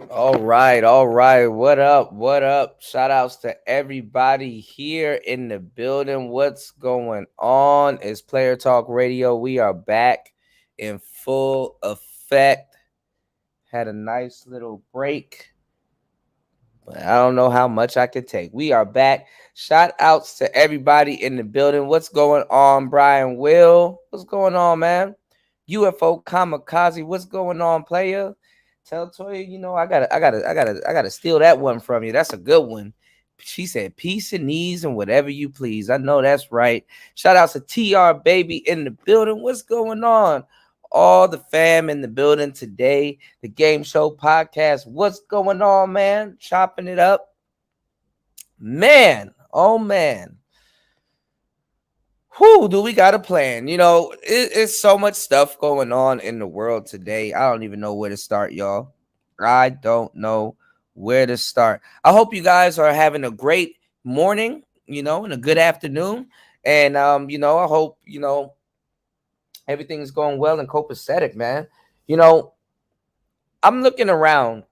All right, all right. What up? What up? Shout outs to everybody here in the building. What's going on? It's Player Talk Radio. We are back in full effect. Had a nice little break, but I don't know how much I could take. We are back. Shout outs to everybody in the building. What's going on, Brian Will? What's going on, man? UFO Kamikaze, what's going on, player? Tell Toya, I gotta steal that one from you. That's a good one. She said, peace and ease and whatever you please. I know that's right. Shout out to TR Baby in the building. What's going on? All the fam in the building today. The Game Show Podcast. What's going on, man? Chopping it up. Man, oh man. Who do we got a plan? It's so much stuff going on in the world today. I don't even know where to start, y'all. I don't know where to start. I hope you guys are having a great morning, and a good afternoon. And I hope, everything's going well and copacetic, man. You know, I'm looking around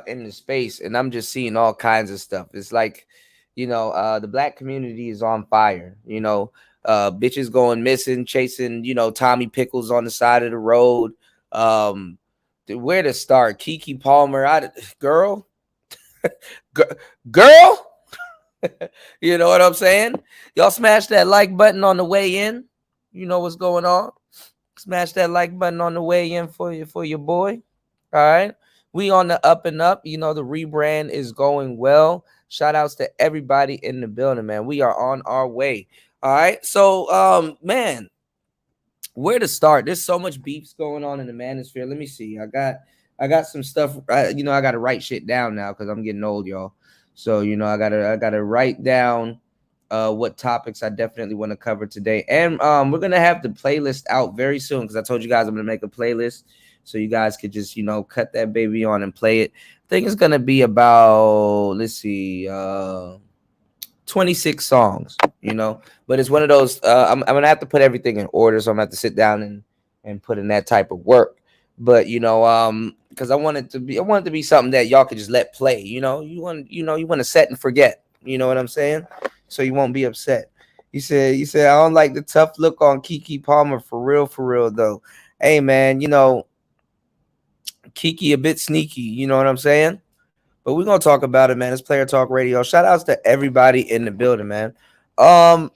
in the space and I'm just seeing all kinds of stuff. It's like, the black community is on fire, bitches going missing, chasing, Tommy Pickles on the side of the road. Um, where to start? Kiki Palmer, girl, G- girl, you know what I'm saying? Y'all smash that like button on the way in. You know what's going on. Smash that like button on the way in for your boy. All right. We on the up and up. The rebrand is going well. Shout outs to everybody in the building, man. We are on our way. All right. So, man, where to start? There's so much beefs going on in the manosphere. Let me see. I got some stuff. I got to write shit down now because I'm getting old, y'all. So I gotta write down what topics I definitely want to cover today, and we're gonna have the playlist out very soon because I told you guys I'm gonna make a playlist so you guys could just cut that baby on and play it. I think it's gonna be about, let's see, 26 songs, but it's one of those. I'm gonna have to put everything in order, so I'm gonna have to sit down and put in that type of work. But because I want it to be something that y'all could just let play. You want to set and forget. You know what I'm saying? So you won't be upset. You said I don't like the tough look on Kiki Palmer, for real though. Hey man, Kiki a bit sneaky. You know what I'm saying? But we're gonna talk about it, man. It's Player Talk Radio. Shout outs to everybody in the building, man. Um,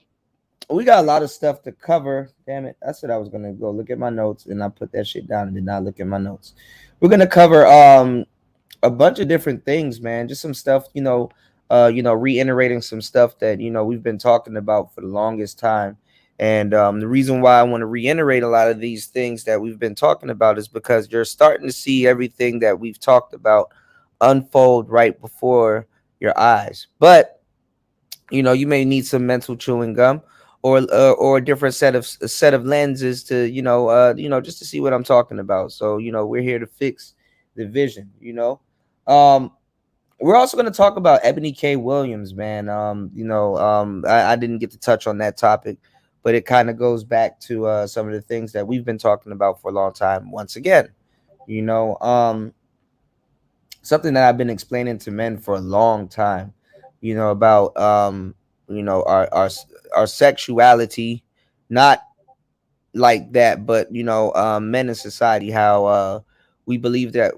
we got a lot of stuff to cover. Damn it. I said I was gonna go look at my notes and I put that shit down and did not look at my notes. We're gonna cover a bunch of different things, man. Just some stuff, reiterating some stuff that we've been talking about for the longest time. And the reason why I want to reiterate a lot of these things that we've been talking about is because you're starting to see everything that we've talked about unfold right before your eyes. But you may need some mental chewing gum or a different set of lenses to just to see what I'm talking about. So we're here to fix the vision. Um, we're also going to talk about Ebony K. Williams, man. I didn't get to touch on that topic, but it kind of goes back to some of the things that we've been talking about for a long time. Once again, you know, um, something that I've been explaining to men for a long time, about our sexuality, not like that, but men in society, how we believe that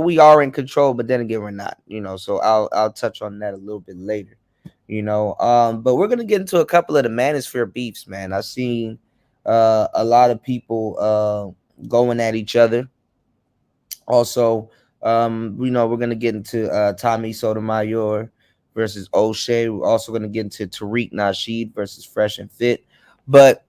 we are in control, but then again we're not. So I'll touch on that a little bit later. But we're gonna get into a couple of the manosphere beefs, man. I've seen a lot of people going at each other. Also, we're gonna get into Tommy Sotomayor versus O'Shea. We're also gonna get into Tariq Nasheed versus Fresh and Fit. But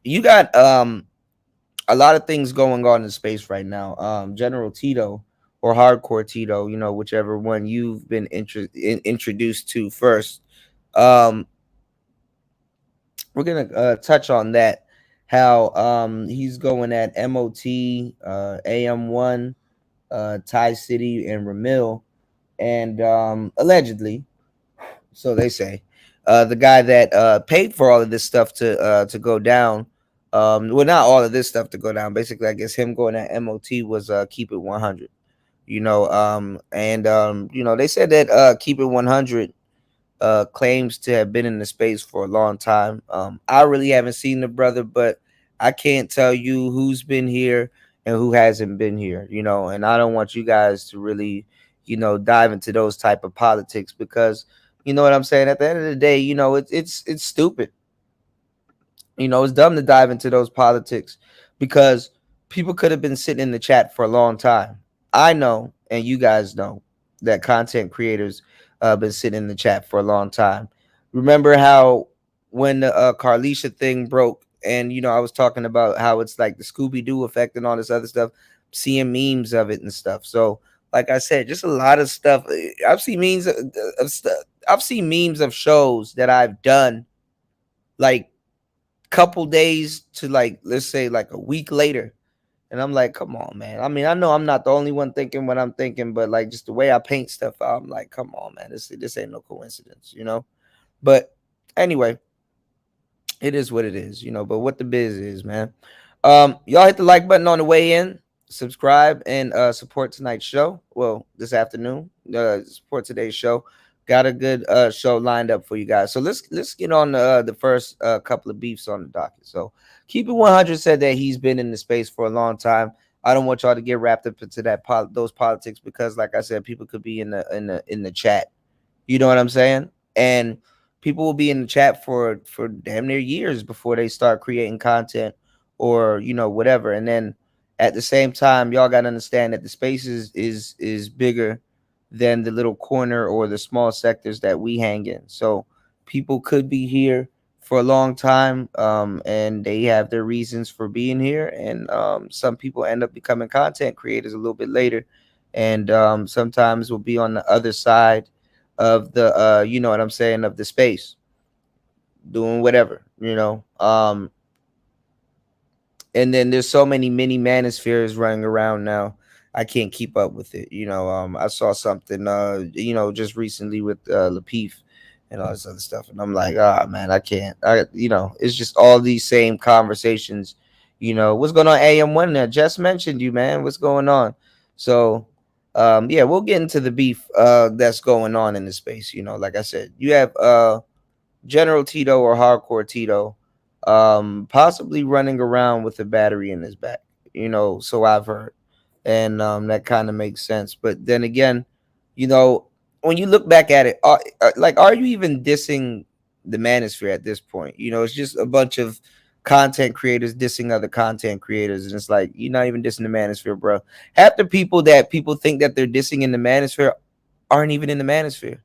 you got a lot of things going on in space right now. General Tito or Hardcore Tito, whichever one you've been introduced to first. Um, we're gonna touch on that. How he's going at MOT, AM1, Thai City, and Ramil, and allegedly, so they say, the guy that paid for all of this stuff to go down. Well, not all of this stuff to go down. Basically, I guess him going at MOT was Keep It 100. They said that Keep It 100 claims to have been in the space for a long time. I really haven't seen the brother, but I can't tell you who's been here and who hasn't been here, and I don't want you guys to really, dive into those type of politics, because you know what I'm saying. At the end of the day, it's stupid. It's dumb to dive into those politics, because people could have been sitting in the chat for a long time. I know, and you guys know, that content creators been sitting in the chat for a long time. Remember how when the Carlisha thing broke, and I was talking about how it's like the Scooby Doo effect and all this other stuff, seeing memes of it and stuff. So, like I said, just a lot of stuff. I've seen memes of stuff. I've seen memes of shows that I've done, like couple days to, like, let's say like a week later, and I'm like, come on, man. I mean, I know I'm not the only one thinking what I'm thinking, but like just the way I paint stuff out, I'm like, come on, man. This ain't no coincidence. But anyway, it is what it is. But what the biz is, man. Y'all hit the like button on the way in, subscribe, and support tonight's show. Well, this afternoon, support today's show. Got a good show lined up for you guys. So let's get on the first couple of beefs on the docket. So Keep It 100 said that he's been in the space for a long time. I don't want y'all to get wrapped up into those politics, because, like I said, people could be in the chat. You know what I'm saying? And people will be in the chat for damn near years before they start creating content, or whatever. And then at the same time, y'all got to understand that the space is bigger than the little corner or the small sectors that we hang in. So people could be here for a long time, and they have their reasons for being here. And some people end up becoming content creators a little bit later, and sometimes will be on the other side of the you know what I'm saying, of the space, doing whatever. And then there's so many mini manospheres running around now. I can't keep up with it. I saw something just recently with Lapeef and all this other stuff, and I'm like, ah, man, I can't. It's just all these same conversations. What's going on, AM1? There just mentioned you, man. What's going on? So yeah, we'll get into the beef that's going on in the space. Like I said, you have General Tito, or Hardcore Tito, possibly running around with a battery in his back. So I've heard, and that kind of makes sense. But then again, you know, when you look back at it, are you even dissing the manosphere at this point? It's just a bunch of content creators dissing other content creators, and it's like, you're not even dissing the manosphere, bro. Half the people that people think that they're dissing in the manosphere aren't even in the manosphere.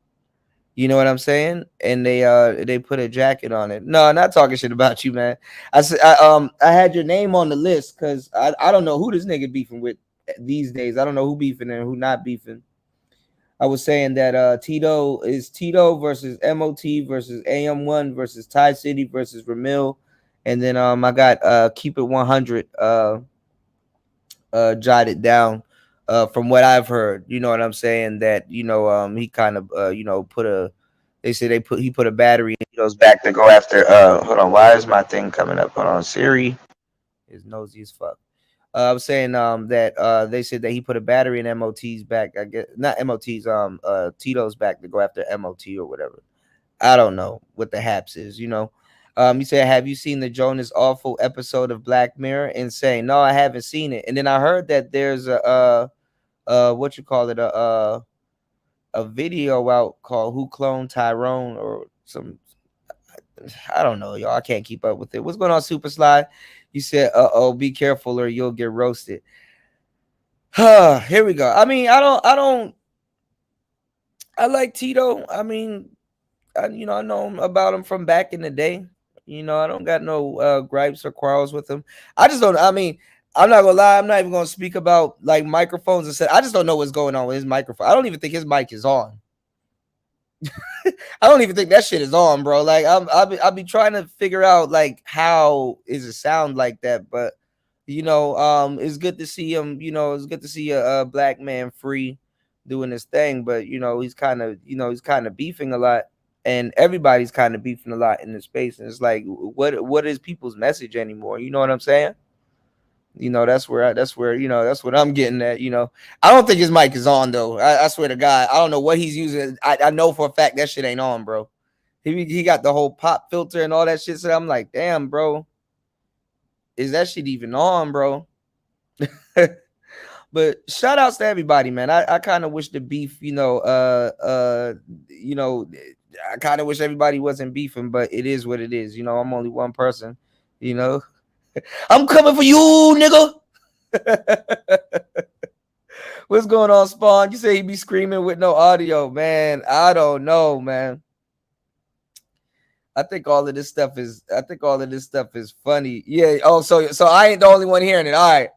You know what I'm saying? And they put a jacket on it. No, not talking shit about you, man. I had your name on the list because I don't know who this nigga beefing with these days. I don't know who beefing and who not beefing. I was saying that Tito versus MOT versus AM1 versus Ty City versus Ramil. And then I got Keep It 100 jotted down from what I've heard. You know what I'm saying? That he kind of put a, they say he put a battery in Tito's back to go after hold on, why is my thing coming up? Hold on, Siri is nosy as fuck. I was saying that they said that he put a battery in MOT's back. I guess not MOT's, Tito's back to go after MOT or whatever. I don't know what the haps is. You said, have you seen the Jonas Awful episode of Black Mirror? And saying, no, I haven't seen it. And then I heard that there's what you call it, a video out called Who Cloned Tyrone, or some, I don't know, y'all. I can't keep up with it. What's going on, Super Slide? You said, be careful or you'll get roasted. Here we go. I mean, I like Tito. I mean, I know about him from back in the day. I don't got no gripes or quarrels with him. I just don't. I mean, I'm not gonna lie. I'm not even gonna speak about like microphones and stuff. I just don't know what's going on with his microphone. I don't even think his mic is on. I don't even think that shit is on, bro. Like I'll be trying to figure out like how is it sound like that, but it's good to see him. It's good to see a black man free doing his thing, but he's kind of beefing a lot, and everybody's kind of beefing a lot in the space, and it's like, what is people's message anymore? You know what I'm saying? That's what I'm getting at. I don't think his mic is on though. I swear to God, I don't know what he's using. I know for a fact that shit ain't on, bro. He got the whole pop filter and all that shit. So I'm like, damn, bro, is that shit even on, bro? But shout outs to everybody, man. I kind of wish the beef, I kind of wish everybody wasn't beefing, but it is what it is. I'm only one person. You know, I'm coming for you, nigga. What's going on, Spawn? You say he be screaming with no audio, man. I don't know, man. I think all of this stuff is funny. Yeah. Oh, so I ain't the only one hearing it. All right.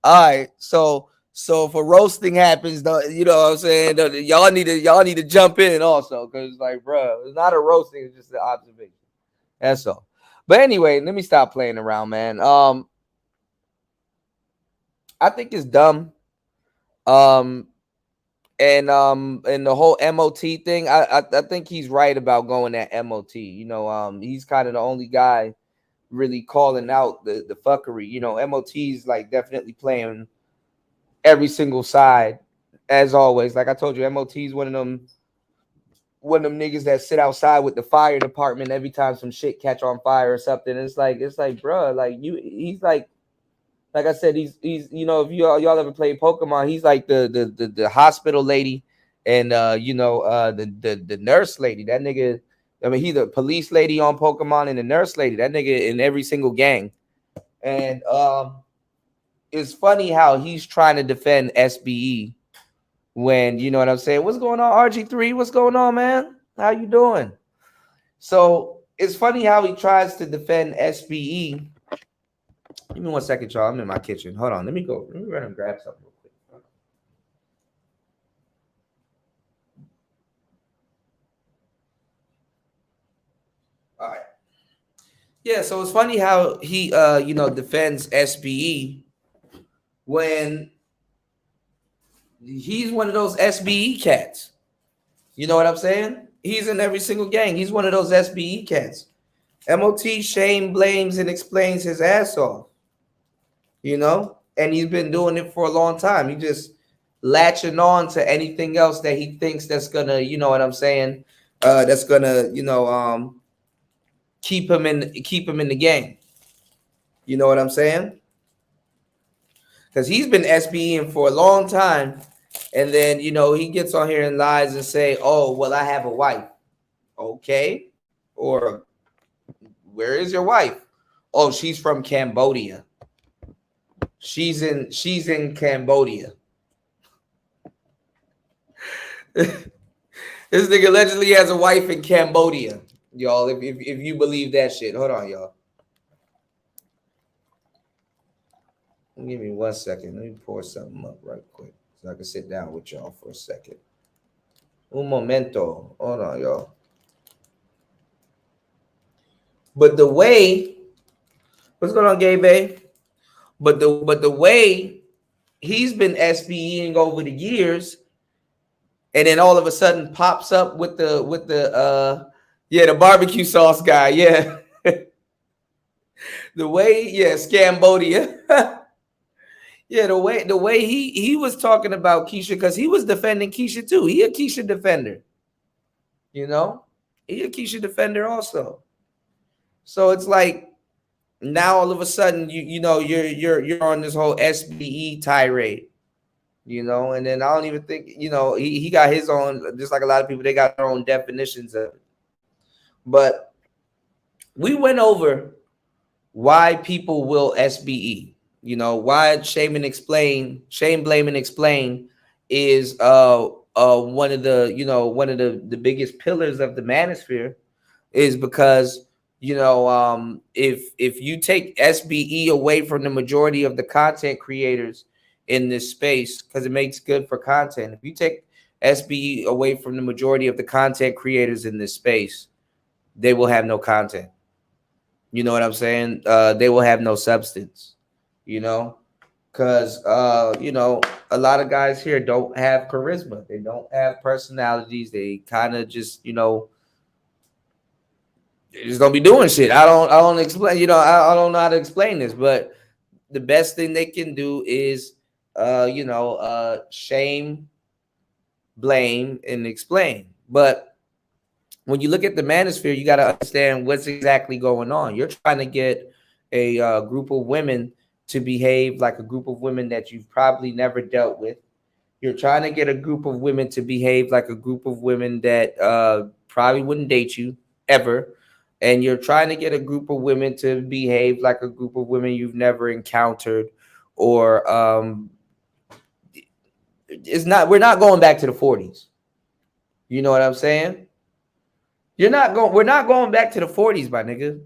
All right. So if a roasting happens, you know what I'm saying? Y'all need to jump in also, because like, bro, it's not a roasting, it's just an observation. That's all. But anyway, let me stop playing around, man. I think it's dumb. And the whole MOT thing, I think he's right about going at MOT. He's kind of the only guy really calling out the fuckery. MOT's like definitely playing every single side as always. Like I told you, MOT's one of them niggas that sit outside with the fire department every time some shit catch on fire or something. It's like, bro, like he's like I said, he's if y'all ever played Pokemon, he's like the hospital lady and the nurse lady. That nigga, I mean, he's the police lady on Pokemon and the nurse lady. That nigga in every single gang. And it's funny how he's trying to defend SBE when, you know what I'm saying? What's going on, RG3? What's going on, man? How you doing? So it's funny how he tries to defend SBE. Give me 1 second, y'all. I'm in my kitchen. Hold on. Let me run and grab something real quick. All right. Yeah, so it's funny how he defends SBE when he's one of those SBE cats. You know what I'm saying? He's in every single gang. He's one of those SBE cats. MOT shame, blames, and explains his ass off. And he's been doing it for a long time. He just latching on to anything else that he thinks that's gonna, you know what I'm saying? That's gonna, keep him in the game. You know what I'm saying? Because he's been SBEing for a long time, and then he gets on here and lies and say, "Oh, well, I have a wife." Okay, or where is your wife? Oh, she's from Cambodia. She's in Cambodia. This nigga allegedly has a wife in Cambodia, y'all. If you believe that shit, hold on, y'all. Give me 1 second. Let me pour something up right quick so I can sit down with y'all for a second. Un momento. Hold on, y'all. But the way, what's going on, Gay Bay? But the way he's been SBEing over the years, and then all of a sudden pops up with the barbecue sauce guy, yeah. The way, Cambodia. Yeah, the way he was talking about Keisha, because he was defending Keisha too. He a Keisha defender. He a Keisha defender also. So it's like now all of a sudden you're on this whole SBE tirade, and then I don't even think he got his own, just like a lot of people, they got their own definitions of it. But we went over why people will SBE. Why shame, blame, and explain is one of the biggest pillars of the manosphere, is because if you take SBE away from the majority of the content creators in this space, because it makes good for content. If you take SBE away from the majority of the content creators in this space, they will have no content. You know what I'm saying? They will have no substance, because a lot of guys here don't have charisma. They don't have personalities. They kind of just, they just don't be doing shit. I don't explain, I don't know how to explain this, but the best thing they can do is, shame, blame, and explain. But when you look at the manosphere, you got to understand what's exactly going on. You're trying to get a group of women to behave like a group of women that you've probably never dealt with. You're trying to get a group of women to behave like a group of women that probably wouldn't date you ever. And you're trying to get a group of women to behave like a group of women you've never encountered, or it's not. We're not going back to the 40s. You know what I'm saying? You're not going. We're not going back to the 40s, my nigga.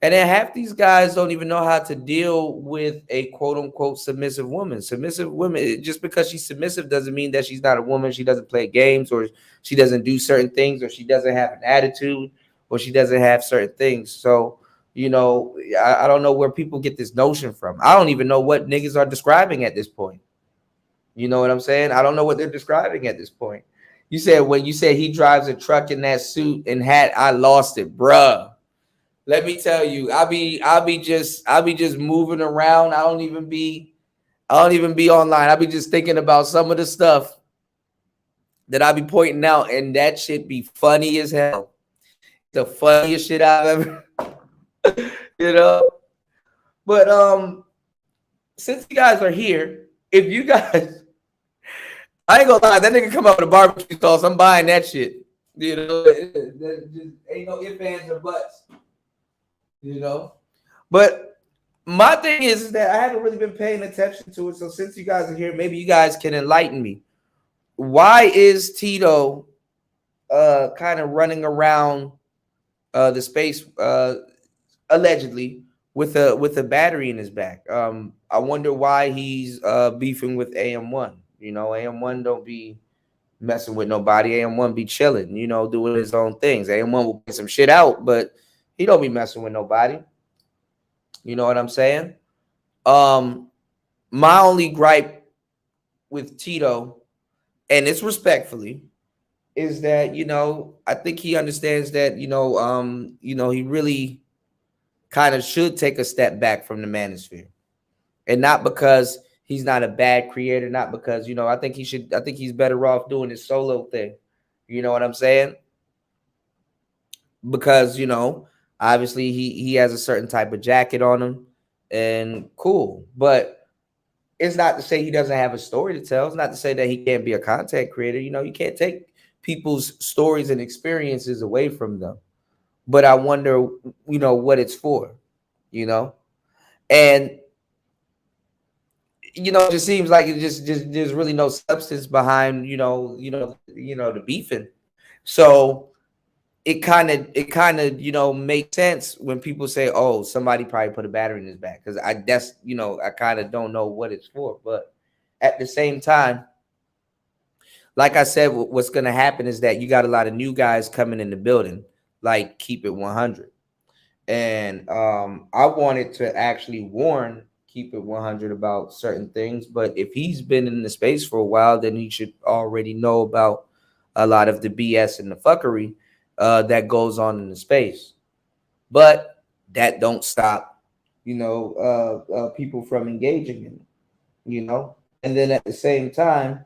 And then half these guys don't even know how to deal with a quote unquote submissive woman. Submissive women, just because she's submissive doesn't mean that she's not a woman. She doesn't play games, or she doesn't do certain things, or she doesn't have an attitude, or she doesn't have certain things. So, I don't know where people get this notion from. I don't even know what niggas are describing at this point. You know what I'm saying? I don't know what they're describing at this point. You said when you said he drives a truck in that suit and hat, I lost it, bruh. Let me tell you, I'll be just moving around. I don't even be online. I'll be just thinking about some of the stuff that I'll be pointing out, and that shit be funny as hell. It's the funniest shit I've ever, you know. But since you guys are here, if you guys, I ain't gonna lie, that nigga come up with a barbecue sauce, I'm buying that shit. There just ain't no ifs, ands, or buts. But my thing is that I haven't really been paying attention to it. So since you guys are here, maybe you guys can enlighten me. Why is Tito kind of running around the space allegedly with a battery in his back? I wonder why he's beefing with AM1. AM1 don't be messing with nobody. AM1 be chilling, doing his own things. AM1 will get some shit out, but he don't be messing with nobody. You know what I'm saying? My only gripe with Tito, and it's respectfully, is that I think he understands that he really kind of should take a step back from the manosphere, and not because he's not a bad creator, not because I think he should. I think he's better off doing his solo thing. You know what I'm saying? Because obviously he has a certain type of jacket on him, and cool, but it's not to say he doesn't have a story to tell. It's not to say that he can't be a content creator. You can't take people's stories and experiences away from them. But I wonder, what it's for, and it just seems like it just there's really no substance behind, the beefing. So it kind of makes sense when people say, oh, somebody probably put a battery in his back, because I kind of don't know what it's for. But at the same time, like I said, what's going to happen is that you got a lot of new guys coming in the building, like Keep It 100. And I wanted to actually warn Keep It 100 about certain things, but if he's been in the space for a while, then he should already know about a lot of the BS and the fuckery that goes on in the space. But that don't stop, people from engaging in it, And then at the same time,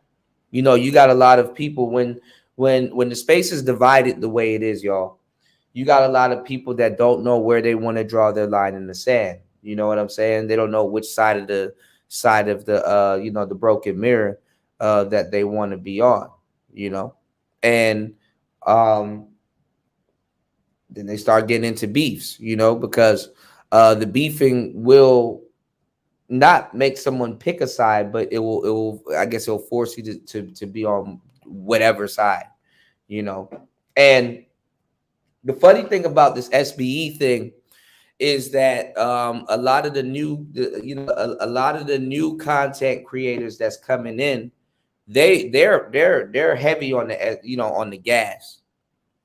you got a lot of people when the space is divided the way it is, y'all. You got a lot of people that don't know where they want to draw their line in the sand. You know what I'm saying? They don't know which side of the the broken mirror that they want to be on, and um then they start getting into beefs, because the beefing will not make someone pick a side, but it will I guess it'll force you to be on whatever side, and the funny thing about this SBE thing is that a lot of the new a lot of the new content creators that's coming in, they're heavy on the on the gas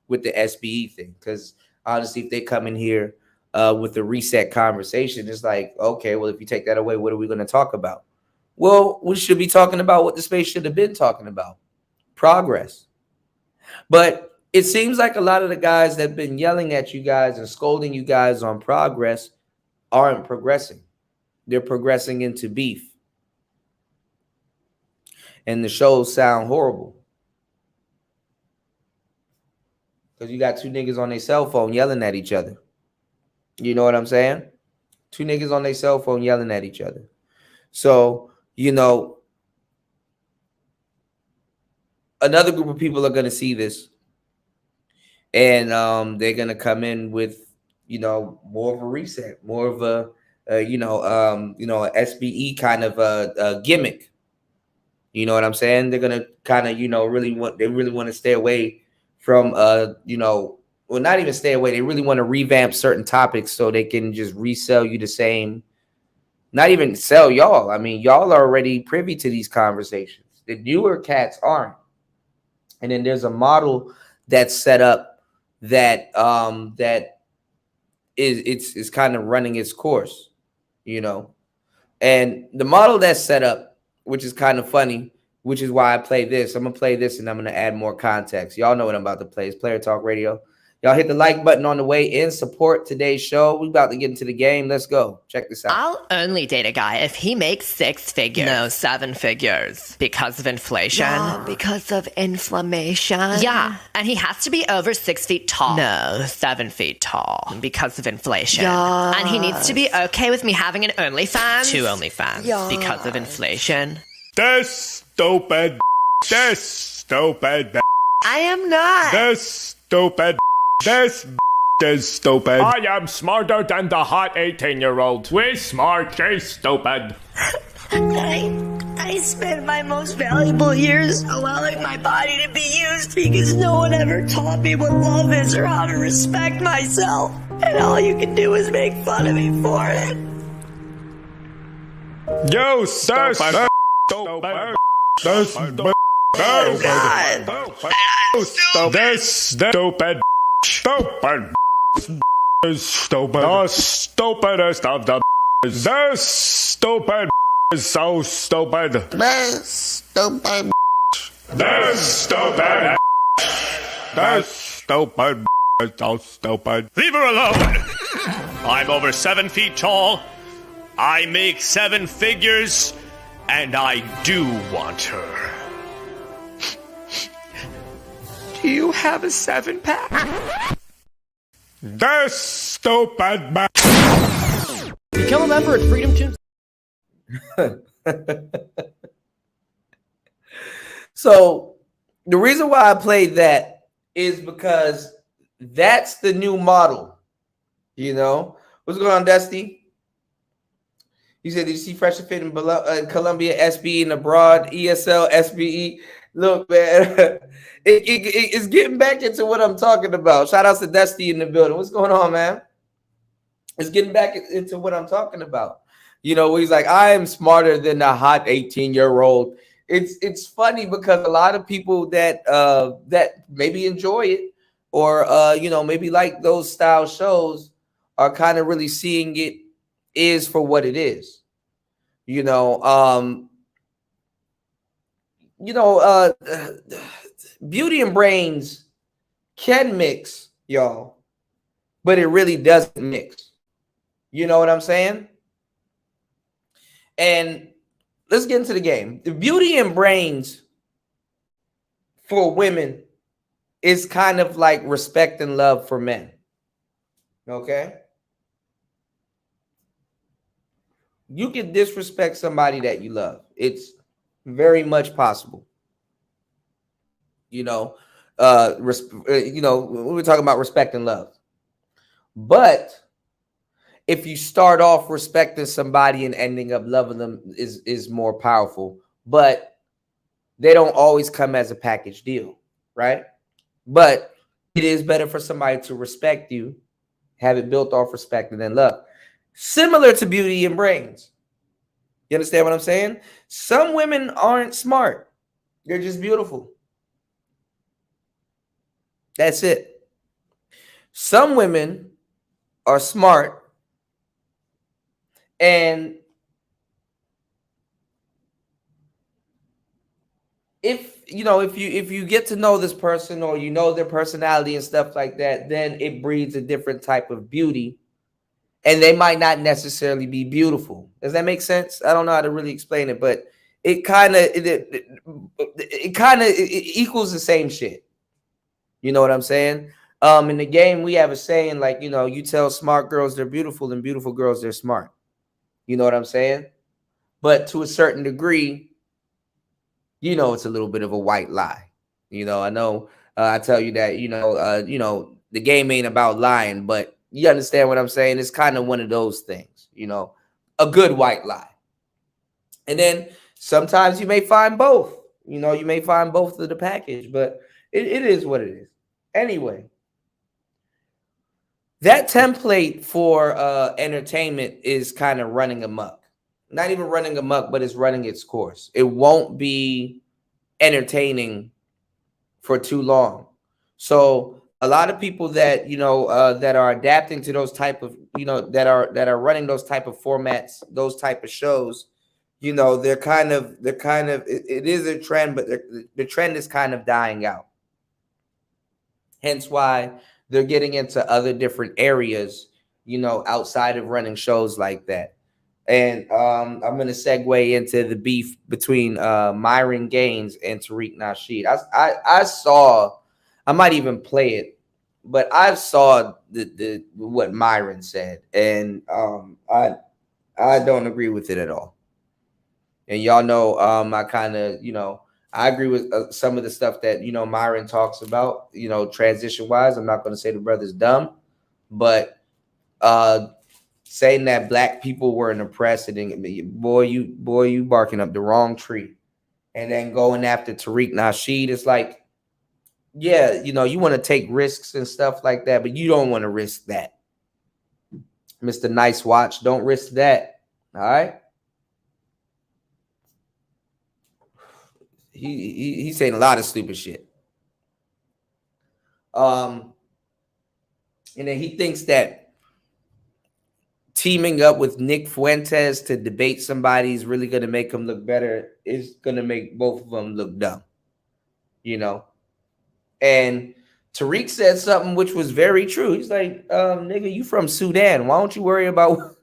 with the SBE thing, because honestly, if they come in here with a reset conversation, it's like, okay, well, if you take that away, what are we going to talk about? Well, we should be talking about what the space should have been talking about: progress. But it seems like a lot of the guys that have been yelling at you guys and scolding you guys on progress aren't progressing. they're progressing into beef. And the shows sound horrible. Because you got two niggas on their cell phone yelling at each other. You know what I'm saying? Two niggas on their cell phone yelling at each other. So, another group of people are going to see this. And they're going to come in with, more of a reset, more of a, SBE kind of a gimmick. You know what I'm saying? They're going to kind of, really want to stay away from, well, not even stay away. They really want to revamp certain topics so they can just resell you the same, not even sell y'all. I mean, y'all are already privy to these conversations. The newer cats aren't. And then there's a model that's set up that it's kind of running its course, And the model that's set up, which is kind of funny, which is why I play this. I'm going to play this and I'm going to add more context. Y'all know what I'm about to play. It's Player Talk Radio. Y'all hit the like button on the way in. Support today's show. We're about to get into the game. Let's go. Check this out. I'll only date a guy if he makes 6 figures. No, 7 figures. Because of inflation. Yeah, because of inflammation. Yeah, and he has to be over 6 feet tall. No, 7 feet tall. Because of inflation. Yeah. And he needs to be okay with me having an OnlyFans. 2 OnlyFans. Yeah. Because of inflation. This stupid. This stupid. I am not. This stupid. This is stupid. I am smarter than the hot 18-year-old. We smart, she's stupid. I spent my most valuable years allowing my body to be used because no one ever taught me what love is or how to respect myself. And all you can do is make fun of me for it. You stupid. Stupid. Oh, God. This stupid. Stupid. Is stupid. The stupidest of the. This stupid is so stupid. This stupid. This stupid. This stupid is so stupid. Leave her alone. I'm over 7 feet tall. I make 7 figures, and I do want her. Do you have a 7-pack? This stupid man. Become a member at Freedom Tunes. So the reason why I played that is because that's the new model. What's going on, Dusty? You said, did you see Fresh and Fit in Columbia, SBE and abroad, ESL, SBE? Look, man, it's getting back into what I'm talking about. Shout out to Dusty in the building. What's going on, man? It's getting back into what I'm talking about. Where he's like, I am smarter than a hot 18-year-old. It's funny because a lot of people that maybe enjoy it or maybe like those style shows are kind of really seeing it is for what it is. Beauty and brains can mix, y'all, but it really doesn't mix. You know what I'm saying? And let's get into the game. The beauty and brains for women is kind of like respect and love for men. Okay? You can disrespect somebody that you love. It's very much possible. We were talking about respect and love. But if you start off respecting somebody and ending up loving them is more powerful. But they don't always come as a package deal, right? But it is better for somebody to respect you, have it built off respect and then love. Similar to beauty and brains. You understand what I'm saying? Some women aren't smart. They're just beautiful. That's it. Some women are smart and if you get to know this person or their personality and stuff like that, then it breeds a different type of beauty and they might not necessarily be beautiful. Does that make sense? I don't know how to really explain it, but it kind of equals the same shit. You know what I'm saying? In the game, we have a saying like, you tell smart girls they're beautiful and beautiful girls they're smart. You know what I'm saying? But to a certain degree, it's a little bit of a white lie. I know I tell you that, the game ain't about lying, but you understand what I'm saying? It's kind of one of those things, a good white lie. And then sometimes you may find both, you may find both of the package, but it is what it is. Anyway, that template for entertainment is kind of running amok. Not even running amok, but it's running its course. It won't be entertaining for too long. So a lot of people that that are adapting to those type of that are running those type of formats, those type of shows, they're kind of it is a trend, but the trend is kind of dying out. Hence why they're getting into other different areas, outside of running shows like that. And I'm going to segue into the beef between Myron Gaines and Tariq Nasheed. I saw, I might even play it, but I saw the what Myron said, and I don't agree with it at all. And y'all know, I kind of, I agree with some of the stuff that, Myron talks about, transition wise. I'm not going to say the brother's dumb, but saying that black people were an oppressed, and boy, you barking up the wrong tree. And then going after Tariq Nasheed, it's like, yeah, you want to take risks and stuff like that, but you don't want to risk that. Mr. Nice Watch, don't risk that. All right. He's saying a lot of stupid shit. And then he thinks that teaming up with Nick Fuentes to debate somebody is really going to make him look better. It's going to make both of them look dumb, And Tariq said something which was very true. He's like, nigga, you from Sudan. Why don't you worry about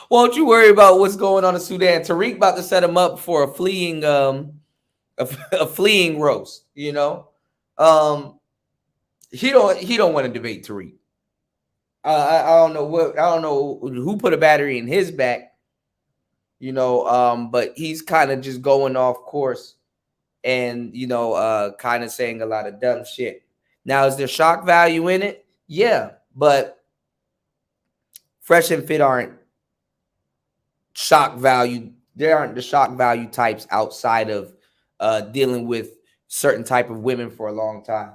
what's going on in Sudan? Tariq about to set him up for a fleeing a fleeing roast, He don't want to debate Tariq. I don't know who put a battery in his back, but he's kind of just going off course and kind of saying a lot of dumb shit. Now, is there shock value in it? Yeah, but Fresh and Fit aren't shock value. There aren't the shock value types outside of dealing with certain type of women for a long time.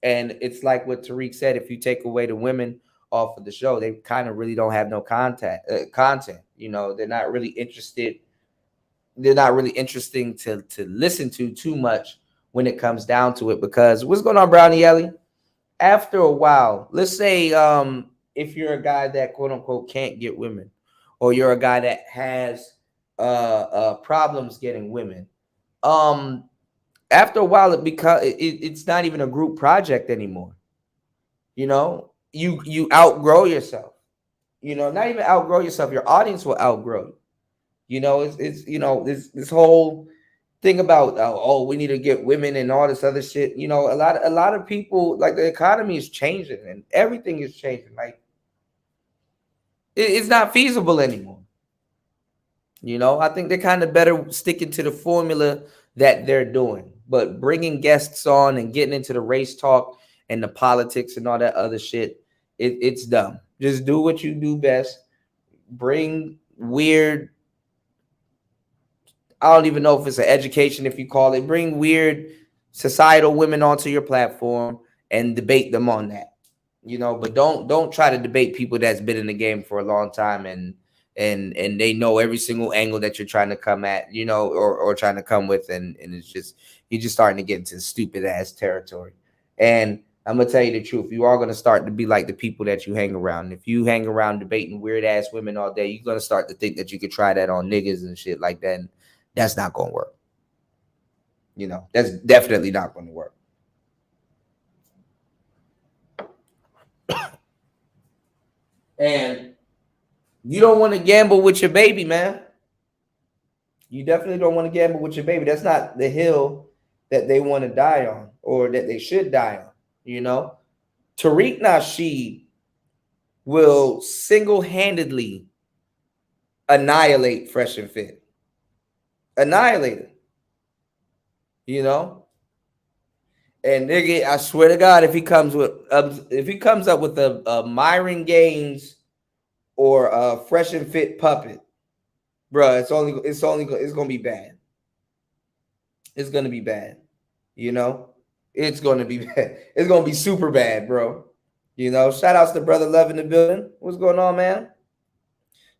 And it's like what Tariq said, if you take away the women off of the show, they kind of really don't have no content. They're not really interested. They're not really interesting to listen to too much when it comes down to it. Because what's going on, Brownie Ellie? After a while, let's say if you're a guy that quote unquote can't get women, or you're a guy that has problems getting women, after a while it's not even a group project anymore. You outgrow yourself. Not even outgrow yourself. Your audience will outgrow you. It's this whole thing about we need to get women and all this other shit. A lot of people, like, the economy is changing and everything is changing. Like, it's not feasible anymore. I think they're kind of better sticking to the formula that they're doing, but bringing guests on and getting into the race talk and the politics and all that other shit, it's dumb. Just do what you do best. Bring weird, I don't even know if it's an education, if you call it, bring weird societal women onto your platform and debate them on that. But don't try to debate people that's been in the game for a long time and they know every single angle that you're trying to come at, or trying to come with, and it's just, you're just starting to get into stupid ass territory. And I'm gonna tell you the truth, you are gonna start to be like the people that you hang around. If you hang around debating weird ass women all day, you're gonna start to think that you could try that on niggas and shit like that. And that's not gonna work. That's definitely not gonna work. And you don't want to gamble with your baby, man. You definitely don't want to gamble with your baby. That's not the hill that they want to die on or that they should die on. You know, Tariq Nasheed will single-handedly annihilate Fresh and Fit. Annihilate it. You know? And nigga, I swear to God, if he comes up with a Myron Gaines or a Fresh and Fit puppet, bro, it's gonna be bad. It's gonna be bad. You know, it's gonna be bad. It's gonna be super bad, bro. You know, shout outs to Brother Love in the building. What's going on, man?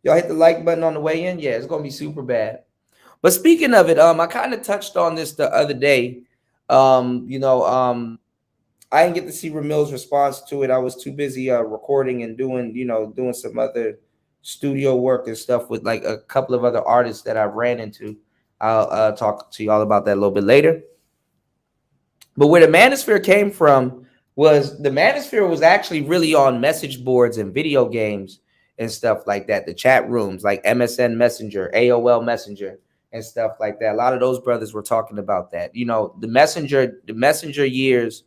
Y'all hit the like button on the way in. Yeah, it's gonna be super bad. But speaking of it, I kind of touched on this the other day. I didn't get to see Ramil's response to it. I was too busy recording and doing some other studio work and stuff with like a couple of other artists that I ran into. I'll talk to y'all about that a little bit later. But where the Manosphere came from was the Manosphere was actually really on message boards and video games and stuff like that. The chat rooms like MSN Messenger, AOL Messenger, and stuff like that. A lot of those brothers were talking about that. You know, the messenger years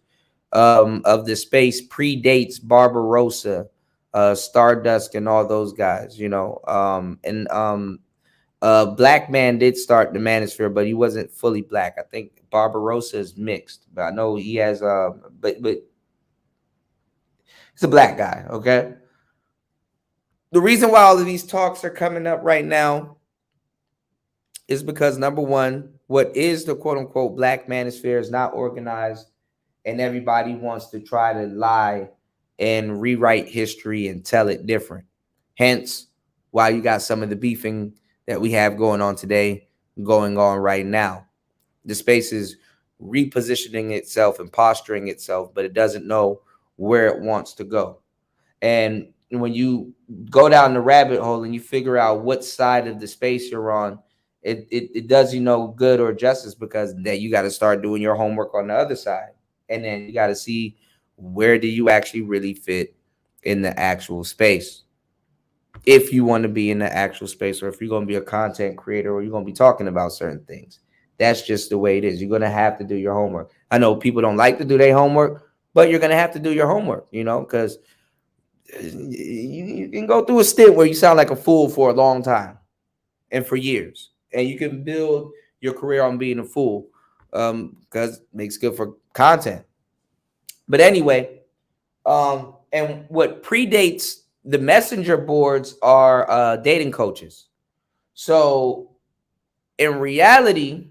of the space predates Barbarossa, Stardust, and all those guys. You know, Black Man did start the Manosphere, but he wasn't fully black. I think Barbarossa is mixed, but I know he has but he's a black guy. Okay. The reason why all of these talks are coming up right now is because number one, what is the quote unquote Black Manosphere is not organized, and everybody wants to try to lie and rewrite history and tell it different. Hence, why you got some of the beefing that we have going on today, going on right now. The space is repositioning itself and posturing itself, but it doesn't know where it wants to go. And when you go down the rabbit hole and you figure out what side of the space you're on, it does you no good or justice, because then you got to start doing your homework on the other side. And then you got to see, where do you actually really fit in the actual space? If you want to be in the actual space, or if you're going to be a content creator, or you're going to be talking about certain things, that's just the way it is. You're going to have to do your homework. I know people don't like to do their homework, but you're going to have to do your homework, you know, because you can go through a stint where you sound like a fool for a long time and for years, and you can build your career on being a fool, because it makes good for content. But anyway, and what predates the messenger boards are dating coaches. So in reality,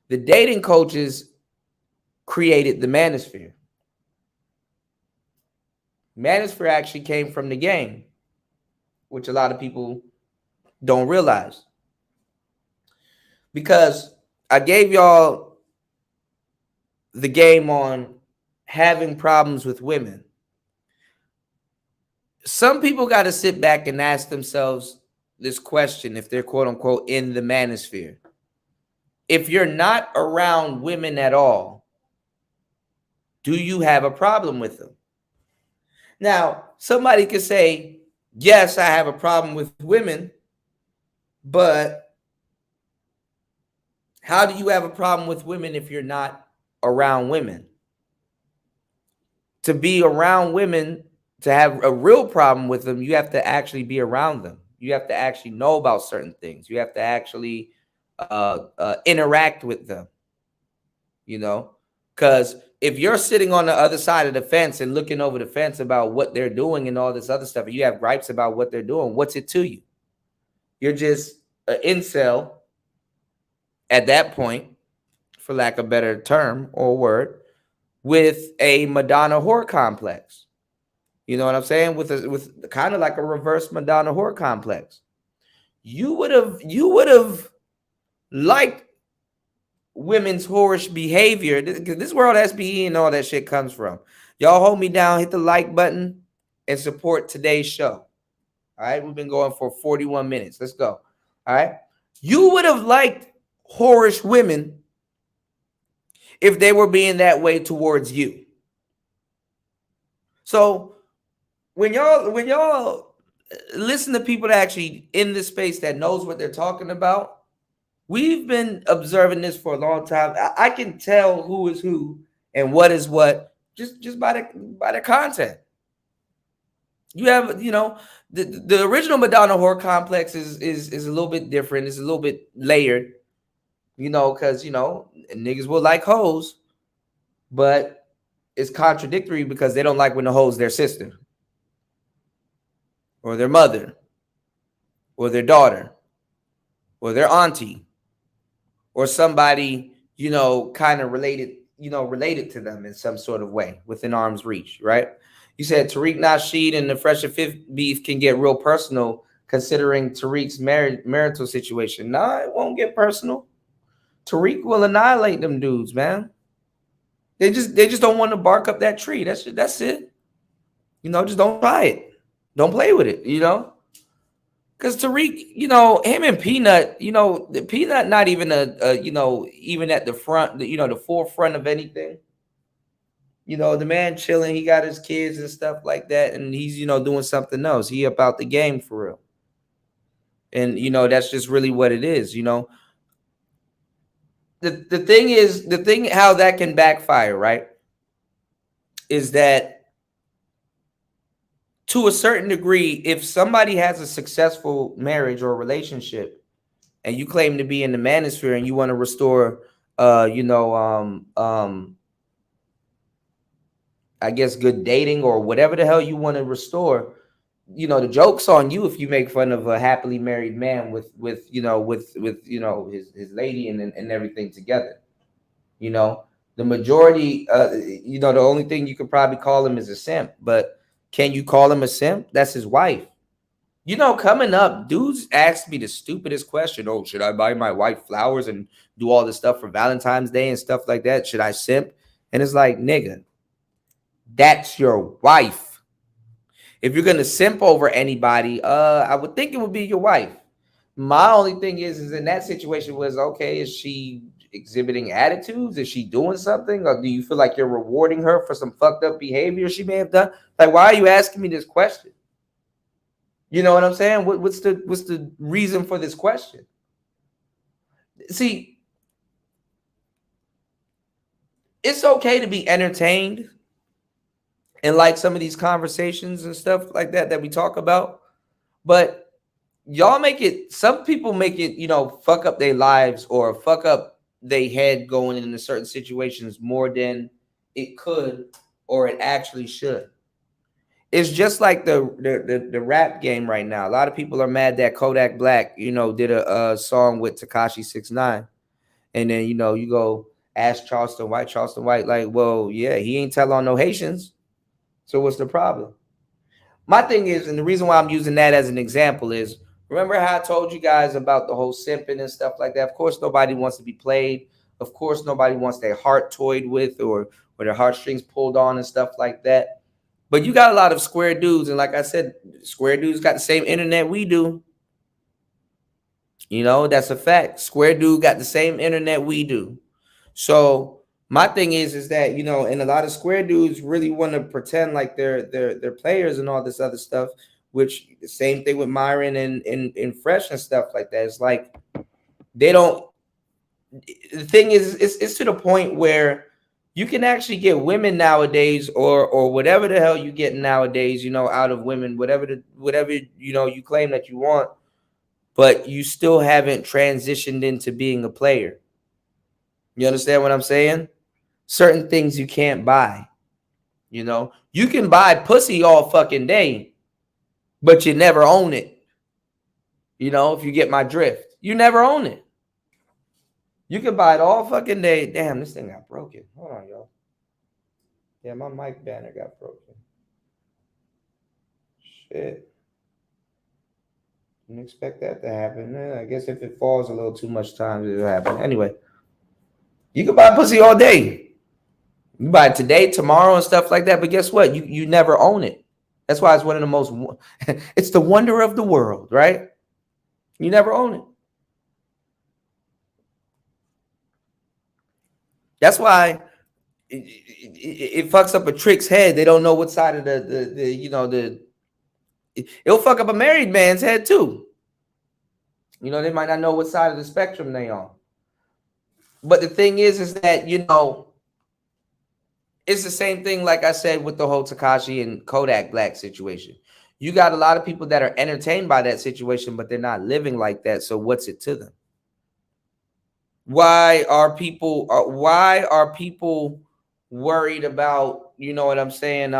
the dating coaches created the Manosphere. Manosphere actually came from the game, which a lot of people don't realize. Because I gave y'all the game on having problems with women. Some people got to sit back and ask themselves this question if they're quote unquote in the Manosphere. If you're not around women at all, do you have a problem with them? Now, somebody could say, yes, I have a problem with women, but how do you have a problem with women if you're not around women? To be around women, to have a real problem with them, you have to actually be around them. You have to actually know about certain things. You have to actually interact with them, you know, because if you're sitting on the other side of the fence and looking over the fence about what they're doing and all this other stuff, and you have gripes about what they're doing, what's it to you? You're just an incel at that point, for lack of a better term or word, with a Madonna whore complex. You know what I'm saying? With kind of like a reverse Madonna whore complex. You would have liked women's whorish behavior. This world SBE and all that shit comes from. Y'all hold me down, hit the like button, and support today's show. All right, we've been going for 41 minutes. Let's go. All right. You would have liked whorish women if they were being that way towards you. So when y'all listen to people that actually in this space that knows what they're talking about, we've been observing this for a long time. I can tell who is who and what is what just by the content. You have, the original Madonna horror complex is a little bit different. It's a little bit layered, because niggas will like hoes, but it's contradictory because they don't like when the hoes their sister or their mother or their daughter or their auntie or somebody, kind of related to them in some sort of way within arm's reach, right? You said Tariq Nasheed and the Fresh and Fifth beef can get real personal considering Tariq's marital situation. Nah, it won't get personal. Tariq will annihilate them dudes, man. They just don't want to bark up that tree. That's it. Just don't try it. Don't play with it, Because Tariq, him and Peanut, the Peanut not even even at the front, the forefront of anything. The man chilling, he got his kids and stuff like that, and he's, doing something else. He about the game for real. And, that's just really what it is, The thing how that can backfire, right, is that to a certain degree, if somebody has a successful marriage or relationship and you claim to be in the manosphere and you want to restore, I guess good dating or whatever the hell you want to restore, the joke's on you if you make fun of a happily married man with his lady and everything together. The majority, the only thing you could probably call him is a simp, but can you call him a simp? That's his wife. Coming up, dudes asked me the stupidest question. Oh, should I buy my wife flowers and do all this stuff for Valentine's Day and stuff like that? Should I simp? And it's like, nigga, that's your wife. If you're gonna simp over anybody, I would think it would be your wife. My only thing is in that situation was, okay, is she exhibiting attitudes? Is she doing something? Or do you feel like you're rewarding her for some fucked up behavior she may have done? Like, why are you asking me this question? You know what I'm saying? What's the reason for this question? See, it's okay to be entertained and like some of these conversations and stuff like that we talk about, but some people make it, fuck up their lives or fuck up their head going into certain situations more than it could or it actually should. It's just like the rap game right now. A lot of people are mad that Kodak Black, did a song with Tekashi 6ix9ine, and then you go ask Charleston White, like, well, yeah, he ain't tell on no Haitians. So what's the problem? My thing is, and the reason why I'm using that as an example is, remember how I told you guys about the whole simping and stuff like that? Of course, nobody wants to be played. Of course, nobody wants their heart toyed with or their heartstrings pulled on and stuff like that. But you got a lot of square dudes. And like I said, square dudes got the same internet we do. That's a fact. Square dude got the same internet we do. So my thing is that, and a lot of square dudes really want to pretend like they're players and all this other stuff, which the same thing with Myron and Fresh and stuff like that. It's like they don't. The thing is, it's to the point where you can actually get women nowadays or whatever the hell you get nowadays, out of women, whatever you claim that you want, but you still haven't transitioned into being a player. You understand what I'm saying? Certain things you can't buy. You can buy pussy all fucking day, but you never own it. If you get my drift, you never own it. You can buy it all fucking day. Damn, this thing got broken. Hold on, y'all. Yeah, my mic banner got broken. Shit. Didn't expect that to happen. I guess if it falls a little too much time, it'll happen. Anyway, you can buy pussy all day. You buy it today, tomorrow, and stuff like that. But guess what? You never own it. That's why it's one of the most. It's the wonder of the world, right? You never own it. That's why it fucks up a trick's head. They don't know what side of the it'll fuck up a married man's head too. You know, they might not know what side of the spectrum they on. But the thing is that, you know, it's the same thing, like I said, with the whole Tekashi and Kodak Black situation. You got a lot of people that are entertained by that situation, but they're not living like that. So what's it to them? Why are people worried about, you know what I'm saying,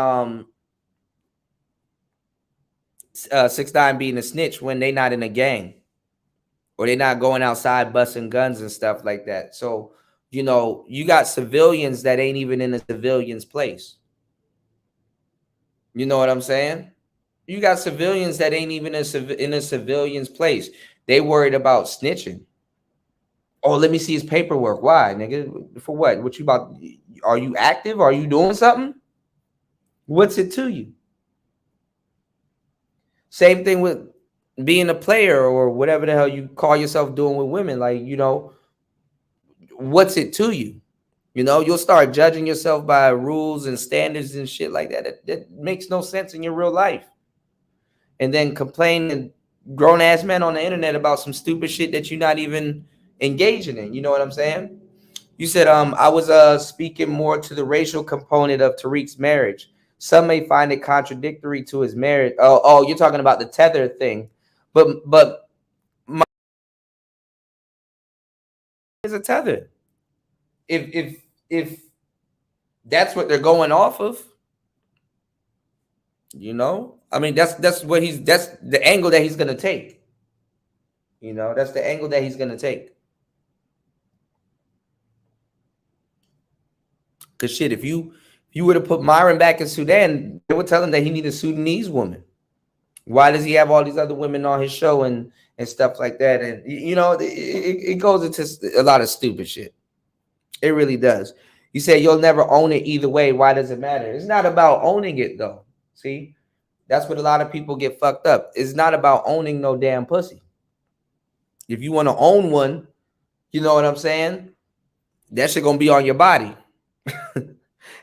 6ix9ine being a snitch when they not in a gang, or they not going outside busting guns and stuff like that? So, you know, you got civilians that ain't even in a civilian's place. You know what I'm saying? You got civilians that ain't even in a civilian's place. They worried about snitching. Oh, let me see his paperwork. Why, nigga? For what? What you about? Are you active? Are you doing something? What's it to you? Same thing with being a player or whatever the hell you call yourself doing with women. Like, you know, what's it to you? You know, you'll start judging yourself by rules and standards and shit like that. That makes no sense in your real life. And then complaining grown ass men on the internet about some stupid shit that you're not even engaging in. You know what I'm saying? You said, I was speaking more to the racial component of Tariq's marriage. Some may find it contradictory to his marriage. Oh, you're talking about the tether thing, but my is a tether. If that's what they're going off of, you know, I mean, that's the angle that he's gonna take. You know, that's the angle that he's gonna take. Cause shit, if you were to put Myron back in Sudan, they would tell him that he needs a Sudanese woman. Why does he have all these other women on his show and stuff like that? And you know, it goes into a lot of stupid shit. It really does. You say you'll never own it either way. Why does it matter? It's not about owning it though. See, that's what a lot of people get fucked up. It's not about owning no damn pussy. If you want to own one, you know what I'm saying? That shit gonna be on your body.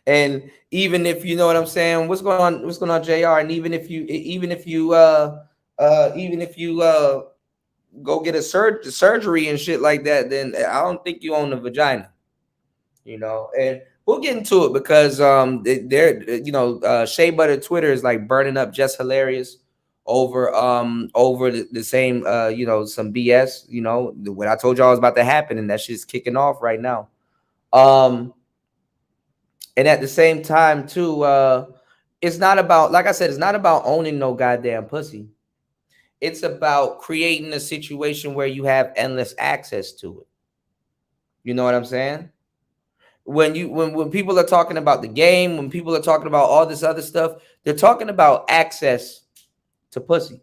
And even if you know what I'm saying, what's going on, JR? And even if you go get a surgery and shit like that, then I don't think you own the vagina. You know, and we'll get into it because they're you know, Shea Butter Twitter is like burning up just hilarious over the same you know, some BS, you know, what I told y'all was about to happen, and that shit's kicking off right now. And at the same time, too, it's not about, like I said, it's not about owning no goddamn pussy. It's about creating a situation where you have endless access to it. You know what I'm saying? When people are talking about the game, when people are talking about all this other stuff, they're talking about access to pussy.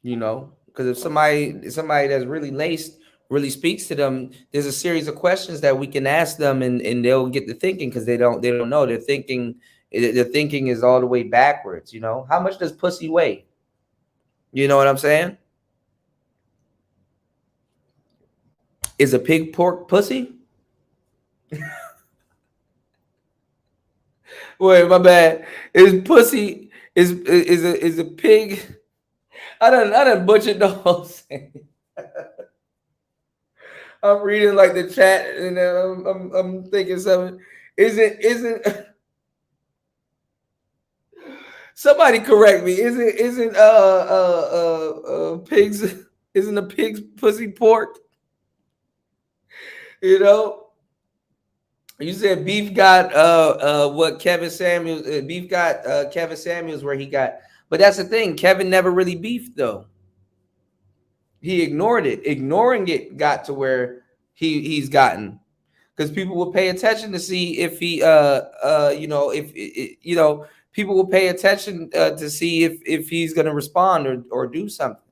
You know, because if somebody that's really laced really speaks to them, there's a series of questions that we can ask them, and they'll get to thinking, because they don't know. Their thinking is all the way backwards. You know, how much does pussy weigh? You know what I'm saying? Is a pig pork pussy? Wait, my bad. Is pussy is a pig? I done butchered the whole thing. I'm reading like the chat, and I'm thinking something. Isn't somebody correct me? Isn't pigs? Isn't a pig's pussy pork? You know, you said beef got what Kevin Samuels beef got Kevin Samuels where he got, but that's the thing. Kevin never really beefed though. He ignored it. Ignoring it got to where he's gotten, because people will pay attention to see if he you know, if you know, people will pay attention to see if he's going to respond or do something.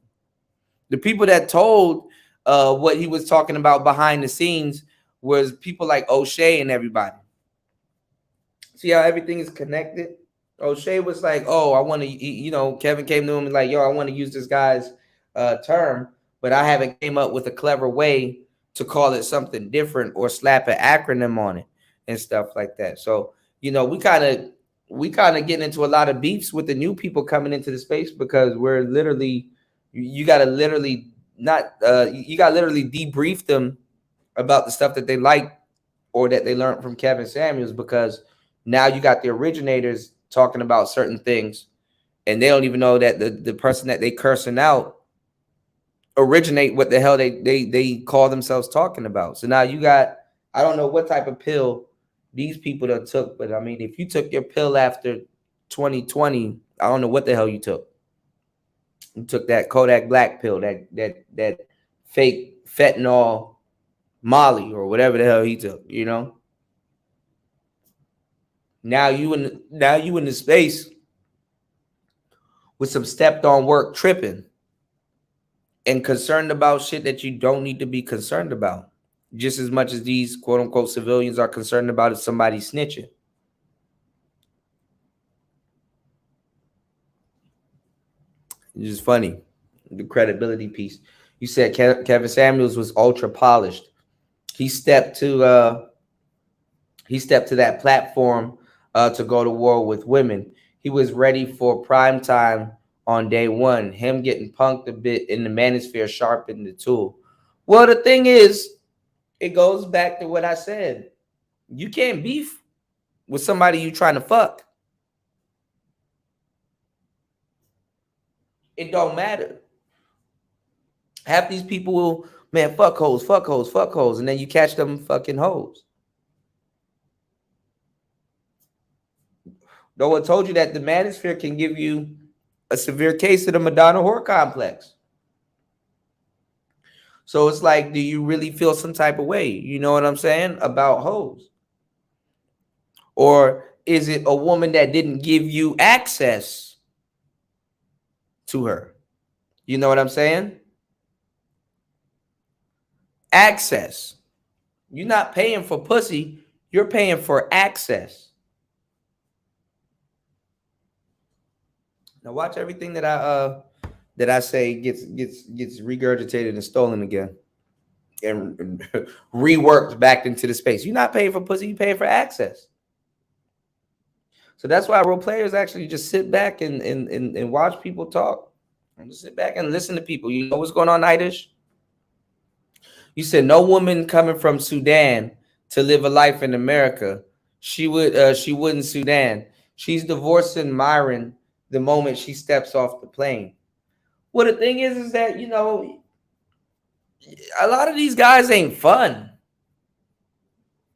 The people that told what he was talking about behind the scenes was people like O'Shea and everybody. See how everything is connected? O'Shea was like, oh, I want to, you know, Kevin came to him and like, yo, I want to use this guy's term, but I haven't came up with a clever way to call it something different or slap an acronym on it and stuff like that. So, you know, we kind of we kind of getting into a lot of beefs with the new people coming into the space because we're literally, you got to literally not, you got to literally debrief them about the stuff that they like or that they learned from Kevin Samuels, because now you got the originators talking about certain things and they don't even know that the person that they cursing out originate what the hell they call themselves talking about. So now you got, I don't know what type of pill these people that took, but I mean, if you took your pill after 2020, I don't know what the hell you took. You took that Kodak Black pill, that fake fentanyl Molly or whatever the hell he took, you know. Now you in the space with some stepped on work tripping and concerned about shit that you don't need to be concerned about, just as much as these quote unquote civilians are concerned about if somebody snitching. It's just funny, the credibility piece. You said Kevin Samuels was ultra polished. He stepped to that platform to go to war with women. He was ready for prime time on day one. Him getting punked a bit in the manosphere sharpened the tool. Well, the thing is, it goes back to what I said. You can't beef with somebody you trying to fuck. It don't matter. Half these people will, man, fuck hoes, fuck hoes, fuck hoes, and then you catch them fucking hoes. No one told you that the manosphere can give you a severe case of the Madonna whore complex. So it's like, do you really feel some type of way? You know what I'm saying? About hoes. Or is it a woman that didn't give you access to her? You know what I'm saying? Access. You're not paying for pussy. You're paying for access. Now watch everything that I say gets regurgitated and stolen again and reworked back into the space. You're not paying for pussy. You're paying for access. So that's why role players actually just sit back and watch people talk. And just sit back and listen to people. You know what's going on, Nightish? You said no woman coming from Sudan to live a life in America. She wouldn't Sudan. She's divorcing Myron the moment she steps off the plane. Well, the thing is that, you know, a lot of these guys ain't fun.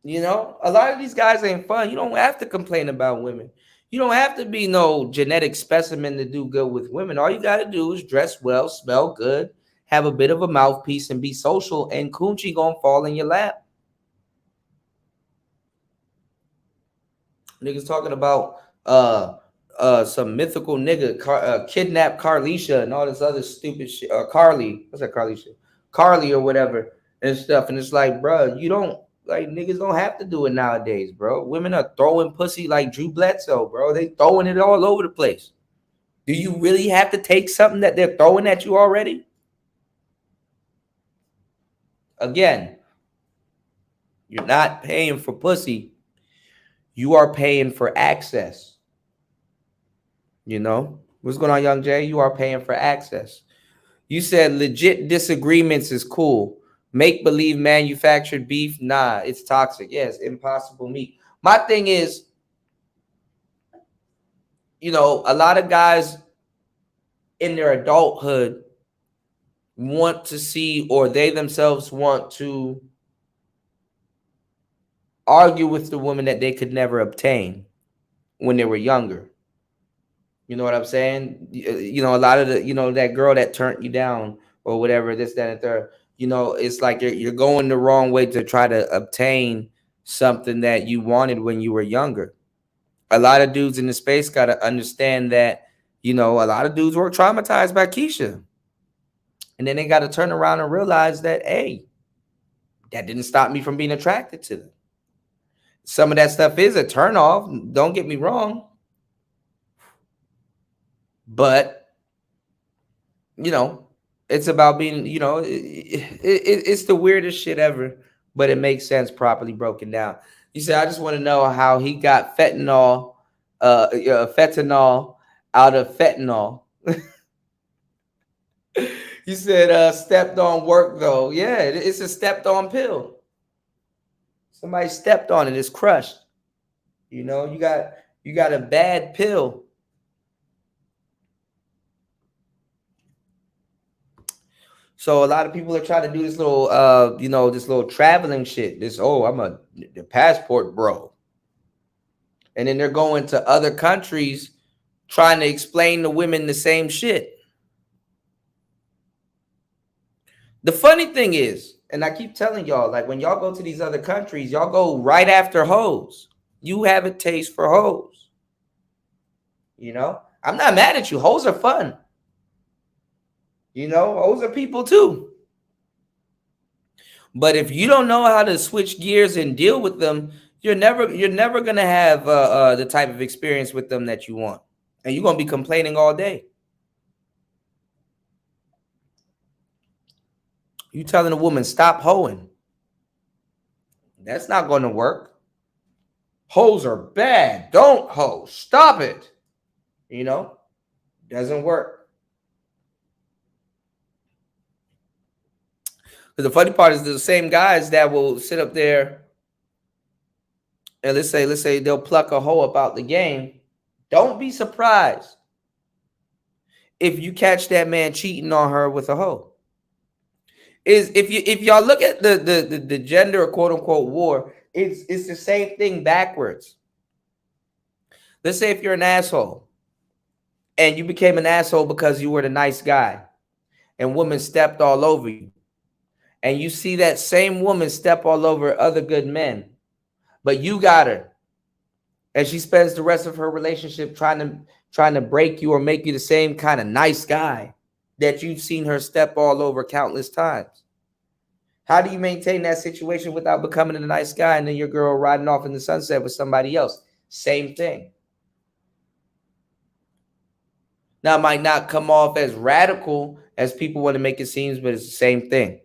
You know, a lot of these guys ain't fun. You don't have to complain about women. You don't have to be no genetic specimen to do good with women. All you got to do is dress well, smell good, have a bit of a mouthpiece, and be social, and coochie gonna fall in your lap. Niggas talking about some mythical nigga kidnapped Carlisha and all this other stupid shit. Carly, what's that? Carly or whatever and stuff. And it's like, bro, you don't, like, niggas don't have to do it nowadays, bro. Women are throwing pussy like Drew Bledsoe, bro. They throwing it all over the place. Do you really have to take something that they're throwing at you already? Again, you're not paying for pussy. You are paying for access. You know? What's going on, Young Jay? You are paying for access. You said legit disagreements is cool. Make-believe manufactured beef, nah, it's toxic. Yes, impossible meat. My thing is, you know, a lot of guys in their adulthood want to see, or they themselves want to argue with the woman that they could never obtain when they were younger. You know what I'm saying? You know, a lot of the, you know, that girl that turned you down or whatever, this, that, and third. You know, it's like you're going the wrong way to try to obtain something that you wanted when you were younger. A lot of dudes in the space got to understand that, you know, a lot of dudes were traumatized by Keisha. And then they got to turn around and realize that, hey, that didn't stop me from being attracted to them. Some of that stuff is a turnoff. Don't get me wrong. But, you know, it's about being, you know, it's the weirdest shit ever, but it makes sense properly broken down. You said, I just want to know how he got fentanyl fentanyl out of fentanyl. You said stepped on work though. Yeah, it's a stepped on pill. Somebody stepped on it. It's crushed. You know, you got a bad pill. So a lot of people are trying to do this little this little traveling shit. I'm the passport bro. And then they're going to other countries trying to explain to women the same shit. The funny thing is, and I keep telling y'all, like when y'all go to these other countries, y'all go right after hoes. You have a taste for hoes. You know, I'm not mad at you. Hoes are fun. You know, hoes are people too. But if you don't know how to switch gears and deal with them, you're never gonna have the type of experience with them that you want, and you're gonna be complaining all day. You telling a woman stop hoeing? That's not going to work. Hoes are bad. Don't hoe. Stop it. You know, doesn't work. But the funny part is the same guys that will sit up there and let's say they'll pluck a hoe up out the game. Don't be surprised if you catch that man cheating on her with a hoe. Is if y'all look at the gender quote unquote war, it's the same thing backwards. Let's say if you're an asshole and you became an asshole because you were the nice guy and women stepped all over you, and you see that same woman step all over other good men, but you got her and she spends the rest of her relationship trying to break you or make you the same kind of nice guy that you've seen her step all over countless times. How do you maintain that situation without becoming a nice guy and then your girl riding off in the sunset with somebody else? Same thing. Now, it might not come off as radical as people want to make it seem, but it's the same thing.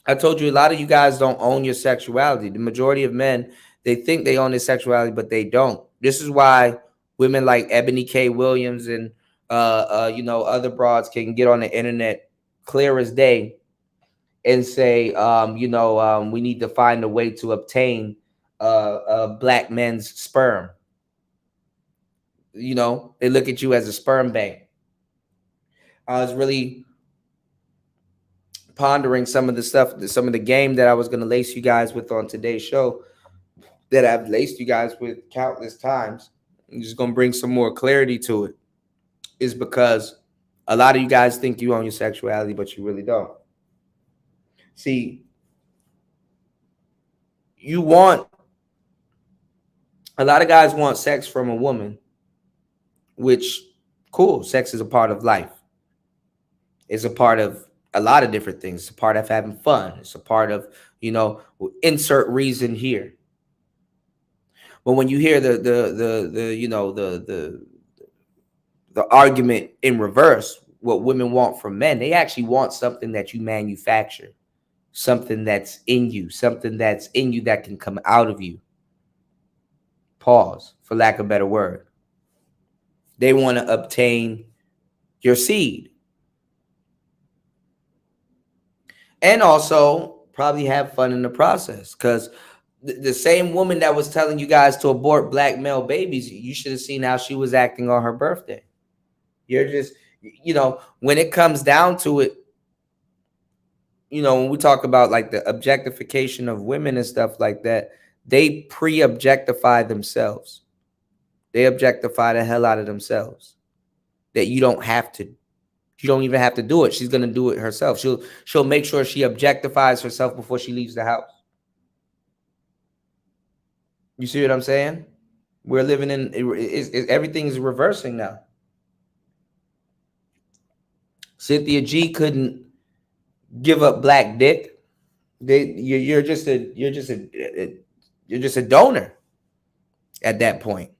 I told you a lot of you guys don't own your sexuality. The majority of men, they think they own their sexuality, but they don't. This is why women like Ebony K. Williams and other broads can get on the internet clear as day and say, we need to find a way to obtain black men's sperm. You know, they look at you as a sperm bank. I was really pondering some of the stuff, some of the game that I was going to lace you guys with on today's show that I've laced you guys with countless times. I'm just going to bring some more clarity to it. Is because a lot of you guys think you own your sexuality, but you really don't. See, a lot of guys want sex from a woman, which, cool, sex is a part of life. It's a part of a lot of different things. It's a part of having fun. It's a part of, insert reason here. But when you hear the argument in reverse, what women want from men, they actually want something that you manufacture, something that's in you that can come out of you. Pause, for lack of a better word. They want to obtain your seed. And also probably have fun in the process, because the same woman that was telling you guys to abort black male babies, you should have seen how she was acting on her birthday. You're just, when it comes down to it, when we talk about like the objectification of women and stuff like that, they pre-objectify themselves. They objectify the hell out of themselves. That you don't even have to do it. She's going to do it herself. She'll make sure she objectifies herself before she leaves the house. You see what I'm saying? We're living in, everything is reversing now. Cynthia G couldn't give up black dick. You're just a donor at that point.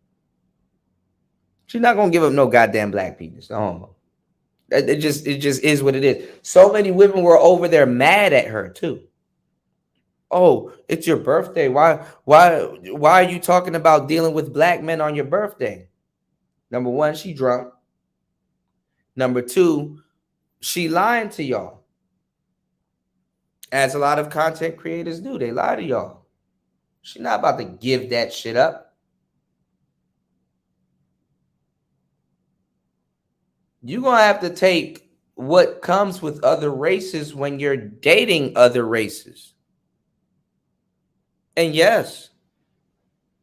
She's not gonna give up no goddamn black penis. No. It just is what it is. So many women were over there mad at her too. Oh, it's your birthday. Why are you talking about dealing with black men on your birthday? Number one, she drunk. Number two, she lying to y'all. As a lot of content creators do, they lie to y'all. She not about to give that shit up. You're gonna have to take what comes with other races when you're dating other races. And yes,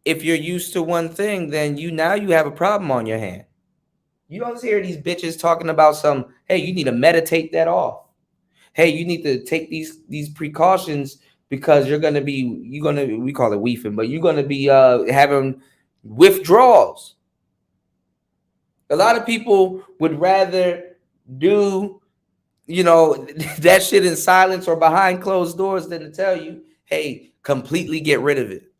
if you're used to one thing, then you have a problem on your hand. You don't hear these bitches talking about some, hey, you need to meditate that off. Hey, you need to take these precautions because we call it weefing, but you're gonna be having withdrawals. A lot of people would rather do, that shit in silence or behind closed doors than to tell you, hey, completely get rid of it.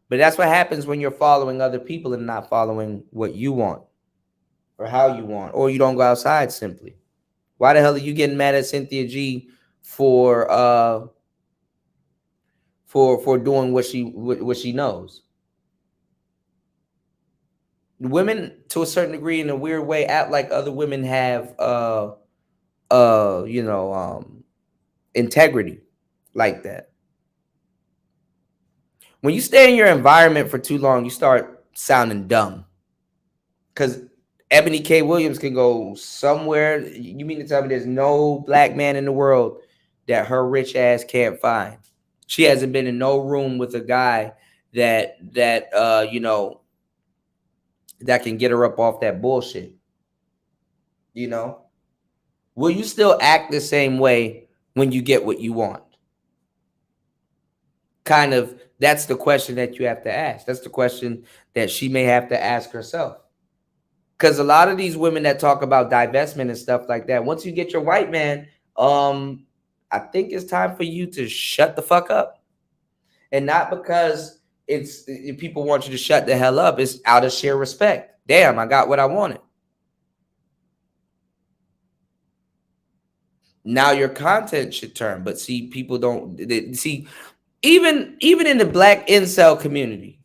But that's what happens when you're following other people and not following what you want or how you want, or you don't go outside simply. Why the hell are you getting mad at Cynthia G for doing what she knows? Women, to a certain degree, in a weird way, act like other women have integrity like that. When you stay in your environment for too long, you start sounding dumb. Because Ebony K. Williams can go somewhere. You mean to tell me there's no black man in the world that her rich ass can't find? She hasn't been in no room with a guy that can get her up off that bullshit. Will you still act the same way when you get what you want? Kind of, that's the question that you have to ask. That's the question that she may have to ask herself. Because a lot of these women that talk about divestment and stuff like that, once you get your white man, I think it's time for you to shut the fuck up. And not because people want you to shut the hell up. It's out of sheer respect. Damn, I got what I wanted. Now your content should turn. But see, people don't see. Even in the black incel community,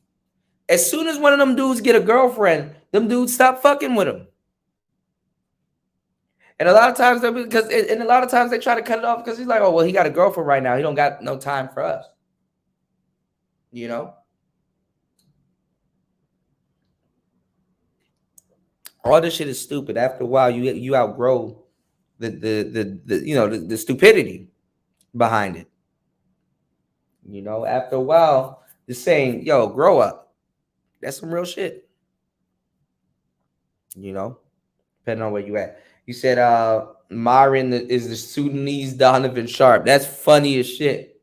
as soon as one of them dudes get a girlfriend, them dudes stop fucking with him. And a lot of times they try to cut it off because he's like, oh, well, he got a girlfriend right now. He don't got no time for us. All this shit is stupid. After a while, you outgrow the stupidity behind it. After a while, just saying, yo, grow up. That's some real shit. Depending on where you at. You said Myron is the Sudanese Donovan Sharp. That's funny as shit.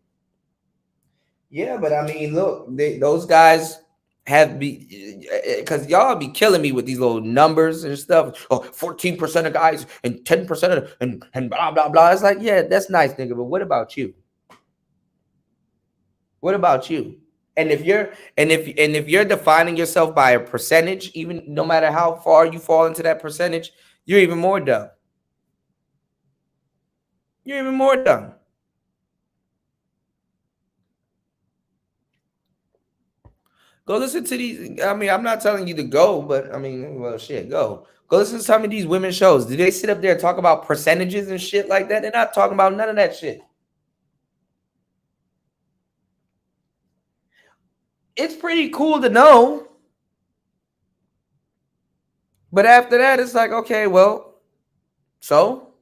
Yeah, but I mean, look, those guys have because y'all be killing me with these little numbers and stuff. Oh, 14% of guys and 10% of and blah blah blah. It's like, yeah, that's nice, nigga. But what about you? What about you? And if you're defining yourself by a percentage, even no matter how far you fall into that percentage, you're even more dumb. You're even more dumb. Go listen to these. I mean, I'm not telling you to go, but I mean, well, shit, go. Go listen to some of these women's shows. Do they sit up there and talk about percentages and shit like that? They're not talking about none of that shit. It's pretty cool to know. But after that, it's like, okay, well, so?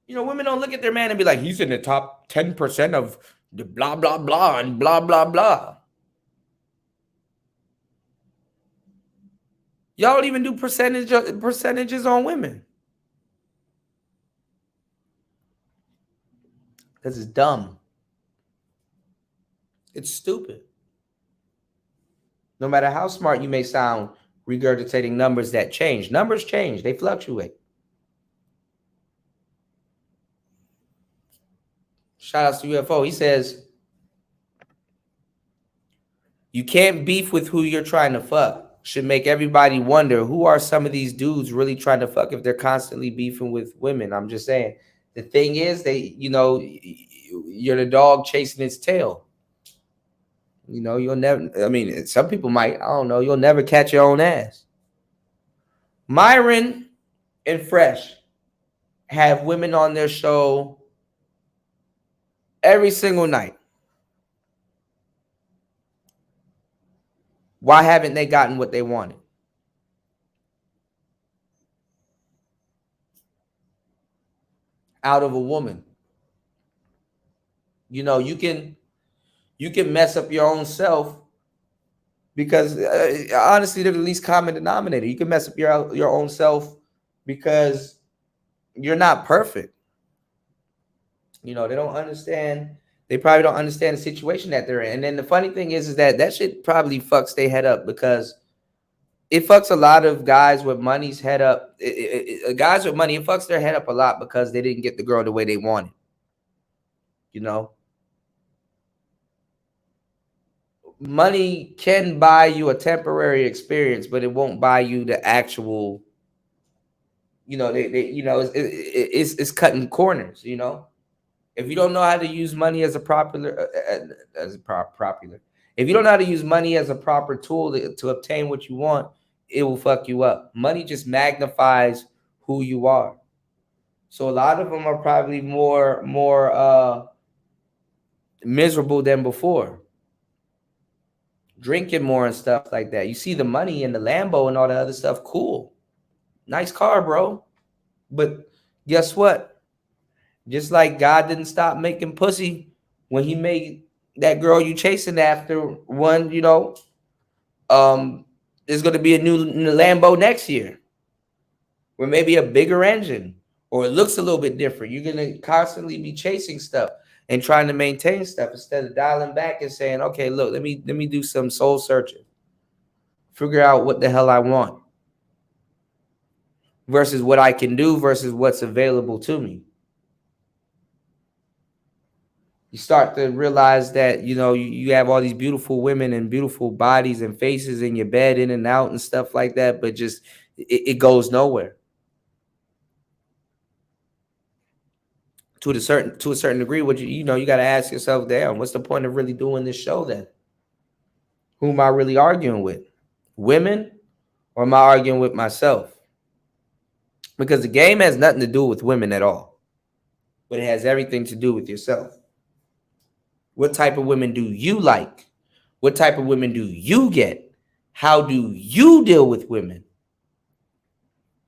Women don't look at their man and be like, he's in the top 10% of the blah, blah, blah, and blah, blah, blah. Y'all don't even do percentages on women. Because it's dumb. It's stupid. No matter how smart you may sound, regurgitating numbers that change. Numbers change. They fluctuate. Shout outs to UFO. He says, you can't beef with who you're trying to fuck. should make everybody wonder, who are some of these dudes really trying to fuck if they're constantly beefing with women? I'm just saying. The thing is, you're the dog chasing its tail. You'll never, I mean, some people might, I don't know, you'll never catch your own ass. Myron and Fresh have women on their show every single night. Why haven't they gotten what they wanted? Out of a woman. You can mess up your own self, because honestly, they're the least common denominator. You can mess up your own self because you're not perfect. They don't understand. They probably don't understand the situation that they're in. And then the funny thing is that shit probably fucks their head up, because it fucks a lot of guys with money's head up. Guys with money, it fucks their head up a lot because they didn't get the girl the way they wanted. Money can buy you a temporary experience, but it won't buy you the actual. It's cutting corners. If you don't know how to use money as a if you don't know how to use money as a proper tool to obtain what you want, it will fuck you up. Money just magnifies who you are. So a lot of them are probably more miserable than before, drinking more and stuff like that. You see the money and the Lambo and all the other stuff, cool, nice car, bro. But guess what? Just like God didn't stop making pussy when he made that girl you chasing after one, there's going to be a new Lambo next year, or maybe a bigger engine, or it looks a little bit different. You're going to constantly be chasing stuff and trying to maintain stuff instead of dialing back and saying, okay, look, let me do some soul searching, figure out what the hell I want versus what I can do versus what's available to me. You start to realize that, you have all these beautiful women and beautiful bodies and faces in your bed, in and out and stuff like that, but just it goes nowhere. To a certain degree, what you got to ask yourself, damn, what's the point of really doing this show then? Who am I really arguing with? Women, or am I arguing with myself? Because the game has nothing to do with women at all, but it has everything to do with yourself. What type of women do you like? What type of women do you get? How do you deal with women?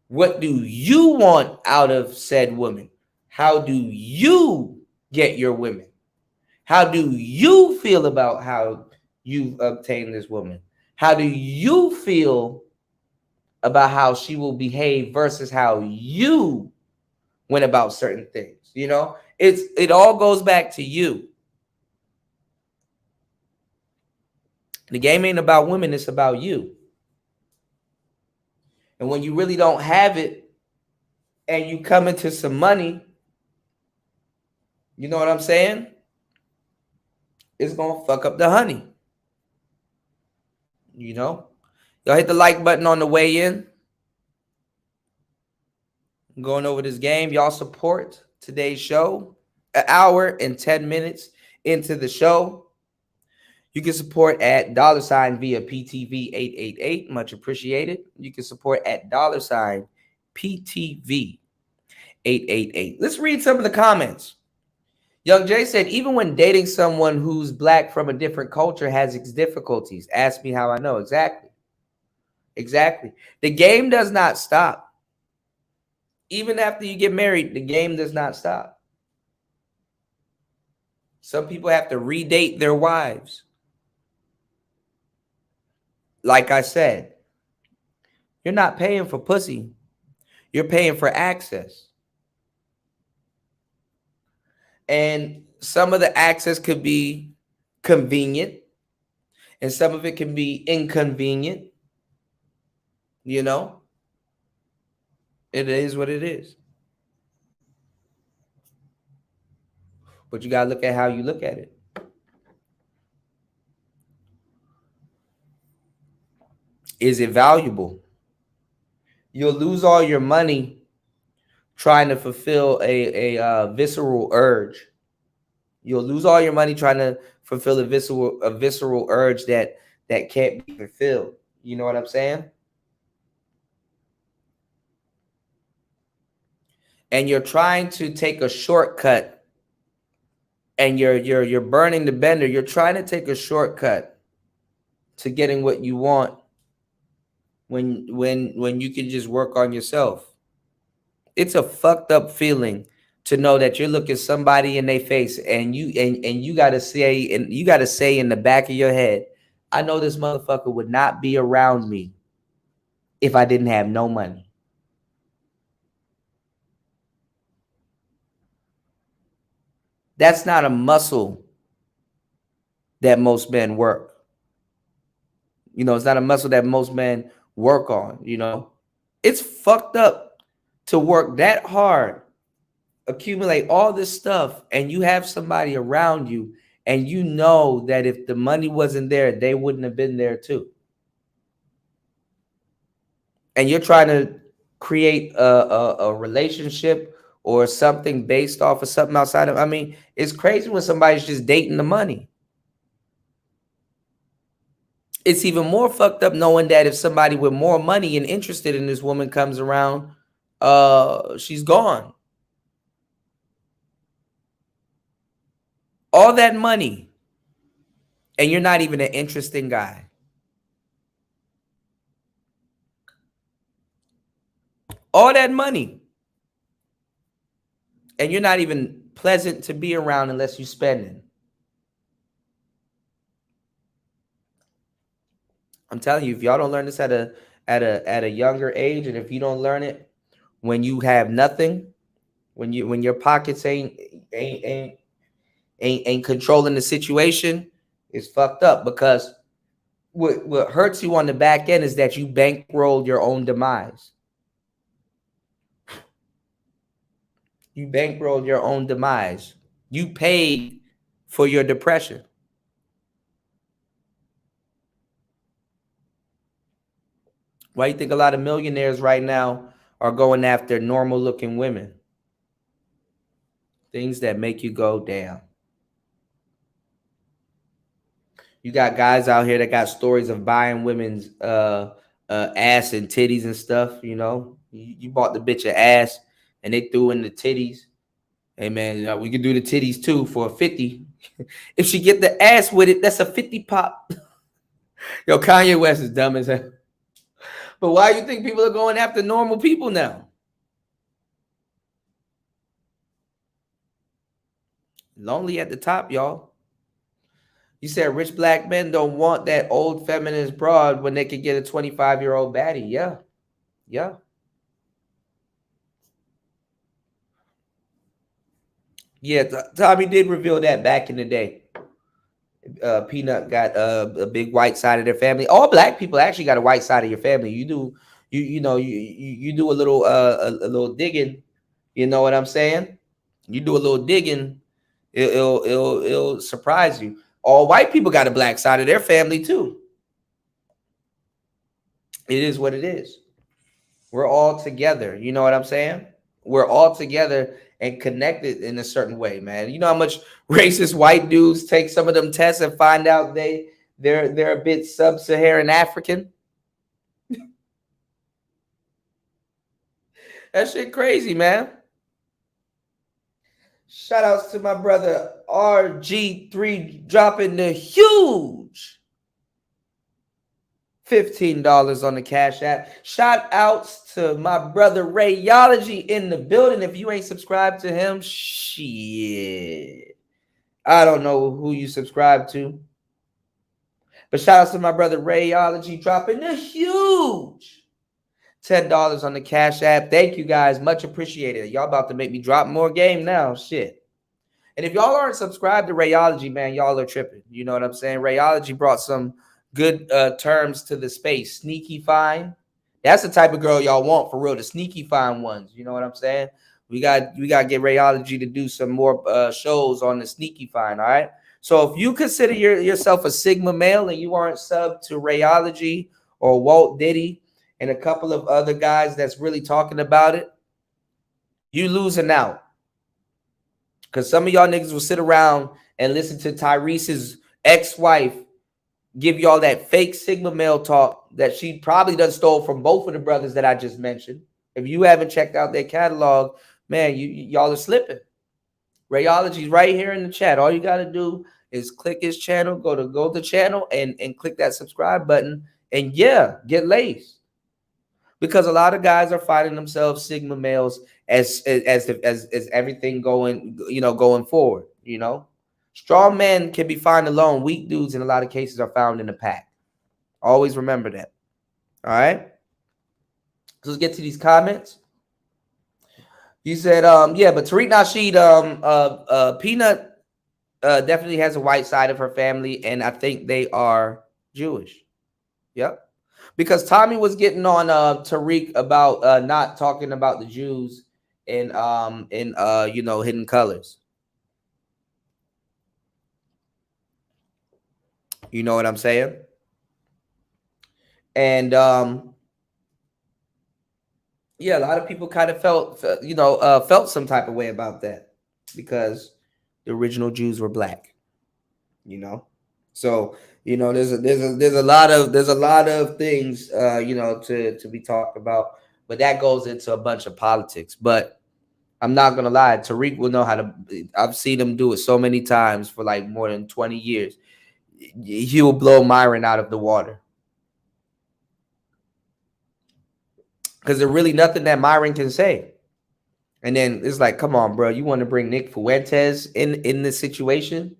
What do you want out of said woman? How do you get your women? How do you feel about how you've obtained this woman? How do you feel about how she will behave versus how you went about certain things? It all goes back to you. The game ain't about women, it's about you. And when you really don't have it and you come into some money, you know what I'm saying? It's going to fuck up the honey. Y'all hit the like button on the way in. I'm going over this game. Y'all support today's show. An hour and 10 minutes into the show. You can support at $ via PTV888. Much appreciated. You can support at $ PTV888. Let's read some of the comments. Young Jay said, even when dating someone who's black from a different culture has its difficulties. Ask me how I know. Exactly. The game does not stop. Even after you get married, the game does not stop. Some people have to redate their wives. Like I said, you're not paying for pussy. You're paying for access. And some of the access could be convenient, and some of it can be inconvenient. It is what it is. But you got to look at how you look at it. Is it valuable? You'll lose all your money trying to fulfill a visceral urge. You'll lose all your money trying to fulfill a visceral urge that can't be fulfilled. You know what I'm saying? And you're trying to take a shortcut, and you're burning the bender. You're trying to take a shortcut to getting what you want when you can just work on yourself. It's a fucked up feeling to know that you're looking somebody in their face and you gotta say in the back of your head, I know this motherfucker would not be around me if I didn't have no money. That's not a muscle that most men work. You know, it's not a muscle that most men work on, you know. It's fucked up to work that hard, accumulate all this stuff, and you have somebody around you, and you know that if the money wasn't there, they wouldn't have been there too. And you're trying to create a relationship or something based off of something outside of, I mean, it's crazy when somebody's just dating the money. It's even more fucked up knowing that if somebody with more money and interested in this woman comes around, she's gone. All that money, and you're not even an interesting guy. All that money, and you're not even pleasant to be around unless you spend it. I'm telling you, if y'all don't learn this at a younger age, and if you don't learn it when you have nothing, when your pockets ain't controlling the situation, it's fucked up. Because what hurts you on the back end is that you bankrolled your own demise. You bankrolled your own demise. You paid for your depression. Why do you think a lot of millionaires right now are going after normal looking women? Things that make you go, damn. You got guys out here that got stories of buying women's ass and titties and stuff, you know. You bought the bitch an ass and they threw in the titties. Hey man, we can do the titties too for a 50. If she get the ass with it, that's a 50 pop. Yo, Kanye West is dumb as hell. But why do you think people are going after normal people now? Lonely at the top, y'all. You said rich black men don't want that old feminist broad when they could get a 25-year-old baddie. Yeah. Yeah. Yeah, Tommy did reveal that back in the day. Peanut got a big white side of their family. All black people actually got a white side of your family. You do, you do a little digging. You know what I'm saying? You do a little digging, it'll surprise you. All white people got a black side of their family too. It is what it is. We're all together. You know what I'm saying? We're all together and connected in a certain way, man. You know how much racist white dudes take some of them tests and find out they're a bit sub-Saharan African? That shit crazy, man. Shout outs to my brother RG3 dropping the huge $15 on the Cash App. Shout outs to my brother Rayology in the building. If you ain't subscribed to him, shit, I don't know who you subscribe to. But shout outs to my brother Rayology dropping the huge $10 on the Cash App. Thank you guys, much appreciated. Y'all about to make me drop more game now, shit. And if y'all aren't subscribed to Rayology, man, y'all are tripping. You know what I'm saying? Rayology brought some good terms to the space. Sneaky fine. That's the type of girl y'all want for real. The sneaky fine ones. You know what I'm saying? We got to get Rayology to do some more shows on the sneaky fine. All right. So if you consider yourself a Sigma male and you aren't subbed to Rayology or Walt Diddy and a couple of other guys that's really talking about it, you losing out. Because some of y'all niggas will sit around and listen to Tyrese's ex-wife give y'all that fake Sigma male talk that she probably done stole from both of the brothers that I just mentioned. If you haven't checked out their catalog, man, y'all are slipping. Rayology's right here in the chat. All you got to do is click his channel, go to the channel and click that subscribe button, and yeah, get laced. Because a lot of guys are finding themselves Sigma males as everything going forward. Strong men can be found alone. Weak dudes in a lot of cases are found in the pack. Always remember that. All right. So let's get to these comments. You said, yeah, but Tariq Nasheed, Peanut definitely has a white side of her family, and I think they are Jewish. Yep. Because Tommy was getting on Tariq about not talking about the Jews in Hidden Colors. You know what I'm saying? And yeah, a lot of people kind of felt some type of way about that because the original Jews were black. So there's a lot of things to be talked about, but that goes into a bunch of politics. But I'm not gonna lie, Tariq will know how to. I've seen him do it so many times for like more than 20 years. He will blow Myron out of the water because there's really nothing that Myron can say. And then it's like, come on, bro, you want to bring Nick Fuentes in this situation?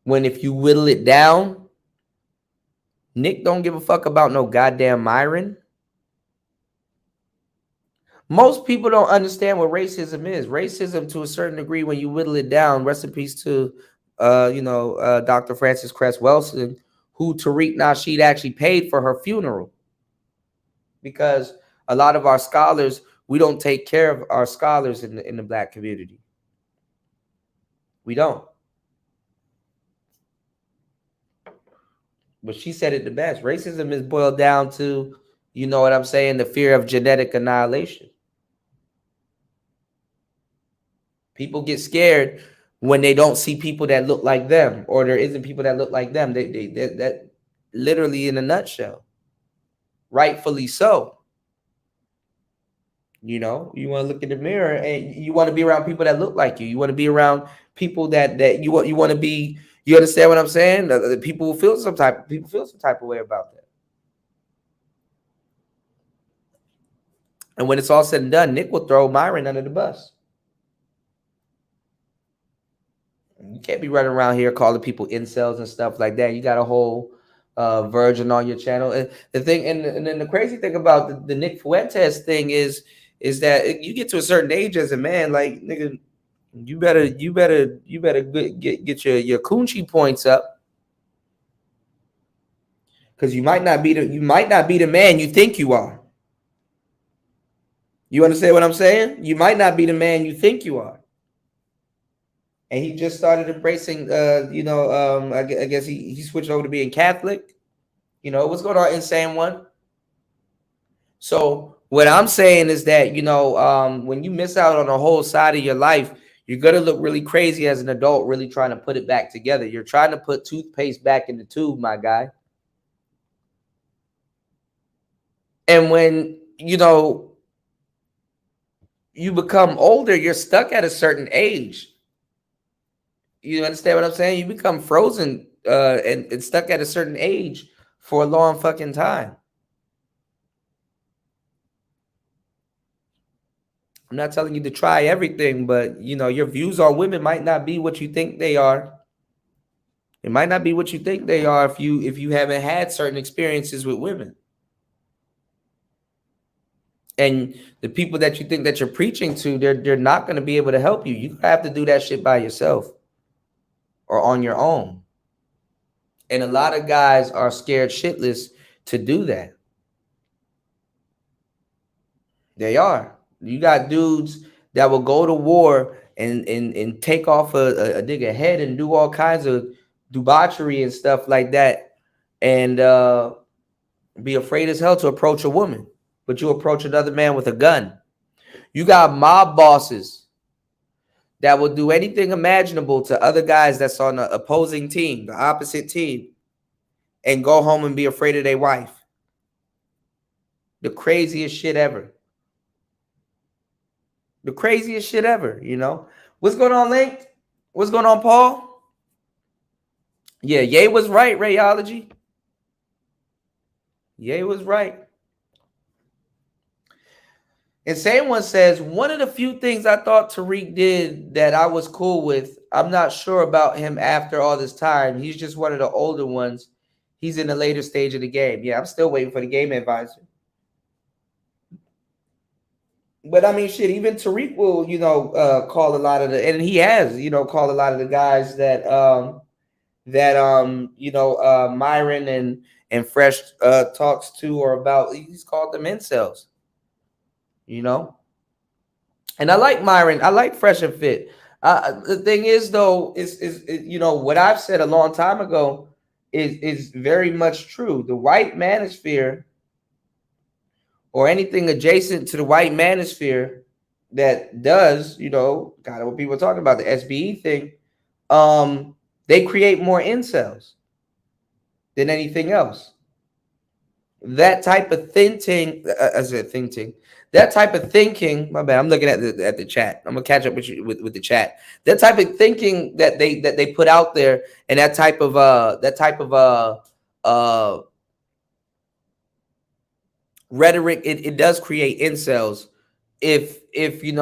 When if you whittle it down, Nick don't give a fuck about no goddamn Myron. Most people don't understand what racism is. Racism, to a certain degree, when you whittle it down, rest in peace to, Dr. Frances Cress Welsing, who Tariq Nasheed actually paid for her funeral. Because a lot of our scholars, we don't take care of our scholars in the black community. We don't. But she said it the best. Racism is boiled down to, you know what I'm saying, the fear of genetic annihilation. People get scared when they don't see people that look like them, or there isn't people that look like them. That literally in a nutshell. Rightfully so. You want to look in the mirror and you want to be around people that look like you. You want to be around people that you want to be. You understand what I'm saying? The people feel some type of way about that. And when it's all said and done, Nick will throw Myron under the bus. You can't be running around here calling people incels and stuff like that. You got a whole virgin on your channel. And the thing, and then the crazy thing about the Nick Fuentes thing is that you get to a certain age as a man, like, nigga, you better get your coochie points up, because you might not be the man you think you are. You understand what I'm saying? You might not be the man you think you are. And he just started embracing, I guess he switched over to being Catholic. What's going on, Insane One? So what I'm saying is that, when you miss out on a whole side of your life, you're going to look really crazy as an adult, really trying to put it back together. You're trying to put toothpaste back in the tube, my guy. And when, you become older, you're stuck at a certain age. You understand what I'm saying? You become frozen and stuck at a certain age for a long fucking time. I'm not telling you to try everything, but your views on women might not be what you think they are. It might not be what you think they are if you haven't had certain experiences with women. And the people that you think that you're preaching to, they're not going to be able to help you. You have to do that shit by yourself or on your own. And a lot of guys are scared shitless to do that. They are. You got dudes that will go to war and take off a nigga head and do all kinds of debauchery and stuff like that and be afraid as hell to approach a woman, but you approach another man with a gun. You got mob bosses that will do anything imaginable to other guys that's on the opposing team, the opposite team, and go home and be afraid of their wife. The craziest shit ever. The craziest shit ever, you know? What's going on, Link? What's going on, Paul? Yeah, Ye was right, Rayology. Ye was right. And same one says, one of the few things I thought Tariq did that I was cool with, I'm not sure about him after all this time. He's just one of the older ones. He's in the later stage of the game. Yeah, I'm still waiting for the game advisor. But I mean, shit, even Tariq will, call a lot of the, and he has, called a lot of the guys that, Myron and Fresh talks to or about. He's called them incels, And I like Myron. I like Fresh and Fit. The thing is, though, is what I've said a long time ago is very much true. The white manosphere, or anything adjacent to the white manosphere that does, kind of what people are talking about, the SBE thing, they create more incels than anything else. That type of thinking, that type of thinking, my bad, I'm looking at the chat. I'm gonna catch up with you with the chat. That type of thinking that they put out there, and that type of rhetoric, it does create incels if you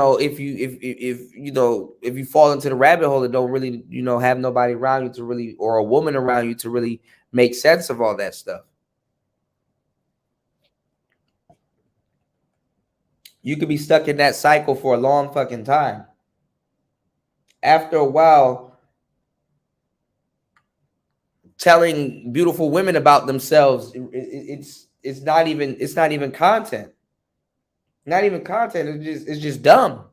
fall into the rabbit hole and don't really have nobody around you to really, or a woman around you to really make sense of all that stuff. You could be stuck in that cycle for a long fucking time. After a while, telling beautiful women about themselves, it's not even content. Not even content. It's just dumb.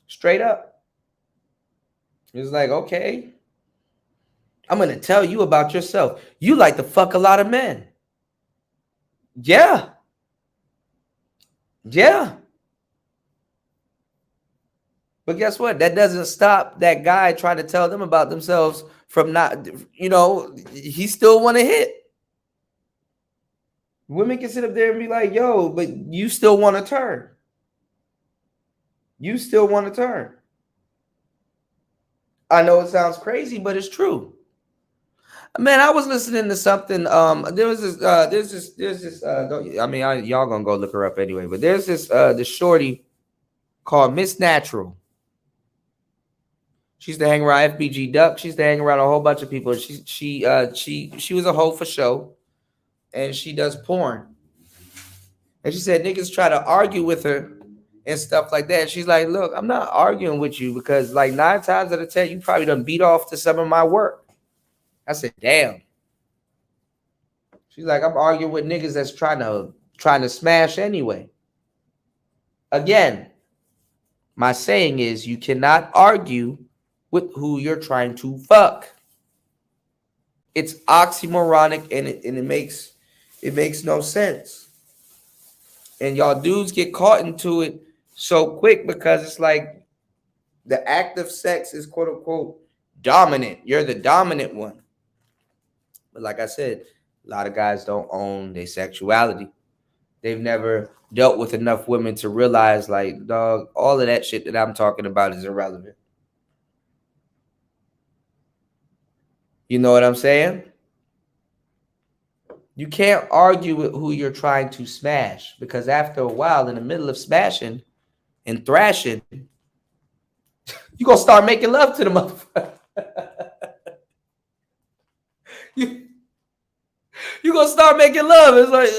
Straight up. It's like, okay, I'm gonna tell you about yourself. You like to fuck a lot of men. Yeah. But guess what? That doesn't stop that guy trying to tell them about themselves from not, he still want to hit. Women can sit up there and be like, yo, but you still want to turn. You still want to turn. I know it sounds crazy, but it's true. Man, I was listening to something. There's this. Y'all gonna go look her up anyway. But there's this shorty called Miss Natural. She used to hang around FBG Duck. She used to hang around a whole bunch of people. She was a hoe for show, and she does porn. And she said niggas try to argue with her and stuff like that. She's like, look, I'm not arguing with you because like 9 times out of 10, you probably done beat off to some of my work. I said, damn. She's like, I'm arguing with niggas that's trying to smash anyway. Again, my saying is you cannot argue with who you're trying to fuck. It's oxymoronic and it makes no sense. And y'all dudes get caught into it so quick because it's like the act of sex is quote unquote dominant. You're the dominant one. But like I said, a lot of guys don't own their sexuality. They've never dealt with enough women to realize, like, dog, all of that shit that I'm talking about is irrelevant. You know what I'm saying? You can't argue with who you're trying to smash because after a while, in the middle of smashing and thrashing, you're going to start making love to the motherfucker. You're going to start making love. It's like,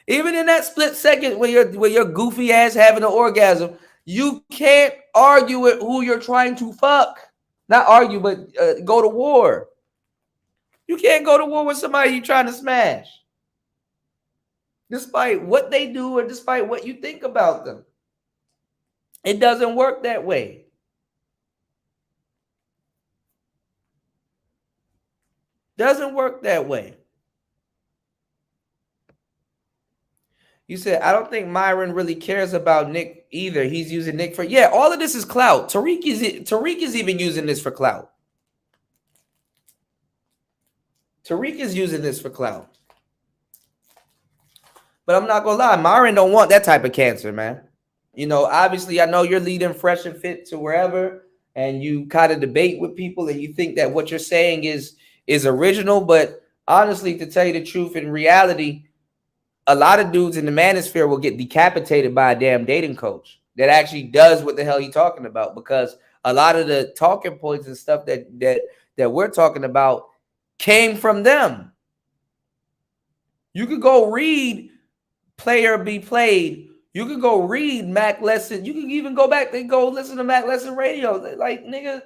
even in that split second when your goofy ass having an orgasm, you can't argue with who you're trying to fuck. Not argue, but go to war. You can't go to war with somebody you're trying to smash. Despite what they do or despite what you think about them. It doesn't work that way. Doesn't work that way. You said, I don't think Myron really cares about Nick either. He's using Nick for, yeah, all of this is clout. Tariq is even using this for clout. Tariq is using this for clout. But I'm not gonna lie, Myron don't want that type of cancer, man. You know, obviously, I know you're leading Fresh and Fit to wherever, and you kind of debate with people, and you think that what you're saying is original. But honestly, to tell you the truth, in reality, a lot of dudes in the manosphere will get decapitated by a damn dating coach that actually does what the hell he's talking about, because a lot of the talking points and stuff that we're talking about came from them. You could go read Player Be Played. You could go read Mac Lesson. You can even go back and go listen to Mac Lesson Radio. Like, niggas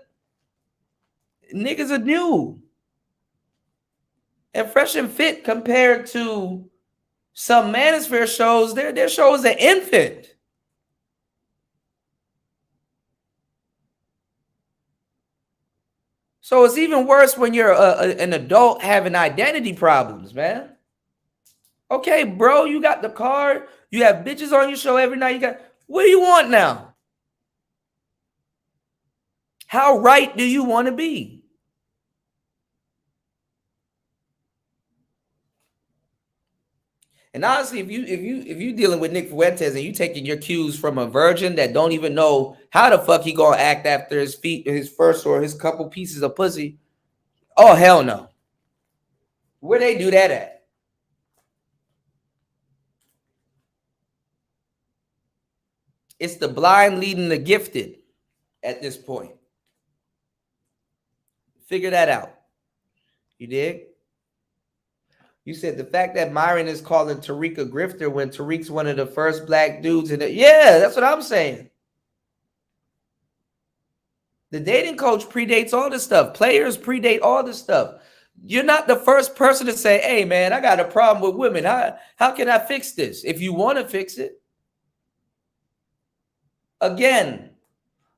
are new. And Fresh and Fit compared to some manosphere shows, their show is an infant. So it's even worse when you're an adult having identity problems, man. Okay, bro, you got the card. You have bitches on your show every night. What do you want now? How right do you want to be? And honestly, if you dealing with Nick Fuentes and you taking your cues from a virgin that don't even know how the fuck he gonna act after his first or his couple pieces of pussy, oh hell no. Where they do that at? It's the blind leading the gifted at this point. Figure that out. You dig? You said the fact that Myron is calling Tariq a grifter when Tariq's one of the first black dudes in it. Yeah, that's what I'm saying. The dating coach predates all this stuff. Players predate all this stuff. You're not the first person to say, hey, man, I got a problem with women. How can I fix this? If you want to fix it. Again,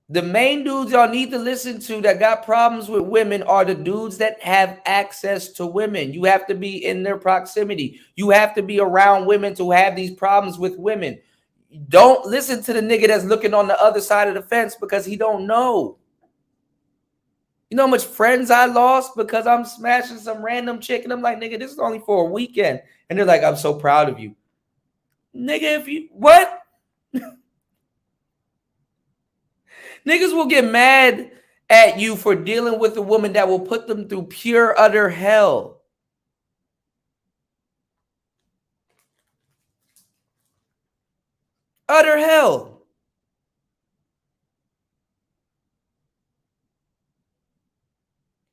the main dudes y'all need to listen to that got problems with women are the dudes that have access to women. You have to be in their proximity. You have to be around women to have these problems with women. Don't listen to the nigga that's looking on the other side of the fence because he don't know. You know how much friends I lost because I'm smashing some random chick and I'm like, nigga, this is only for a weekend. And they're like, I'm so proud of you. Nigga, if you, what? Niggas will get mad at you for dealing with a woman that will put them through pure, utter hell. Utter hell.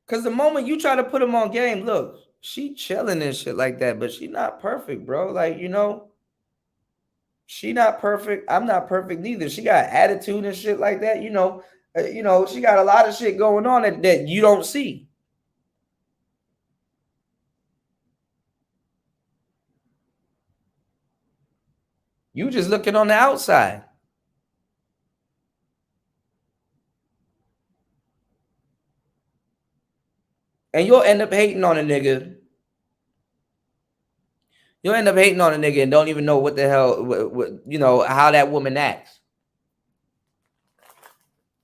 Because the moment you try to put them on game, look, she chilling and shit like that, but she not perfect, bro. Like, you know, she not perfect. I'm not perfect neither. She got attitude and shit like that. You know, she got a lot of shit going on that you don't see. You just looking on the outside. And you'll end up hating on a nigga. You'll end up hating on a nigga and don't even know what the hell, you know, how that woman acts.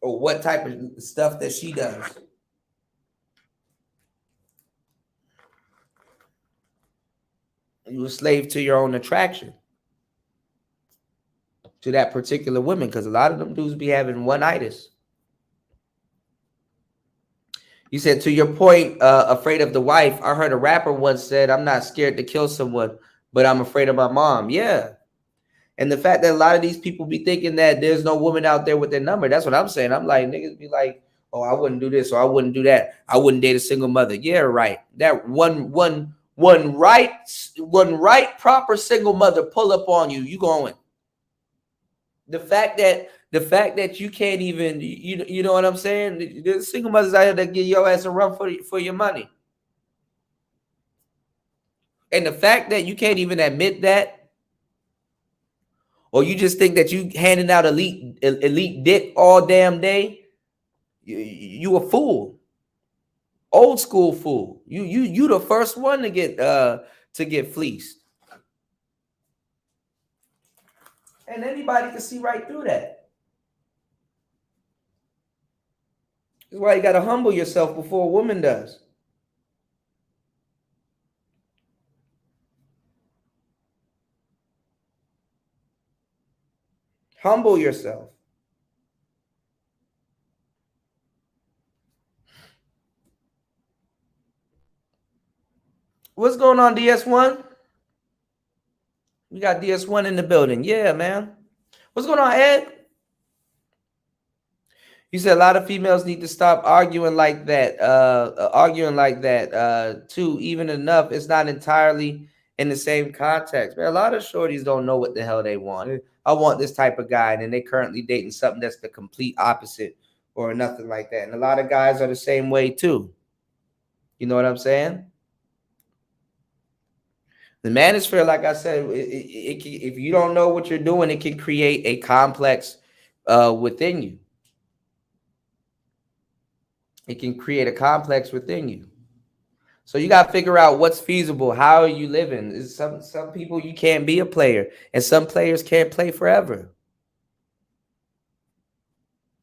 Or what type of stuff that she does. You a slave to your own attraction. To that particular woman. Because a lot of them dudes be having one-itis. You said, to your point, afraid of the wife. I heard a rapper once said, I'm not scared to kill someone, but I'm afraid of my mom. Yeah. And the fact that a lot of these people be thinking that there's no woman out there with their number. That's what I'm saying. I'm like, niggas be like, oh, I wouldn't do this or I wouldn't do that. I wouldn't date a single mother. Yeah, right. That one right proper single mother pull up on you. You going. The fact that you can't even, you know what I'm saying? There's single mothers out here that give your ass a run for your money. And the fact that you can't even admit that, or you just think that you handing out elite dick all damn day, you a fool. Old school fool. You the first one to get fleeced. And anybody can see right through that. That's why you gotta humble yourself before a woman does. Humble yourself. What's going on, DS1? We got DS1 in the building. Yeah, man. What's going on, Ed? You said a lot of females need to stop arguing like that. Too. Even enough, it's not entirely in the same context. Man, a lot of shorties don't know what the hell they want. I want this type of guy, and then they currently dating something that's the complete opposite or nothing like that. And a lot of guys are the same way too. You know what I'm saying? The manosphere, like I said, if you don't know what you're doing, it can create a complex within you. It can create a complex within you. So you got to figure out what's feasible. How are you living? Some people, you can't be a player, and some players can't play forever.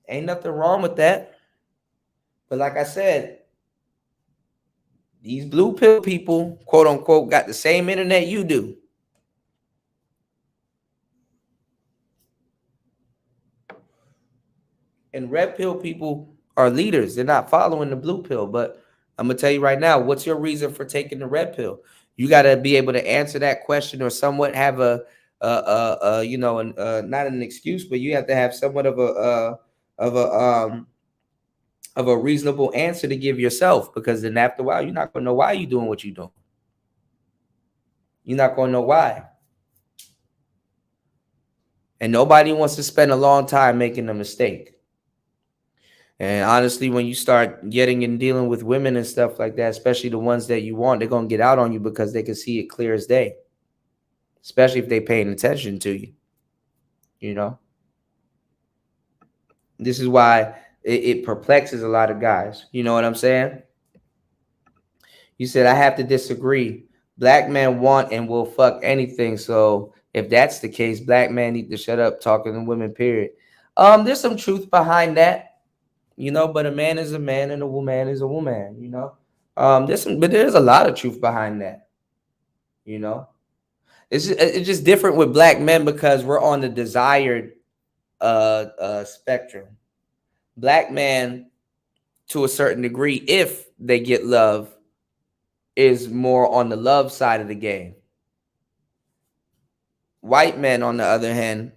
Ain't nothing wrong with that. But like I said, these blue pill people, quote unquote, got the same internet you do. And red pill people are leaders. They're not following the blue pill. But I'm going to tell you right now, what's your reason for taking the red pill? You got to be able to answer that question, or somewhat have not an excuse, but you have to have somewhat of a reasonable answer to give yourself, because then after a while, you're not going to know why you're doing what you're doing. You're not going to know why. And nobody wants to spend a long time making a mistake. And honestly, when you start getting and dealing with women and stuff like that, especially the ones that you want, they're going to get out on you because they can see it clear as day, especially if they're paying attention to you. You know, this is why it perplexes a lot of guys. You know what I'm saying? You said, I have to disagree. Black men want and will fuck anything. So if that's the case, black men need to shut up talking to women, period. There's some truth behind that. You know, but a man is a man and a woman is a woman, you know. There's a lot of truth behind that. You know, it's just different with black men because we're on the desired spectrum. Black man, to a certain degree, if they get love, is more on the love side of the game. White men, on the other hand,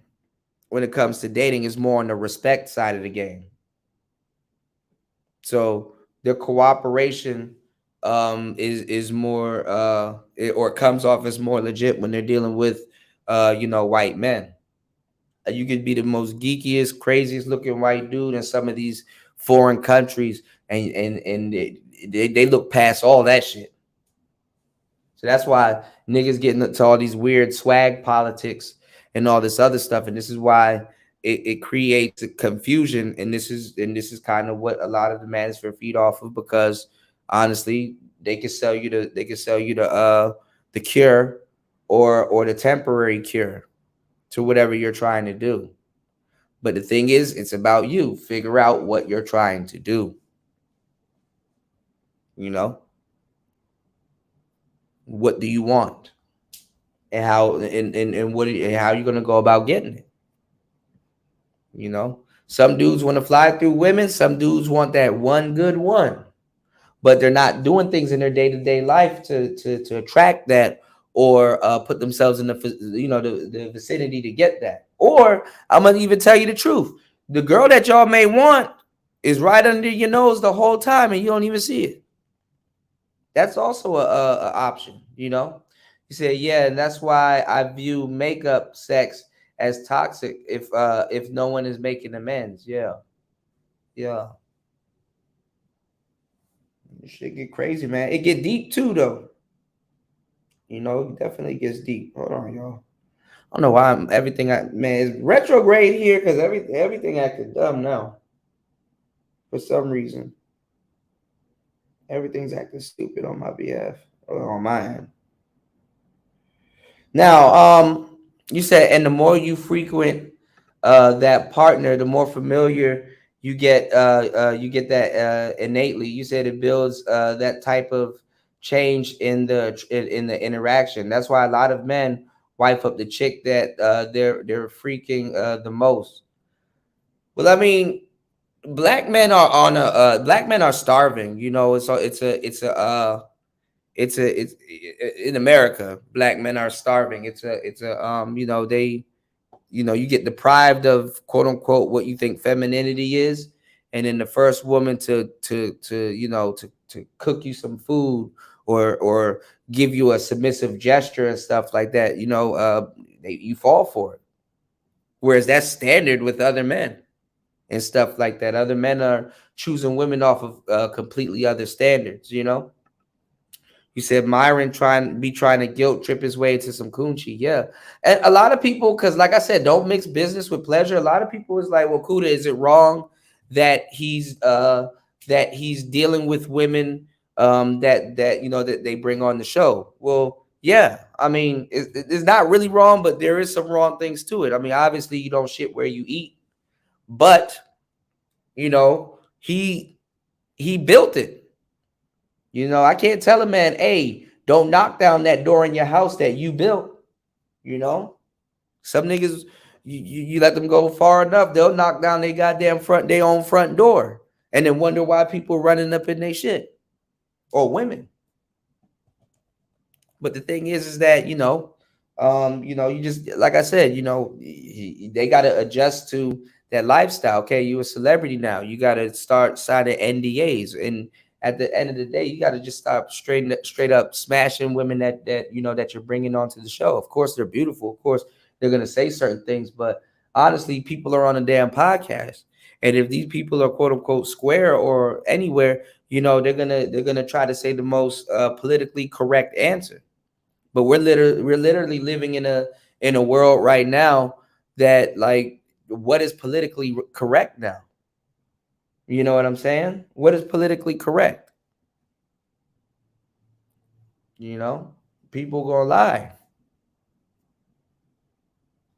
when it comes to dating, is more on the respect side of the game. So their cooperation is more or comes off as more legit when they're dealing with white men. You could be the most geekiest, craziest looking white dude in some of these foreign countries, and they look past all that shit. So that's why niggas getting into all these weird swag politics and all this other stuff, and this is why it creates a confusion, and this is kind of what a lot of the manosphere feed off of, because honestly, they can sell you the cure or the temporary cure to whatever you're trying to do. But the thing is, it's about you. Figure out what you're trying to do. You know, what do you want, and how how you're gonna go about getting it. You know, some dudes want to fly through women. Some dudes want that one good one, but they're not doing things in their day-to-day life to attract that, or put themselves in the vicinity to get that. Or I'm gonna even tell you the truth: the girl that y'all may want is right under your nose the whole time, and you don't even see it. That's also a option. You know, you say, yeah, and that's why I view makeup sex as toxic if no one is making amends. Yeah. This shit get crazy, man. It get deep too, though. You know, it definitely gets deep. Hold on, y'all. I don't know why it's retrograde here, because everything acted dumb now for some reason. Everything's acting stupid on my behalf or on my end. Now, you said, and the more you frequent that partner, the more familiar you get that innately. You said it builds that type of change in the interaction. That's why a lot of men wife up the chick that they're freaking the most. Well, I mean, black men are starving. You know, it's in America. Black men are starving. It's a you know, they, you know, you get deprived of quote unquote what you think femininity is, and then the first woman to you know to cook you some food or give you a submissive gesture and stuff like that, you know, you fall for it. Whereas that's standard with other men and stuff like that. Other men are choosing women off of completely other standards, you know. You said Myron trying to guilt trip his way into some coochie. Yeah. And a lot of people, because like I said, don't mix business with pleasure. A lot of people is like, well, Kuda, is it wrong that he's dealing with women that you know that they bring on the show? Well, yeah. I mean, it's not really wrong, but there is some wrong things to it. I mean, obviously you don't shit where you eat, but you know, he built it. You know, I can't tell a man, hey, don't knock down that door in your house that you built. You know, some niggas, you let them go far enough, they'll knock down their own front door, and then wonder why people running up in their shit, or women. But the thing is that you know, you just like I said, you know, they got to adjust to that lifestyle. Okay, you a celebrity now, you got to start signing NDAs, and at the end of the day, you got to just stop straight up smashing women that you know that you're bringing onto the show. Of course, they're beautiful. Of course, they're gonna say certain things, but honestly, people are on a damn podcast, and if these people are quote unquote square or anywhere, you know, they're gonna try to say the most politically correct answer. But we're literally living in a world right now that, like, what is politically correct now? You know what I'm saying? What is politically correct? You know, people gonna lie.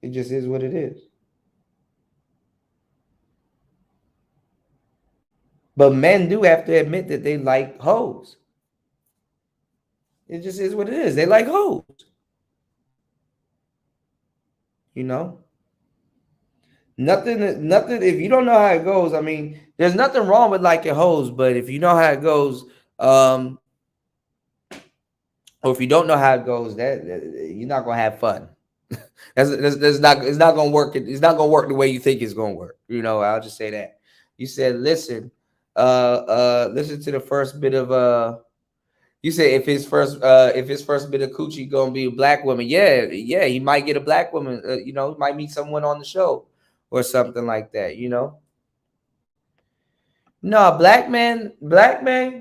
It just is what it is. But men do have to admit that they like hoes. It just is what it is. They like hoes. You know, nothing. If you don't know how it goes, I mean, there's nothing wrong with liking hoes, but if you know how it goes, or if you don't know how it goes, that you're not gonna have fun. That's not. It's not gonna work. It's not gonna work the way you think it's gonna work. You know, I'll just say that. You said, listen to the first bit of You say if his first bit of coochie gonna be a black woman, yeah, he might get a black woman. You know, he might meet someone on the show or something like that. You know, no, black men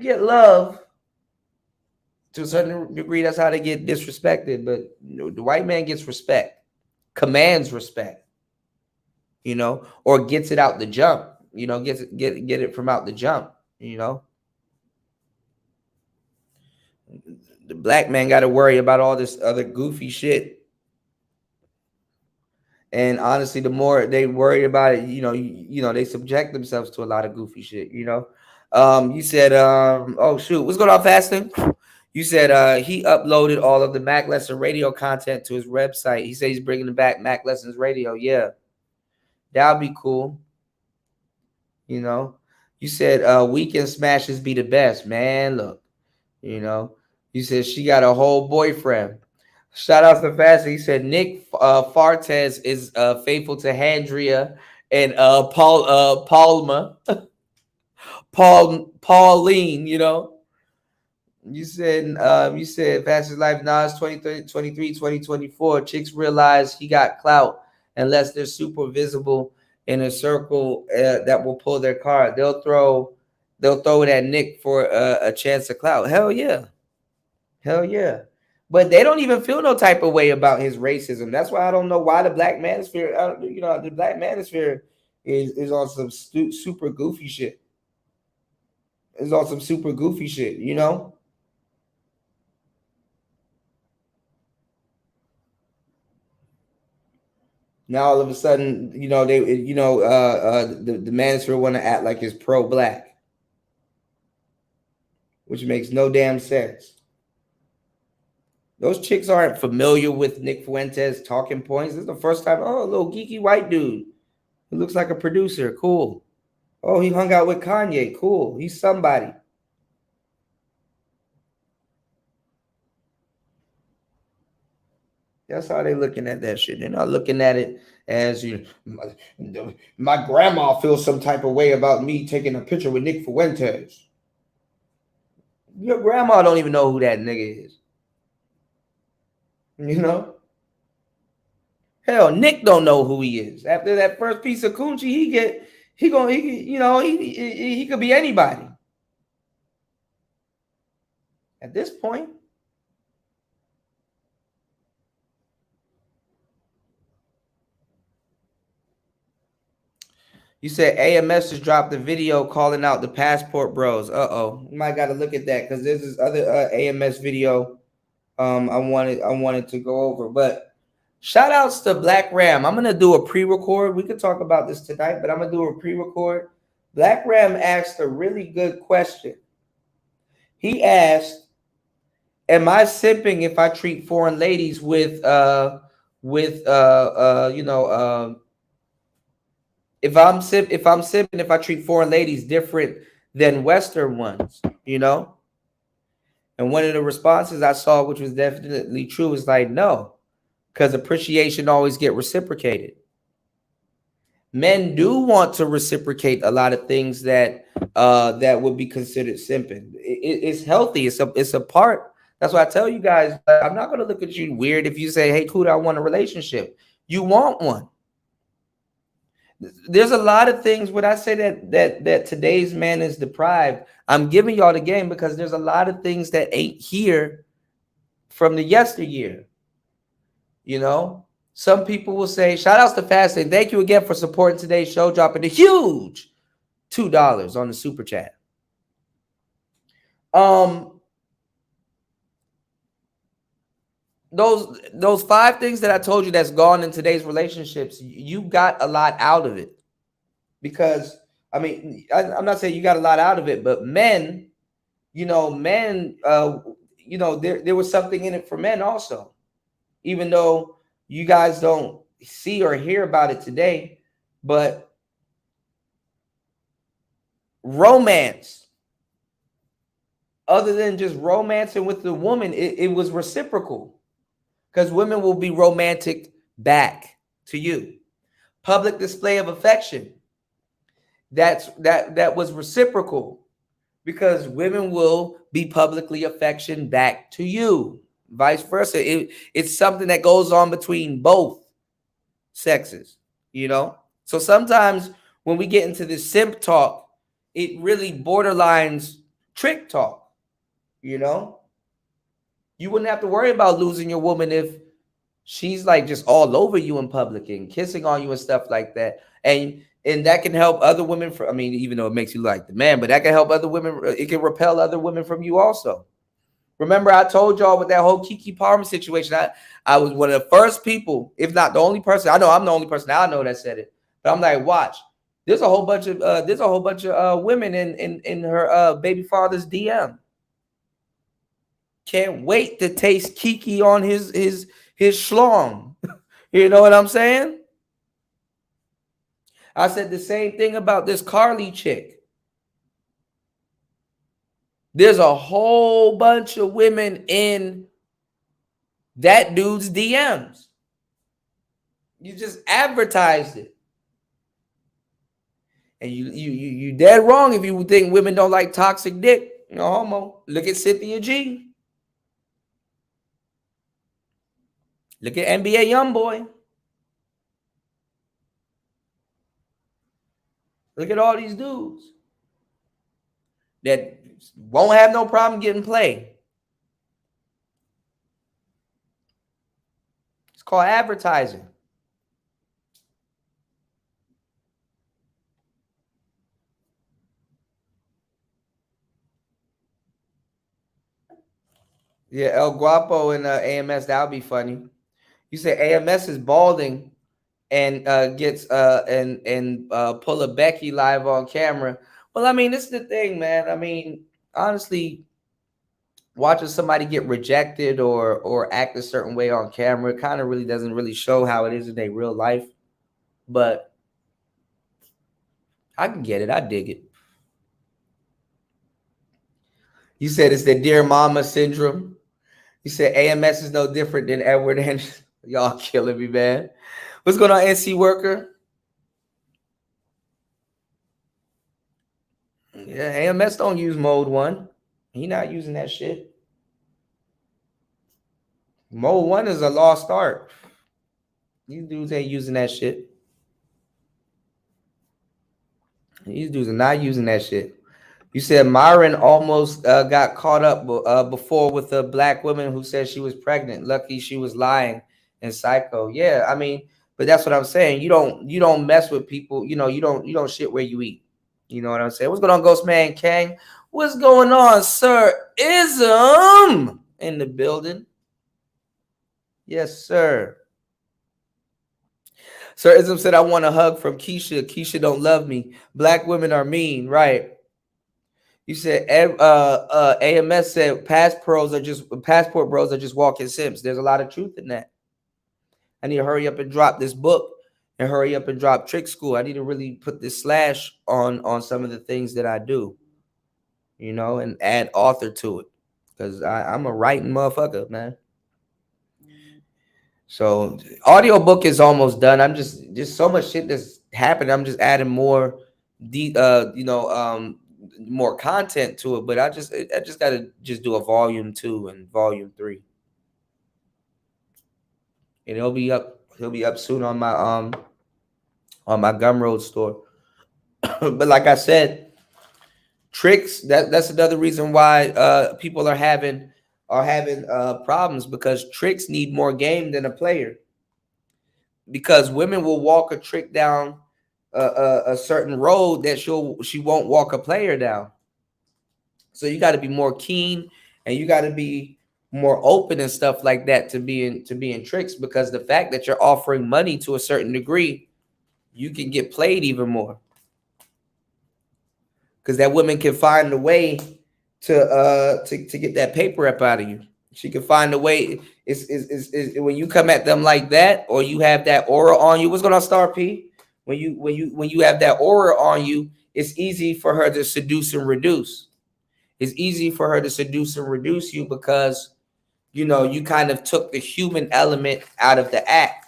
get love to a certain degree. That's how they get disrespected. But the white man gets respect, commands respect. You know, or gets it out the jump. You know, get it from out the jump. You know. The black man got to worry about all this other goofy shit. And honestly, the more they worry about it, you know, they subject themselves to a lot of goofy shit, you know. You said, oh shoot, what's going on, fasting? You said he uploaded all of the Mac Lesson Radio content to his website. He said he's bringing back Mac Lessons Radio. Yeah, that would be cool. You know, you said weekend smashes be the best, man. Look, you know, you said she got a whole boyfriend. Shout out to Fasting. He said Nick Fartez is faithful to Handria and Palma, Pauline. You know, you said Fastest Life Nas 2023, 2024. Chicks realize he got clout unless they're super visible in a circle that will pull their card. They'll throw it at Nick for a chance of clout. Hell yeah. Hell yeah. But they don't even feel no type of way about his racism. That's why I don't know why the black manosphere, you know, the black manosphere is on some super goofy shit. It's on some super goofy shit, you know? Now all of a sudden, you know, the manosphere want to act like it's pro-black, which makes no damn sense. Those chicks aren't familiar with Nick Fuentes' talking points. This is the first time. Oh, a little geeky white dude who looks like a producer. Cool. Oh, he hung out with Kanye. Cool. He's somebody. That's how they're looking at that shit. They're not looking at it as, you know, my grandma feels some type of way about me taking a picture with Nick Fuentes. Your grandma don't even know who that nigga is. You know? Hell, Nick don't know who he is. After that first piece of coochie, he could be anybody. At this point. You said AMS just dropped the video calling out the passport bros. Uh-oh. You might got to look at that because there's this other AMS video I wanted to go over. But shout outs to Black Ram. I'm gonna do a pre-record. We could talk about this tonight, but I'm gonna do a pre-record. Black Ram asked a really good question. He asked, am I simping if I treat foreign ladies if I'm simping if I treat foreign ladies different than Western ones, you know? And one of the responses I saw, which was definitely true, is like, no, because appreciation always get reciprocated. Men do want to reciprocate a lot of things that would be considered simping. It's healthy. It's a part. That's why I tell you guys, I'm not going to look at you weird if you say, hey, Kuda, I want a relationship. You want one. There's a lot of things when I say that today's man is deprived. I'm giving y'all the game because there's a lot of things that ain't here from the yesteryear. You know, some people will say, shout outs to Fasting. Thank you again for supporting today's show, dropping a huge $2 on the super chat. Those 5 things that I told you that's gone in today's relationships, you got a lot out of it. Because, I mean, I'm not saying you got a lot out of it, but men, there was something in it for men also. Even though you guys don't see or hear about it today, but romance, other than just romancing with the woman, it was reciprocal. Because women will be romantic back to you. Public display of affection. That was reciprocal. Because women will be publicly affection back to you. Vice versa. It's something that goes on between both sexes, you know? So sometimes when we get into this simp talk, it really borderlines trick talk, you know? You wouldn't have to worry about losing your woman if she's like just all over you in public and kissing on you and stuff like that. And that can help other women even though it makes you like the man, but that can help other women. It can repel other women from you also. Remember, I told y'all with that whole Keke Palmer situation, I was one of the first people, if not the only person. I know I'm the only person I know that said it. But I'm like, watch. There's a whole bunch of women in her baby father's DM. Can't wait to taste Keke on his schlong. You know what I'm saying? I said the same thing about this Carly chick. There's a whole bunch of women in that dude's DMs. You just advertised it. And you dead wrong if you think women don't like toxic dick. No homo. Look at Cynthia G. Look at NBA Youngboy. Look at all these dudes that won't have no problem getting play. It's called advertising. Yeah, El Guapo and AMS, that would be funny. You say AMS is balding and gets and pull a Becky live on camera. Well, I mean, this is the thing, man. I mean, honestly, watching somebody get rejected or act a certain way on camera kind of really doesn't really show how it is in their real life. But I can get it. I dig it. You said it's the dear mama syndrome. You said AMS is no different than Edward Henderson. Y'all killing me, man. What's going on, NC Worker? Yeah, AMS don't use mode 1. He not using that shit. Mode 1 is a lost art. These dudes ain't using that shit. These dudes are not using that shit. You said Myron almost got caught up before with a black woman who said she was pregnant. Lucky she was lying and psycho. Yeah, I mean, but that's what I'm saying. You don't mess with people. You know, you don't shit where you eat. You know what I'm saying? What's going on, Ghost Man Kang? What's going on, Sir Ism in the building? Yes, sir. Sir Ism said, I want a hug from Keisha. Keisha don't love me. Black women are mean, right? You said AMS said passport bros are just walking simps. There's a lot of truth in that. I need to hurry up and drop this book and hurry up and drop Trick School. I need to really put this slash on some of the things that I do, you know, and add author to it, because I'm a writing motherfucker, man. So audiobook is almost done. I'm just so much shit that's happened. I'm just adding more more content to it. But I just gotta just do a volume 2 and volume 3. And he'll be up soon on my Gumroad store. But like I said, tricks, that's another reason why people are having problems, because tricks need more game than a player. Because women will walk a trick down a certain road that she won't walk a player down. So you got to be more keen, and you got to be more open and stuff like that to be in tricks, because the fact that you're offering money to a certain degree, you can get played even more. Because that woman can find a way to get that paper up out of you. She can find a way. Is when you come at them like that, or you have that aura on you. What's going on, Star P? When you have that aura on you, it's easy for her to seduce and reduce. It's easy for her to seduce and reduce you, because you kind of took the human element out of the act.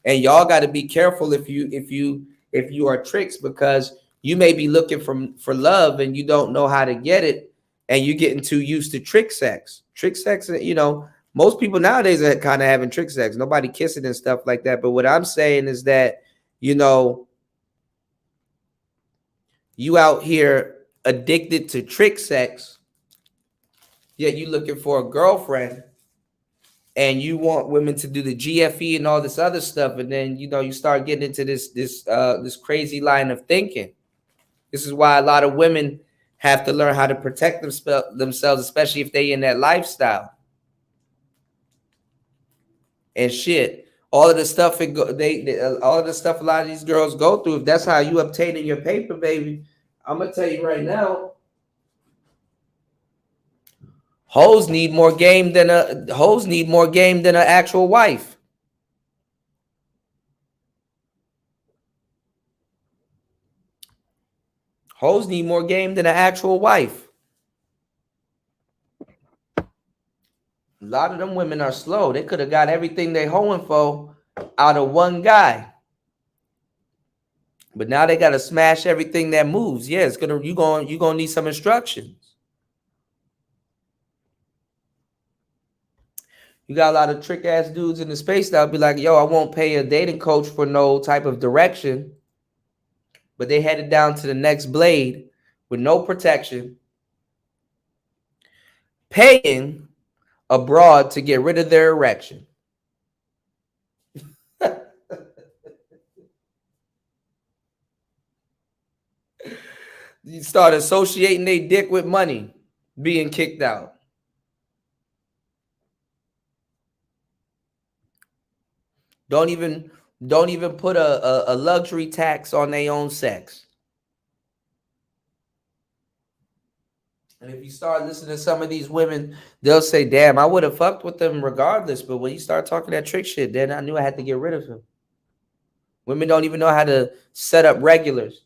And y'all got to be careful if you are tricks, because you may be looking for love and you don't know how to get it, and you're getting too used to trick sex. Trick sex, most people nowadays are kind of having trick sex. Nobody kissing and stuff like that. But what I'm saying is that, you out here addicted to trick sex, yet you looking for a girlfriend, and you want women to do the GFE and all this other stuff, and then you start getting into this crazy line of thinking. This is why a lot of women have to learn how to protect themselves, especially if they in that lifestyle. And shit, all of the stuff all of the stuff a lot of these girls go through. If that's how you obtaining your paper, baby, I'm gonna tell you right now, hoes need more game than an actual wife. Hoes need more game than an actual wife. A lot of them women are slow. They could have got everything they hoeing for out of one guy. But now they got to smash everything that moves. Yeah, you're gonna need some instructions. You got a lot of trick ass dudes in the space that'll be like, yo, I won't pay a dating coach for no type of direction. But they headed down to the next blade with no protection, paying abroad to get rid of their erection. You start associating their dick with money, being kicked out. Don't even put a luxury tax on their own sex. And if you start listening to some of these women, they'll say, damn, I would have fucked with them regardless. But when you start talking that trick shit, then I knew I had to get rid of him. Women don't even know how to set up regulars.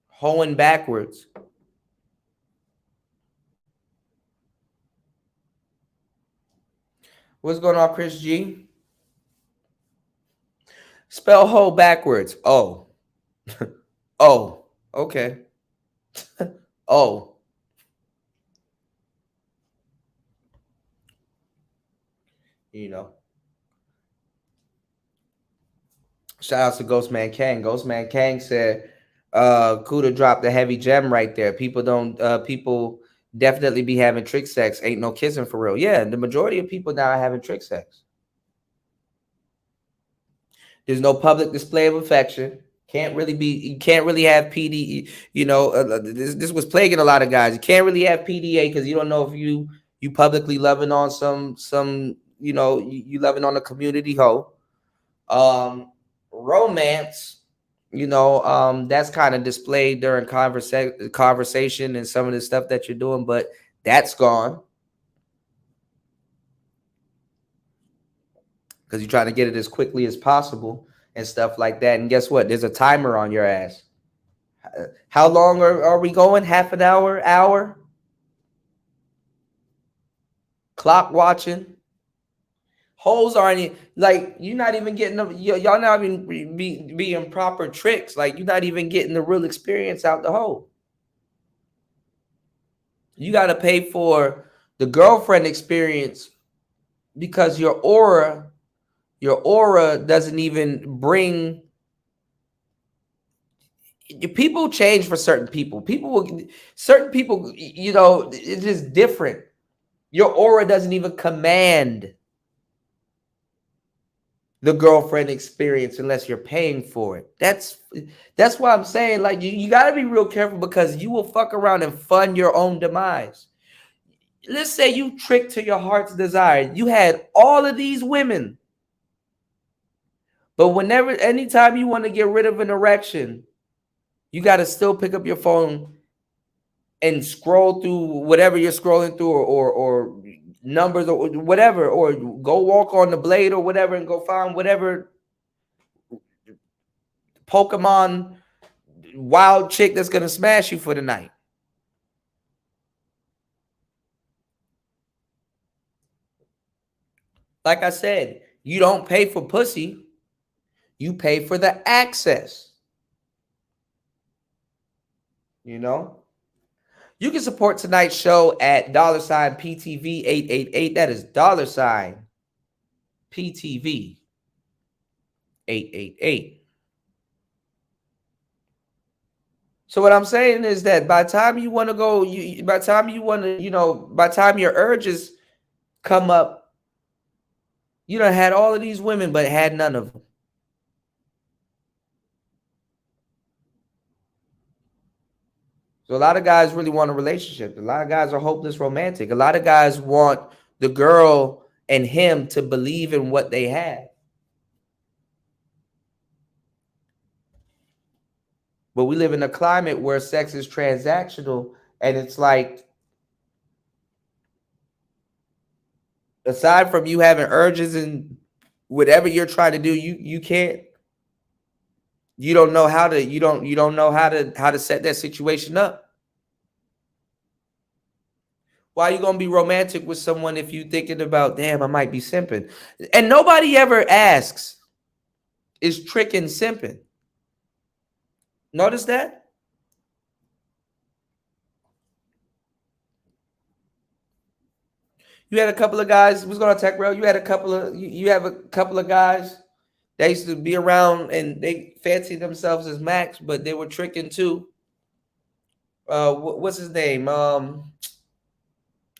Hoeing backwards. What's going on, Chris G? Spell hoe backwards. Oh. Oh. Okay. Oh. You know. Shout out to Ghostman Kang. Ghostman Kang said, Kuda dropped a heavy gem right there. People definitely be having trick sex. Ain't no kissing for real. Yeah, the majority of people now are having trick sex. There's no public display of affection. You can't really have PD. You know, this was plaguing a lot of guys. You can't really have PDA because you don't know if you publicly loving on some you know, you loving on a community hoe. Romance, you know, that's kind of displayed during conversation and some of the stuff that you're doing, but that's gone because you're trying to get it as quickly as possible and stuff like that. And guess what? There's a timer on your ass. How long are we going? Half an hour? Hour? Clock watching? Holes aren't like, you're not even getting them. Y'all not even being proper tricks. Like, you're not even getting the real experience out the hole. You got to pay for the girlfriend experience because your aura doesn't even bring. People change for certain people. Certain people, you know, it's just different. Your aura doesn't even command the girlfriend experience unless you're paying for it. That's why I'm saying, like, you got to be real careful because you will fuck around and fund your own demise. Let's say you tricked to your heart's desire. You had all of these women, but anytime you want to get rid of an erection, you got to still pick up your phone and scroll through whatever you're scrolling through, or numbers or whatever, or go walk on the blade or whatever and go find whatever Pokemon wild chick that's gonna smash you for the night. Like I said, you don't pay for pussy, you pay for the access. You know? You can support tonight's show at $PTV888. That is $PTV888. So what I'm saying is that by the time you want to go, by the time your urges come up, you done had all of these women, but had none of them. So a lot of guys really want a relationship. A lot of guys are hopeless romantic. A lot of guys want the girl and him to believe in what they have. But we live in a climate where sex is transactional, and it's like, aside from you having urges and whatever you're trying to do, you can't. You don't know how to set that situation up. Why are you gonna be romantic with someone if you thinking about, damn, I might be simping? And nobody ever asks, is tricking simping? Notice that? You had a couple of guys. What's going on, Tech Rail? You have a couple of guys. They used to be around and they fancied themselves as Max, but they were tricking too. What's his name?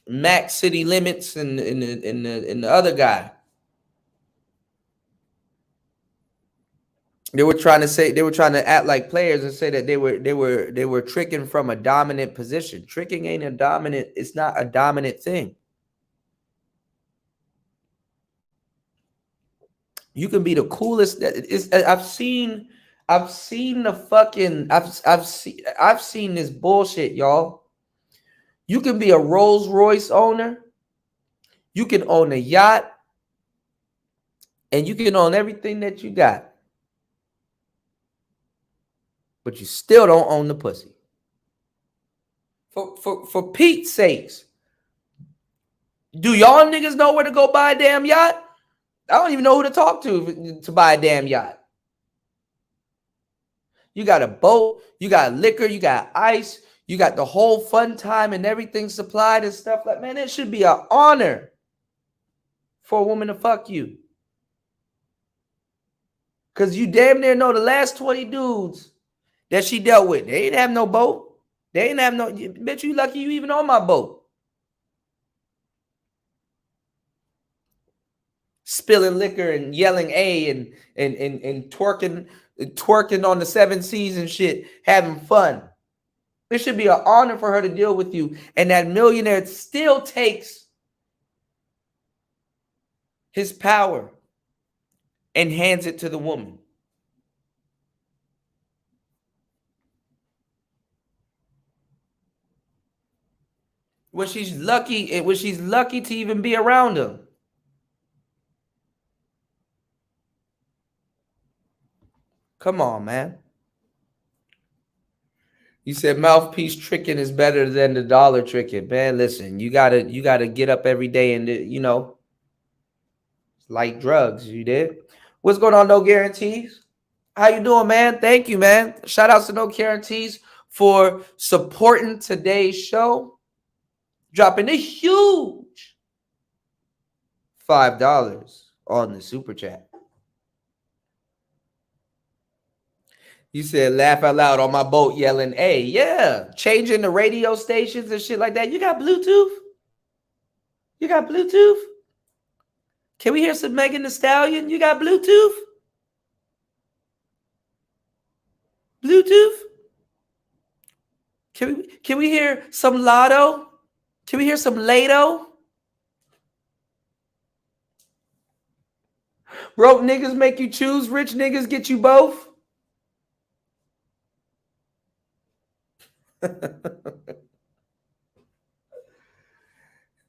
Max City Limits and the other guy. They were trying to act like players and say that they were tricking from a dominant position. Tricking ain't it's not a dominant thing. You can be the coolest. I've seen the fucking. I've seen this bullshit, y'all. You can be a Rolls Royce owner. You can own a yacht, and you can own everything that you got, but you still don't own the pussy. For Pete's sakes, do y'all niggas know where to go buy a damn yacht? I don't even know who to talk to buy a damn yacht. You got a boat, you got liquor, you got ice, you got the whole fun time and everything supplied and stuff like, man, it should be an honor for a woman to fuck you. Because you damn near know the last 20 dudes that she dealt with, they ain't have no boat. They ain't have no, bitch, you lucky you even on my boat. Spilling liquor and yelling A and twerking on the 7 seas and shit, having fun. It should be an honor for her to deal with you. And that millionaire still takes his power and hands it to the woman. When she's lucky to even be around him. Come on, man. You said mouthpiece tricking is better than the dollar tricking. Man, listen, you gotta get up every day and, you know, like drugs. You did. What's going on? No Guarantees. How you doing, man? Thank you, man. Shout outs to No Guarantees for supporting today's show. Dropping a huge $5 on the super chat. You said laugh out loud on my boat yelling, hey, yeah. Changing the radio stations and shit like that. You got Bluetooth? You got Bluetooth? Can we hear some Megan Thee Stallion? You got Bluetooth? Bluetooth? Can we hear some Lotto? Can we hear some Lato? Broke niggas make you choose. Rich niggas get you both.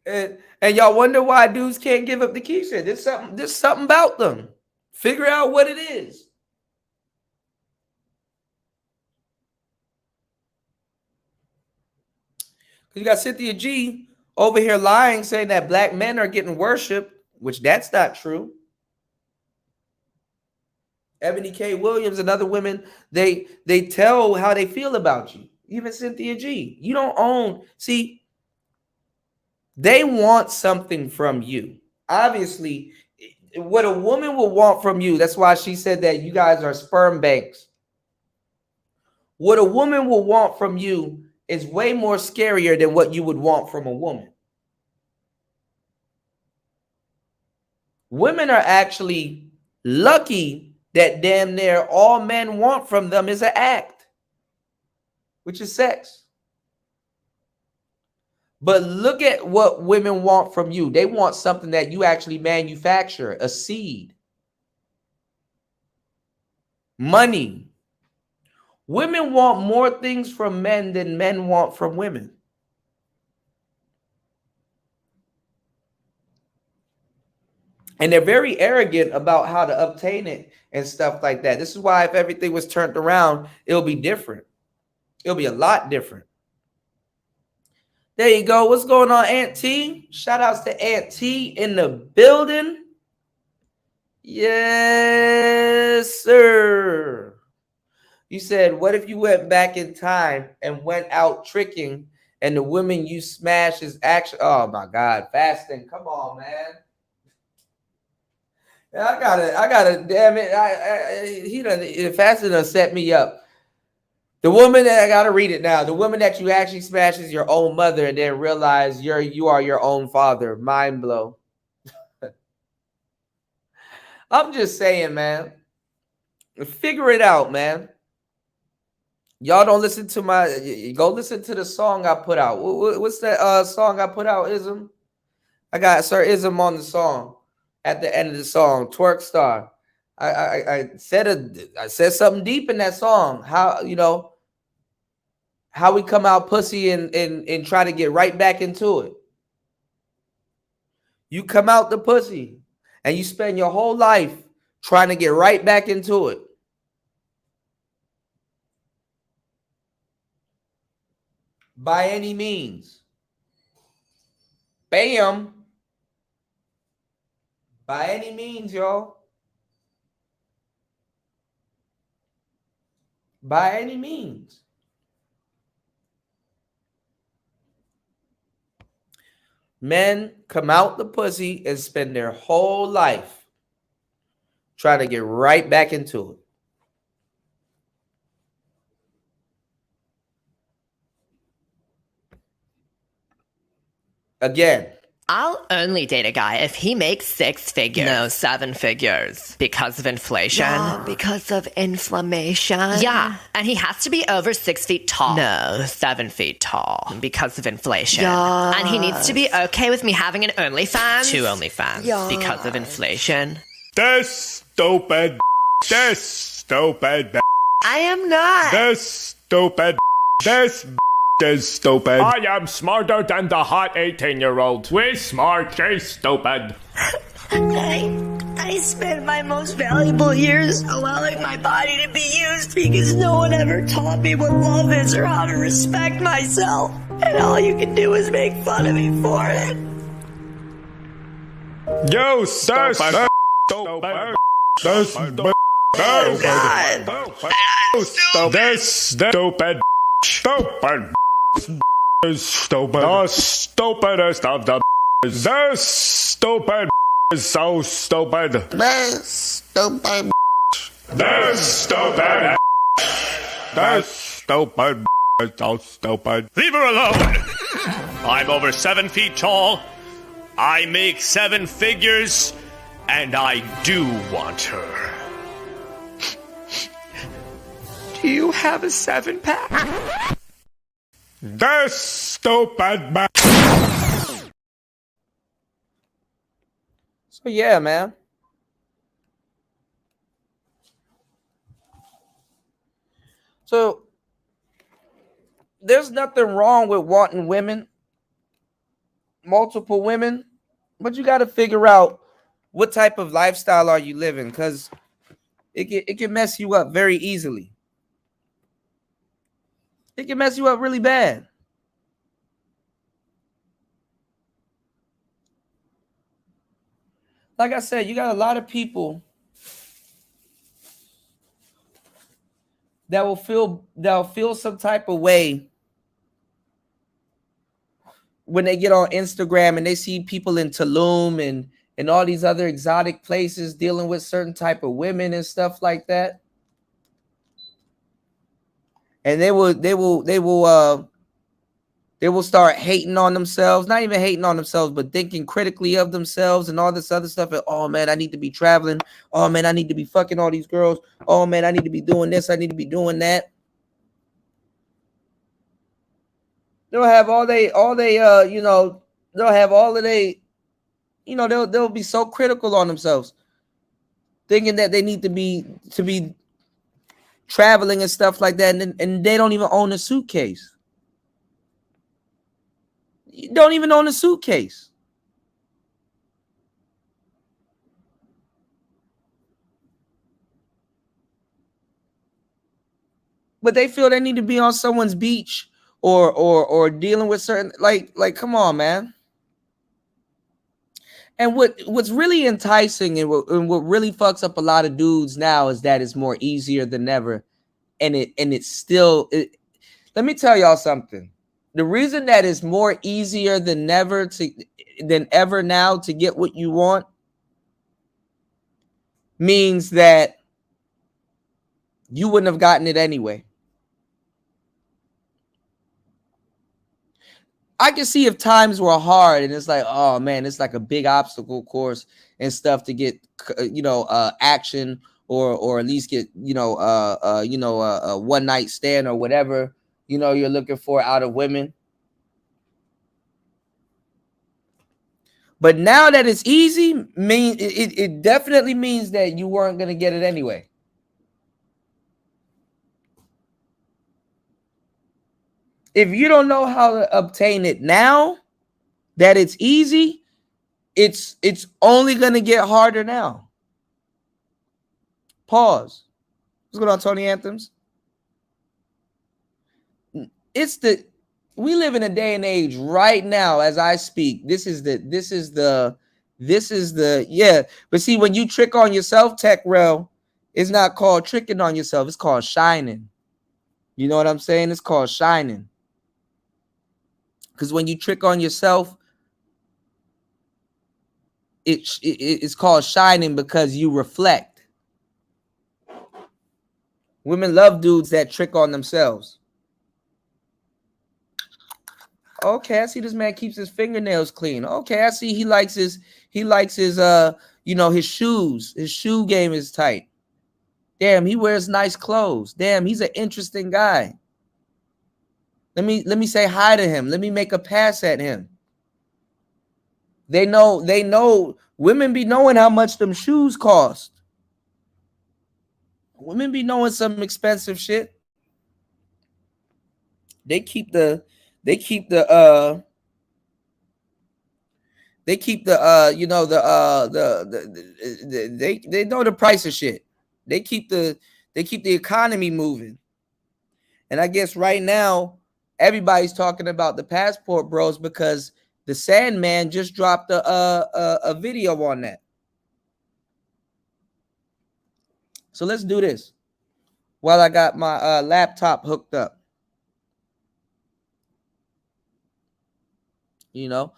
and y'all wonder why dudes can't give up the Keisha. There's something about them. Figure out what it is. You got Cynthia G over here lying, saying that black men are getting worshiped, which that's not true. Ebony K. Williams and other women, they tell how they feel about you. Even Cynthia G. You don't own. See, they want something from you. Obviously, what a woman will want from you, that's why she said that you guys are sperm banks. What a woman will want from you is way more scarier than what you would want from a woman. Women are actually lucky that damn near all men want from them is an act, which is sex. But look at what women want from you. They want something that you actually manufacture, a seed. Money. Women want more things from men than men want from women. And they're very arrogant about how to obtain it and stuff like that. This is why if everything was turned around, it'll be different. It'll be a lot different. There you go. What's going on, Aunt T? Shout outs to Aunt T in the building. Yes, sir. You said, what if you went back in time and went out tricking and the women you smash is actually, oh my God, fasting. Come on, man. I gotta, damn it. Fasting done set me up. The woman that I gotta read it now. The woman that you actually smash is your own mother and then realize you are your own father. Mind blow. I'm just saying, man. Figure it out, man. Y'all don't listen to go listen to the song I put out. What's that song I put out, Ism? I got Sir Ism on the song at the end of the song, Twerk Star. I said something deep in that song. How how we come out pussy and try to get right back into it. You come out the pussy and you spend your whole life trying to get right back into it. By any means. Bam. By any means, y'all. By any means. Men come out the pussy and spend their whole life trying to get right back into it. Again, I'll only date a guy if he makes 6 figures. No, 7 figures. Because of inflation. Yeah, because of inflammation. Yeah, and he has to be over 6 feet tall. No, 7 feet tall. Because of inflation. Yeah. And he needs to be okay with me having an OnlyFans. 2 OnlyFans. Yeah. Because of inflation. This stupid. This stupid. I am not. This stupid. This is stupid. I am smarter than the hot 18-year-old. We smart, she's stupid. I spent my most valuable years allowing my body to be used because no one ever taught me what love is or how to respect myself. And all you can do is make fun of me for it. You stupid. Stupid. This stupid. Oh, God. This stupid. Stupid. Is stupid. The stupidest of the. This stupid is so stupid. This stupid. This stupid. This stupid is so stupid. Leave her alone. I'm over 7 feet tall. I make 7 figures, and I do want her. Do you have a 7-pack? This stupid. so yeah, man. So there's nothing wrong with wanting women, multiple women, but you got to figure out what type of lifestyle are you living, because it can mess you up very easily. It can mess you up really bad. Like I said, you got a lot of people that will feel some type of way when they get on Instagram and they see people in Tulum and all these other exotic places dealing with certain type of women and stuff like that. And they will start hating on themselves, not even hating on themselves, but thinking critically of themselves and all this other stuff. And, oh man, I need to be traveling. Oh man, I need to be fucking all these girls. Oh man, I need to be doing this. I need to be doing that. They'll have they'll have all of they, they'll be so critical on themselves, thinking that they need to be traveling and stuff like that, and they don't even own a suitcase. You don't even own a suitcase. But they feel they need to be on someone's beach or dealing with certain like come on, man. And what's really enticing and what really fucks up a lot of dudes now is that it's more easier than ever. And it's still let me tell y'all something. The reason that it's more easier than ever now to get what you want means that you wouldn't have gotten it anyway. I can see if times were hard and it's like, oh man, it's like a big obstacle course and stuff to get, action or at least get, a one night stand or whatever, you're looking for out of women. But now that it's easy, it definitely means that you weren't going to get it anyway. If you don't know how to obtain it now that it's easy, it's only going to get harder now. Pause. What's going on, Tony Anthems? We live in a day and age right now as I speak. This is the yeah. But see, when you trick on yourself, Tech Rel, it's not called tricking on yourself. It's called shining. You know what I'm saying? It's called shining. Because when you trick on yourself, it's called shining because you reflect. Women love dudes that trick on themselves. Okay, I see this man keeps his fingernails clean. Okay, I see he likes his his shoes. His shoe game is tight. Damn, he wears nice clothes. Damn, he's an interesting guy. Let me say hi to him. Let me make a pass at him. They know women be knowing how much them shoes cost. Women be knowing some expensive shit. They know the price of shit. They keep the economy moving. And I guess right now everybody's talking about the Passport Bros because the Sandman just dropped a video on that. So let's do this while I got my laptop hooked up. You know,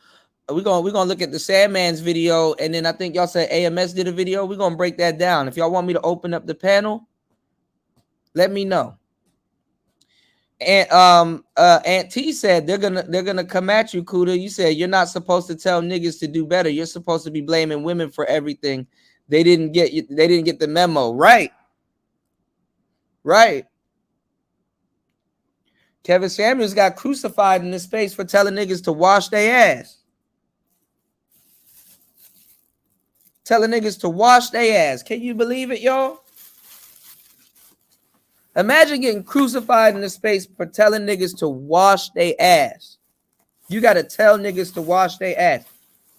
we're gonna look at the Sandman's video, and then I think y'all said AMS did a video. We're gonna break that down. If y'all want me to open up the panel, let me know. And Aunt T said they're gonna come at you, Kuda. You said you're not supposed to tell niggas to do better. You're supposed to be blaming women for everything. They didn't get the memo. Right. Kevin Samuels got crucified in this space for telling niggas to wash their ass. Telling niggas to wash their ass. Can you believe it, y'all? Imagine getting crucified in this space for telling niggas to wash their ass. You got to tell niggas to wash their ass.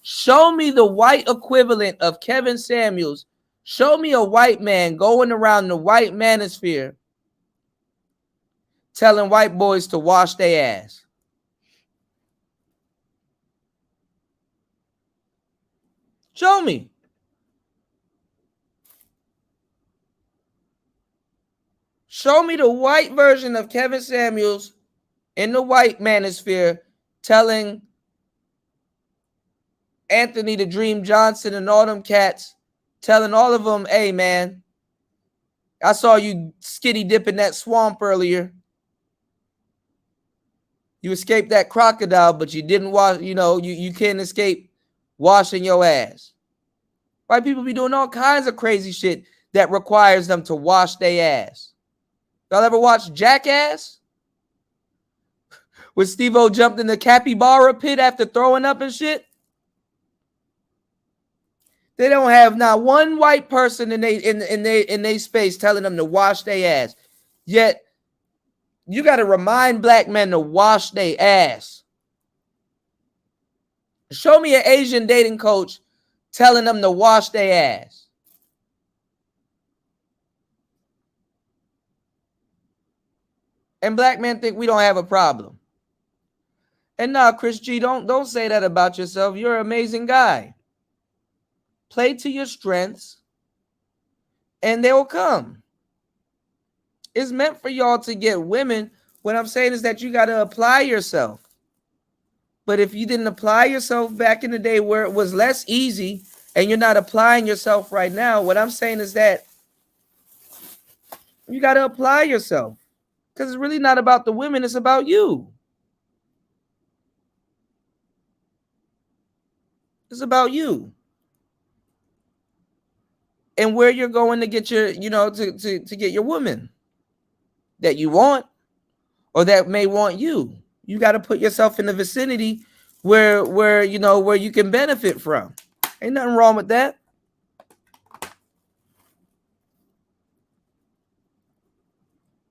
Show me the white equivalent of Kevin Samuels. Show me a white man going around the white manosphere telling white boys to wash their ass. Show me. Show me the white version of Kevin Samuels in the white manosphere telling Anthony the Dream Johnson and all them cats, telling all of them, hey, man, I saw you skinny dipping that swamp earlier. You escaped that crocodile, but you didn't wash, you can't escape washing your ass. White people be doing all kinds of crazy shit that requires them to wash their ass. Y'all ever watch Jackass? When Steve-O jumped in the capybara pit after throwing up and shit? They don't have not one white person in they space telling them to wash their ass. Yet, you got to remind black men to wash their ass. Show me an Asian dating coach telling them to wash their ass. And black men think we don't have a problem. And nah, Chris G, don't say that about yourself. You're an amazing guy. Play to your strengths, and they will come. It's meant for y'all to get women. What I'm saying is that you got to apply yourself. But if you didn't apply yourself back in the day where it was less easy, and you're not applying yourself right now, what I'm saying is that you got to apply yourself. Because it's really not about the women, it's about you. It's about you. And where you're going to get your, to get your woman that you want or that may want you. You got to put yourself in the vicinity where you know where you can benefit from. Ain't nothing wrong with that.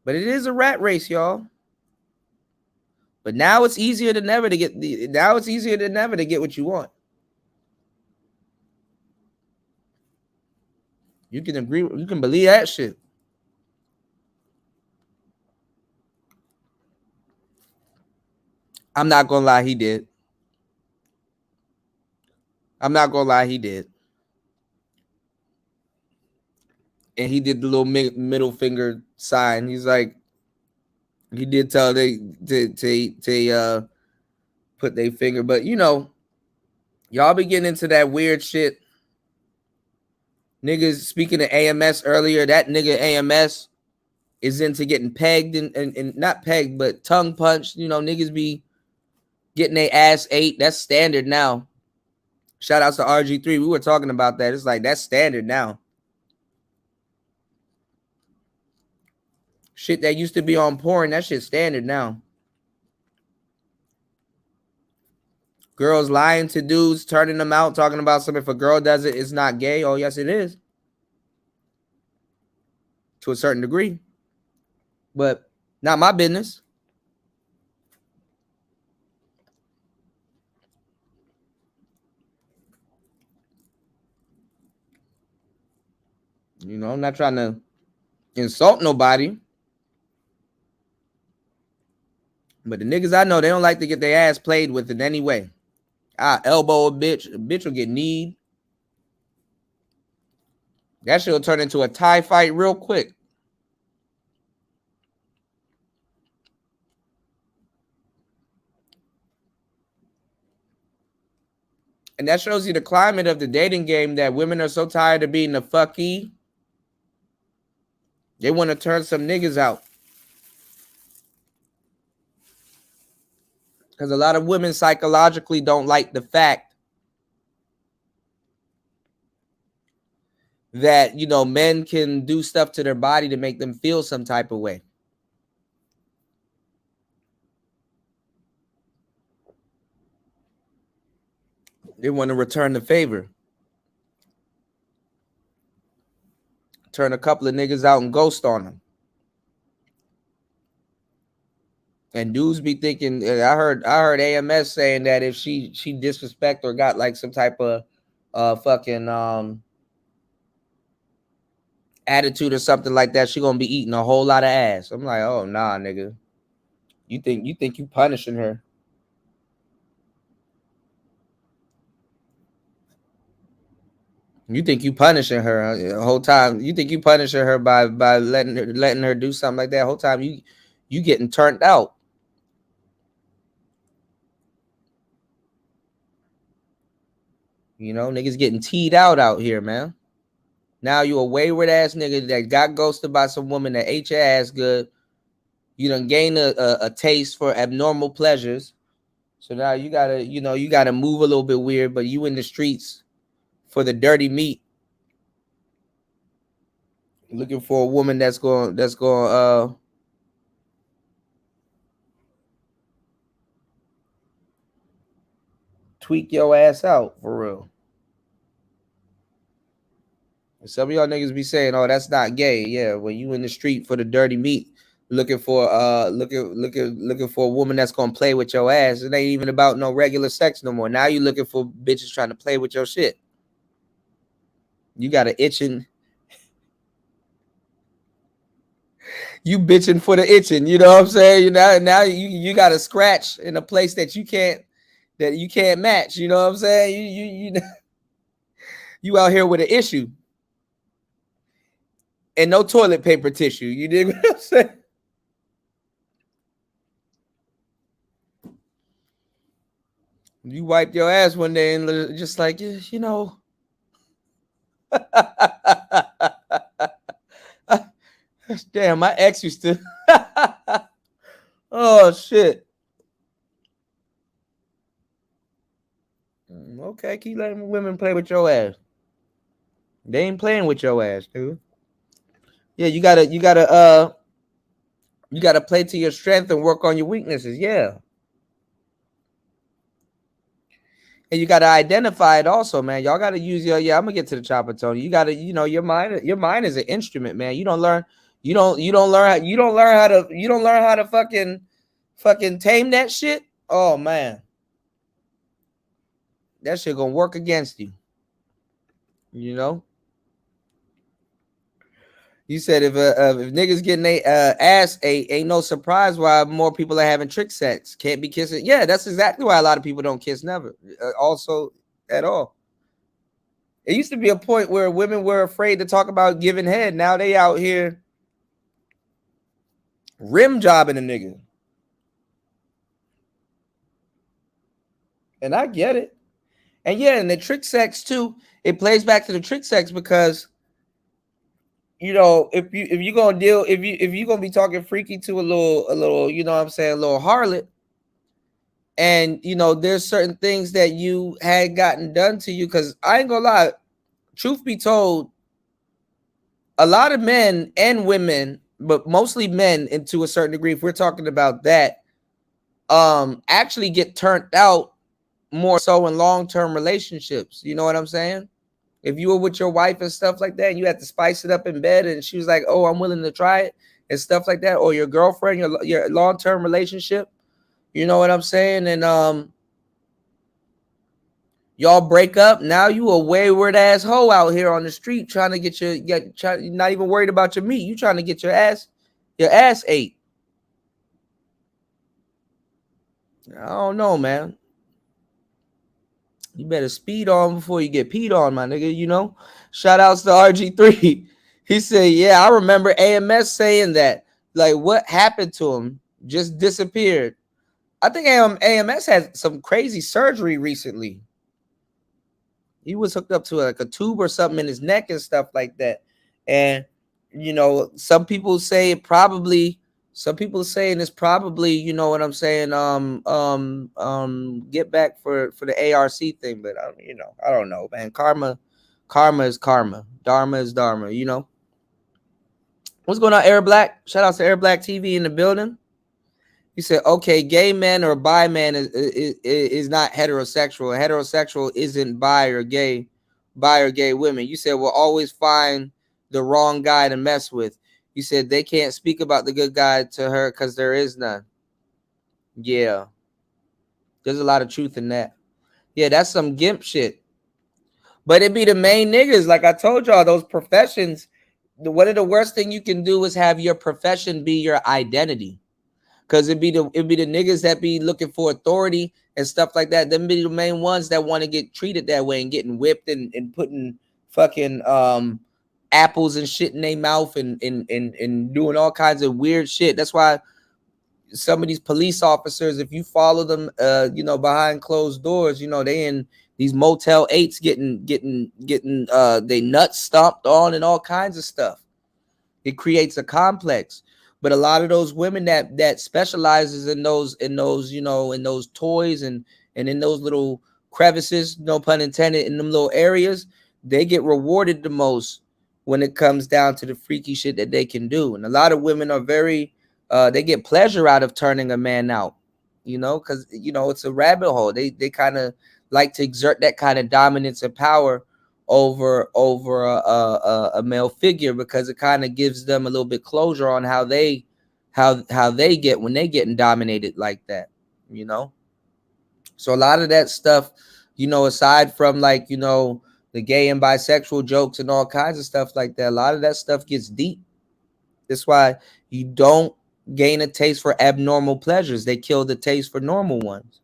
But it is a rat race, y'all. But now it's easier than ever to get what you want. You can agree, you can believe that shit. I'm not gonna lie, he did. I'm not gonna lie, he did. And he did the little middle finger sign. He's like, he did tell they put their finger, but you know, y'all be getting into that weird shit. Niggas, speaking of AMS earlier, that nigga AMS is into getting pegged and not pegged, but tongue punched. You know, niggas be getting their ass ate. That's standard now. Shout outs to RG3. We were talking about that. It's like that's standard now. Shit that used to be on porn, that shit's standard now. Girls lying to dudes, turning them out, talking about something. If a girl does it, it's not gay. Oh, yes, it is. To a certain degree. But not my business. You know, I'm not trying to insult nobody. But the niggas I know, they don't like to get their ass played with in any way. I elbow a bitch. A bitch will get kneed. That shit will turn into a tie fight real quick. And that shows you the climate of the dating game, that women are so tired of being the fucky. They want to turn some niggas out. Because a lot of women psychologically don't like the fact that, you know, men can do stuff to their body to make them feel some type of way. They want to return the favor. Turn a couple of niggas out and ghost on them. And dudes be thinking, I heard AMS saying that if she disrespect or got like some type of fucking attitude or something like that, she gonna be eating a whole lot of ass. I'm like, oh nah, nigga. You think you punishing her? You think you punishing her the whole time? You think you punishing her by letting her do something like that? The whole time you getting turned out. You know, niggas getting teed out here, man. Now you a wayward ass nigga that got ghosted by some woman that ate your ass good. You done gained a taste for abnormal pleasures. So now you gotta move a little bit weird, but you in the streets for the dirty meat. Looking for a woman that's going tweak your ass out for real. Some of y'all niggas be saying, "Oh, that's not gay." Yeah, when you in the street for the dirty meat, looking for looking for a woman that's gonna play with your ass. It ain't even about no regular sex no more. Now you looking for bitches trying to play with your shit. You got an itching. You bitching for the itching. You know what I'm saying? You know, now you got a scratch in a place that you can't match. You know what I'm saying? You out here with an issue. And no toilet paper tissue. You dig what I'm saying? You wiped your ass one day and just like, you know. Damn, my ex used to. Oh, shit. Okay, keep letting women play with your ass. They ain't playing with your ass, dude. Yeah, you gotta play to your strength and work on your weaknesses. Yeah. And you got to identify it also, man. Y'all got to use your, I'm gonna get to the chopper, Tony. You got to, your mind is an instrument, man. You don't learn how to fucking tame that shit. Oh man, that shit gonna work against you. You said if niggas getting a ass ate, ain't no surprise why more people are having trick sex. Can't be kissing. Yeah, that's exactly why a lot of people don't kiss never. Also, at all. It used to be a point where women were afraid to talk about giving head. Now they out here rim jobbing a nigga. And I get it. And yeah, and the trick sex too, it plays back to the trick sex because if you're gonna be talking freaky to a little, you know what I'm saying, a little harlot, and there's certain things that you had gotten done to you, because I ain't gonna lie, truth be told, a lot of men and women, but mostly men, and to a certain degree, if we're talking about that, actually get turned out more so in long-term relationships. You know what I'm saying? If you were with your wife and stuff like that, and you had to spice it up in bed, and she was like, "Oh, I'm willing to try it," and stuff like that, or your girlfriend, your long-term relationship, you know what I'm saying? And y'all break up. Now you a wayward ass hoe out here on the street trying to get not even worried about your meat. You trying to get your ass ate. I don't know, man. You better speed on before you get peed on, my nigga. Shout outs to RG3. He said, yeah, I remember AMS saying that. Like, what happened to him? Just disappeared. I think AMS had some crazy surgery recently. He was hooked up to like a tube or something in his neck and stuff like that. And, some people say it probably, some people saying it's probably, you know what I'm saying, get back for the ARC thing, but I don't know, man. Karma is karma. Dharma is dharma, What's going on, Air Black? Shout out to Air Black TV in the building. He said, okay, gay man or bi man is not heterosexual. Heterosexual isn't bi or gay women. You said we'll always find the wrong guy to mess with. You said they can't speak about the good guy to her because there is none. Yeah. There's a lot of truth in that. Yeah, that's some gimp shit. But it be the main niggas. Like I told y'all, those professions, one of the worst thing you can do is have your profession be your identity. Because it'd be the niggas that be looking for authority and stuff like that. Them be the main ones that want to get treated that way and getting whipped and putting fucking apples and shit in their mouth and doing all kinds of weird shit. That's why some of these police officers, if you follow them, behind closed doors, they in these Motel 8s getting they nuts stomped on and all kinds of stuff. It creates a complex. But a lot of those women that specializes in those in those toys and in those little crevices, no pun intended, in them little areas, they get rewarded the most when it comes down to the freaky shit that they can do. And a lot of women are very they get pleasure out of turning a man out, because it's a rabbit hole. They kind of like to exert that kind of dominance and power over a male figure, because it kind of gives them a little bit closure on how they get when they getting dominated like that. So a lot of that stuff, aside from like the gay and bisexual jokes and all kinds of stuff like that, a lot of that stuff gets deep. That's why you don't gain a taste for abnormal pleasures. They kill the taste for normal ones.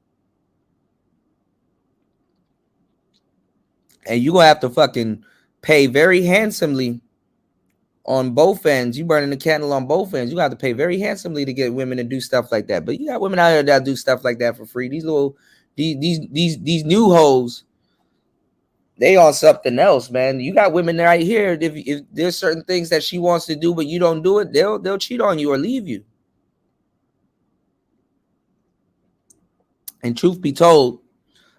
And you're going to have to fucking pay very handsomely on both ends. You burning the candle on both ends. You have to pay very handsomely to get women to do stuff like that. But you got women out here that do stuff like that for free. These new hoes, they on something else, man. You got women right here. If there's certain things that she wants to do, but you don't do it, they'll cheat on you or leave you. And truth be told,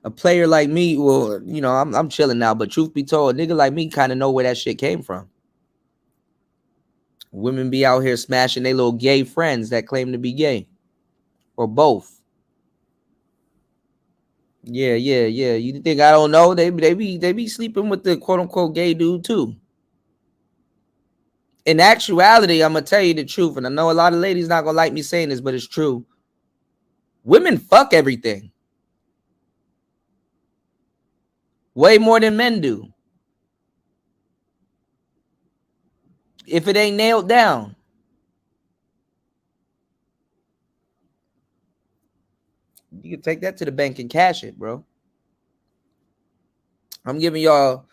a player like me, well, I'm chilling now, but truth be told, a nigga like me kind of know where that shit came from. Women be out here smashing their little gay friends that claim to be gay, or both. Yeah. You think I don't know? They be sleeping with the quote unquote gay dude too. In actuality, I'm gonna tell you the truth, and I know a lot of ladies not gonna like me saying this, but it's true. Women fuck everything way more than men do. If it ain't nailed down, you can take that to the bank and cash it, bro. I'm giving y'all,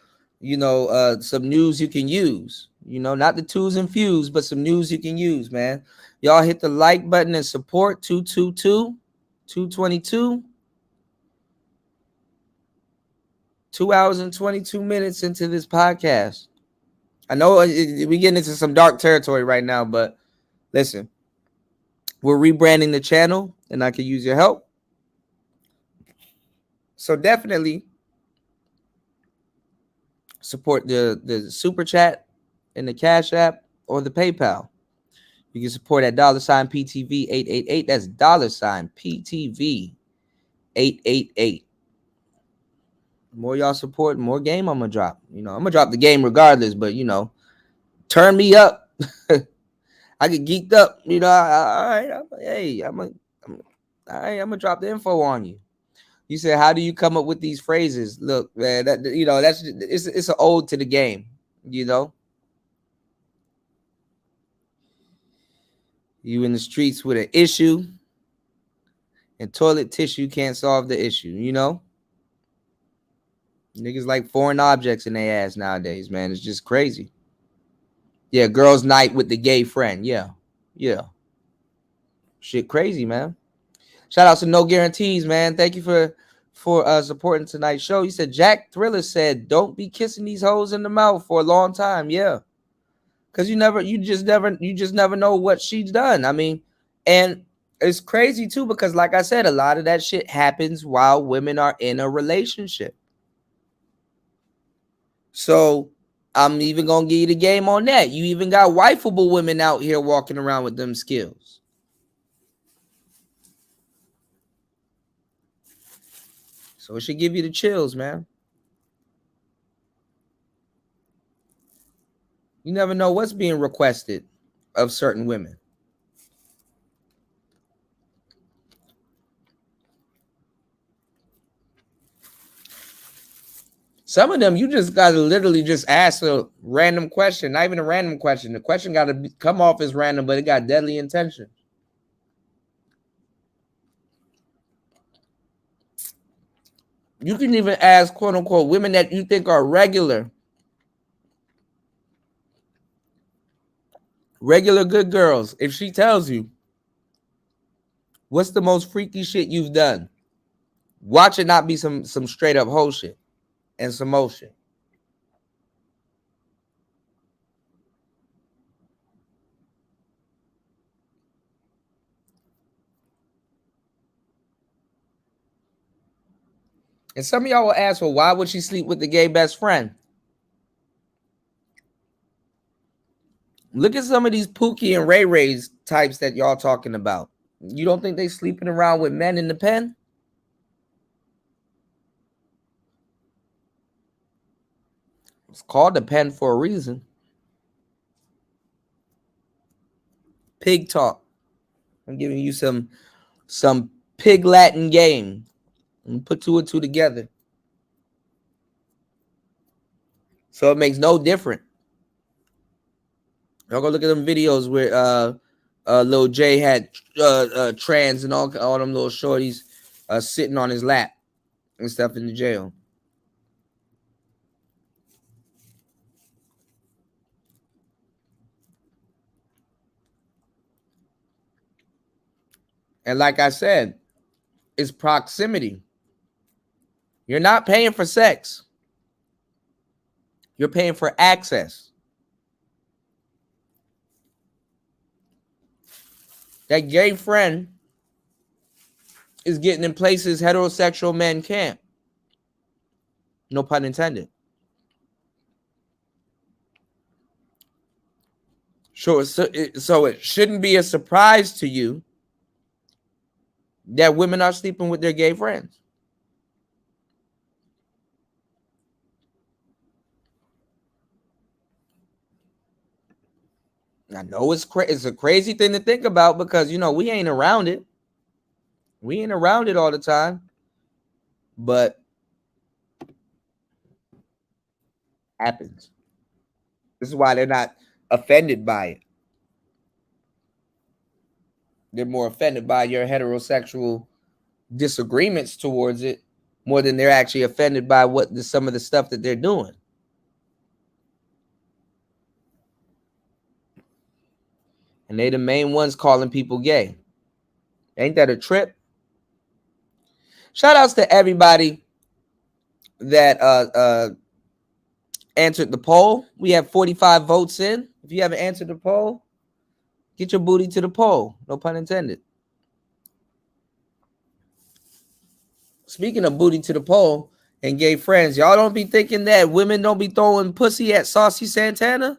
some news you can use. Not the twos and fews, but some news you can use, man. Y'all hit the like button and support 222. 2 hours and 22 minutes into this podcast. I know we getting into some dark territory right now, but listen, we're rebranding the channel and I can use your help. So definitely support the super chat in the Cash App or the PayPal. You can support at $PTV 888. That's $PTV 888. The more y'all support, the more game I'm gonna drop. I'm gonna drop the game regardless, but turn me up. I get geeked up. All right. I'm gonna drop the info on you. You said, how do you come up with these phrases? Look, man, it's an ode to the game. You in the streets with an issue, and toilet tissue can't solve the issue. Niggas like foreign objects in their ass nowadays, man. It's just crazy. Yeah, girls' night with the gay friend. Yeah. Shit crazy, man. Shout out to No Guarantees, man. Thank you for supporting tonight's show. You said Jack Thriller said, don't be kissing these hoes in the mouth for a long time. Yeah. Because you just never know what she's done. I mean, and it's crazy too, because like I said, a lot of that shit happens while women are in a relationship. So I'm even gonna give you the game on that. You even got wifeable women out here walking around with them skills. So it should give you the chills, man. You never know what's being requested of certain women. Some of them, you just got to literally just ask a random question. Not even a random question. The question got to come off as random, but it got deadly intention. You can even ask, quote unquote, women that you think are regular good girls. If she tells you, what's the most freaky shit you've done? Watch it not be some straight up whole shit and some motion. And some of y'all will ask, well, why would she sleep with the gay best friend? Look at some of these Pookie and Ray Ray's types that y'all talking about. You don't think they sleeping around with men in the pen? It's called the pen for a reason. Pig talk. I'm giving you some pig Latin game. And put two and two together. So it makes no difference. Y'all go look at them videos where Lil J had trans and all them little shorties sitting on his lap and stuff in the jail. And like I said, it's proximity. You're not paying for sex. You're paying for access. That gay friend is getting in places heterosexual men can't. No pun intended. So it shouldn't be a surprise to you that women are sleeping with their gay friends. I know it's a crazy thing to think about because, you know, we ain't around it. We ain't around it all the time. But happens. This is why they're not offended by it. They're more offended by your heterosexual disagreements towards it more than they're actually offended by some of the stuff that they're doing. And they the main ones calling people gay. Ain't that a trip? Shout outs to everybody that answered the poll. We have 45 votes in. If you haven't answered the poll, get your booty to the poll. No pun intended. Speaking of booty to the poll and gay friends, y'all don't be thinking that women don't be throwing pussy at Saucy Santana?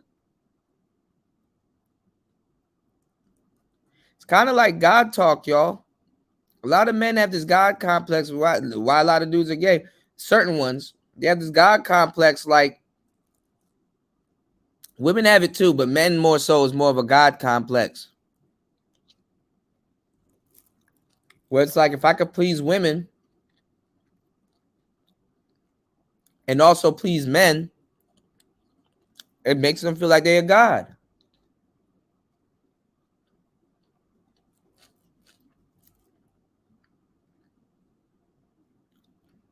It's kind of like God talk, y'all. A lot of men have this God complex. Why a lot of dudes are gay? Certain ones, they have this God complex. Like women have it too, but men more so is more of a God complex. Where it's like, if I could please women and also please men, it makes them feel like they're a God.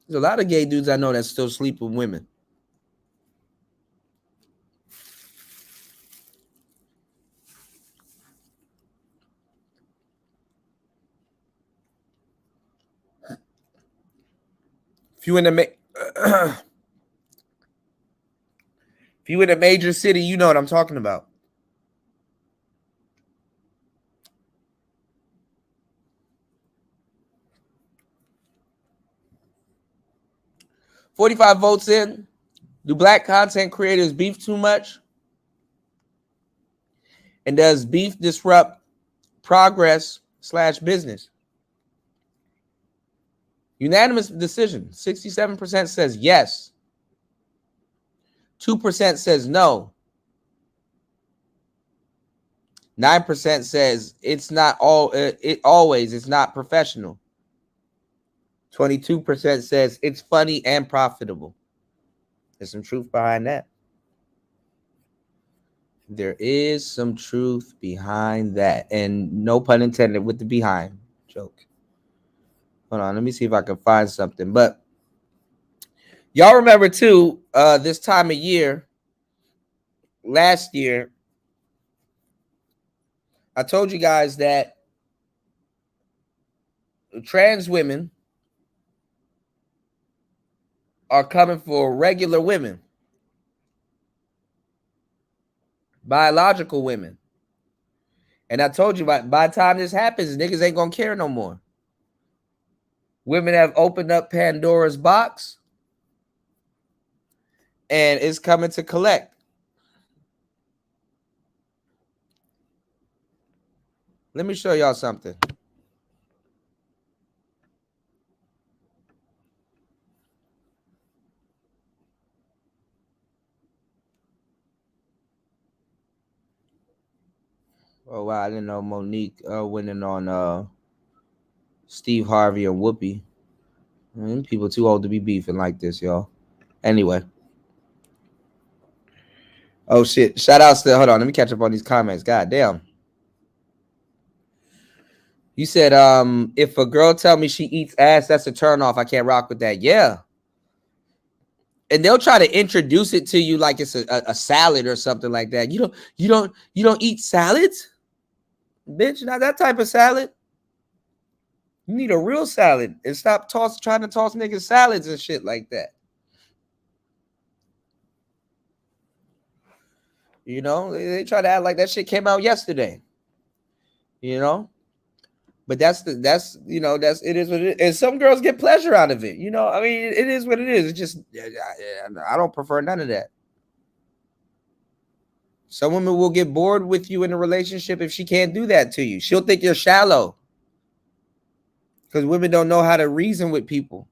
There's a lot of gay dudes I know that still sleep with women. If you in a major city, you know what I'm talking about. $45 votes in. Do black content creators beef too much? And does beef disrupt progress/business? Unanimous decision. 67% says yes. 2% says no. 9% says it's not it's not professional. 22% says it's funny and profitable. There's some truth behind that. There is some truth behind that. And no pun intended with the behind joke. Hold on, let me see if I can find something. But y'all remember too, this time of year, last year, I told you guys that trans women are coming for regular women, biological women. And I told you by the time this happens, niggas ain't gonna care no more. Women have opened up Pandora's box and it's coming to collect. Let me show y'all something. Oh wow, I didn't know Monique winning on Steve Harvey and Whoopi. People too old to be beefing like this, y'all. Anyway. Oh shit. Shout outs to, hold on, let me catch up on these comments. God damn. You said if a girl tell me she eats ass, that's a turn off. I can't rock with that. Yeah. And they'll try to introduce it to you like it's a salad or something like that. You don't eat salads? Bitch, not that type of salad. You need a real salad and stop trying to toss niggas salads and shit like that. You know, they try to act like that shit came out yesterday. You know, but it is what it is. And some girls get pleasure out of it. You know, I mean, it is what it is. It's just, I don't prefer none of that. Some women will get bored with you in a relationship if she can't do that to you. She'll think you're shallow. Because women don't know how to reason with people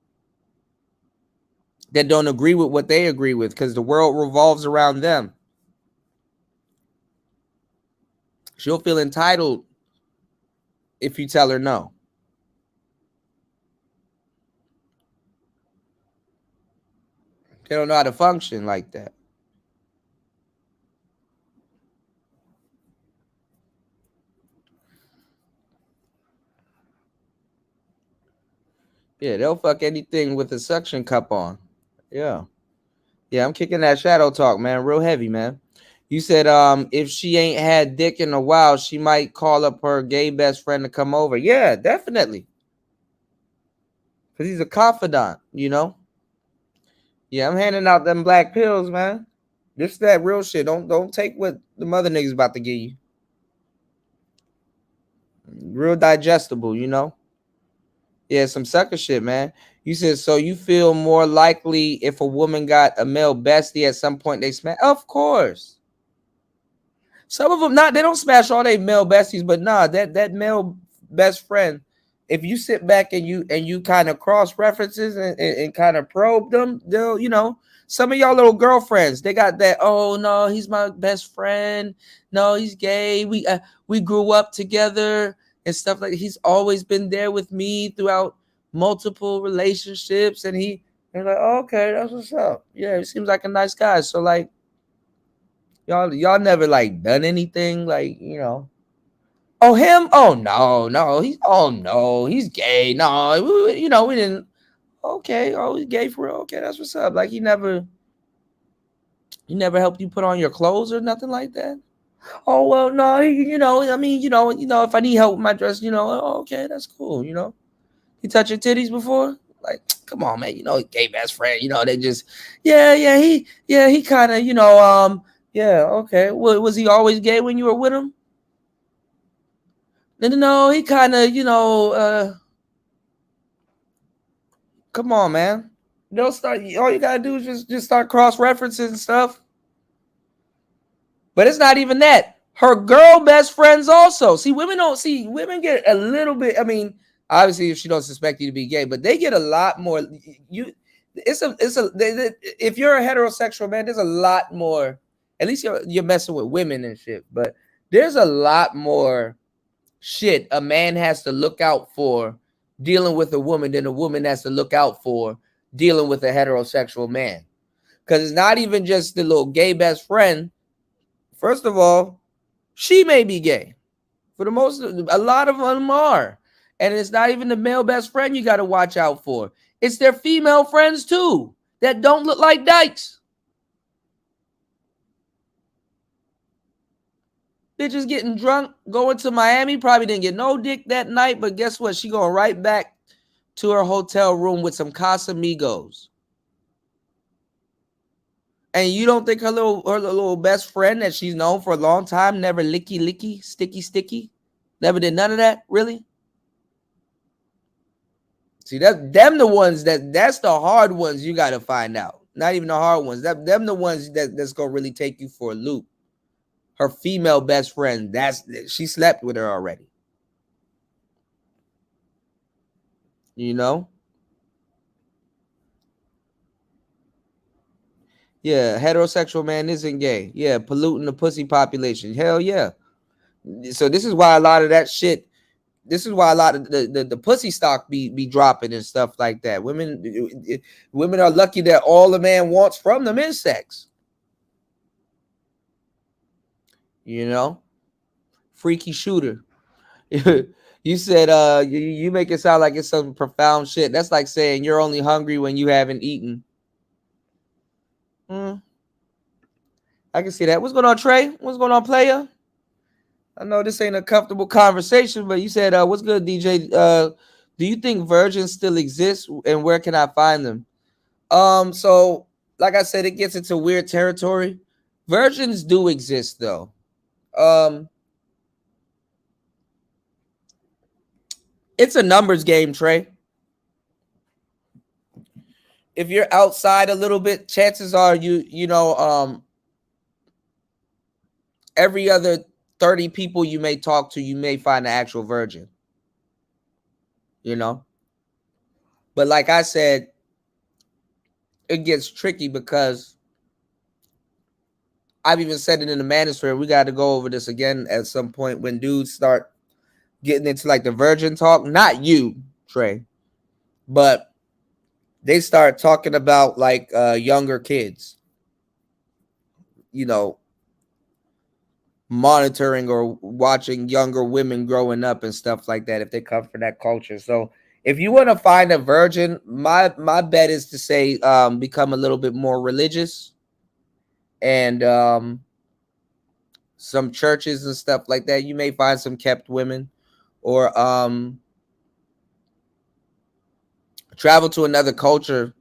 that don't agree with what they agree with, because the world revolves around them. She'll feel entitled if you tell her no. They don't know how to function like that. Yeah, they'll fuck anything with a suction cup on. Yeah. Yeah, I'm kicking that shadow talk, man. Real heavy, man. You said if she ain't had dick in a while, she might call up her gay best friend to come over. Yeah, definitely. Cause he's a confidant, you know? Yeah, I'm handing out them black pills, man. This is that real shit. Don't take what the mother niggas about to give you. Real digestible, you know? Yeah, some sucker shit, man. You said, so you feel more likely if a woman got a male bestie at some point they smash? Of course. Some of them they don't smash all they male besties, but nah, that male best friend, if you sit back and you kind of cross references and kind of probe them, they'll, you know, some of y'all little girlfriends, they got that, oh no, he's my best friend. No, he's gay. We grew up together and stuff like that. He's always been there with me throughout multiple relationships. And they're like, oh, okay, that's what's up. Yeah, he seems like a nice guy. So like, y'all never like done anything like, you know. Oh, him? Oh no, he's gay. No, you know, we didn't. Okay, oh, he's gay for real. Okay, that's what's up. Like he never helped you put on your clothes or nothing like that. Oh well, no, you know, I mean, you know, if I need help with my dress, you know, oh, okay, that's cool. You know, you touch your titties before? Like, come on, man. You know, gay best friend. You know, they just, he kind of, you know, yeah, okay. Was he always gay when you were with him? No, he kind of, you know, come on, man. Don't start. All you gotta do is just start cross references and stuff. But it's not even that. Her girl best friends also. See, women get a little bit. I mean, obviously, if she don't suspect you to be gay, but they get a lot more. If you're a heterosexual man, there's a lot more. At least you're messing with women and shit. But there's a lot more shit a man has to look out for dealing with a woman than a woman has to look out for dealing with a heterosexual man. Because it's not even just the little gay best friend. First of all, she may be gay. For the most, a lot of them are. And it's not even the male best friend you got to watch out for. It's their female friends too that don't look like dykes. Bitches getting drunk, going to Miami, probably didn't get no dick that night, but guess what? She going right back to her hotel room with some Casamigos. And you don't think her little best friend that she's known for a long time never licky, sticky, never did none of that, really? See, them the ones that's the hard ones you got to find out. Not even the hard ones. Them the ones that's gonna really take you for a loop. Her female best friend, she slept with her already. You know? Yeah, heterosexual man isn't gay. Yeah, polluting the pussy population. Hell yeah. So this is why a lot of that shit, this is why a lot of the pussy stock be dropping and stuff like that. Women are lucky that all the man wants from them is sex. You know? Freaky shooter. You said you make it sound like it's some profound shit. That's like saying you're only hungry when you haven't eaten. I can see that. What's going on, Trey? What's going on, player? I know this ain't a comfortable conversation, but you said, what's good, DJ? Do you think virgins still exist, and where can I find them? So like I said, it gets into weird territory. Virgins do exist, though. It's a numbers game, Trey. If you're outside a little bit, chances are every other 30 people you may talk to, you may find an actual virgin. You know? But like I said, it gets tricky because I've even said it in the manosphere. We got to go over this again at some point when dudes start getting into like the virgin talk. Not you, Trey, but they start talking about like younger kids, you know, monitoring or watching younger women growing up and stuff like that if they come from that culture. So if you want to find a virgin, my bet is to say become a little bit more religious, and some churches and stuff like that. You may find some kept women, or travel to another culture,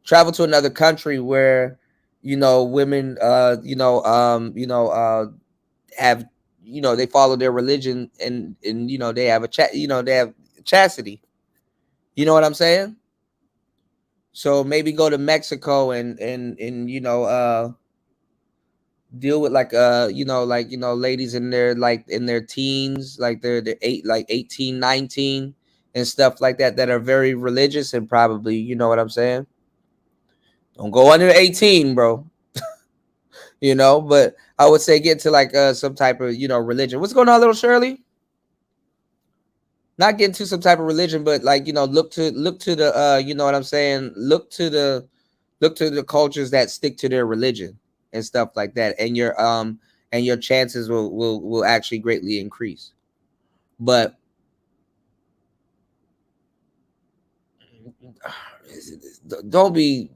travel to another country where women have, they follow their religion, and they have they have chastity. You know what I'm saying? So maybe go to Mexico and deal with like ladies in their teens, like they're 18, 19 and stuff like that are very religious, and probably, you know what I'm saying? Don't go under 18, bro. But I would say get to like some type of religion. What's going on, little Shirley? Not getting to some type of religion, but like look to the you know what I'm saying? Look to the cultures that stick to their religion and stuff like that, and your chances will actually greatly increase. But don't get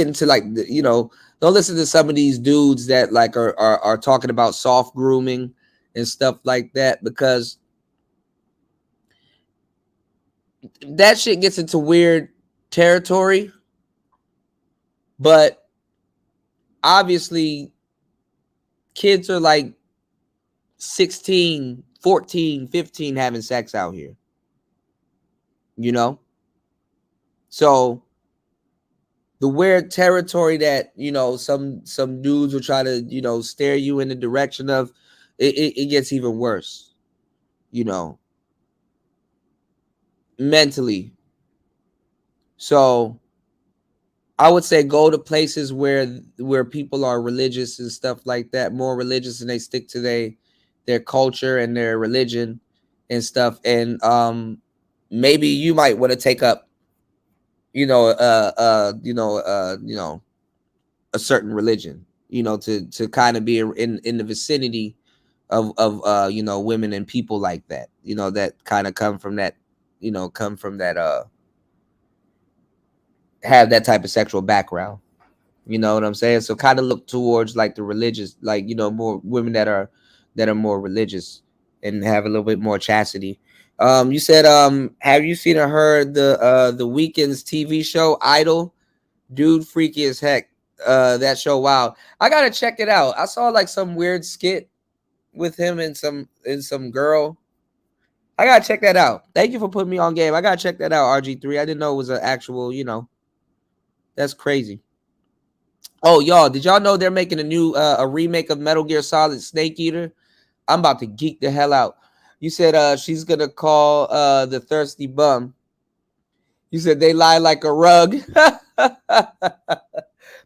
into like don't listen to some of these dudes that like are talking about soft grooming and stuff like that, because that shit gets into weird territory. But obviously kids are like 16, 14, 15 having sex out here, so the weird territory that some dudes will try to steer you in the direction of, it gets even worse, mentally. So I would say go to places where people are religious and stuff like that, more religious, and they stick to their culture and their religion and stuff. And maybe you might want to take up a certain religion, to kind of be in the vicinity of women and people like that, that kind of come from that have that type of sexual background. You know what I'm saying? So kind of look towards like the religious, like more women that are more religious and have a little bit more chastity. You said have you seen or heard the Weeknd's TV show Idol? Dude, freaky as heck. That show, wow. I gotta check it out. I saw like some weird skit with him and some girl. I gotta check that out. Thank you for putting me on game. I gotta check that out, RG3. I didn't know it was an actual, that's crazy. Oh, y'all, did y'all know they're making a remake of Metal Gear Solid Snake Eater? I'm about to geek the hell out. You said she's gonna call the thirsty bum. You said they lie like a rug.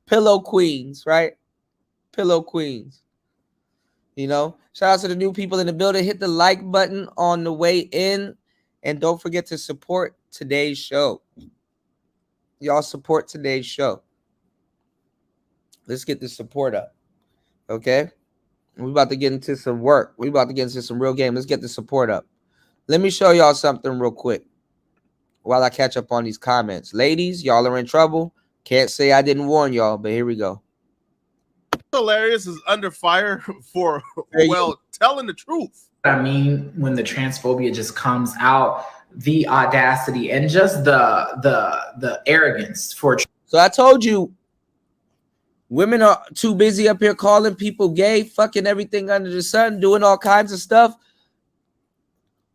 Pillow queens, right? Pillow queens. Shout out to the new people in the building. Hit the like button on the way in, and don't forget to support today's show. Y'all support today's show. Let's get the support up. Okay? We're about to get into some work. We're about to get into some real game. Let's get the support up. Let me show y'all something real quick while I catch up on these comments. Ladies, y'all are in trouble. Can't say I didn't warn y'all, but here we go. Hilarious is under fire for, telling the truth. I mean, when the transphobia just comes out, the audacity and just the arrogance for. So I told you, women are too busy up here calling people gay, fucking everything under the sun, doing all kinds of stuff.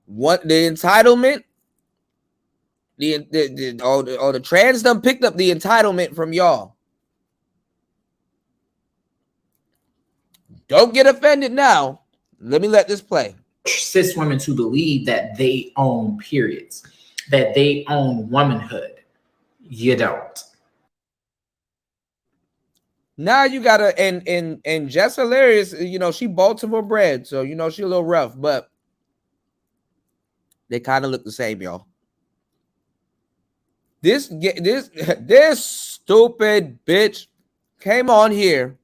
What the entitlement? The trans done picked up the entitlement from y'all. Don't get offended now. Let me let this play. Cis women to believe that they own periods, that they own womanhood. You don't. Now you gotta and Jess Hilarious, you know, she Baltimore bred, so you know she a little rough, but they kind of look the same, y'all. This stupid bitch came on here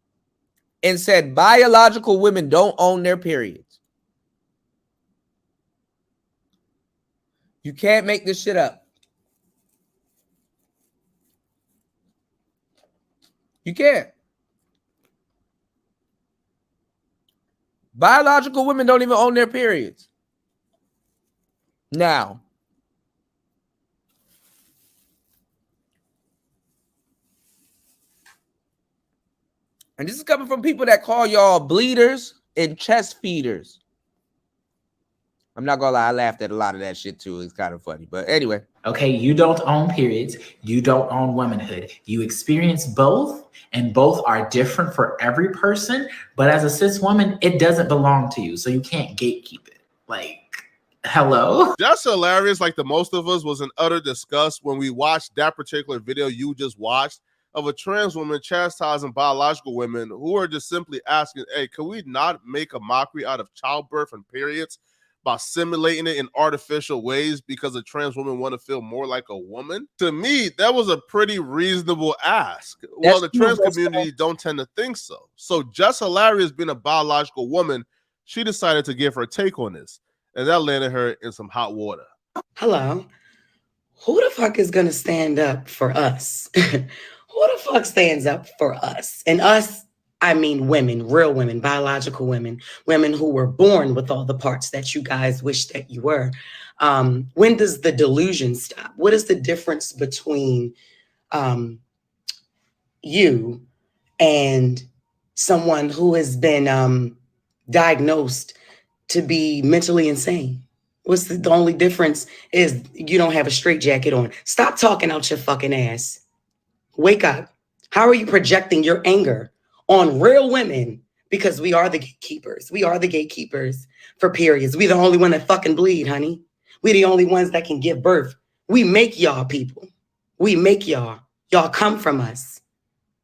and said biological women don't own their periods. You can't make this shit up. You can't. Biological women don't even own their periods. Now, and this is coming from people that call y'all bleeders and chest feeders. I'm not gonna lie, I laughed at a lot of that shit too. It's kind of funny, but anyway. Okay, you don't own periods. You don't own womanhood. You experience both, and both are different for every person. But as a cis woman, it doesn't belong to you, so you can't gatekeep it. Like, hello? Just hilarious, like the most of us, was in utter disgust when we watched that particular video you just watched of a trans woman chastising biological women who are just simply asking, hey, can we not make a mockery out of childbirth and periods by simulating it in artificial ways because a trans woman want to feel more like a woman? To me, that was a pretty reasonable ask. Well, the trans community don't tend to think so. So Just Hilarious, being a biological woman, she decided to give her take on this, and that landed her in some hot water. Hello. Who the fuck is going to stand up for us? Who the fuck stands up for us? And us, I mean women, real women, biological women, women who were born with all the parts that you guys wish that you were. When does the delusion stop? What is the difference between you and someone who has been diagnosed to be mentally insane? What's the only difference is you don't have a straitjacket on. Stop talking out your fucking ass. Wake up. How are you projecting your anger on real women? Because we are the gatekeepers. We are the gatekeepers for periods. We the only one that fucking bleed, honey. We the only ones that can give birth. We make y'all people. We make y'all. Y'all come from us.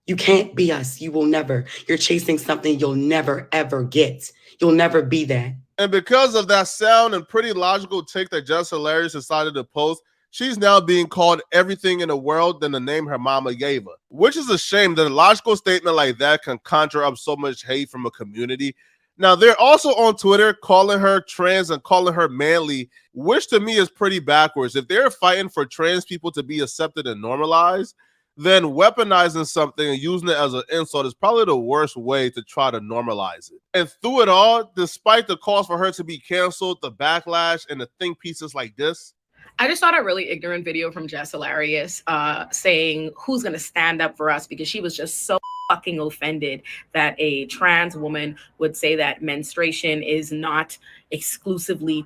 You can't be us. You will never. You're chasing something you'll never, ever get. You'll never be that. And because of that sound and pretty logical take that Just Hilarious decided to post, she's now being called everything in the world than the name her mama gave her, which is a shame that a logical statement like that can conjure up so much hate from a community. Now, they're also on Twitter calling her trans and calling her manly, which to me is pretty backwards. If they're fighting for trans people to be accepted and normalized, then weaponizing something and using it as an insult is probably the worst way to try to normalize it. And through it all, despite the calls for her to be canceled, the backlash, and the think pieces like this, I just saw a really ignorant video from Jess Hilarious saying who's going to stand up for us, because she was just so fucking offended that a trans woman would say that menstruation is not exclusively.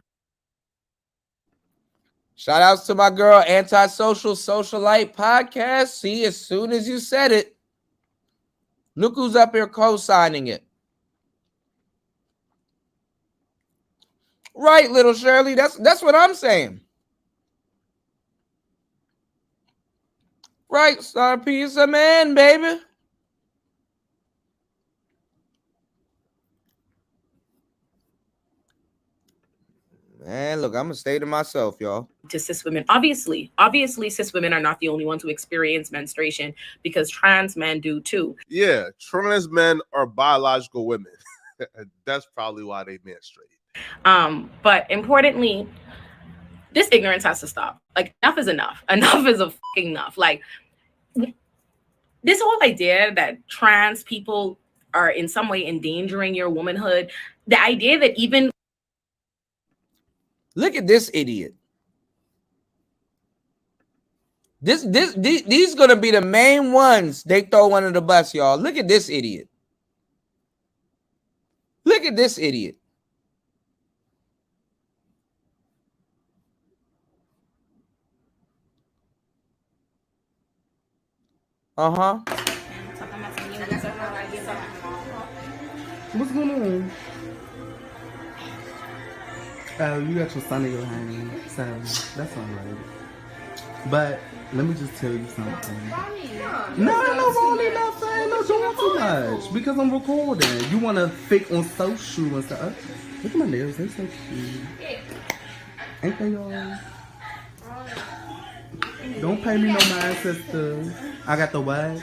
Shout outs to my girl, Antisocial Socialite Podcast. See, as soon as you said it, look who's up here co-signing it. Right, little Shirley. That's what I'm saying. Right, Star Piece of Man, baby. Man, look, I'm gonna stay to myself, y'all. To cis women, obviously cis women are not the only ones who experience menstruation, because trans men do too. Yeah, trans men are biological women. That's probably why they menstruate. But importantly, this ignorance has to stop. Like, enough is enough. Enough is a fucking enough. Like, this whole idea that trans people are in some way endangering your womanhood, the idea that even... Look at this idiot. These gonna be the main ones they throw under the bus, y'all. Look at this idiot. Look at this idiot. Uh-huh. What's going on? Oh, you got your son in your hand, so that's all right. But let me just tell you something. No, Ronnie, nothing. No you're doing too much because I'm recording. You want to fake on social and stuff. Look at my nails. They're so cute. Ain't they all? Don't pay me no mind, sister. I got the what? I'm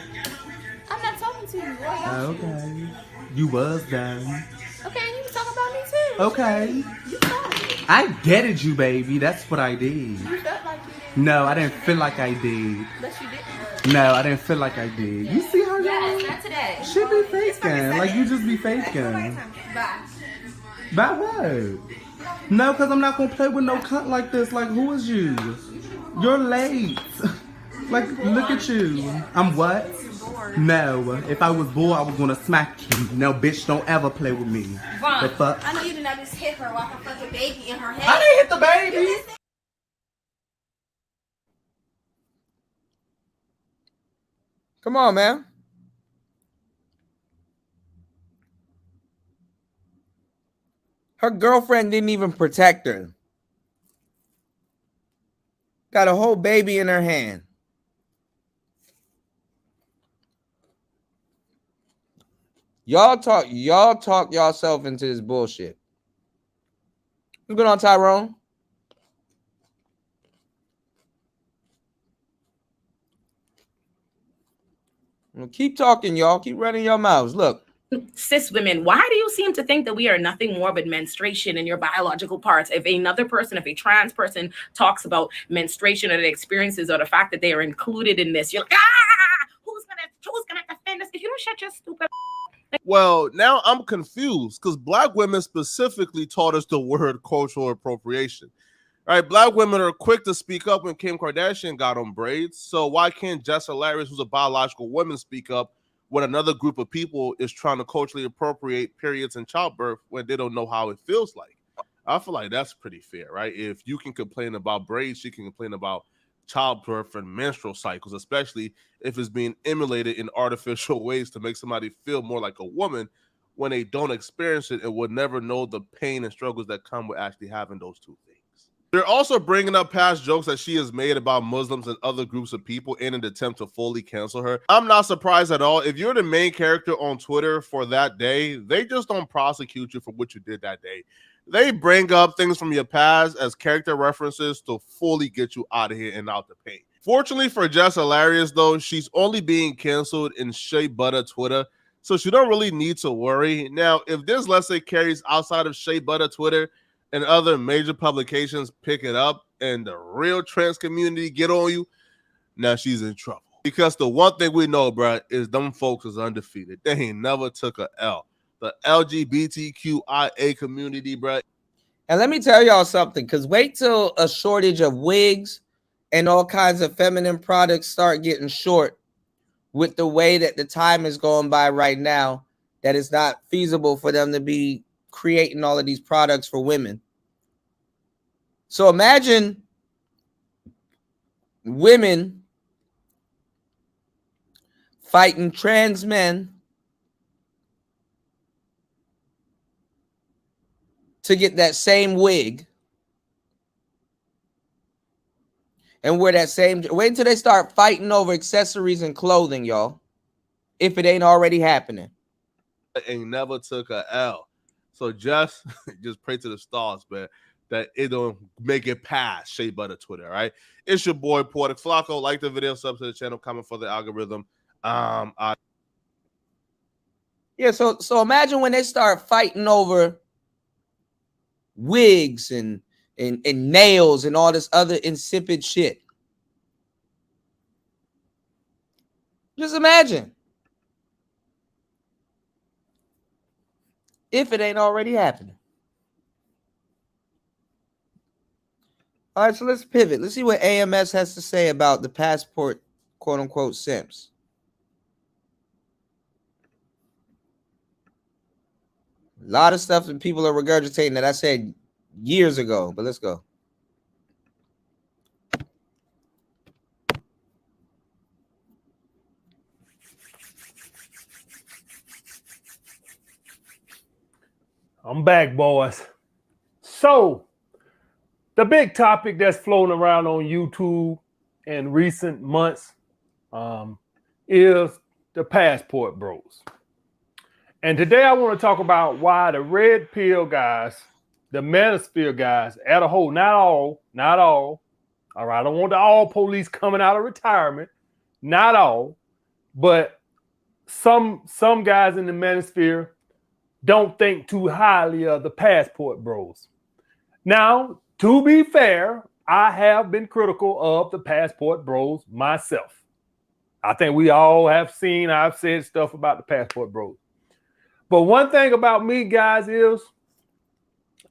not talking to you. Okay. You was done. Okay, and you was talking about me too. Okay. You felt I getted you, baby. That's what I did. You felt like you did. No, I didn't feel like I did. But you didn't. No, I didn't feel like I did. You see how Yes, y'all? not today. She be faking. Like, you just be faking. Bye. By what? No, because I'm not going to play with no cunt like this. Like, who is you? You're late. Like, look at you. I'm what? No. If I was bored, I was going to smack you. No, bitch, don't ever play with me. Ron, The fuck? I know you did not just hit her while her fucking baby in her head. I didn't hit the baby. Come on, man. Her girlfriend didn't even protect her. Got a whole baby in her hand. Y'all talk yourself into this bullshit. What's going on, Tyrone? Well, keep talking, y'all. Keep running your mouths. Look. Cis women, why do you seem to think that we are nothing more but menstruation in your biological parts? If another person, if a trans person talks about menstruation or the experiences or the fact that they are included in this, you're like, who's gonna defend us? If you don't shut your stupid. Well, now I'm confused because Black women specifically taught us the word cultural appropriation. All right, Black women are quick to speak up when Kim Kardashian got on braids. So why can't Jess Hilarious, who's a biological woman, speak up when another group of people is trying to culturally appropriate periods and childbirth when they don't know how it feels like? I feel like that's pretty fair, right? If you can complain about braids, she can complain about childbirth and menstrual cycles, especially if it's being emulated in artificial ways to make somebody feel more like a woman when they don't experience it and would never know the pain and struggles that come with actually having those two things. They're also bringing up past jokes that she has made about Muslims and other groups of people in an attempt to fully cancel her. I'm not surprised at all. If you're the main character on Twitter for that day, they just don't prosecute you for what you did that day. They bring up things from your past as character references to fully get you out of here and out the paint. Fortunately for Jess Hilarious, though, she's only being canceled in Shea Butter Twitter, so she don't really need to worry. Now, if this, let's say, carries outside of Shea Butter Twitter and other major publications pick it up and the real trans community get on you, now she's in trouble. Because the one thing we know, bro, is them folks is undefeated. They ain't never took a L. The LGBTQIA community, bro. And let me tell y'all something, because wait till a shortage of wigs and all kinds of feminine products start getting short with the way that the time is going by right now, that it's not feasible for them to be creating all of these products for women. So imagine women fighting trans men to get that same wig and wear that same. Wait until they start fighting over accessories and clothing, y'all, if it ain't already happening. Ain't never took a L. So just pray to the stars, man, that it don't make it past Shea Butter Twitter, all right? It's your boy, Porter Flacco. Like the video, sub to the channel, comment for the algorithm. Yeah, so imagine when they start fighting over wigs and nails and all this other insipid shit. Just imagine. If it ain't already happening. All right, so let's pivot. Let's see what AMS has to say about the passport, quote unquote, simps. A lot of stuff that people are regurgitating that I said years ago, but let's go. I'm back, boys. So, the big topic that's floating around on YouTube in recent months is the passport bros. And today I want to talk about why the red pill guys, the manosphere guys, at a whole, not all. All right, I don't want the all police coming out of retirement. Not all, but some guys in the manosphere don't think too highly of the passport bros. Now, to be fair, I have been critical of the passport bros myself. I think we all have seen, I've said stuff about the passport bros. But one thing about me, guys, is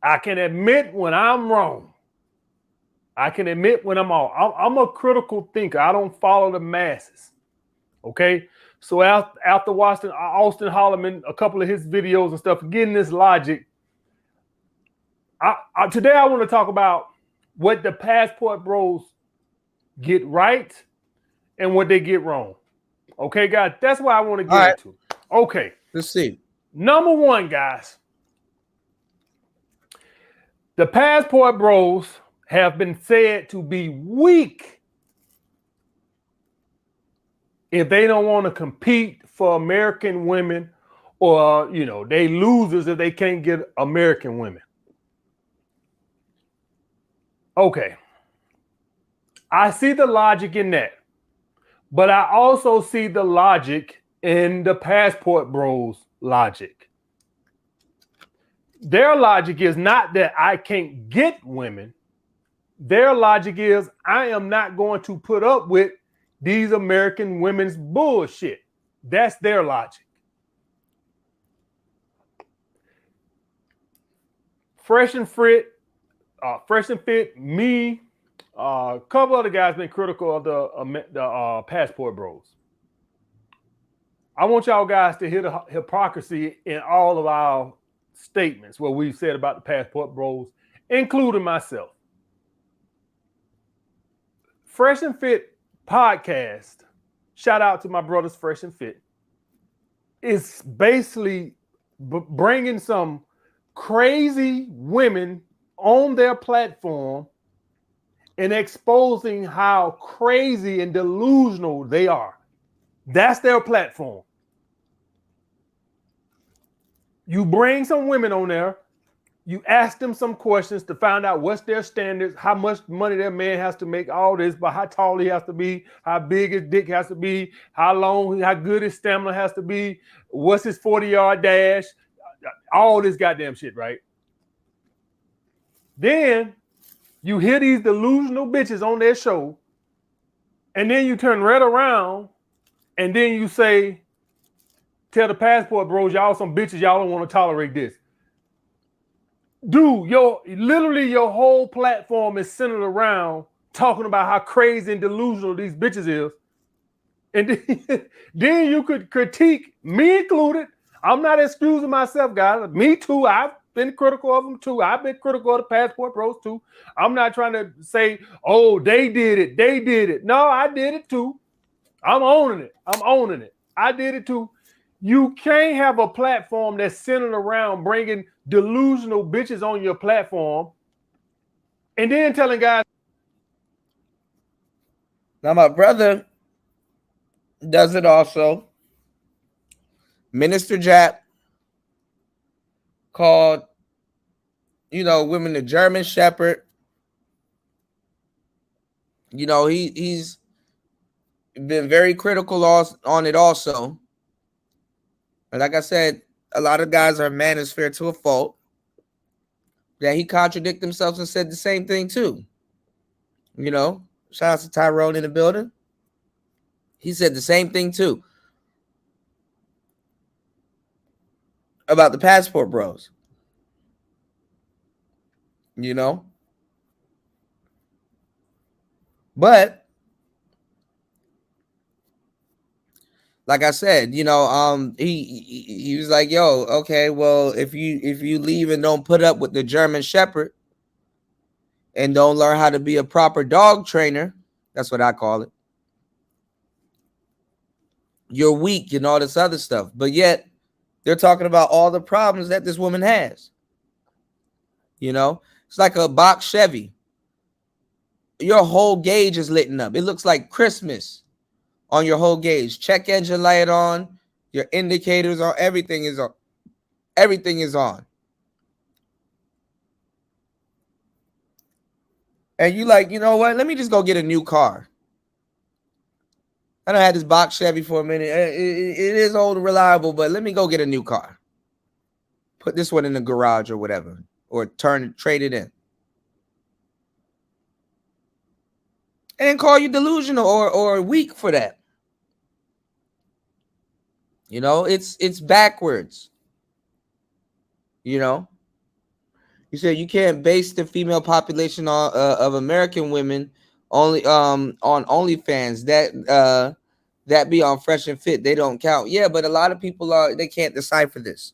I can admit when I'm wrong. I can admit when I'm wrong. I'm a critical thinker. I don't follow the masses. Okay? So after watching Austin Holloman, a couple of his videos and stuff, getting this logic, today I want to talk about what the passport bros get right and what they get wrong. Okay, guys? That's what I want to get into. Okay. Let's see. Number one, guys. The passport bros have been said to be weak if they don't want to compete for American women, or, you know, they losers if they can't get American women. Okay. I see the logic in that. But I also see the logic in the passport bros logic. Their logic is not that I can't get women. Their logic is I am not going to put up with these American women's bullshit. That's their logic. Fresh and Fit, me, a couple other guys been critical of the passport bros. I want y'all guys to hear the hypocrisy in all of our statements, what we've said about the passport bros, including myself. Fresh and Fit podcast, shout out to my brothers Fresh and Fit, is basically bringing some crazy women on their platform and exposing how crazy and delusional they are. That's their platform. You bring some women on there, you ask them some questions to find out what's their standards, how much money their man has to make, all this, but how tall he has to be, how big his dick has to be, how long, how good his stamina has to be, what's his 40-yard dash, all this goddamn shit, right? Then you hear these delusional bitches on their show, and then you turn right around, and then you say, tell the passport bros, y'all some bitches, y'all don't want to tolerate this. Dude, literally your whole platform is centered around talking about how crazy and delusional these bitches is. And then you could critique, me included. I'm not excusing myself, guys. Me too. I've been critical of them too. I've been critical of the passport bros too. I'm not trying to say, oh, they did it. They did it. No, I did it too. I'm owning it. I did it too. You can't have a platform that's centered around bringing delusional bitches on your platform and then telling guys. Now, my brother does it also. Minister Jap called, women the German Shepherd. He's been very critical on it also. And like I said, a lot of guys are manosphere to a fault. Yeah, he contradicted himself and said the same thing too. Shout out to Tyrone in the building. He said the same thing too about the passport bros. But like I said, he was like, yo, okay, well, if you leave and don't put up with the German Shepherd and don't learn how to be a proper dog trainer, that's what I call it, you're weak and all this other stuff. But yet they're talking about all the problems that this woman has. It's like a box Chevy. Your whole gauge is lit up. It looks like Christmas on your whole gauge. Check engine light on, your indicators on, everything is on. Everything is on. And you like, you know what? Let me just go get a new car. I done had this box Chevy for a minute. It is old and reliable, but let me go get a new car. Put this one in the garage or whatever, or trade it in. And then call you delusional or weak for that. You know, it's backwards. You know, you said you can't base the female population on of American women only on OnlyFans. That be on Fresh and Fit. They don't count. Yeah, but a lot of people they can't decipher this.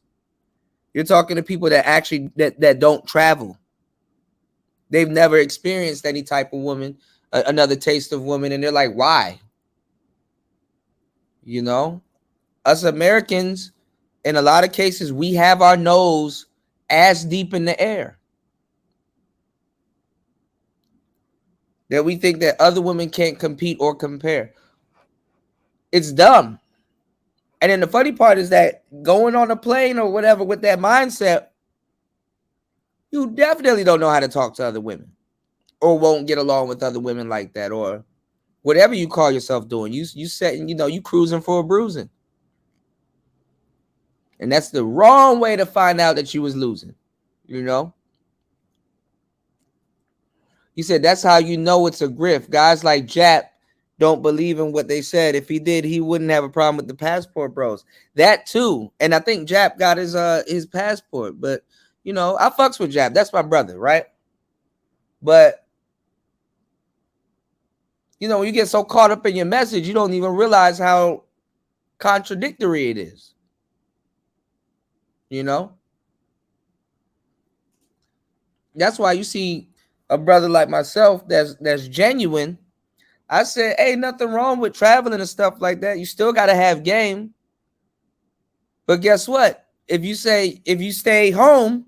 You're talking to people that actually that don't travel. They've never experienced any type of woman, another taste of woman, and they're like, why? You know, us Americans, in a lot of cases, we have our nose as deep in the air that we think that other women can't compete or compare. It's dumb. And then the funny part is that going on a plane or whatever with that mindset, you definitely don't know how to talk to other women or won't get along with other women like that, or whatever you call yourself doing. You setting, you cruising for a bruising. And that's the wrong way to find out that you was losing, you know? He said that's how you know it's a grift. Guys like Jap don't believe in what they said. If he did, he wouldn't have a problem with the passport bros. That too. And I think Jap got his passport. But, I fucks with Jap. That's my brother, right? But, when you get so caught up in your message, you don't even realize how contradictory it is. That's why you see a brother like myself that's genuine. I said, hey, nothing wrong with traveling and stuff like that. You still got to have game. But guess what? If you stay home,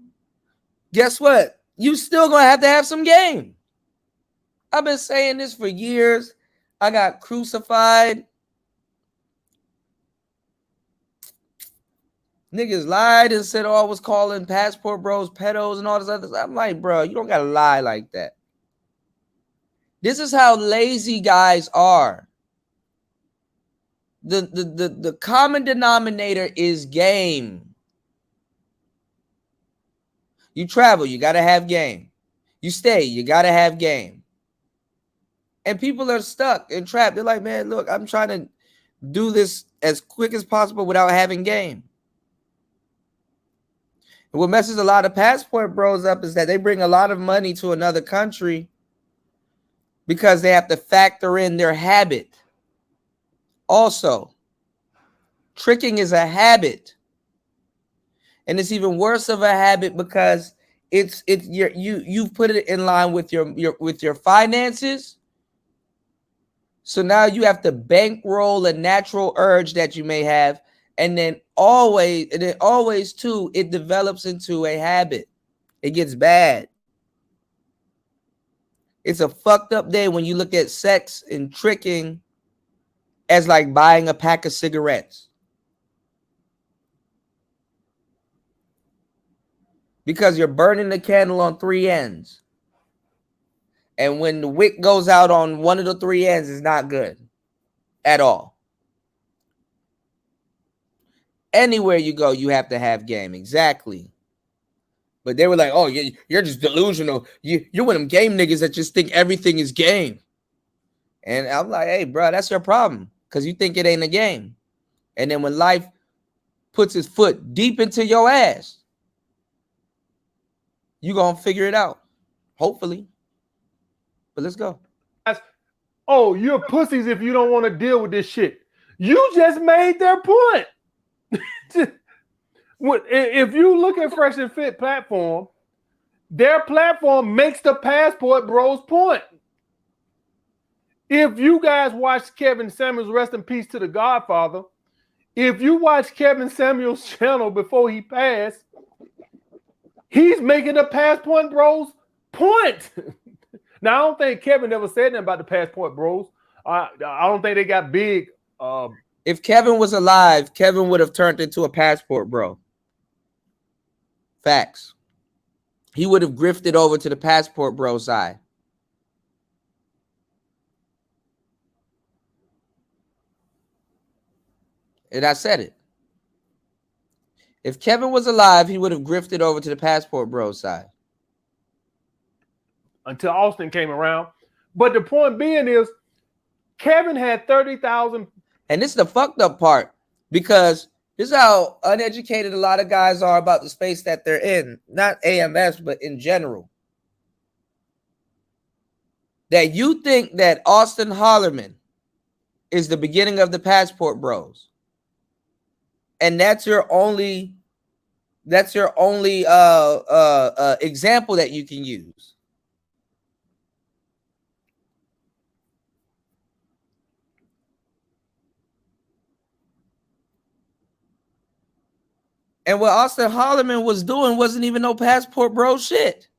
guess what? You still going to have some game. I've been saying this for years. I got crucified. Niggas lied and said, I was calling passport bros pedos and all this other stuff. I'm like, bro, you don't got to lie like that. This is how lazy guys are. The common denominator is game. You travel, you got to have game. You stay, you got to have game. And people are stuck and trapped. They're like, man, look, I'm trying to do this as quick as possible without having game. And what messes a lot of passport bros up is that they bring a lot of money to another country because they have to factor in their habit. Also, tricking is a habit. And it's even worse of a habit because you've put it in line with your finances. So now you have to bankroll a natural urge that you may have, and then always too, it develops into a habit. It gets bad. It's a fucked up day when you look at sex and tricking as like buying a pack of cigarettes. Because you're burning the candle on three ends. And when the wick goes out on one of the three ends, it's not good at all. Anywhere you go, you have to have game. Exactly. But they were like, oh, you're just delusional. You're one of them game niggas that just think everything is game. And I'm like, hey, bro, that's your problem. Because you think it ain't a game. And then when life puts its foot deep into your ass, you going to figure it out. Hopefully. But let's go. Oh, you're pussies if you don't want to deal with this shit. You just made their point. If you look at Fresh and Fit platform, their platform makes the passport bros point. If you guys watch Kevin Samuels, rest in peace to the Godfather, if you watch Kevin Samuels' channel before he passed, he's making the passport bros point. Now, I don't think Kevin ever said nothing about the passport bros. I don't think they got big If Kevin was alive, Kevin would have turned into a passport bro. Facts. He would have grifted over to the passport bro side. And I said it. If Kevin was alive, he would have grifted over to the passport bro side. Until Austin came around. But the point being is, Kevin had 30,000. And this is the fucked up part, because this is how uneducated a lot of guys are about the space that they're in. Not AMS, but in general. That you think that Austin Hollerman is the beginning of the passport bros. And that's your only example that you can use. And what Austin Hollerman was doing wasn't even no passport bro shit.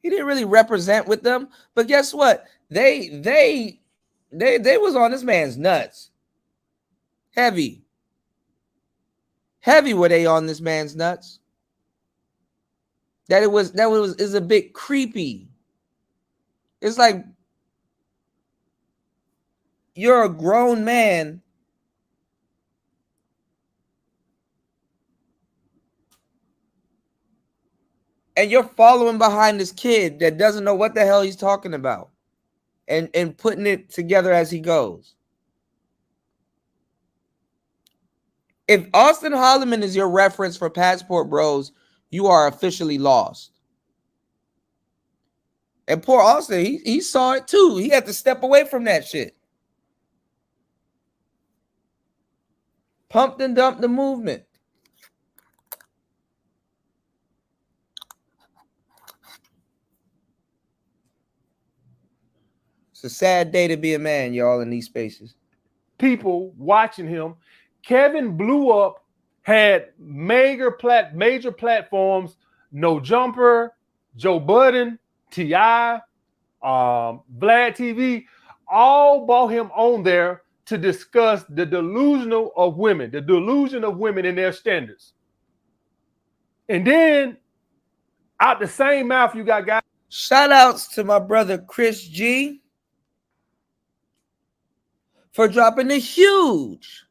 He didn't really represent with them, but guess what? They was on this man's nuts. Heavy were they on this man's nuts. That is a bit creepy. It's like, you're a grown man and you're following behind this kid that doesn't know what the hell he's talking about and putting it together as he goes. If Austin Hollerman is your reference for passport bros, you are officially lost. And poor Austin, he saw it too. He had to step away from that shit. Pumped and dumped the movement. It's a sad day to be a man, y'all, in these spaces. People watching him. Kevin blew up, had major platforms, No Jumper, Joe Budden, T.I., Vlad TV, all brought him on there to discuss the delusion of women in their standards. And then out the same mouth, you got guys. Shout outs to my brother Chris G for dropping a huge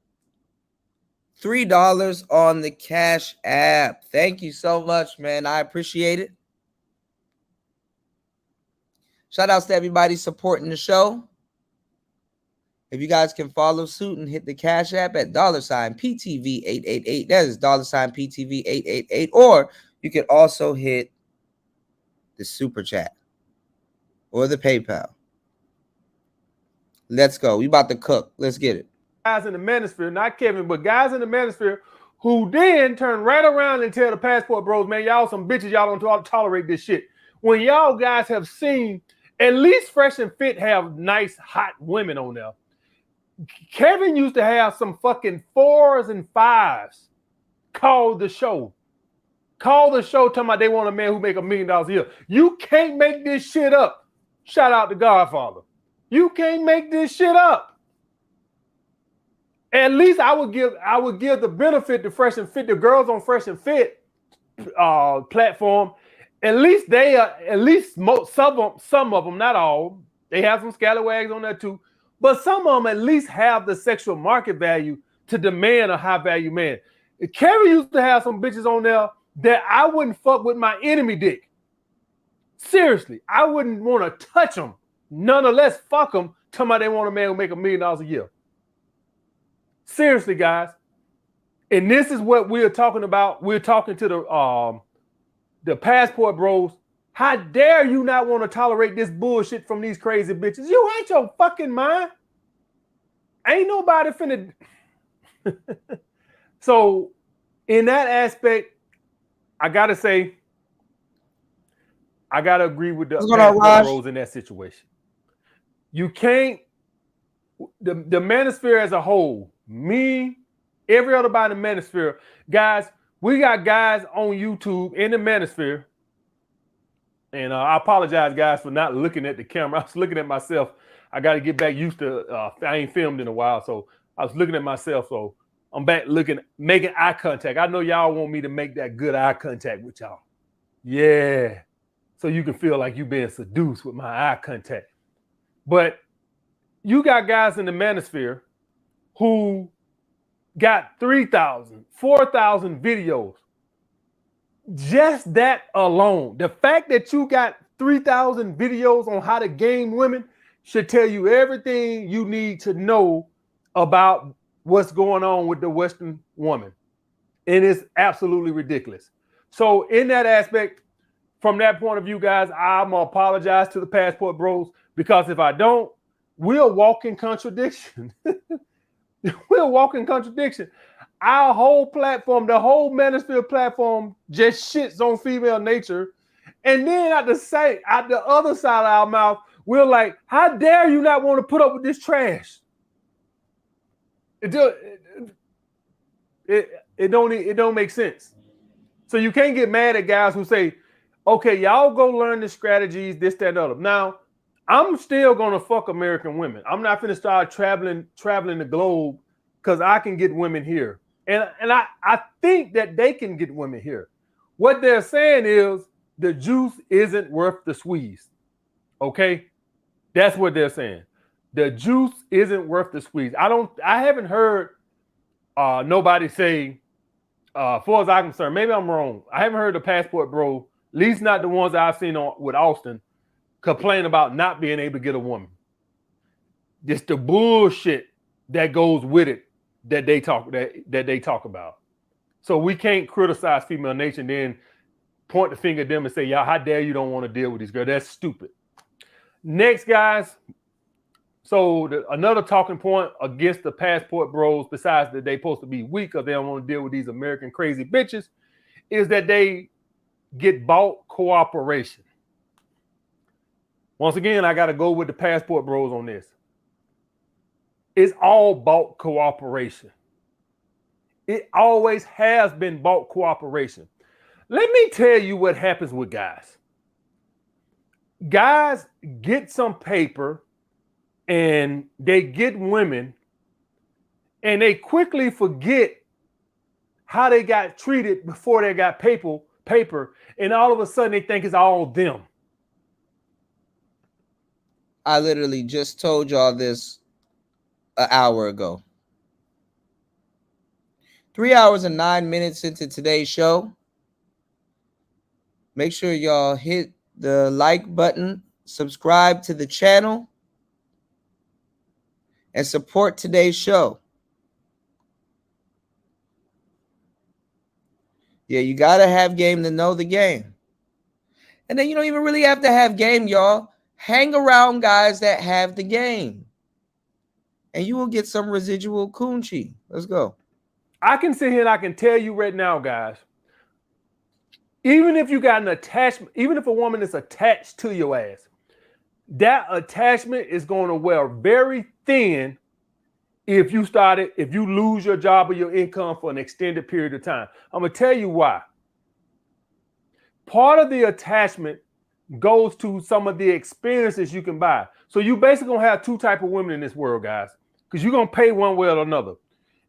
$3 on the Cash App. Thank you so much, man. I appreciate it. Shout outs to everybody supporting the show. If you guys can follow suit and hit the Cash App at $PTV888. That is $PTV888. Or you can also hit the Super Chat or the PayPal. Let's go. We about to cook. Let's get it. Guys in the manosphere, not Kevin, but guys in the manosphere who then turn right around and tell the passport bros, man, y'all some bitches, y'all don't tolerate this shit. When y'all guys have seen at least Fresh and Fit have nice, hot women on there. Kevin used to have some fucking 4s and 5s call the show. Call the show talking about they want a man who make $1 million a year. You can't make this shit up. Shout out to Godfather. You can't make this shit up. At least I would give the benefit to Fresh and Fit, the girls on Fresh and Fit platform. At least they are, some of them, not all. They have some scalawags on there too. But some of them at least have the sexual market value to demand a high value man. Kerry used to have some bitches on there that I wouldn't fuck with my enemy dick. Seriously, I wouldn't want to touch them. Nonetheless, fuck them. Tell me they want a man who make $1 million a year. Seriously, guys. And this is what we're talking about. We're talking to the passport bros. How dare you not want to tolerate this bullshit from these crazy bitches? You ain't your fucking mind. Ain't nobody finna. So, in that aspect, I gotta say, I gotta agree with the passport bros in that situation. You can't. The manosphere as a whole, me, every other body in the manosphere, guys, we got guys on YouTube in the manosphere And I apologize, guys, for not looking at the camera. I was looking at myself. I got to get back used to. I ain't filmed in a while, so I was looking at myself. So I'm back making eye contact. I know y'all want me to make that good eye contact with y'all. Yeah, so you can feel like you being seduced with my eye contact. But you got guys in the manosphere who got 3,000, 4,000 videos. Just that alone, the fact that you got 3,000 videos on how to game women should tell you everything you need to know about what's going on with the Western woman. And it's absolutely ridiculous. So in that aspect, from that point of view, guys, I'm going to apologize to the Passport Bros, because if I don't, we'll walk in contradiction. We'll walk in contradiction. Our whole platform, the whole manosphere platform, just shits on female nature. And then at the other side of our mouth, we're like, how dare you not want to put up with this trash? It don't make sense. So you can't get mad at guys who say, okay, y'all go learn the strategies, this, that, and other. Now, I'm still gonna fuck American women. I'm not gonna start traveling the globe because I can get women here. And I think that they can get women here. What they're saying is the juice isn't worth the squeeze. Okay? That's what they're saying. The juice isn't worth the squeeze. I haven't heard nobody say, as far as I'm concerned, maybe I'm wrong. I haven't heard the Passport Bro, at least not the ones that I've seen with Austin, complain about not being able to get a woman. Just the bullshit that goes with it that they talk about. So we can't criticize female nature and then point the finger at them and say, y'all, how dare you don't want to deal with these girls? That's stupid. Next, guys. So another talking point against the Passport Bros, besides that they supposed to be weak because they don't want to deal with these American crazy bitches, is that they get bought cooperation. Once again, I got to go with the Passport Bros on this. It's all bought cooperation. It always has been bought cooperation. Let me tell you what happens with guys. Guys get some paper and they get women and they quickly forget how they got treated before they got paper, and all of a sudden they think it's all them. I literally just told y'all this an hour ago. 3 hours and 9 minutes into today's show. Make sure y'all hit the like button, subscribe to the channel, and support today's show. Yeah, you got to have game to know the game. And then you don't even really have to have game, y'all. Hang around guys that have the game. And you will get some residual coochie. Let's go. I can sit here and I can tell you right now, guys, even if you got an attachment, even if a woman is attached to your ass, that attachment is going to wear very thin if you lose your job or your income for an extended period of time. I'm going to tell you why. Part of the attachment goes to some of the experiences you can buy. So you basically going to have two types of women in this world, guys, because you're going to pay one way or another.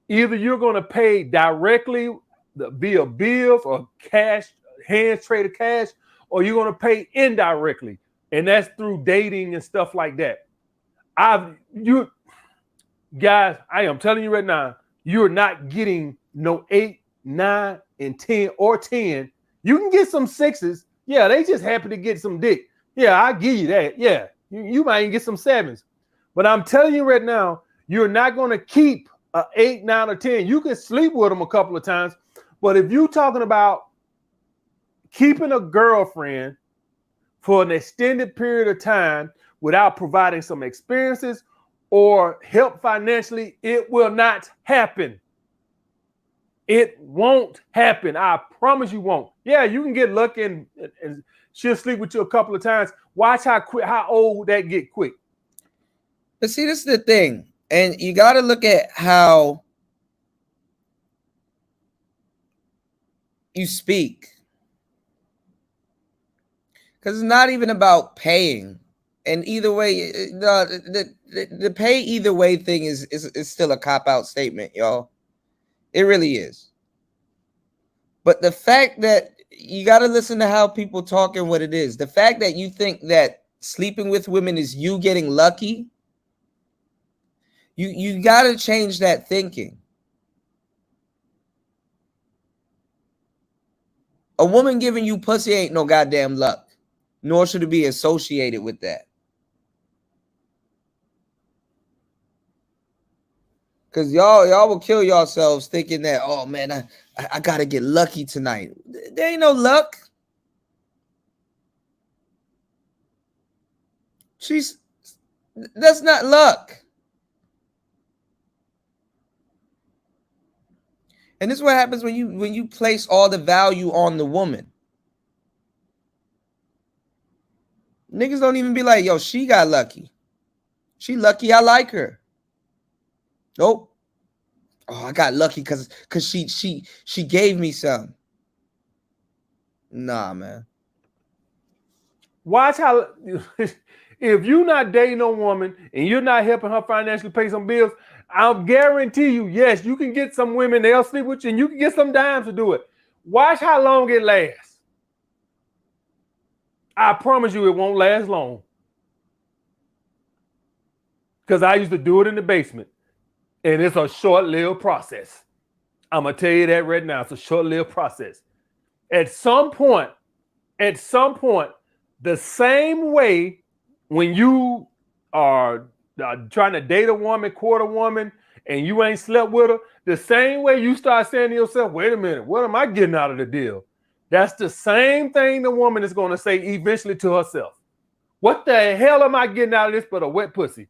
Either you're going to pay directly via bills or cash, hands traded cash, or you're going to pay indirectly. And that's through dating and stuff like that. Guys, I am telling you right now, you're not getting no 8, 9, and 10 or 10. You can get some 6s. Yeah, they just happen to get some dick. Yeah, I give you that. Yeah, you might even get some 7s. But I'm telling you right now, you're not going to keep a 8, 9, or 10. You can sleep with them a couple of times. But if you're talking about keeping a girlfriend for an extended period of time without providing some experiences or help financially, it will not happen. It won't happen. I promise you won't. Yeah, you can get lucky and she'll sleep with you a couple of times. Watch how old that get quick. But see, this is the thing. And you got to look at how you speak. Because it's not even about paying. And either way, the pay either way thing is still a cop-out statement, y'all. It really is. But the fact that you got to listen to how people talk and what it is. The fact that you think that sleeping with women is you getting lucky, you got to change that thinking. A woman giving you pussy ain't no goddamn luck, nor should it be associated with that. Because y'all will kill yourselves thinking that, oh man, I gotta get lucky tonight. There ain't no luck. That's not luck. And this is what happens when you place all the value on the woman. Niggas don't even be like, yo, she got lucky. She lucky I like her. Nope. Oh, I got lucky because she gave me some. Nah, man. Watch how if you're not dating a woman and you're not helping her financially pay some bills, I'll guarantee you, yes, you can get some women, they'll sleep with you, and you can get some dimes to do it. Watch how long it lasts. I promise you it won't last long. Because I used to do it in the basement. And it's a short-lived process. I'm going to tell you that right now. It's a short-lived process. At some point, the same way when you are trying to date a woman, court a woman, and you ain't slept with her, the same way you start saying to yourself, wait a minute, what am I getting out of the deal? That's the same thing the woman is going to say eventually to herself. What the hell am I getting out of this but a wet pussy?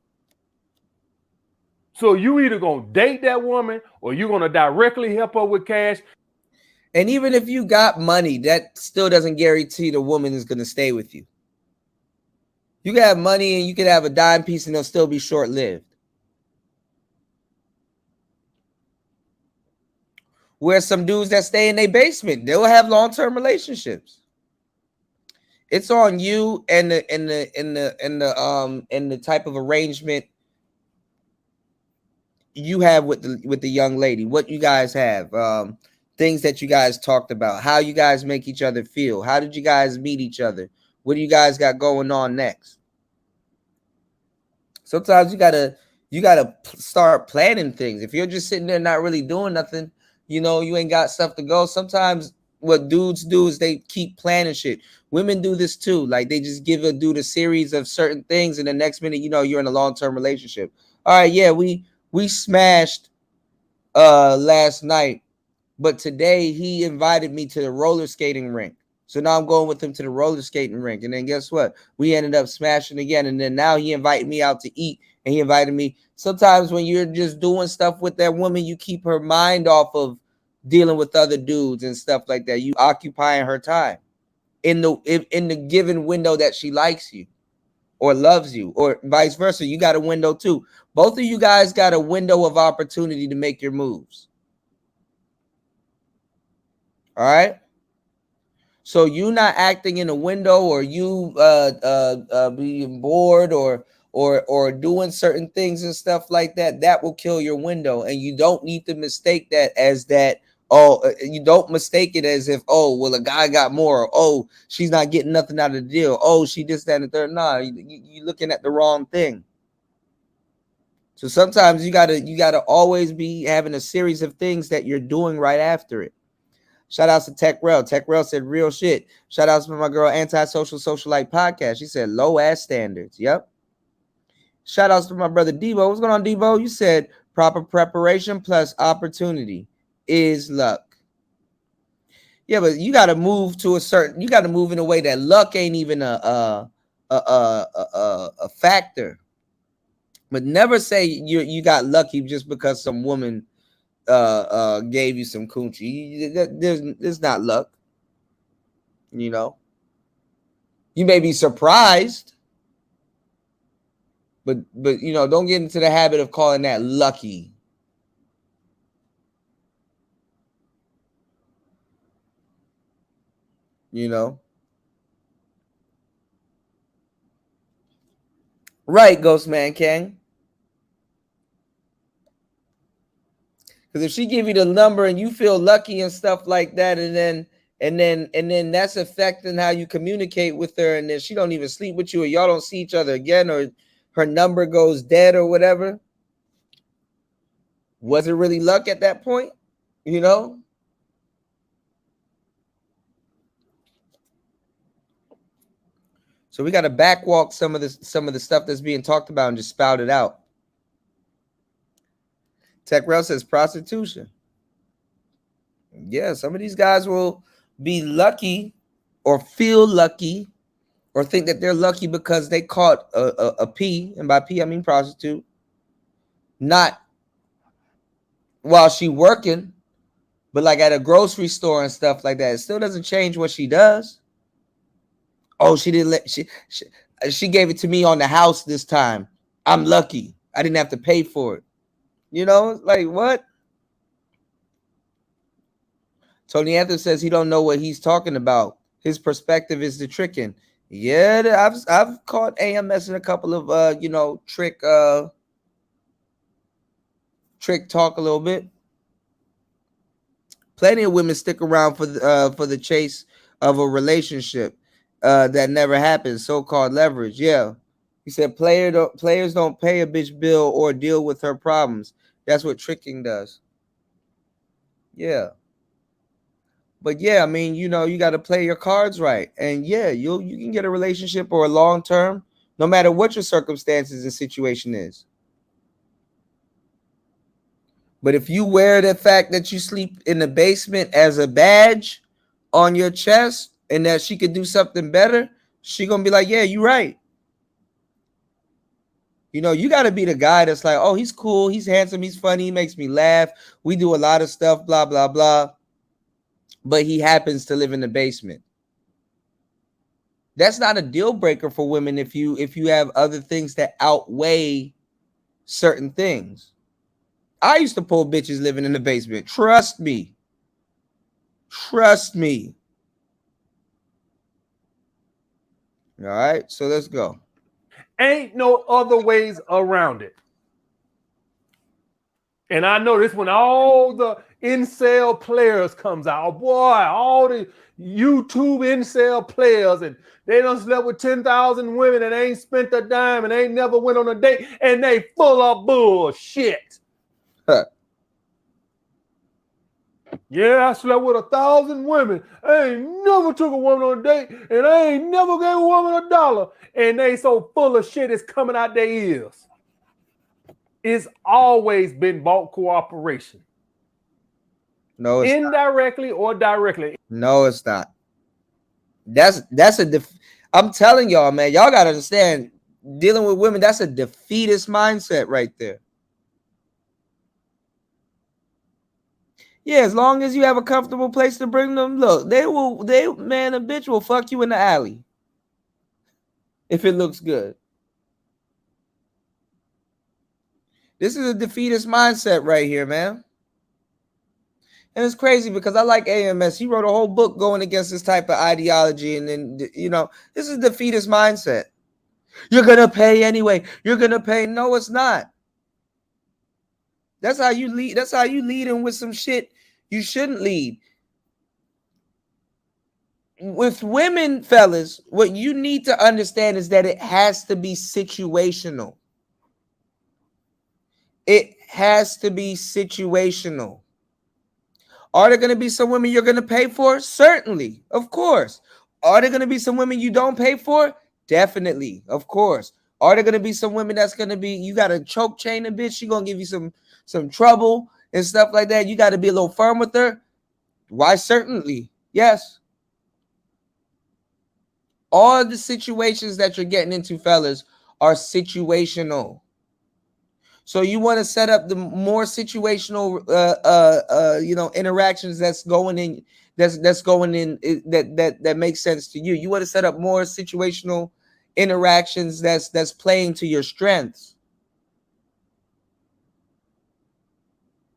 So you either going to date that woman or you're going to directly help her with cash. And even if you got money, that still doesn't guarantee the woman is going to stay with you. You can have money and you can have a dime piece and they'll still be short-lived. Where some dudes that stay in their basement, they'll have long-term relationships. It's on you and the type of arrangement you have with the young lady. What you guys have, things that you guys talked about, how you guys make each other feel. How did you guys meet each other? What do you guys got going on next? Sometimes you gotta start planning things. If you're just sitting there not really doing nothing, you ain't got stuff to go. Sometimes what dudes do is they keep planning shit. Women do this too. Like they just give a dude a series of certain things, and the next minute, you're in a long-term relationship. All right, yeah, we smashed last night, but today he invited me to the roller skating rink. So now I'm going with him to the roller skating rink. And then guess what? We ended up smashing again. And then now he invited me out to eat. And he invited me. Sometimes when you're just doing stuff with that woman, you keep her mind off of dealing with other dudes and stuff like that. You occupying her time in the given window that she likes you or loves you, or vice versa. You got a window too. Both of you guys got a window of opportunity to make your moves. All right. So you not acting in a window, or you being bored, or doing certain things and stuff like that, that will kill your window. And you don't need to mistake that as that. Oh, you don't mistake it as if, oh, well, a guy got more. Or, oh, she's not getting nothing out of the deal. Oh, she just that and the third. Nah, you're looking at the wrong thing. So sometimes you gotta always be having a series of things that you're doing right after it. Shout outs to Tech Rel. Tech Rel said real shit. Shout outs to my girl Antisocial Socialite Podcast. She said low ass standards. Yep. Shout outs to my brother Debo. What's going on, Debo? You said proper preparation plus opportunity is luck. Yeah, but you got to move to you got to move in a way that luck ain't even a factor. But never say you got lucky just because some woman gave you some coochie. There's not luck. You may be surprised, but don't get into the habit of calling that lucky. Right, Ghost Man King. Because if she give you the number and you feel lucky and stuff like that, and then that's affecting how you communicate with her, and then she don't even sleep with you, or y'all don't see each other again, or her number goes dead or whatever. Was it really luck at that point? You know? So we got to backwalk some of the stuff that's being talked about and just spout it out. Tech Rail says prostitution. Yeah, some of these guys will be lucky or feel lucky or think that they're lucky because they caught a P, and by P I mean prostitute, not while she working, but like at a grocery store and stuff like that. It still doesn't change what she does. Oh, she didn't let she gave it to me on the house this time. I'm lucky. I didn't have to pay for it. You know, like what? Tony Anthony says he don't know what he's talking about. His perspective is the tricking. Yeah, I've caught AMS in a couple of trick talk a little bit. Plenty of women stick around for the chase of a relationship that never happens, so-called leverage. Yeah. He said players don't pay a bitch bill or deal with her problems. That's what tricking does. Yeah. But yeah, I mean, you got to play your cards right. And yeah, you can get a relationship or a long term, no matter what your circumstances and situation is. But if you wear the fact that you sleep in the basement as a badge on your chest and that she could do something better, she gonna be like, yeah, you're right. You got to be the guy that's like, oh, he's cool, he's handsome, he's funny, he makes me laugh, we do a lot of stuff, blah, blah, blah. But he happens to live in the basement. That's not a deal breaker for women if you have other things that outweigh certain things. I used to pull bitches living in the basement. Trust me. Trust me. All right, so let's go. Ain't no other ways around it. And I know this when all the incel players comes out. Boy, all the YouTube incel players, and they done slept with 10,000 women and ain't spent a dime and ain't never went on a date, and they full of bullshit. Huh. Yeah, I slept with 1,000 women. I ain't never took a woman on a date, and I ain't never gave a woman $1. And they so full of shit it's coming out their ears. It's always been bought cooperation. No, it's indirectly not. Or directly. No, it's not. I'm telling y'all, man, y'all gotta understand, dealing with women, that's a defeatist mindset right there. Yeah, as long as you have a comfortable place to bring them, look, a bitch will fuck you in the alley if it looks good. This is a defeatist mindset right here, man. And it's crazy because I like AMS. He wrote a whole book going against this type of ideology. And then, this is defeatist mindset. You're going to pay anyway. You're going to pay. No, it's not. That's how you lead. That's how you lead in with some shit you shouldn't lead. With women, fellas, what you need to understand is that it has to be situational. It has to be situational. Are there going to be some women you're going to pay for? Certainly, of course. Are there going to be some women you don't pay for? Definitely, of course. Are there going to be some women that's going to be, you got to choke chain a bitch, she going to give you some trouble and stuff like that. You got to be a little firm with her. Why? Certainly, yes. All the situations that you're getting into, fellas, are situational. So you want to set up the more situational, interactions that makes sense to you. You want to set up more situational interactions that's playing to your strengths.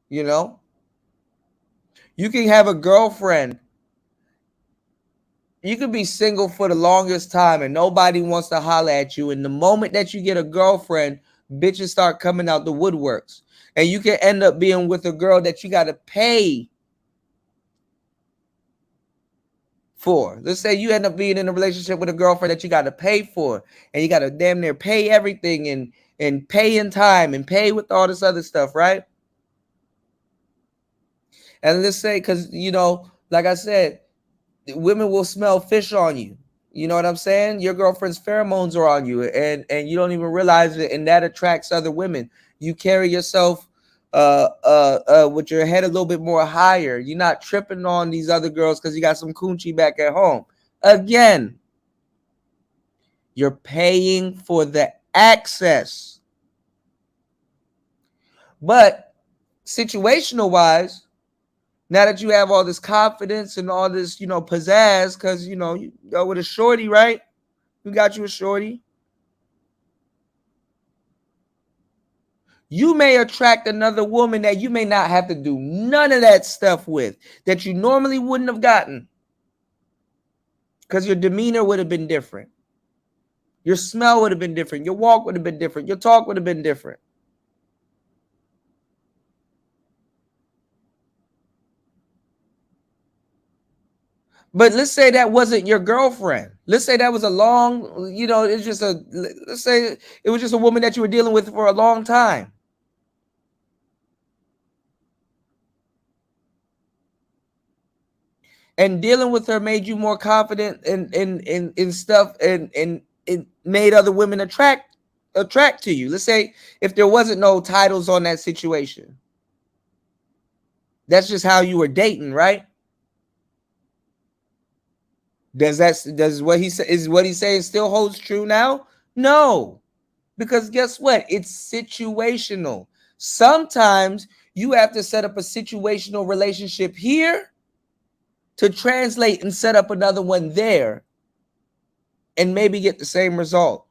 You can have a girlfriend You could be single for the longest time and nobody wants to holler at you. And the moment that you get a girlfriend, bitches start coming out the woodworks. And you can end up being with a girl that you got to pay for. Let's say you end up being in a relationship with a girlfriend that you got to pay for. And you got to damn near pay everything and pay in time and pay with all this other stuff, right? And let's say, because, you know, like I said, women will smell fish on you. You know what I'm saying? Your girlfriend's pheromones are on you, and you don't even realize it, and that attracts other women. You carry yourself with your head a little bit more higher. You're not tripping on these other girls because you got some coochie back at home. Again, you're paying for the access. But situational wise, now that you have all this confidence and all this, you know, pizzazz, because, you know, you go with a shorty, right? You got you a shorty. You may attract another woman that you may not have to do none of that stuff with, that you normally wouldn't have gotten, because your demeanor would have been different. Your smell would have been different. Your walk would have been different. Your talk would have been different. But let's say that wasn't your girlfriend. Let's say that was a long, you know, it's just a, let's say it was just a woman that you were dealing with for a long time. And dealing with her made you more confident in stuff, and it made other women attract to you. Let's say if there wasn't no titles on that situation. That's just how you were dating, right? Does what he say is what he's saying still holds true now? No, because guess what? It's situational. Sometimes you have to set up a situational relationship here to translate and set up another one there and maybe get the same result.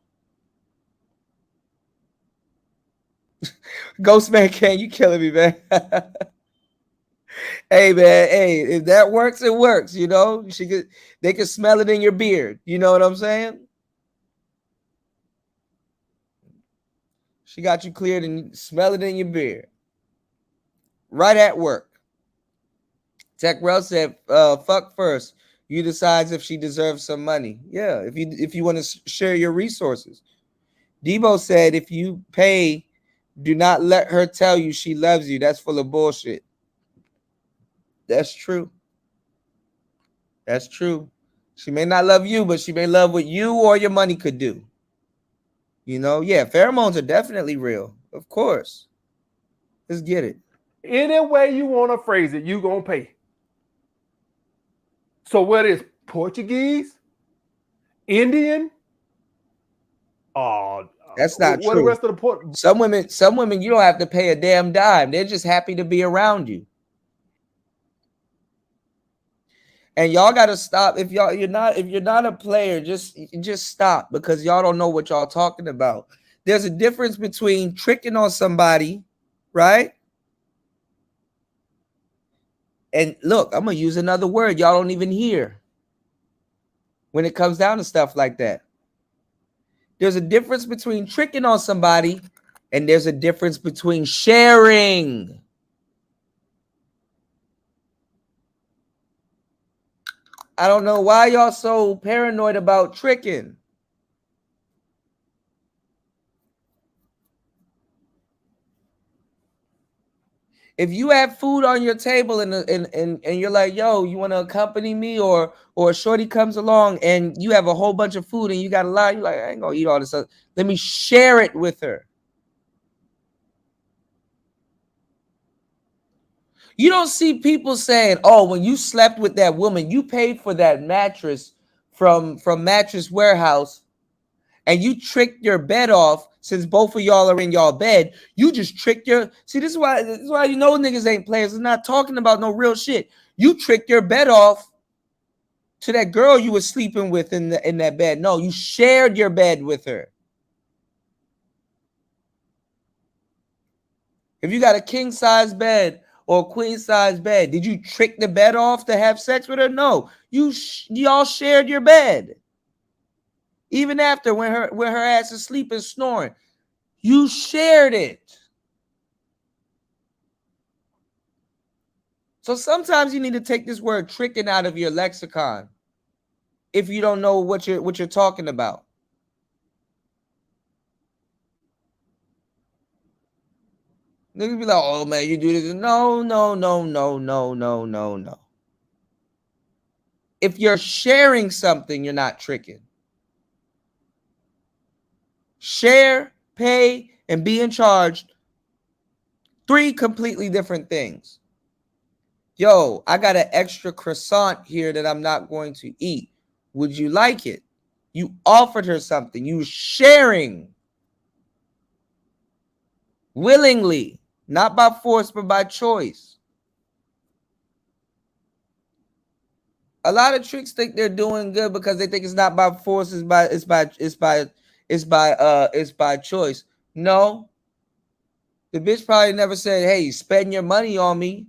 Ghost man, can you killing me, man? Hey man, hey, if that works, it works. You know, they can smell it in your beard. You know what I'm saying? She got you cleared and smell it in your beard. Right at work. Tech Rel said, fuck first. You decide if she deserves some money. Yeah, if you want to share your resources. Debo said, if you pay, do not let her tell you she loves you. That's full of bullshit. That's true. That's true. She may not love you, but she may love what you or your money could do. You know, yeah, pheromones are definitely real. Of course. Let's get it. Any way you want to phrase it, you gonna pay. So whether it's Portuguese, Indian, that's not what true. The rest of the some women, you don't have to pay a damn dime. They're just happy to be around you. And y'all gotta stop. If you're not a player, just stop, because y'all don't know what y'all talking about. There's a difference between tricking on somebody, right? And look, I'm gonna use another word y'all don't even hear when it comes down to stuff like that. There's a difference between tricking on somebody, and there's a difference between sharing. I don't know why y'all so paranoid about tricking. If you have food on your table and you're like, yo, you want to accompany me, or a shorty comes along and you have a whole bunch of food and you got a lot, you're like, I ain't gonna eat all this stuff. Let me share it with her. You don't see people saying, oh, when you slept with that woman, you paid for that mattress from Mattress Warehouse, and you tricked your bed off. Since both of y'all are in y'all bed, you just tricked your. See, this is why you know niggas ain't players. It's not talking about no real shit. You tricked your bed off to that girl you were sleeping with in that bed. No, you shared your bed with her. If you got a king size bed or queen size bed. Did you trick the bed off to have sex with her? No, y'all shared your bed. Even after when her ass is sleeping snoring, you shared it. So sometimes you need to take this word tricking out of your lexicon if you don't know what you're talking about. Niggas be like, oh man, you do this. No. If you're sharing something, you're not tricking. Share, pay, and be in charge. 3 completely different things. Yo, I got an extra croissant here that I'm not going to eat. Would you like it? You offered her something. You sharing. Willingly. Not by force, but by choice. A lot of tricks think they're doing good because they think it's not by force, it's by choice. No. The bitch probably never said, hey, spend your money on me.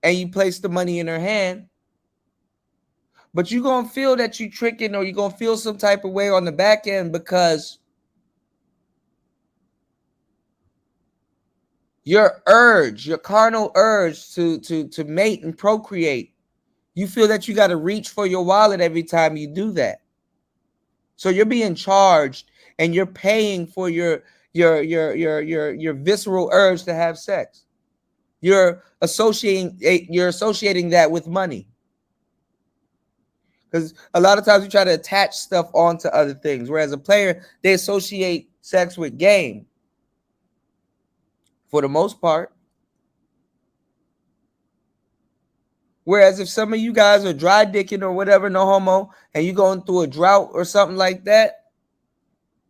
And you place the money in her hand. But you're going to feel that you tricking, or you're going to feel some type of way on the back end because your carnal urge to mate and procreate, you feel that you got to reach for your wallet every time you do that. So you're being charged and you're paying for your visceral urge to have sex. You're associating that with money. Because a lot of times we try to attach stuff onto other things. Whereas a player, they associate sex with game. For the most part. Whereas if some of you guys are dry dicking or whatever, no homo, and you're going through a drought or something like that,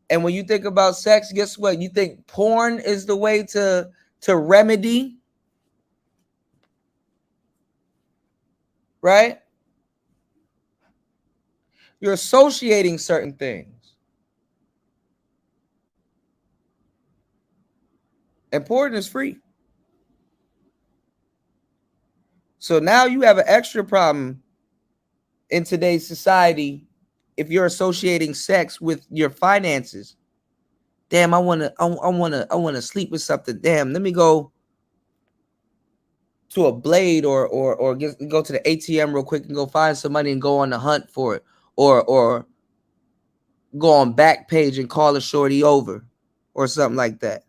and when you think about sex, guess what? You think porn is the way to remedy, right? You're associating certain things. And porn is free. So now you have an extra problem in today's society if you're associating sex with your finances. Damn, I wanna sleep with something. Damn, let me go to a Blade or go to the ATM real quick and go find some money and go on the hunt for it, or go on Backpage and call a shorty over, or something like that.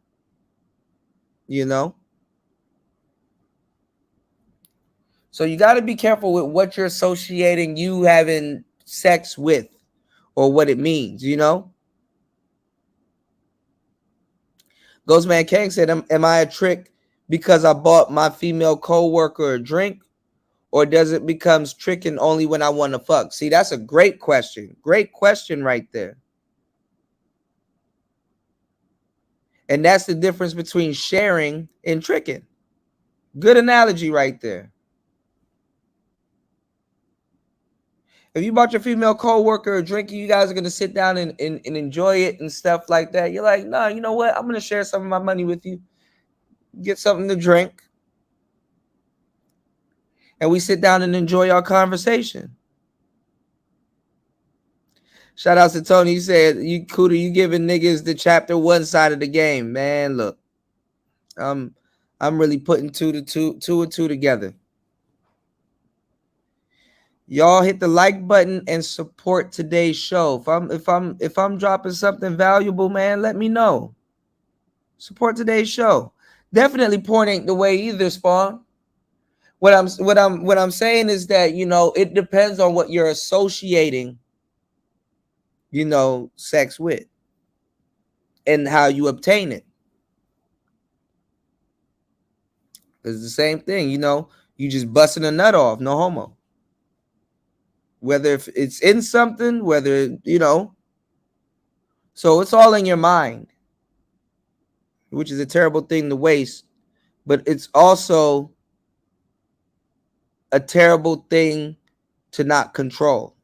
You know. So you got to be careful with what you're associating you having sex with, or what it means. You know. Ghostman Kang said, am I a trick because I bought my female co-worker a drink? Or does it becomes tricking only when I want to fuck? See, that's a great question. Great question right there. And that's the difference between sharing and tricking. Good analogy right there. If you bought your female co-worker a drink, you guys are going to sit down and enjoy it and stuff like that. You're like, no, you know what? I'm going to share some of my money with you. Get something to drink. And we sit down and enjoy our conversation. Shout out to Tony. He said, you Cooter, you giving niggas the chapter 1 side of the game. Man, look. I'm really putting two and two together. Y'all hit the like button and support today's show. If I'm dropping something valuable, man, let me know. Support today's show. Definitely porn ain't the way either, Spawn. What I'm saying is that, you know, it depends on what you're associating, you know, sex with and how you obtain it. It's the same thing, you know, you just busting a nut off, no homo. Whether if it's in something, whether, you know, so it's all in your mind, which is a terrible thing to waste, but it's also a terrible thing to not control.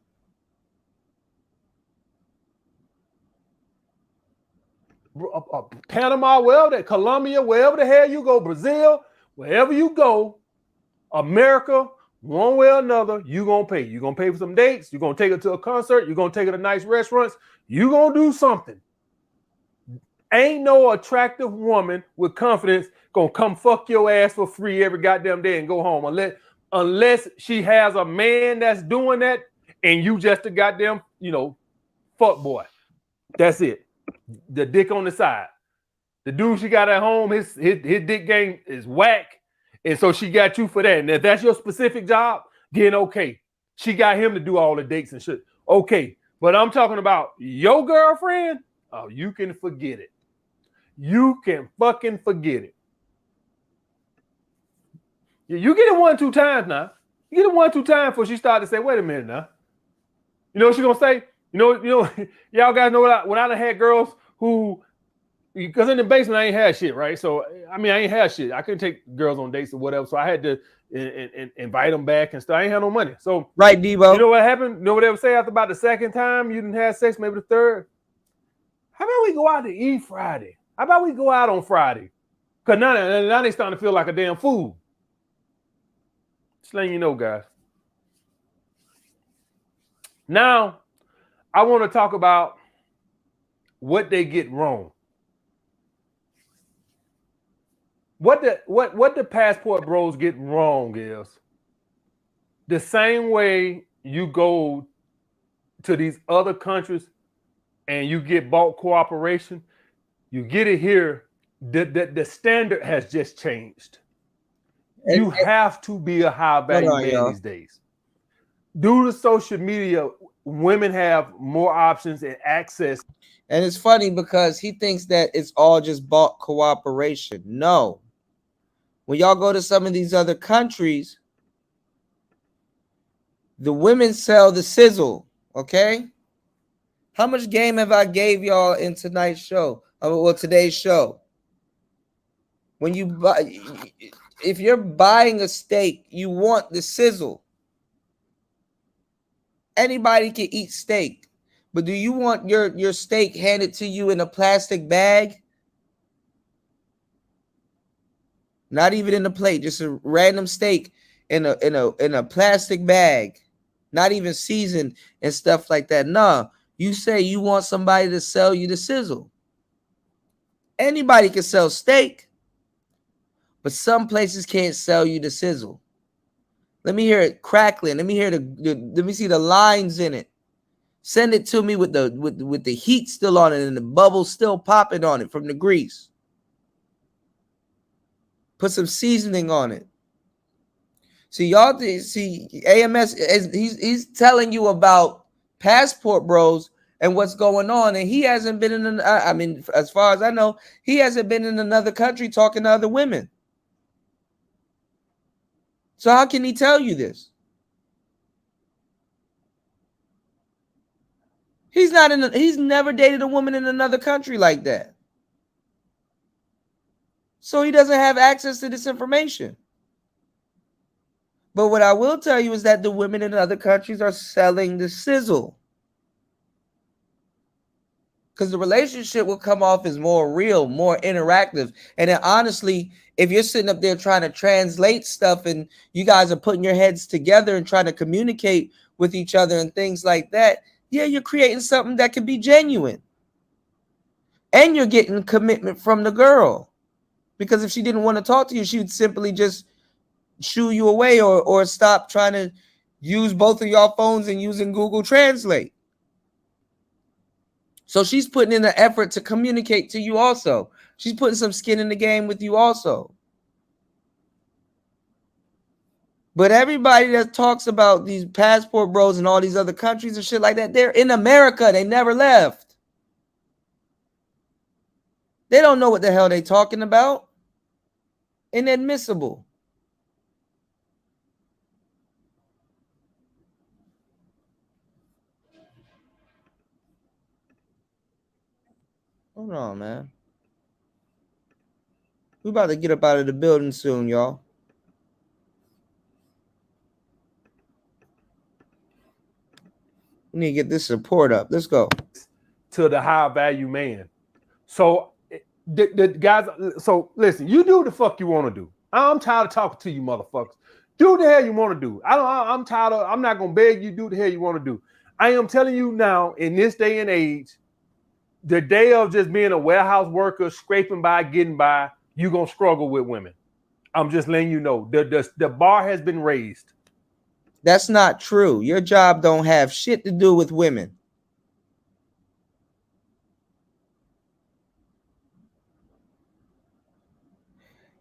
Panama, wherever that, Colombia, wherever the hell you go, Brazil, wherever you go, America, one way or another, you're going to pay. You're going to pay for some dates. You're going to take her to a concert. You're going to take her to nice restaurants. You're going to do something. Ain't no attractive woman with confidence going to come fuck your ass for free every goddamn day and go home unless she has a man that's doing that and you just a goddamn, fuck boy. That's it. The dick on the side. The dude she got at home, his dick game is whack. And so she got you for that. And if that's your specific job, then okay. She got him to do all the dates and shit. Okay. But I'm talking about your girlfriend. Oh, you can forget it. You can fucking forget it. You get it 1-2 times now. You get it 1-2 times before she started to say, wait a minute now. You know what she's gonna say? Y'all guys know when I done had girls who, because in the basement I ain't had shit, right? So I ain't had shit. I couldn't take girls on dates or whatever. So I had to invite them back and stuff. I ain't had no money. So right, Debo. You know what happened? You know what they would say after about the second time you didn't have sex, maybe the third? How about we go out to eat Friday? How about we go out on Friday? Because now they starting to feel like a damn fool. Just letting you know, guys. Now, I want to talk about what they get wrong. What the passport bros get wrong is the same way you go to these other countries and you get bulk cooperation, you get it here. The standard has just changed. You have to be a high value man these days. Due to social media, women have more options and access. And it's funny because he thinks that it's all just bulk cooperation. No. When y'all go to some of these other countries, the women sell the sizzle, okay? How much game have I gave y'all in tonight's show? Today's show. When you buy, if you're buying a steak, you want the sizzle. Anybody can eat steak, but do you want your steak handed to you in a plastic bag? Not even in a plate, just a random steak in a plastic bag, not even seasoned and stuff like that. No, you say you want somebody to sell you the sizzle. Anybody can sell steak, but some places can't sell you the sizzle. Let me hear it crackling. Let me hear let me see the lines in it. Send it to me with the heat still on it and the bubbles still popping on it from the grease. Put some seasoning on it. See, y'all see AMS he's telling you about passport bros and what's going on, and he hasn't been in as far as I know, he hasn't been in another country talking to other women. So how can he tell you this? He's never dated a woman in another country like that. So he doesn't have access to this information. But what I will tell you is that the women in other countries are selling the sizzle. Because the relationship will come off as more real, more interactive. And then honestly, if you're sitting up there trying to translate stuff and you guys are putting your heads together and trying to communicate with each other and things like that, yeah, you're creating something that can be genuine. And you're getting commitment from the girl. Because if she didn't want to talk to you, she would simply just shoo you away or stop trying to use both of y'all phones and using Google Translate. So she's putting in the effort to communicate to you also. She's putting some skin in the game with you also. But everybody that talks about these passport bros in all these other countries and shit like that, they're in America. They never left. They don't know what the hell they talking about. Inadmissible. Hold on, man. We about to get up out of the building soon, y'all. We need to get this support up. Let's go. To the high value man. So the guys, so listen, you do what the fuck you want to do. I'm tired of talking to you motherfuckers. Do the hell you want to do. I'm tired of, I'm not going to beg you, do the hell you want to do. I am telling you now, in this day and age, the day of just being a warehouse worker, scraping by, getting by, you're going to struggle with women. I'm just letting you know. The bar has been raised. That's not true. Your job don't have shit to do with women.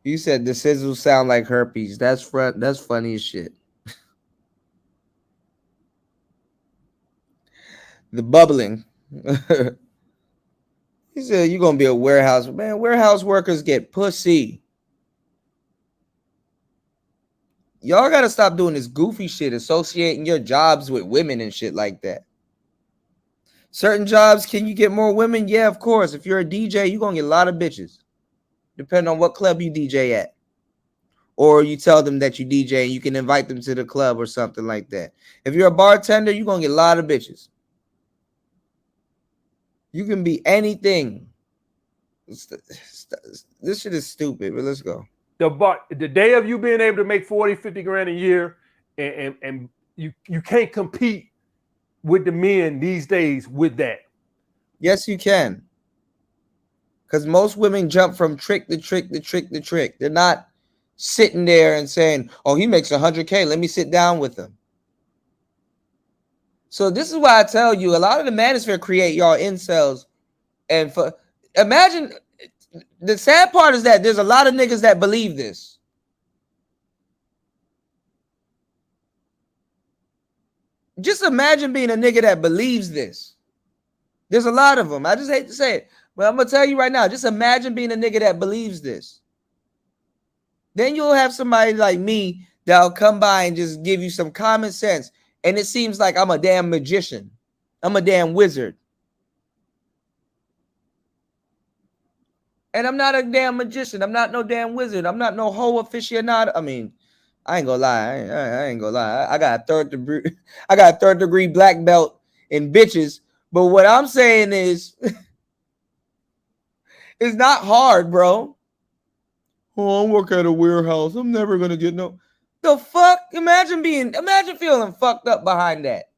You said the sizzle sound like herpes. That's funny as shit. The bubbling. He said you're gonna be a warehouse. Man, warehouse workers get pussy. Y'all gotta stop doing this goofy shit, associating your jobs with women and shit like that. Certain jobs, can you get more women? Yeah, of course. If you're a DJ, you're gonna get a lot of bitches. Depending on what club you DJ at. Or you tell them that you DJ and you can invite them to the club or something like that. If you're a bartender, you're gonna get a lot of bitches. You can be anything. This shit is stupid, but let's go. The day of you being able to make 40, 50 grand a year, and you can't compete with the men these days with that. Yes, you can. Because most women jump from trick to trick to trick to trick. They're not sitting there and saying, oh, he makes 100K. Let me sit down with him. So this is why I tell you, a lot of the manosphere create y'all incels. And imagine, the sad part is that there's a lot of niggas that believe this. Just imagine being a nigga that believes this. There's a lot of them. I just hate to say it, but I'm going to tell you right now, just imagine being a nigga that believes this. Then you'll have somebody like me that'll come by and just give you some common sense. And it seems like I'm a damn magician. I'm a damn wizard. And I'm not a damn magician. I'm not no damn wizard. I'm not no whole aficionado. I mean, I ain't gonna lie. I ain't gonna lie. I got a third degree black belt in bitches. But what I'm saying is, it's not hard, bro. Oh, I work at a warehouse. I'm never gonna get no. The fuck? Imagine feeling fucked up behind that.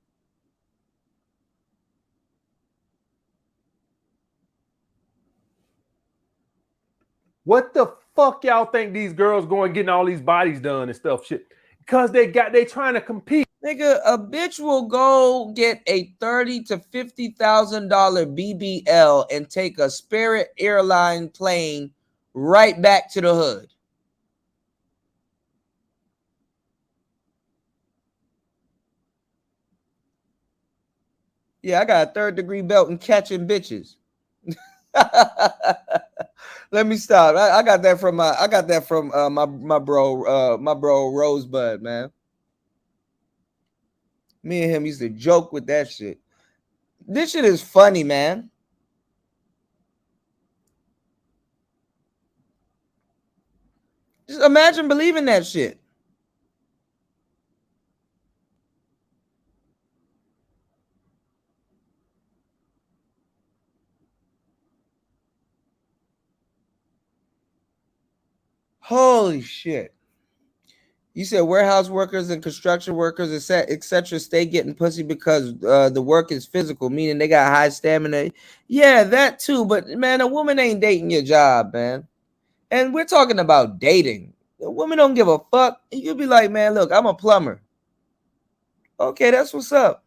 What the fuck y'all think these girls going getting all these bodies done and stuff shit? Because they trying to compete. Nigga, a bitch will go get a $30,000 to $50,000 BBL and take a Spirit airline plane right back to the hood. Yeah, I got a third degree belt in catching bitches. Let me stop. I got that from my bro Rosebud, man. Me and him used to joke with that shit. This shit is funny, man. Just imagine believing that shit. Holy shit. You said warehouse workers and construction workers, etc., stay getting pussy because the work is physical, meaning they got high stamina. Yeah, that too. But, man, a woman ain't dating your job, man. And we're talking about dating. A woman don't give a fuck. You could be like, man, look, I'm a plumber. Okay, that's what's up.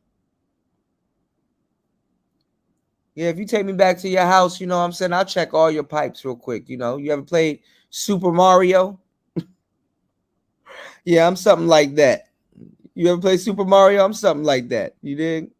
Yeah, if you take me back to your house, you know what I'm saying? I'll check all your pipes real quick. You know, you ever played Super Mario? Yeah, I'm something like that. You ever play Super Mario? I'm something like that. You dig?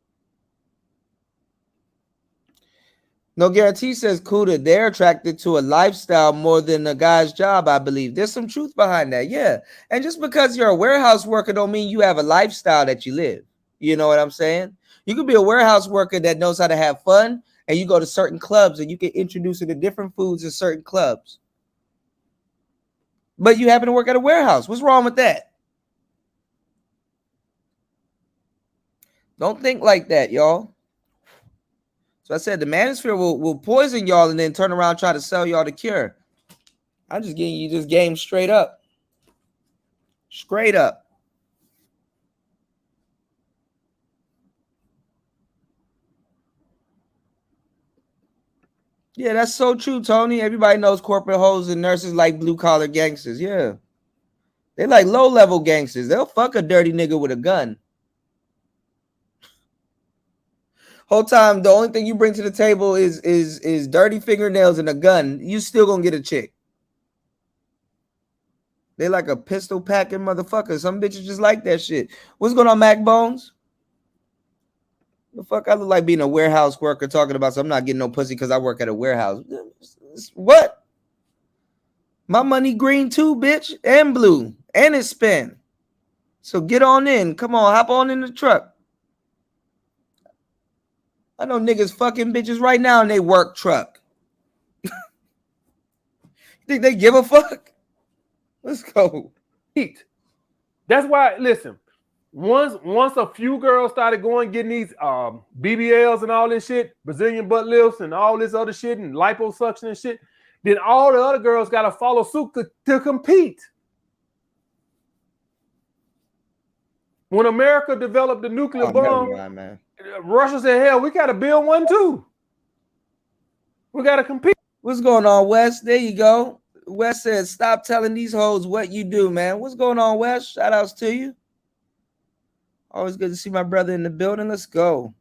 No Guarantee says, Kuda, they're attracted to a lifestyle more than a guy's job, I believe. There's some truth behind that, yeah. And just because you're a warehouse worker don't mean you have a lifestyle that you live. You know what I'm saying? You could be a warehouse worker that knows how to have fun, and you go to certain clubs, and you get introduced to different foods in certain clubs. But you happen to work at a warehouse. What's wrong with that? Don't think like that, y'all. So I said the manosphere will poison y'all and then turn around and try to sell y'all the cure. I'm just giving you this game straight up. Straight up. Yeah, that's so true, Tony. Everybody knows corporate hoes and nurses like blue collar gangsters. Yeah. They like low level gangsters. They'll fuck a dirty nigga with a gun. Whole time, the only thing you bring to the table is dirty fingernails and a gun. You still gonna get a chick. They like a pistol packing motherfucker. Some bitches just like that shit. What's going on, Mac Bones? The fuck I look like being a warehouse worker talking about I'm not getting no pussy because I work at a warehouse. What? My money green too, bitch, and blue, and it's spent. So get on in. Come on, hop on in the truck. I know niggas fucking bitches right now in they work truck. You think they give a fuck? Let's go. That's why, listen, once a few girls started going getting these BBLs and all this shit, Brazilian butt lifts and all this other shit and liposuction and shit, then all the other girls got to follow suit to compete. When America developed the nuclear bomb, man. Russia said, hell, we got to build one too. We got to compete. What's going on, Wes? There you go. Wes says, stop telling these hoes what you do, man. What's going on, Wes? Shout outs to you. Always good to see my brother in the building. Let's go.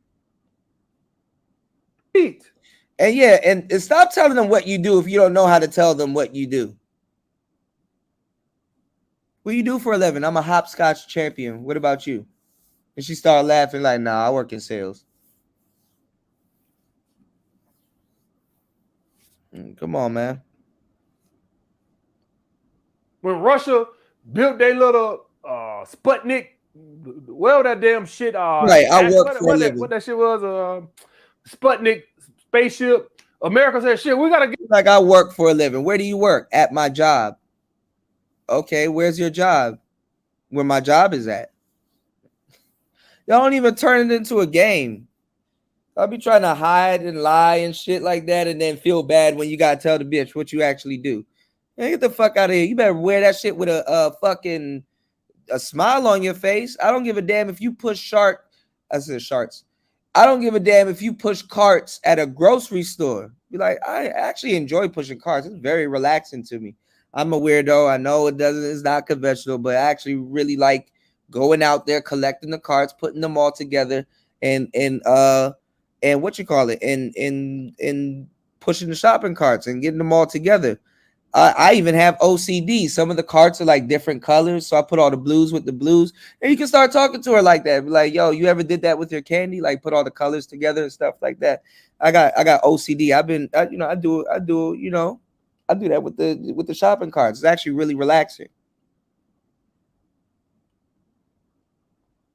Eat. And yeah, and stop telling them what you do if you don't know how to tell them what you do. What do you do for a living? I'm a hopscotch champion. What about you? And she started laughing like, nah, I work in sales. Come on, man. When Russia built their little Sputnik, well, that damn shit. Right, I work for a living. What that shit was? Sputnik spaceship. America said, shit, we gotta get. Like, I work for a living. Where do you work? At my job. Okay, where's your job? Where my job is at. Y'all don't even turn it into a game. I'll be trying to hide and lie and shit like that and then feel bad when you gotta tell the bitch what you actually do. Man, get the fuck out of here. You better wear that shit with a fucking smile on your face. I don't give a damn if you push sharks. I don't give a damn if you push carts at a grocery store. Be like, I actually enjoy pushing carts. It's very relaxing to me. I'm a weirdo. I know it's not conventional, but I actually really like going out there, collecting the carts, putting them all together, and what you call it, and pushing the shopping carts and getting them all together. I even have OCD. Some of the carts are like different colors, so I put all the blues with the blues, and you can start talking to her like that. Be like, yo, you ever did that with your candy? Like put all the colors together and stuff like that. I got OCD. I do that with the shopping carts. It's actually really relaxing.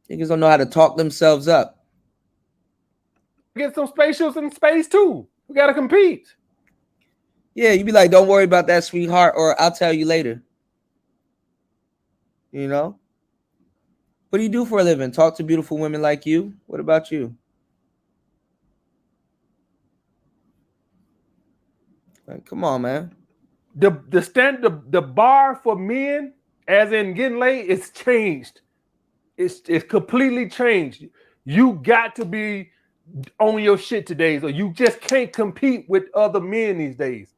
Niggas don't know how to talk themselves up. Get some spaceships in space too. We gotta compete. Yeah, you be like, don't worry about that, sweetheart, or I'll tell you later. You know? What do you do for a living? Talk to beautiful women like you? What about you? Like, come on, man. The bar for men, as in getting laid, it's changed. It's completely changed. You got to be on your shit today, or you just can't compete with other men these days.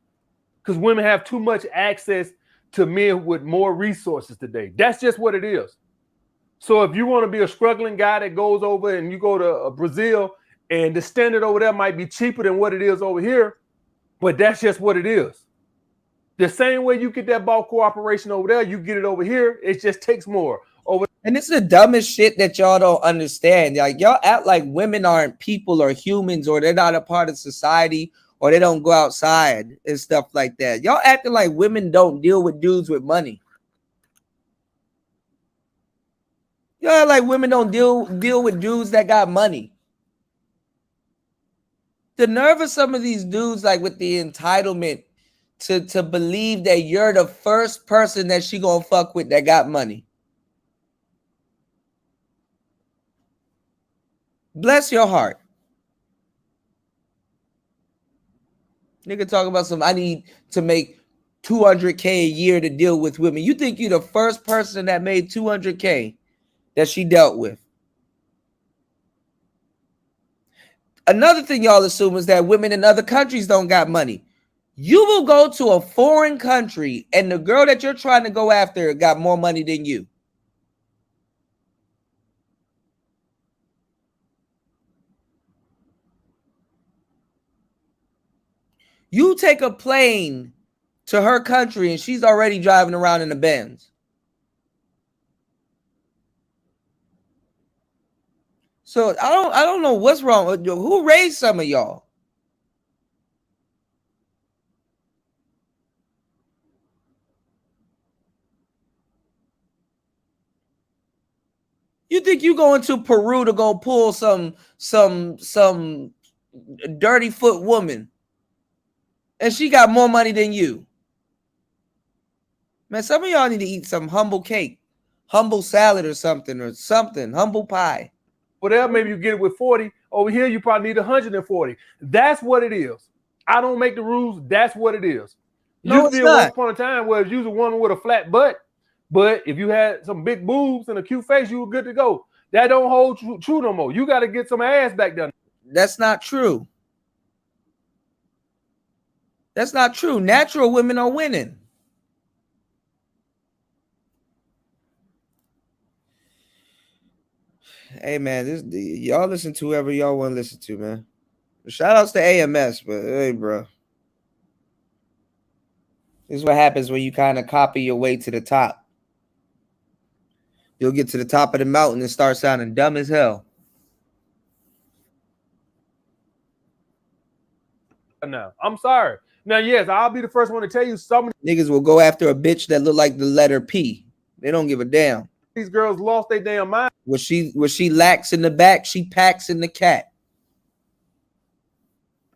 Because women have too much access to men with more resources today. That's just what it is. So if you want to be a struggling guy that goes over and you go to Brazil and the standard over there might be cheaper than what it is over here, but that's just what it is. The same way you get that bulk cooperation over there, you get it over here. It just takes more. And it's the dumbest shit that y'all don't understand. Like, y'all act like women aren't people or humans, or they're not a part of society, or they don't go outside and stuff like that. Y'all acting like women don't deal with dudes with money. Y'all act like women don't deal with dudes that got money. The nerve of some of these dudes, like with the entitlement to believe that you're the first person that she gonna fuck with that got money. Bless your heart. Nigga talking about I need to make 200K a year to deal with women. You think you're the first person that made 200K that she dealt with. Another thing y'all assume is that women in other countries don't got money. You will go to a foreign country and the girl that you're trying to go after got more money than you. You take a plane to her country and she's already driving around in a Benz. So I don't know what's wrong. Who raised some of y'all? You think you going to Peru to go pull some dirty foot woman and she got more money than you? Man, some of y'all need to eat some humble cake, humble salad or something, humble pie. Whatever, maybe you get it with 40. Over here, you probably need 140. That's what it is. I don't make the rules. That's what it is. No, Used to be once upon a time where it's usually a woman with a flat butt, but if you had some big boobs and a cute face, you were good to go. That don't hold true no more. You got to get some ass back there. That's not true. That's not true. Natural women are winning. Hey man, y'all listen to whoever y'all want to listen to, man. Shout outs to AMS, but hey, bro. This is what happens when you kind of copy your way to the top. You'll get to the top of the mountain and start sounding dumb as hell. Now, I'm sorry. Now, yes, I'll be the first one to tell you some niggas will go after a bitch that look like the letter P. They don't give a damn. These girls lost their damn mind. What she lacks in the back, she packs in the cat.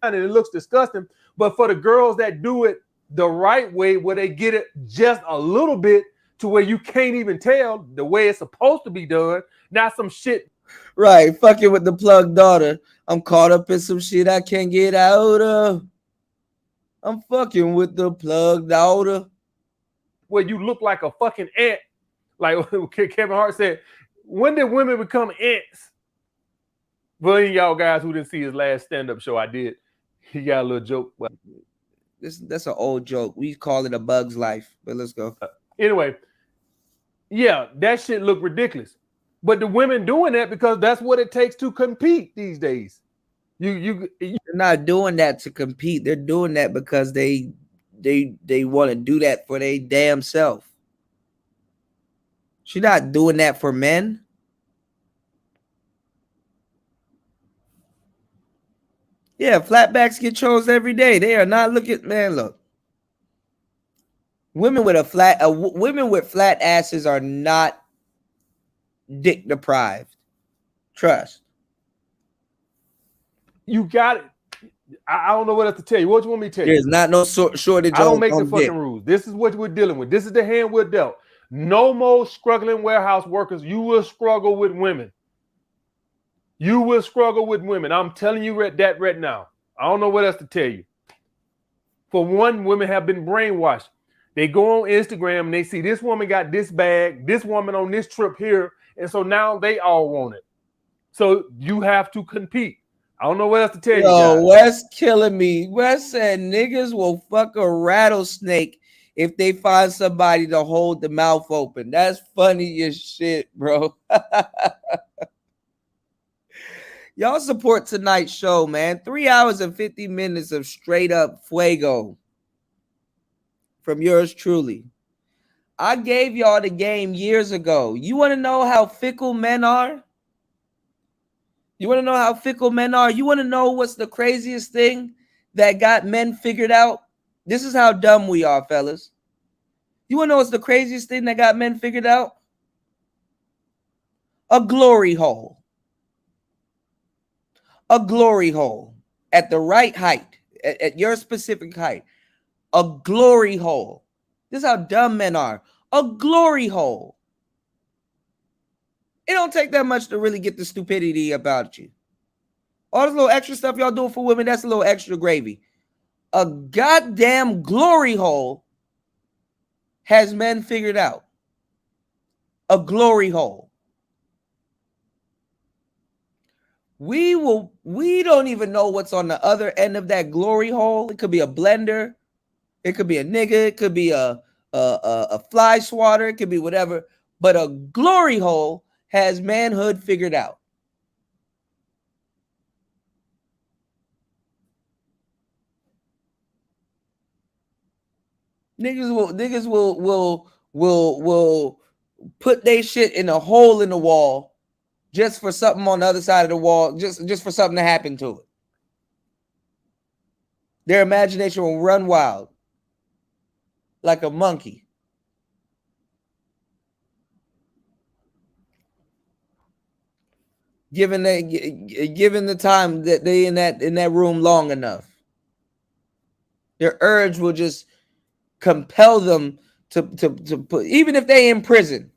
And it looks disgusting. But for the girls that do it the right way, where they get it just a little bit to where you can't even tell the way it's supposed to be done, not some shit. Right, fucking with the plug daughter. I'm caught up in some shit I can't get out of. I'm fucking with the plug daughter. Where you look like a fucking ant. Like Kevin Hart said, when did women become ants? Well, y'all guys who didn't see his last stand-up show, I did. He got a little joke. That's an old joke. We call it a bug's life, but let's go. Anyway, yeah, that shit look ridiculous. But the women doing that because that's what it takes to compete these days. They're not doing that to compete. They're doing that because they want to do that for their damn self. She's not doing that for men. Yeah, flatbacks get chose every day. They are not looking, man. Look, women with flat asses are not dick deprived. Trust. You got it. I don't know what else to tell you. What you want me to tell you? There's not no shortage. I don't make the fucking rules. This is what we're dealing with. This is the hand we're dealt. No more struggling warehouse workers. You will struggle with women. You will struggle with women. I'm telling you that right now. I don't know what else to tell you. For one, women have been brainwashed. They go on Instagram and they see this woman got this bag, this woman on this trip here, and so now they all want it. So you have to compete. I don't know what else to tell you guys. Wes killing me. Wes said niggas will fuck a rattlesnake if they find somebody to hold the mouth open. That's funny as shit, bro. Y'all support tonight's show, man. 3 hours and 50 minutes of straight up fuego from yours truly. I gave y'all the game years ago. You want to know how fickle men are? You want to know how fickle men are? You want to know what's the craziest thing that got men figured out? This is how dumb we are, fellas. You want to know what's the craziest thing that got men figured out? A glory hole. A glory hole at the right height, at your specific height. A glory hole. This is how dumb men are. A glory hole. It don't take that much to really get the stupidity about you. All this little extra stuff y'all doing for women, that's a little extra gravy. A goddamn glory hole has men figured out? A glory hole. We don't even know what's on the other end of that glory hole. It could be a blender, it could be a nigga, it could be a fly swatter, it could be whatever. But a glory hole has manhood figured out. Niggas will put their shit in a hole in the wall just for something on the other side of the wall, just for something to happen to it. Their imagination will run wild like a monkey. Given the time that they in that room long enough, their urge will just compel them to put, even if they in prison.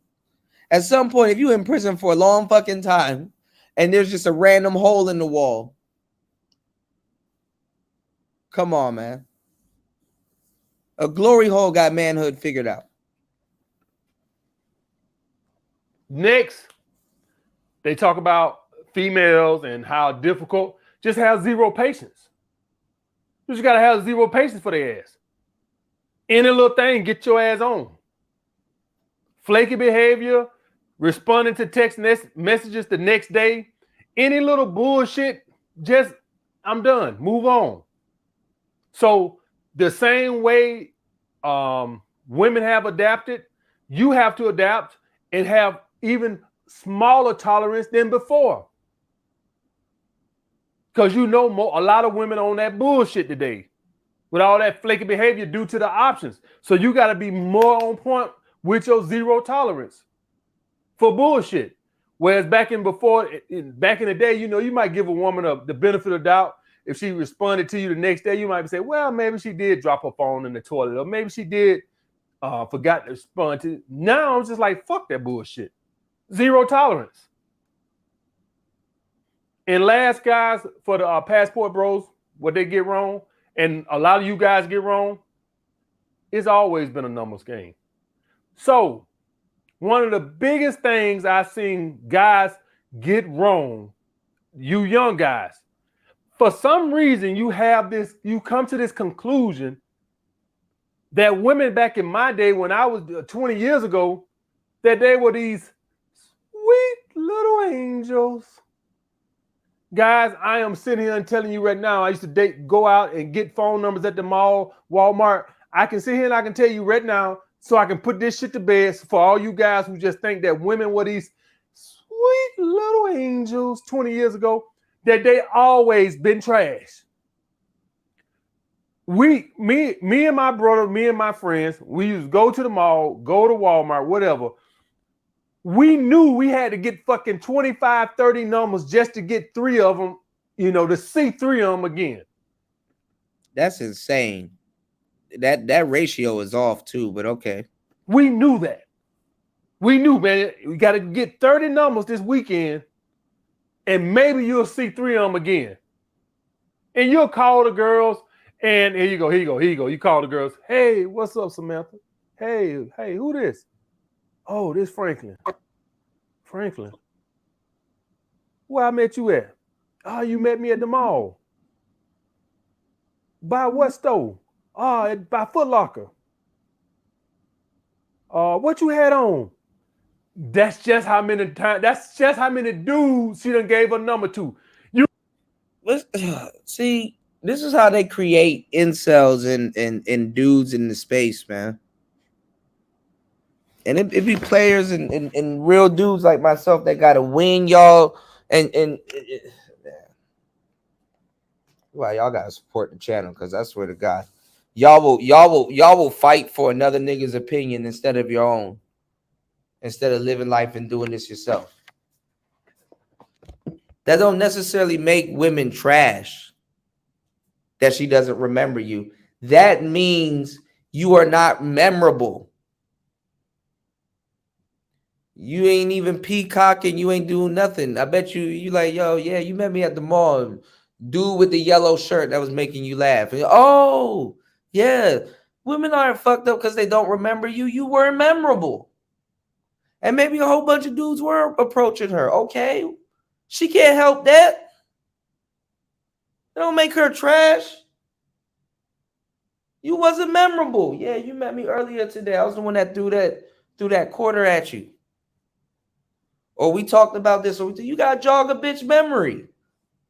At some point, if you in prison for a long fucking time and there's just a random hole in the wall, come on, man. A glory hole got manhood figured out. Next, they talk about females and how difficult. Just have zero patience. You just gotta have zero patience for their ass. Any little thing, get your ass on. Flaky behavior, responding to text messages the next day, any little bullshit, just, I'm done, move on. So the same way women have adapted, you have to adapt and have even smaller tolerance than before. Because you know a lot of women on that bullshit today with all that flaky behavior due to the options. So you got to be more on point with your zero tolerance for bullshit. Whereas back in the day, you know, you might give a woman the benefit of doubt. If she responded to you the next day, you might say, well, maybe she did drop her phone in the toilet, or maybe she did forgot to respond to. Now I'm just like, fuck that bullshit. Zero tolerance. And last, guys, for the passport bros, what they get wrong, and a lot of you guys get wrong, it's always been a numbers game. So one of the biggest things I've seen guys get wrong, you young guys, for some reason you come to this conclusion that women back in my day, when I was 20 years ago, that they were these sweet little angels. Guys, I am sitting here and telling you right now, I used to go out and get phone numbers at the mall, Walmart. I can sit here and I can tell you right now, so I can put this shit to bed for all you guys who just think that women were these sweet little angels 20 years ago, that they always been trash. Me and my brother, me and my friends, we used to go to the mall, go to Walmart, whatever. We knew we had to get fucking 25, 30 numbers just to get 3 of them, you know, to see 3 of them again. That's insane. That ratio is off too, but okay. We knew that. We knew, man, we got to get 30 numbers this weekend, and maybe you'll see 3 of them again. And you'll call the girls, and here you go. You call the girls. Hey, what's up, Samantha? Hey, who this? Oh, this Franklin. Franklin. Where I met you at? Oh, you met me at the mall. By what store? Oh, by Foot Locker. What you had on? That's just how many dudes she done gave a number to. See, this is how they create incels and dudes in the space, man. And it be players and real dudes like myself that gotta wing y'all well, y'all gotta support the channel, because I swear to God, y'all will fight for another nigga's opinion instead of your own, instead of living life and doing this yourself. That don't necessarily make women trash, that she doesn't remember you. That means you are not memorable. You ain't even peacocking. You ain't doing nothing. I bet you like, yo, yeah, you met me at the mall. Dude with the yellow shirt that was making you laugh. And, oh, yeah. Women aren't fucked up because they don't remember you. You weren't memorable. And maybe a whole bunch of dudes were approaching her. Okay. She can't help that. It don't make her trash. You wasn't memorable. Yeah, you met me earlier today. I was the one that threw that quarter at you. Or we talked about this. Or you got jog a bitch memory.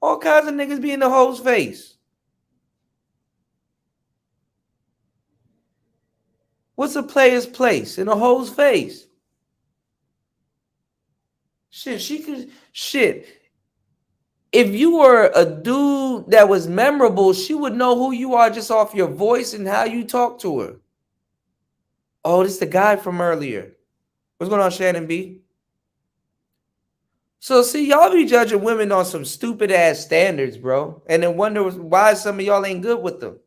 All kinds of niggas be in the hoe's face. What's a player's place? In a hoe's face. Shit, she could. Shit. If you were a dude that was memorable, she would know who you are just off your voice and how you talk to her. Oh, this is the guy from earlier. What's going on, Shannon B? So, see, y'all be judging women on some stupid ass standards, bro. And then wonder why some of y'all ain't good with them.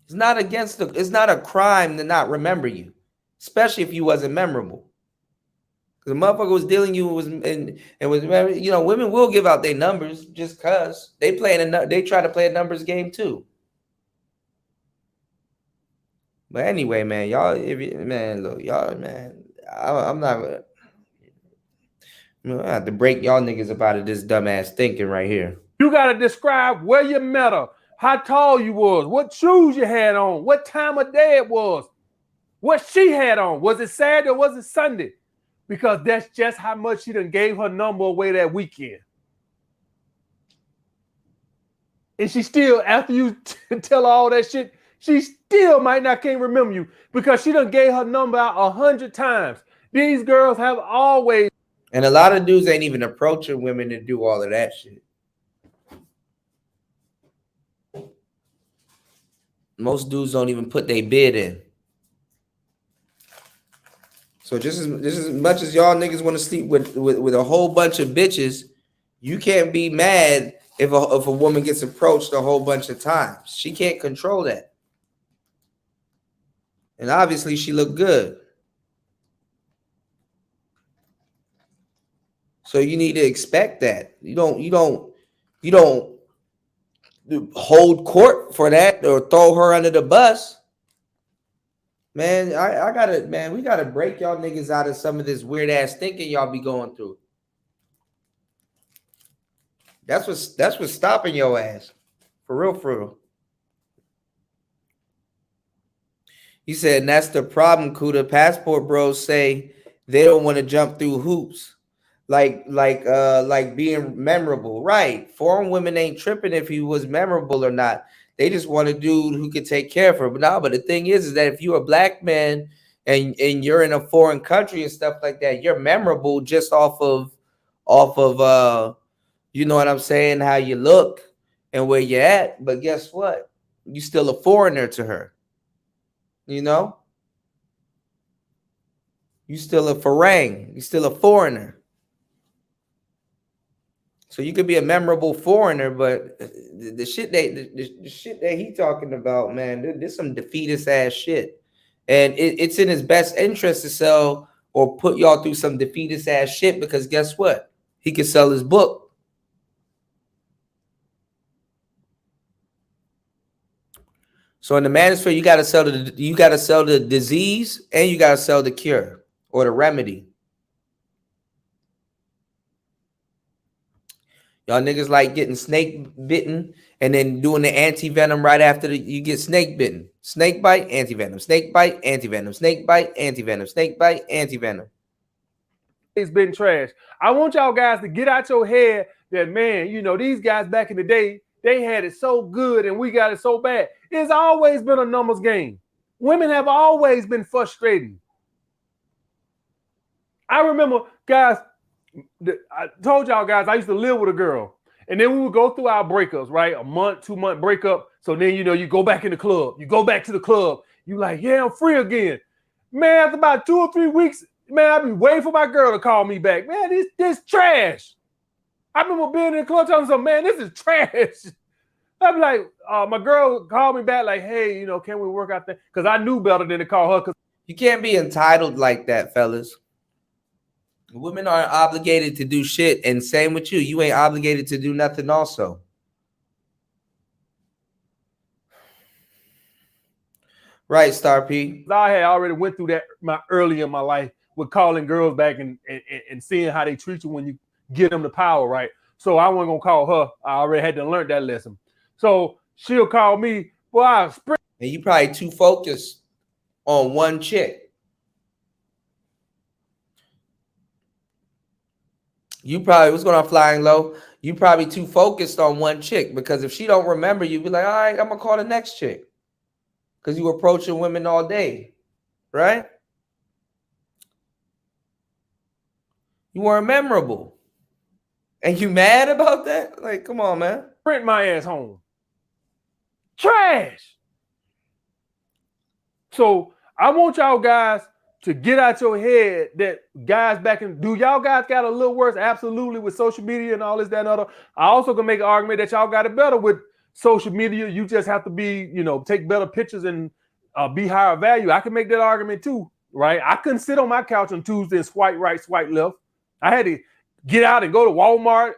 It's not it's not a crime to not remember you. Especially if you wasn't memorable. Because the motherfucker was dealing you was and was, you know, women will give out their numbers just cause they try to play a numbers game too. But anyway, man, y'all, look, y'all, man, I'm not. I have to break y'all niggas up out of this dumbass thinking right here. You gotta describe where you met her, how tall you was, what shoes you had on, what time of day it was. What she had on. Was it Saturday or was it Sunday? Because that's just how much she done gave her number away that weekend. And she still, after you tell her all that shit, she still might not can't remember you because she done gave her number out 100 times. These girls have always. And a lot of dudes ain't even approaching women to do all of that shit. Most dudes don't even put their bid in. So just as much as y'all niggas want to sleep with a whole bunch of bitches, you can't be mad if a woman gets approached a whole bunch of times. She can't control that. And obviously she looked good. So you need to expect that. You don't hold court for that or throw her under the bus. Man, we gotta break y'all niggas out of some of this weird ass thinking y'all be going through. That's what's stopping your ass. For real, for real. He said, and that's the problem, Kuda. Passport bros say they don't want to jump through hoops. Like being memorable. Right. Foreign women ain't tripping if he was memorable or not. They just want a dude who could take care of her. But the thing is that if you're a black man and you're in a foreign country and stuff like that, you're memorable just off of you know what I'm saying, how you look and where you're at. But guess what? You still a foreigner to her. You know? You still a farang. You still a foreigner. So you could be a memorable foreigner, but the shit that he talking about, man, there's some defeatist ass shit. And it's in his best interest to sell or put y'all through some defeatist ass shit because guess what? He could sell his book. So in the manosphere, you gotta sell the disease and you gotta sell the cure or the remedy. Y'all niggas like getting snake bitten and then doing the anti-venom right after you get snake bitten. Snake bite, anti-venom. Snake bite, anti-venom. Snake bite, anti-venom. Snake bite, anti-venom. It's been trash. I want y'all guys to get out your head that, man, you know, these guys back in the day, they had it so good and we got it so bad. It's always been a numbers game. Women have always been frustrating. I remember, guys, I told y'all guys I used to live with a girl, and then we would go through our breakups, right? A month, 2 month breakup. So then, you know, you go back in the club. You go back to the club. You like, yeah, I'm free again. Man, after about 2 or 3 weeks, man, I've been waiting for my girl to call me back. Man, this trash. I remember being in the club telling some, man, this is trash. I'm like, my girl called me back like, hey, you know, can we work out there? Because I knew better than to call her. You can't be entitled like that, fellas. Women aren't obligated to do shit, and same with you. You ain't obligated to do nothing also. Right, Star P. I had already went through that early in my life with calling girls back and seeing how they treat you when you get them the power, right? So I wasn't gonna call her. I already had to learn that lesson. So she'll call me, boy, I'll sprint. And you probably too focused on one chick. You probably, what's going on, Flying Low? You probably too focused on one chick, because if she don't remember you, be like, all right, I'm gonna call the next chick. Because you approaching women all day, right? You weren't memorable. And you mad about that? Like, come on, man. Print my ass home. Trash. So I want y'all guys to get out your head that guys back in, do y'all guys got a little worse? Absolutely, with social media and all this, that, and other. I also can make an argument that y'all got it better with social media. You just have to be, take better pictures and be higher value. I can make that argument too, right? I couldn't sit on my couch on Tuesday and swipe right, swipe left. I had to get out and go to Walmart.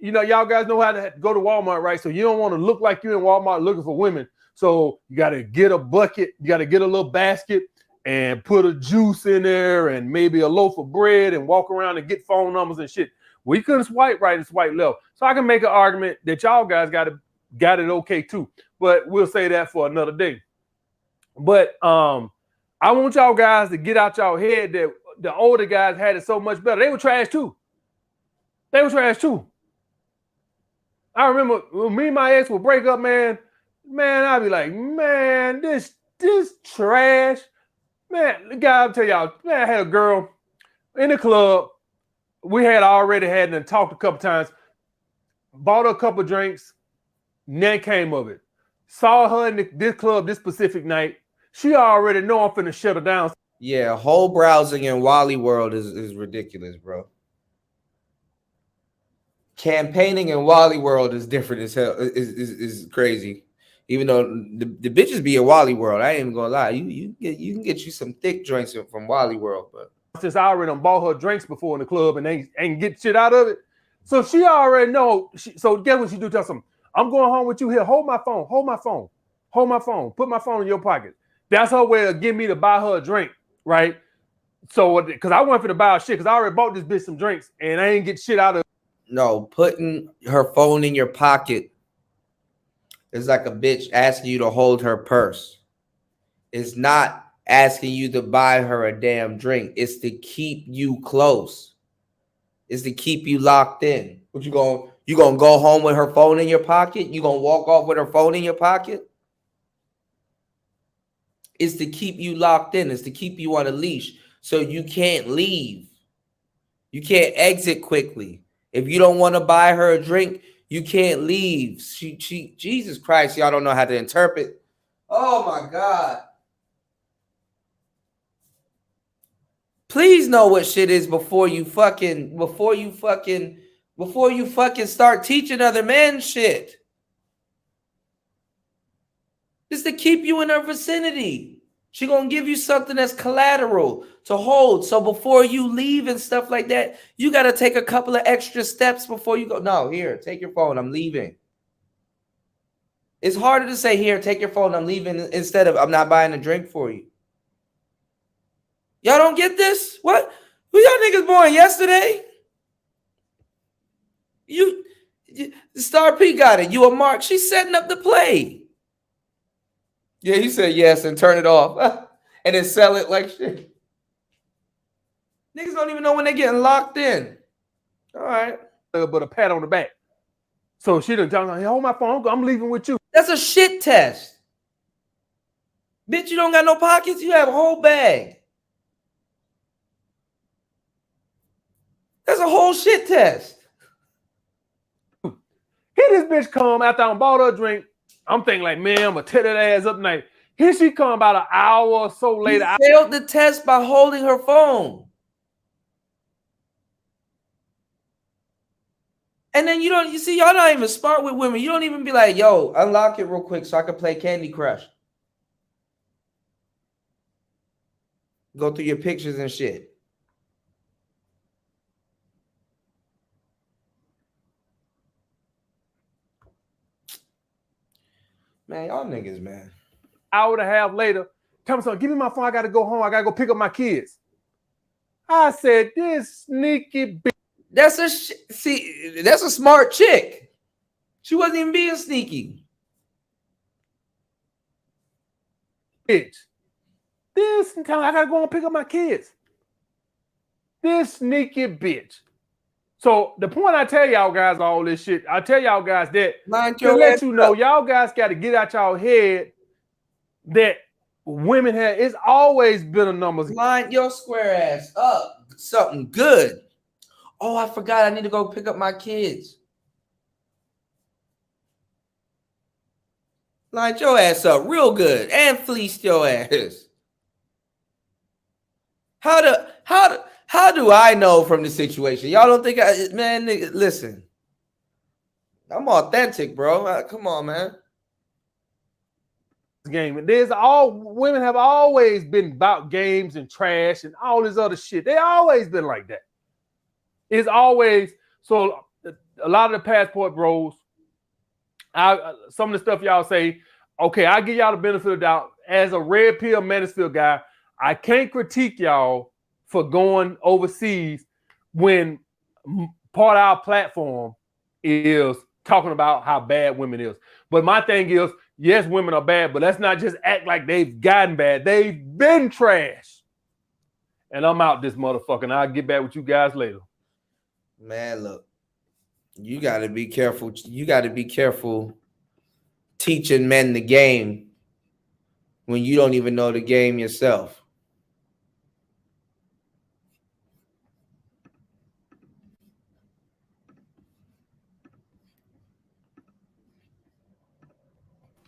Y'all guys know how to go to Walmart, right? So you don't want to look like you're in Walmart looking for women. So you got to get a bucket. You got to get a little basket and put a juice in there and maybe a loaf of bread and walk around and get phone numbers and shit. We couldn't swipe right and swipe left. So I can make an argument that y'all guys got it okay too. But we'll say that for another day. But I want y'all guys to get out y'all head that the older guys had it so much better. They were trash too. I remember when me and my ex would break up, man, I'd be like, man, this trash. Man, the guy, I'll tell y'all, man, I had a girl in the club. We had already had and talked a couple times, bought her a couple drinks, nothing came of it. Saw her in this club this specific night. She already know I'm finna shut her down. Yeah, whole browsing in Wally World is ridiculous, bro. Campaigning in Wally World is different as hell. Is crazy. Even though the bitches be in Wally World, I ain't even gonna lie. You can get you some thick joints from Wally World, but since I already done bought her drinks before in the club and they ain't get shit out of it, so she already know. So guess what she do? Tell some, I'm going home with you here. Hold my phone. Put my phone in your pocket. That's her way of getting me to buy her a drink, right? So because I wasn't finna buy her shit, because I already bought this bitch some drinks and I ain't get shit out of it. No, putting her phone in your pocket is like a bitch asking you to hold her purse. It's not asking you to buy her a damn drink. It's to keep you close. It's to keep you locked in. What you gonna go home with her phone in your pocket? You gonna walk off with her phone in your pocket? It's to keep you locked in. It's to keep you on a leash so you can't leave. You can't exit quickly. If you don't want to buy her a drink, you can't leave. She Jesus Christ, y'all don't know how to interpret. Oh my God. Please know what shit is before you fucking start teaching other men shit. Just to keep you in her vicinity. She gonna give you something that's collateral to hold. So before you leave and stuff like that, you gotta take a couple of extra steps before you go. No, here, take your phone. I'm leaving. It's harder to say, here, take your phone. I'm leaving, instead of, I'm not buying a drink for you. Y'all don't get this? What? Who y'all niggas born yesterday? Star P got it. You a mark. She's setting up the play. Yeah, he said yes and turn it off. And then sell it like shit. Niggas don't even know when they're getting locked in. All right. But a pat on the back. So she done tell me, hey, hold my phone. I'm leaving with you. That's a shit test. Bitch, you don't got no pockets. You have a whole bag. That's a whole shit test. Here this bitch come after I bought her a drink. I'm thinking like, man, I'm going to tear that ass up tonight. Here she come about an hour or so later. He failed the test by holding her phone. And then you see, y'all not even smart with women. You don't even be like, yo, unlock it real quick so I can play Candy Crush. Go through your pictures and shit. Man, y'all niggas, man. Hour and a half later, tell me something. Give me my phone. I got to go home. I got to go pick up my kids. I said, this sneaky bitch. That's a smart chick. She wasn't even being sneaky. Bitch. This time I got to go and pick up my kids. This sneaky bitch. So the point I tell y'all guys all this shit, I tell y'all guys that to let you know, y'all guys got to get out y'all head that women have, it's always been a numbers. Line your square ass up. Something good. Oh, I forgot. I need to go pick up my kids. Line your ass up real good and fleece your ass. How do I know from the situation? Y'all don't think man, nigga, listen. I'm authentic, bro. Come on, man. Game. And women have always been about games and trash and all this other shit. They always been like that. It's always so. A lot of the passport bros, some of the stuff y'all say, okay, I give y'all the benefit of the doubt. As a red pill Mansfield guy, I can't critique y'all for going overseas when part of our platform is talking about how bad women is. But my thing is, yes, women are bad, but let's not just act like they've gotten bad. They've been trash. And I'm out this motherfucker, and I'll get back with you guys later. Man, look, you got to be careful. You got to be careful teaching men the game when you don't even know the game yourself.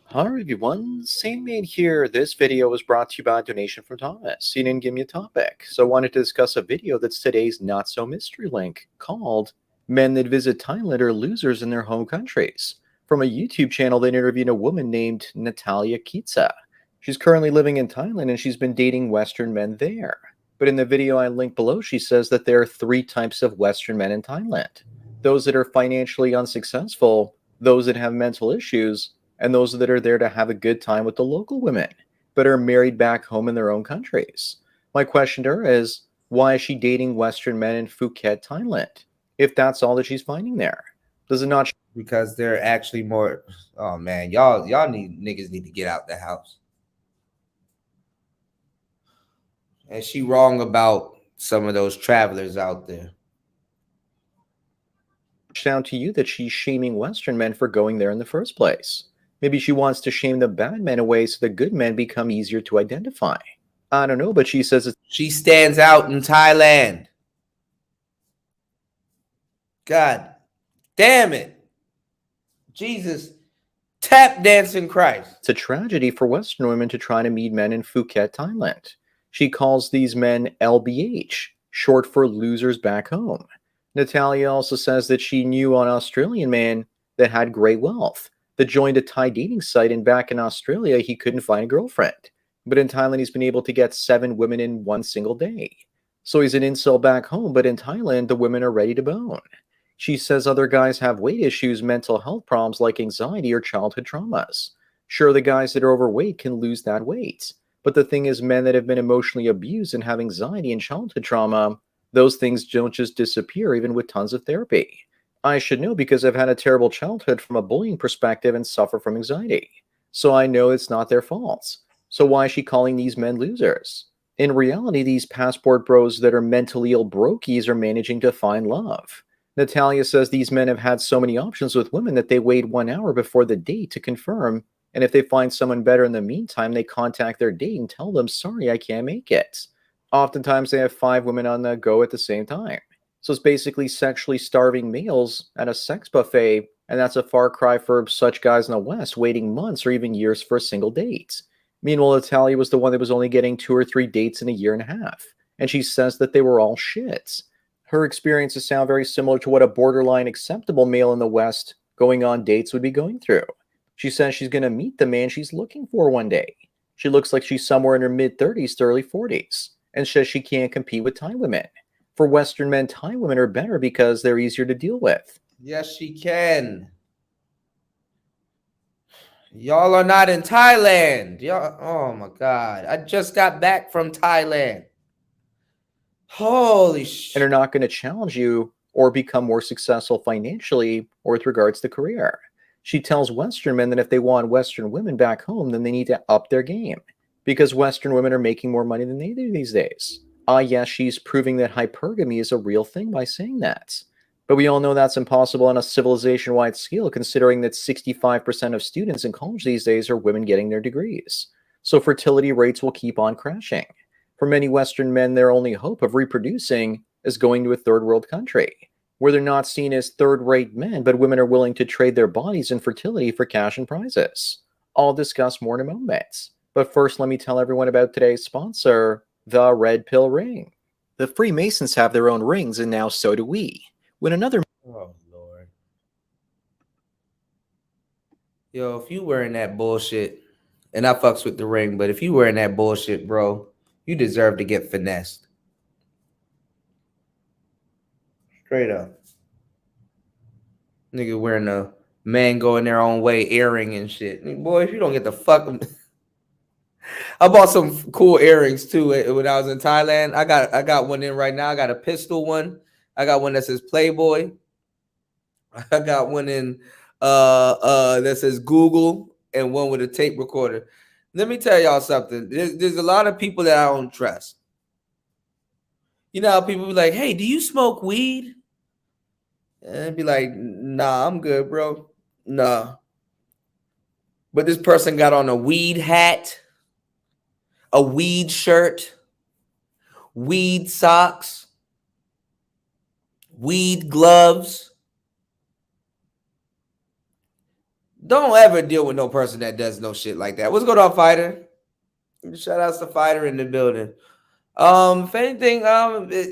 Hi everyone, Sandman here. This video was brought to you by a donation from Thomas. He didn't give me a topic, so I wanted to discuss a video that's today's not-so-mystery link called Men That Visit Thailand Are Losers in Their Home Countries. From a YouTube channel that interviewed a woman named Natalia Kitsa. She's currently living in Thailand and she's been dating Western men there. But in the video I linked below, she says that there are 3 types of Western men in Thailand. Those that are financially unsuccessful, those that have mental issues, and those that are there to have a good time with the local women, but are married back home in their own countries. My question to her is, why is she dating Western men in Phuket, Thailand, if that's all that she's finding there? Does it not? Because they're actually more, oh man, y'all niggas need to get out the house. And she wrong about some of those travelers out there. Down to you that she's shaming Western men for going there in the first place. Maybe she wants to shame the bad men away so the good men become easier to identify. I don't know, but she says she stands out in Thailand. God damn it. Jesus, tap dancing Christ. It's a tragedy for Western women to try to meet men in Phuket, Thailand. She calls these men LBH, short for losers back home. Natalia also says that she knew an Australian man that had great wealth, that joined a Thai dating site, and back in Australia, he couldn't find a girlfriend. But in Thailand, he's been able to get 7 women in one single day. So he's an incel back home, but in Thailand, the women are ready to bone. She says other guys have weight issues, mental health problems like anxiety or childhood traumas. Sure, the guys that are overweight can lose that weight. But the thing is, men that have been emotionally abused and have anxiety and childhood trauma, those things don't just disappear even with tons of therapy. I should know because I've had a terrible childhood from a bullying perspective and suffer from anxiety. So I know it's not their fault. So why is she calling these men losers? In reality, these passport bros that are mentally ill brokies are managing to find love. Natalia says these men have had so many options with women that they wait 1 hour before the date to confirm, and if they find someone better in the meantime, they contact their date and tell them, sorry, I can't make it. Oftentimes, they have 5 women on the go at the same time. So it's basically sexually starving males at a sex buffet, and that's a far cry for such guys in the West waiting months or even years for a single date. Meanwhile, Natalia was the one that was only getting 2 or 3 dates in a year and a half, and she says that they were all shits. Her experiences sound very similar to what a borderline acceptable male in the West going on dates would be going through. She says she's going to meet the man she's looking for one day. She looks like she's somewhere in her mid-30s to early 40s, and says she can't compete with Thai women. For Western men, Thai women are better because they're easier to deal with. Yes, she can. Y'all are not in Thailand. Y'all, oh my God. I just got back from Thailand. Holy shit. And are not going to challenge you or become more successful financially or with regards to career. She tells Western men that if they want Western women back home, then they need to up their game because Western women are making more money than they do these days. Yes, she's proving that hypergamy is a real thing by saying that. But we all know that's impossible on a civilization-wide scale, considering that 65% of students in college these days are women getting their degrees. So fertility rates will keep on crashing. For many Western men, their only hope of reproducing is going to a third world country, where they're not seen as third-rate men, but women are willing to trade their bodies and fertility for cash and prizes. I'll discuss more in a moment. But first, let me tell everyone about today's sponsor, the Red Pill Ring. The Freemasons have their own rings, and now so do we. When another... Oh, Lord. Yo, if you wearing that bullshit, and I fucks with the ring, but if you wearing that bullshit, bro, you deserve to get finessed. Straight up. Nigga wearing a man going their own way earring and shit. Boy, if you don't get the fuck... I bought some cool earrings too when I was in Thailand. I got one in right now. I got a pistol one. I got one that says Playboy. I got one in that says Google and one with a tape recorder. Let me tell y'all something. There's a lot of people that I don't trust. You know how people be like, "Hey, do you smoke weed?" And I'd be like, "Nah, I'm good, bro. Nah." But this person got on a weed hat, a weed shirt, weed socks, weed gloves. Don't ever deal with no person that does no shit like that. What's going on, Fighter? Shout out to Fighter in the building. If anything,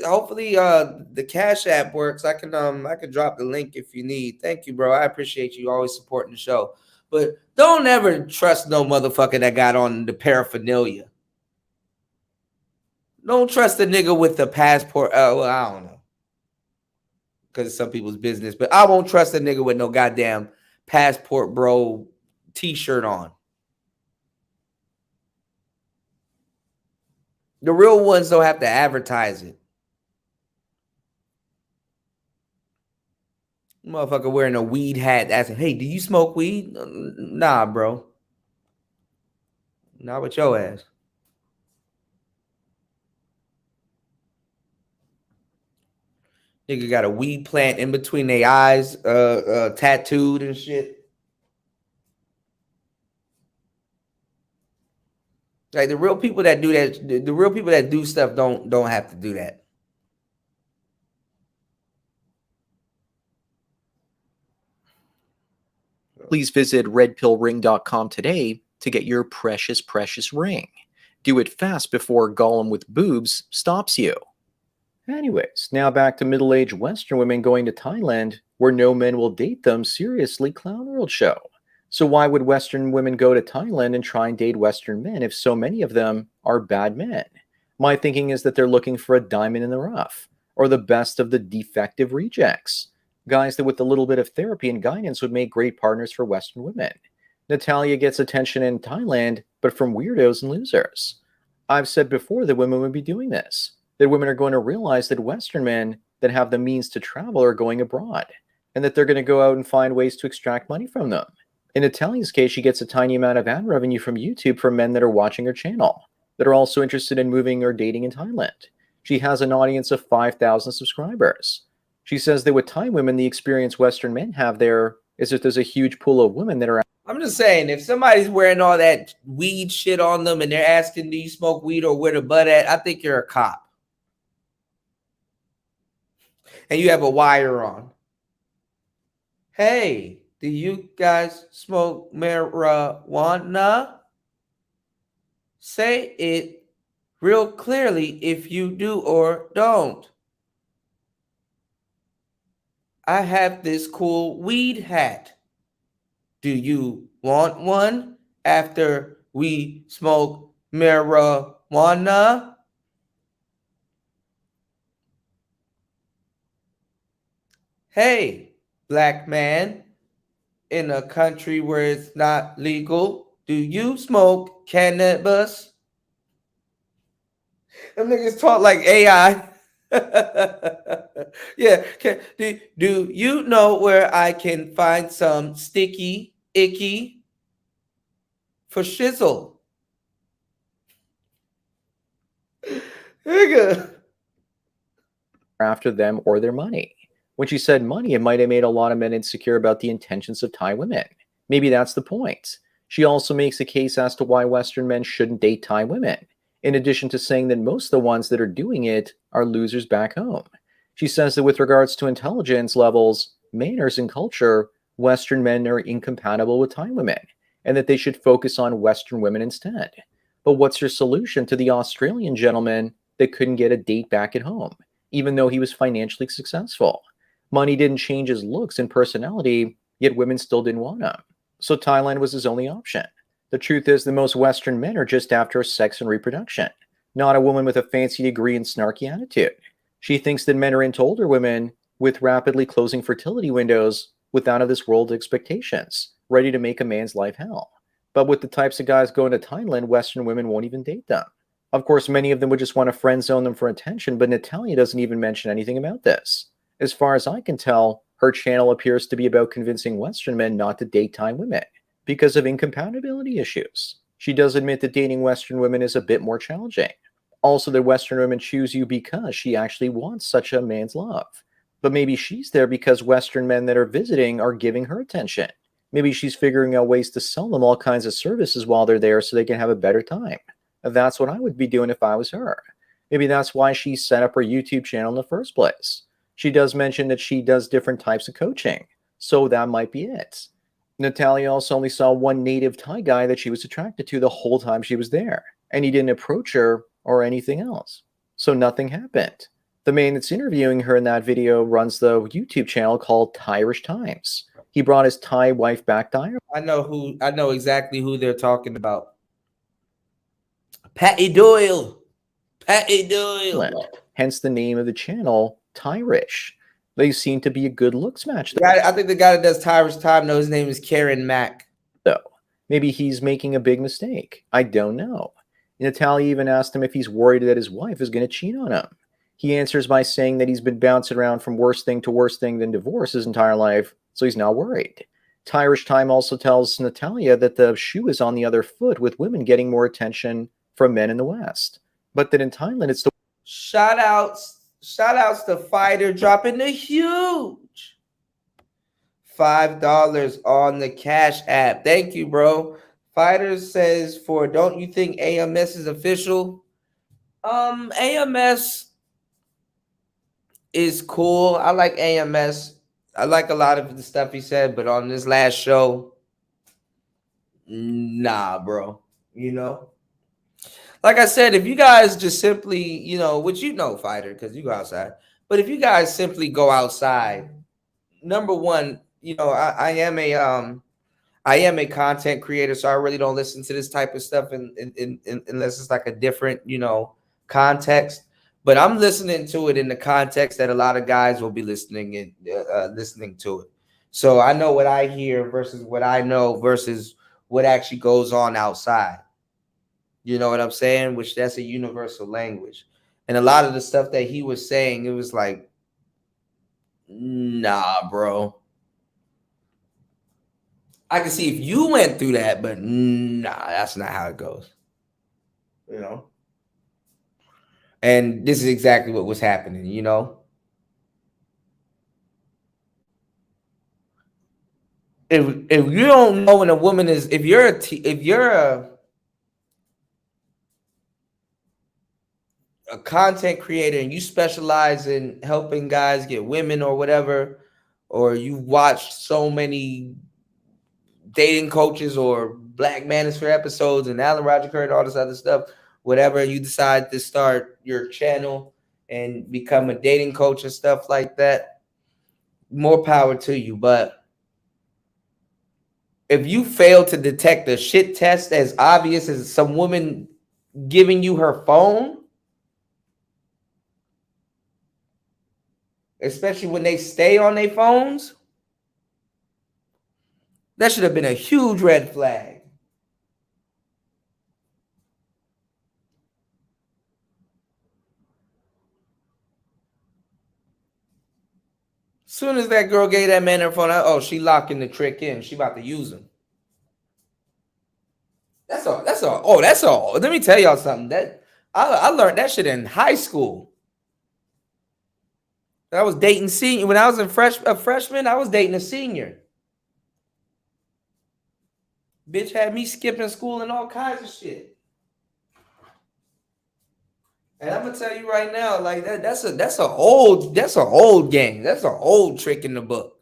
hopefully the Cash App works. I can drop the link if you need. Thank you, bro. I appreciate you always supporting the show. But don't ever trust no motherfucker that got on the paraphernalia. Don't trust the nigga with the passport. Well, I don't know. Because it's some people's business. But I won't trust a nigga with no goddamn passport bro t-shirt on. The real ones don't have to advertise it. Motherfucker wearing a weed hat asking, "Hey, do you smoke weed?" Nah, bro. Not with your ass. Nigga got a weed plant in between their eyes, tattooed and shit. Like the real people that do that, the real people that do stuff don't have to do that. Please visit redpillring.com today to get your precious, precious ring. Do it fast before Gollum with boobs stops you. Anyways, now back to middle-aged Western women going to Thailand where no men will date them. Seriously, Clown World Show. So why would Western women go to Thailand and try and date Western men if so many of them are bad men? My thinking is that they're looking for a diamond in the rough, or the best of the defective rejects. Guys that with a little bit of therapy and guidance would make great partners for Western women. Natalia gets attention in Thailand, but from weirdos and losers. I've said before that women would be doing this, that women are going to realize that Western men that have the means to travel are going abroad, and that they're going to go out and find ways to extract money from them. In Natalia's case, she gets a tiny amount of ad revenue from YouTube from men that are watching her channel, that are also interested in moving or dating in Thailand. She has an audience of 5,000 subscribers. She says that with Thai women, the experience Western men have there is that there's a huge pool of women that are... I'm just saying, if somebody's wearing all that weed shit on them and they're asking, "Do you smoke weed or where the butt at?" I think you're a cop. And you have a wire on. "Hey, do you guys smoke marijuana?" Say it real clearly if you do or don't. "I have this cool weed hat. Do you want one after we smoke marijuana?" "Hey, black man, in a country where it's not legal? Do you smoke cannabis? Them niggas talk like AI. Yeah. Do you know where I can find some sticky icky for shizzle? Nigga. After them or their money. When she said money, it might have made a lot of men insecure about the intentions of Thai women. Maybe that's the point. She also makes a case as to why Western men shouldn't date Thai women, in addition to saying that most of the ones that are doing it are losers back home. She says that with regards to intelligence levels, manners, and culture, Western men are incompatible with Thai women, and that they should focus on Western women instead. But what's your solution to the Australian gentleman that couldn't get a date back at home, even though he was financially successful? Money didn't change his looks and personality, yet women still didn't want him. So Thailand was his only option. The truth is that most Western men are just after sex and reproduction, not a woman with a fancy degree and snarky attitude. She thinks that men are into older women with rapidly closing fertility windows with out of this world expectations, ready to make a man's life hell. But with the types of guys going to Thailand, Western women won't even date them. Of course, many of them would just want to friend zone them for attention, but Natalia doesn't even mention anything about this. As far as I can tell, her channel appears to be about convincing Western men not to date Thai women because of incompatibility issues. She does admit that dating Western women is a bit more challenging. Also, that Western women choose you because she actually wants such a man's love. But maybe she's there because Western men that are visiting are giving her attention. Maybe she's figuring out ways to sell them all kinds of services while they're there so they can have a better time. That's what I would be doing if I was her. Maybe that's why she set up her YouTube channel in the first place. She does mention that she does different types of coaching, so that might be it. Natalia also only saw one native Thai guy that she was attracted to the whole time she was there, and he didn't approach her or anything else. So nothing happened. The man that's interviewing her in that video runs the YouTube channel called Thairish Times. He brought his Thai wife back to Ireland. I know exactly who they're talking about. Patty Doyle. Patty Doyle. Hence the name of the channel, Thairish. They seem to be a good looks match. I think the guy that does Thairish Time, his name is Karen Mack. So maybe he's making a big mistake. I don't know. Natalia even asked him if he's worried that his wife is going to cheat on him. He answers by saying that he's been bouncing around from worse thing to worse thing than divorce his entire life, so he's not worried. Thairish Time also tells Natalia that the shoe is on the other foot with women getting more attention from men in the West. But that in Thailand, it's the Shout outs to Fighter dropping the huge $5 on the Cash App. Thank you, bro. Fighter says don't you think AMS is official? AMS is cool. I like AMS. I like a lot of the stuff he said, but on this last show, nah, bro. Like I said, if you guys just simply, which Fighter, because you go outside. But if you guys simply go outside, number one, I am a content creator, so I really don't listen to this type of stuff unless it's like a different, context. But I'm listening to it in the context that a lot of guys will be listening to it. So I know what I hear versus what I know versus what actually goes on outside. You know what I'm saying? Which that's a universal language. And a lot of the stuff that he was saying, it was like, nah, bro. I can see if you went through that, but nah, that's not how it goes. And this is exactly what was happening, If you don't know when a woman is, if you're a content creator and you specialize in helping guys get women or whatever, or you watched so many dating coaches or Black Manosphere episodes and Alan Roger Curry and all this other stuff, whatever, you decide to start your channel and become a dating coach and stuff like that, more power to you. But if you fail to detect a shit test as obvious as some woman giving you her phone, especially when they stay on their phones, That should have been a huge red flag. Soon as that girl gave that man her phone, oh, she locking the trick in. She about to use him. That's all. Oh, that's all. Let me tell y'all something. That I learned that shit in high school. I was dating senior when I was a freshman. I was dating a senior. Bitch had me skipping school and all kinds of shit. And I'm gonna tell you right now, like that's an old game. That's an old trick in the book.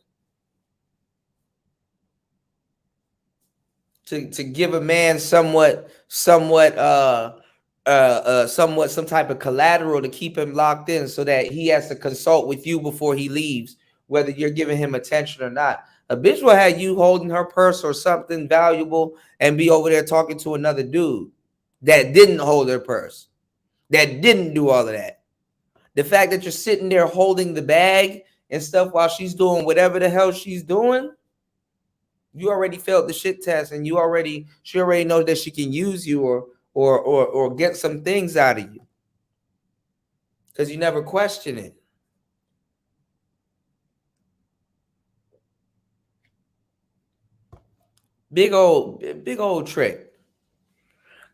To give a man somewhat some type of collateral to keep him locked in, so that he has to consult with you before he leaves, whether you're giving him attention or not. A bitch will have you holding her purse or something valuable and be over there talking to another dude that didn't hold her purse, that didn't do all of that. The fact that you're sitting there holding the bag and stuff while she's doing whatever the hell she's doing, you already failed the shit test, and she already knows that she can use you or get some things out of you because you never question it. Big old trick.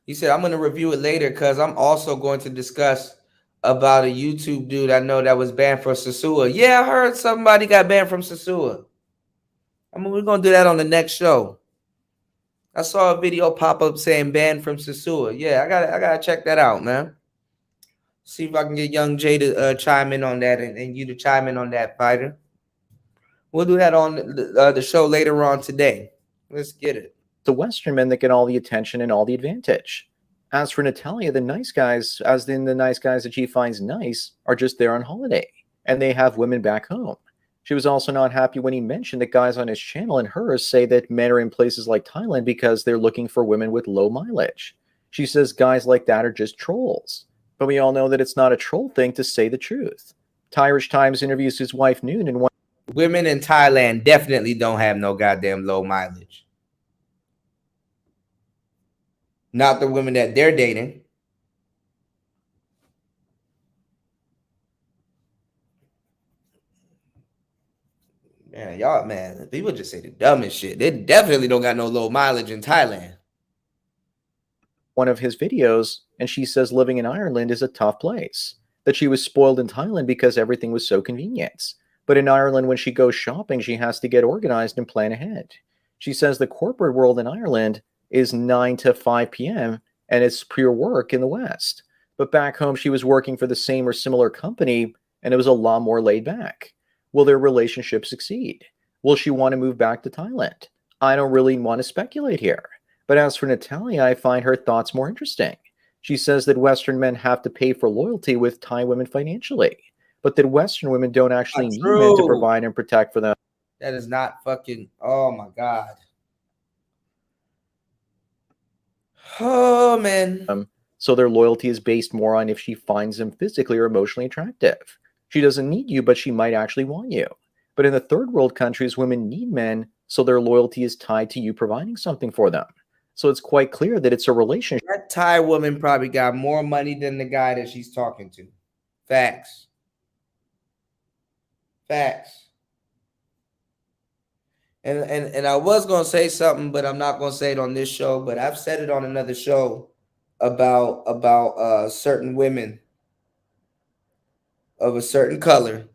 He said, I'm going to review it later because I'm also going to discuss about a YouTube dude I know that was banned from Sasua. Yeah, I heard somebody got banned from Sasua. I mean, we're going to do that on the next show. I saw a video pop up saying banned from Sasua. Yeah, I gotta check that out, man. See if I can get Young Jay to chime in on that and you to chime in on that, fighter. We'll do that on the show later on today. Let's get it. The Western men that get all the attention and all the advantage. As for Natalia, the nice guys, as in the nice guys that she finds nice, are just there on holiday, and they have women back home. She was also not happy when he mentioned that guys on his channel and hers say that men are in places like Thailand because they're looking for women with low mileage. She says guys like that are just trolls. But we all know that it's not a troll thing to say the truth. Irish Times interviews his wife Noon, and women in Thailand definitely don't have no goddamn low mileage. Not the women that they're dating. Man, people just say the dumbest shit. They definitely don't got no low mileage in Thailand. One of his videos, and she says living in Ireland is a tough place. That she was spoiled in Thailand because everything was so convenient. But in Ireland, when she goes shopping, she has to get organized and plan ahead. She says the corporate world in Ireland is 9 to 5 p.m., and it's pure work in the West. But back home, she was working for the same or similar company, and it was a lot more laid back. Will their relationship succeed? Will she want to move back to Thailand? I don't really want to speculate here. But as for Natalia, I find her thoughts more interesting. She says that Western men have to pay for loyalty with Thai women financially, but that Western women don't actually need men to provide and protect for them. That is not fucking, oh my God. Oh, man. So their loyalty is based more on if she finds them physically or emotionally attractive. She doesn't need you, but she might actually want you. But in the third world countries, women need men, so their loyalty is tied to you providing something for them. So it's quite clear that it's a relationship. That Thai woman probably got more money than the guy that she's talking to. Facts. Facts. And I was going to say something, but I'm not going to say it on this show, but I've said it on another show about certain women of a certain color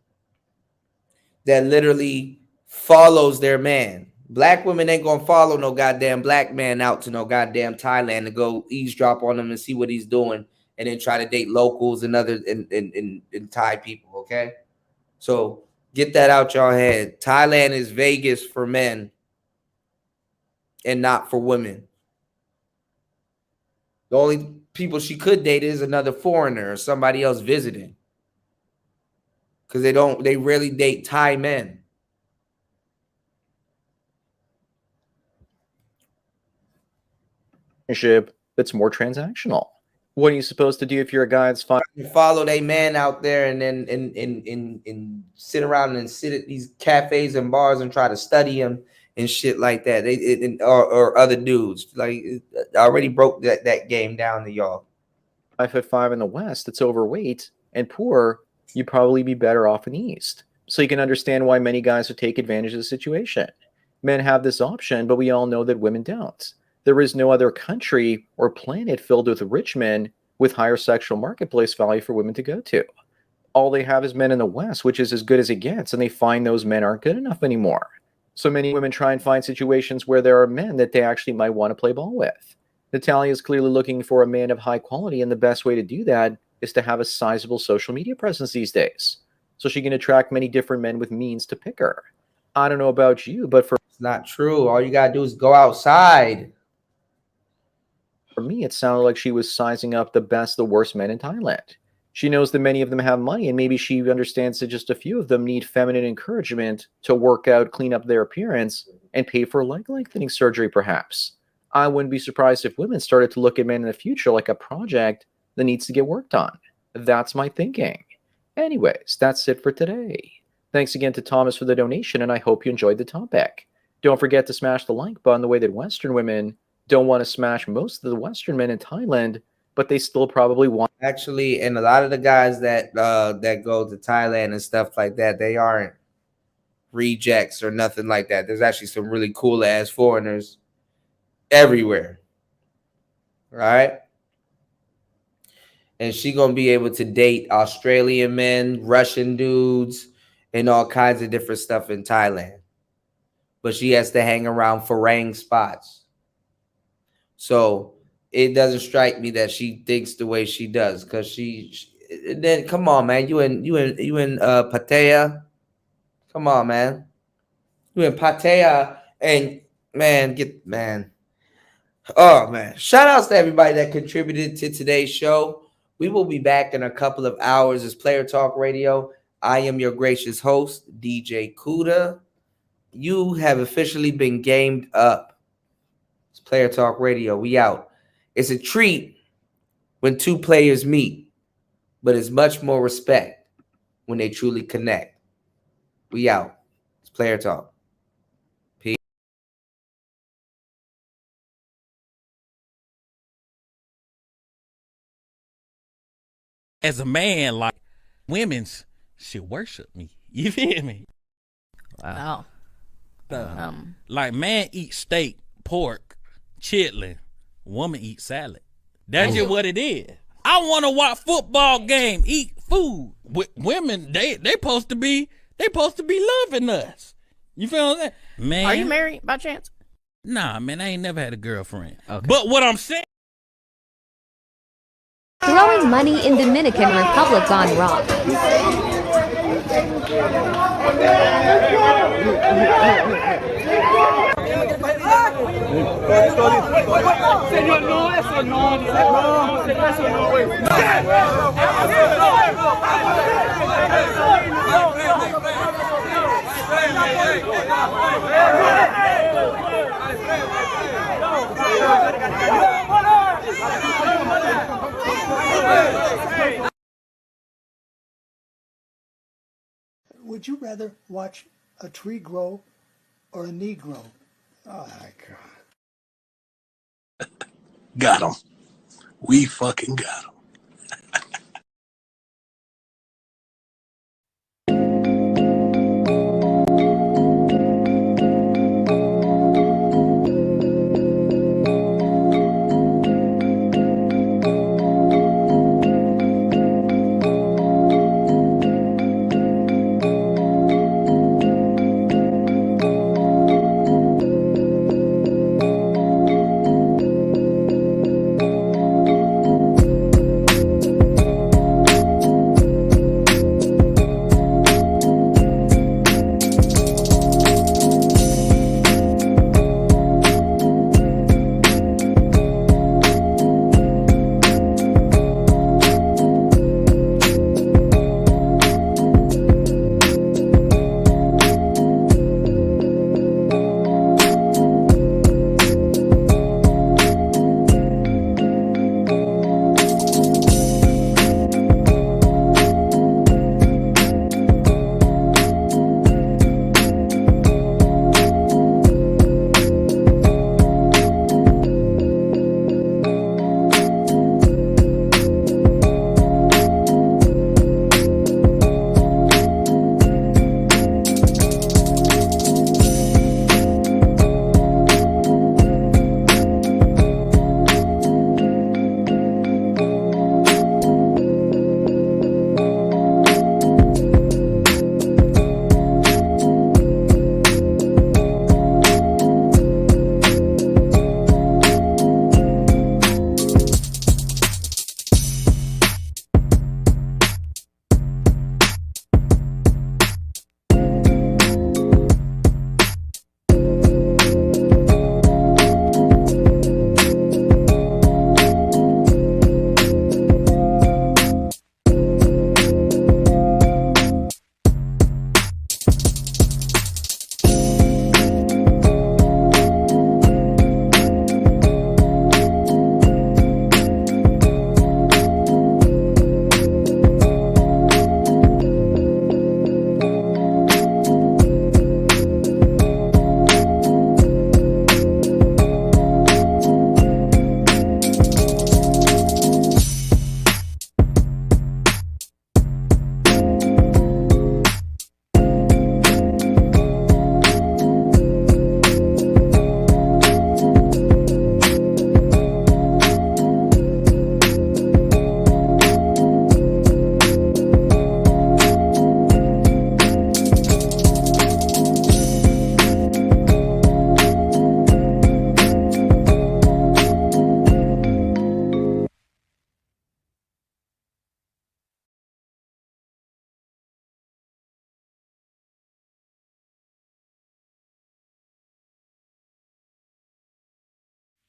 that literally follows their man. Black women ain't gonna follow no goddamn black man out to no goddamn Thailand to go eavesdrop on him and see what he's doing, and then try to date locals and other in Thai people. Okay, so get that out y'all head. Thailand is Vegas for men and not for women. The only people she could date is another foreigner or somebody else visiting, because they rarely date Thai men. That's more transactional. What are you supposed to do if you're a guy that's fine? You follow a man out there and then and sit around and sit at these cafes and bars and try to study him and shit like that. Or other dudes. Like, I already broke that game down to y'all. 5'5" in the West that's overweight and poor, you'd probably be better off in the East. So you can understand why many guys would take advantage of the situation. Men have this option, but we all know that women don't. There is no other country or planet filled with rich men with higher sexual marketplace value for women to go to. All they have is men in the West, which is as good as it gets, and they find those men aren't good enough anymore. So many women try and find situations where there are men that they actually might want to play ball with. Natalia is clearly looking for a man of high quality, and the best way to do that is to have a sizable social media presence these days. So she can attract many different men with means to pick her. I don't know about you, but it's not true. All you gotta do is go outside. For me, it sounded like she was sizing up the best, the worst men in Thailand. She knows that many of them have money, and maybe she understands that just a few of them need feminine encouragement to work out, clean up their appearance, and pay for leg lengthening surgery, perhaps. I wouldn't be surprised if women started to look at men in the future like a project that needs to get worked on. That's my thinking. Anyways, that's it for today. Thanks again to Thomas for the donation, and I hope you enjoyed the topic. Don't forget to smash the like button the way that Western women don't want to smash most of the Western men in Thailand, but they still probably want. Actually, and a lot of the guys that go to Thailand and stuff like that, they aren't rejects or nothing like that. There's actually some really cool ass foreigners everywhere, right? And she gonna be able to date Australian men, Russian dudes, and all kinds of different stuff in Thailand. But she has to hang around Farang spots. So it doesn't strike me that she thinks the way she does, because she then come on, man. You in Pattaya. Come on, man. You in Pattaya, and man. Oh man. Shout outs to everybody that contributed to today's show. We will be back in a couple of hours as Player Talk Radio. I am your gracious host, DJ Kuda. You have officially been gamed up. It's Player Talk Radio. We out. It's a treat when two players meet, but it's much more respect when they truly connect. We out. It's Player Talk. Peace. As a man, like, women's should worship me. You feel me? Wow. Like, man eat steak, pork, chitlin. Woman eat salad. That's just what it is. I want to watch football game, eat food. Women, they supposed to be loving us. You feel what I'm saying? Man, Are you married by chance? Nah, man, I ain't never had a girlfriend. Okay. But what I'm saying, Throwing money in Dominican Republic gone wrong. Señor, no, eso no, eso no, güey. Would you rather watch a tree grow or a Negro? Oh my God. Got him. We fucking got him.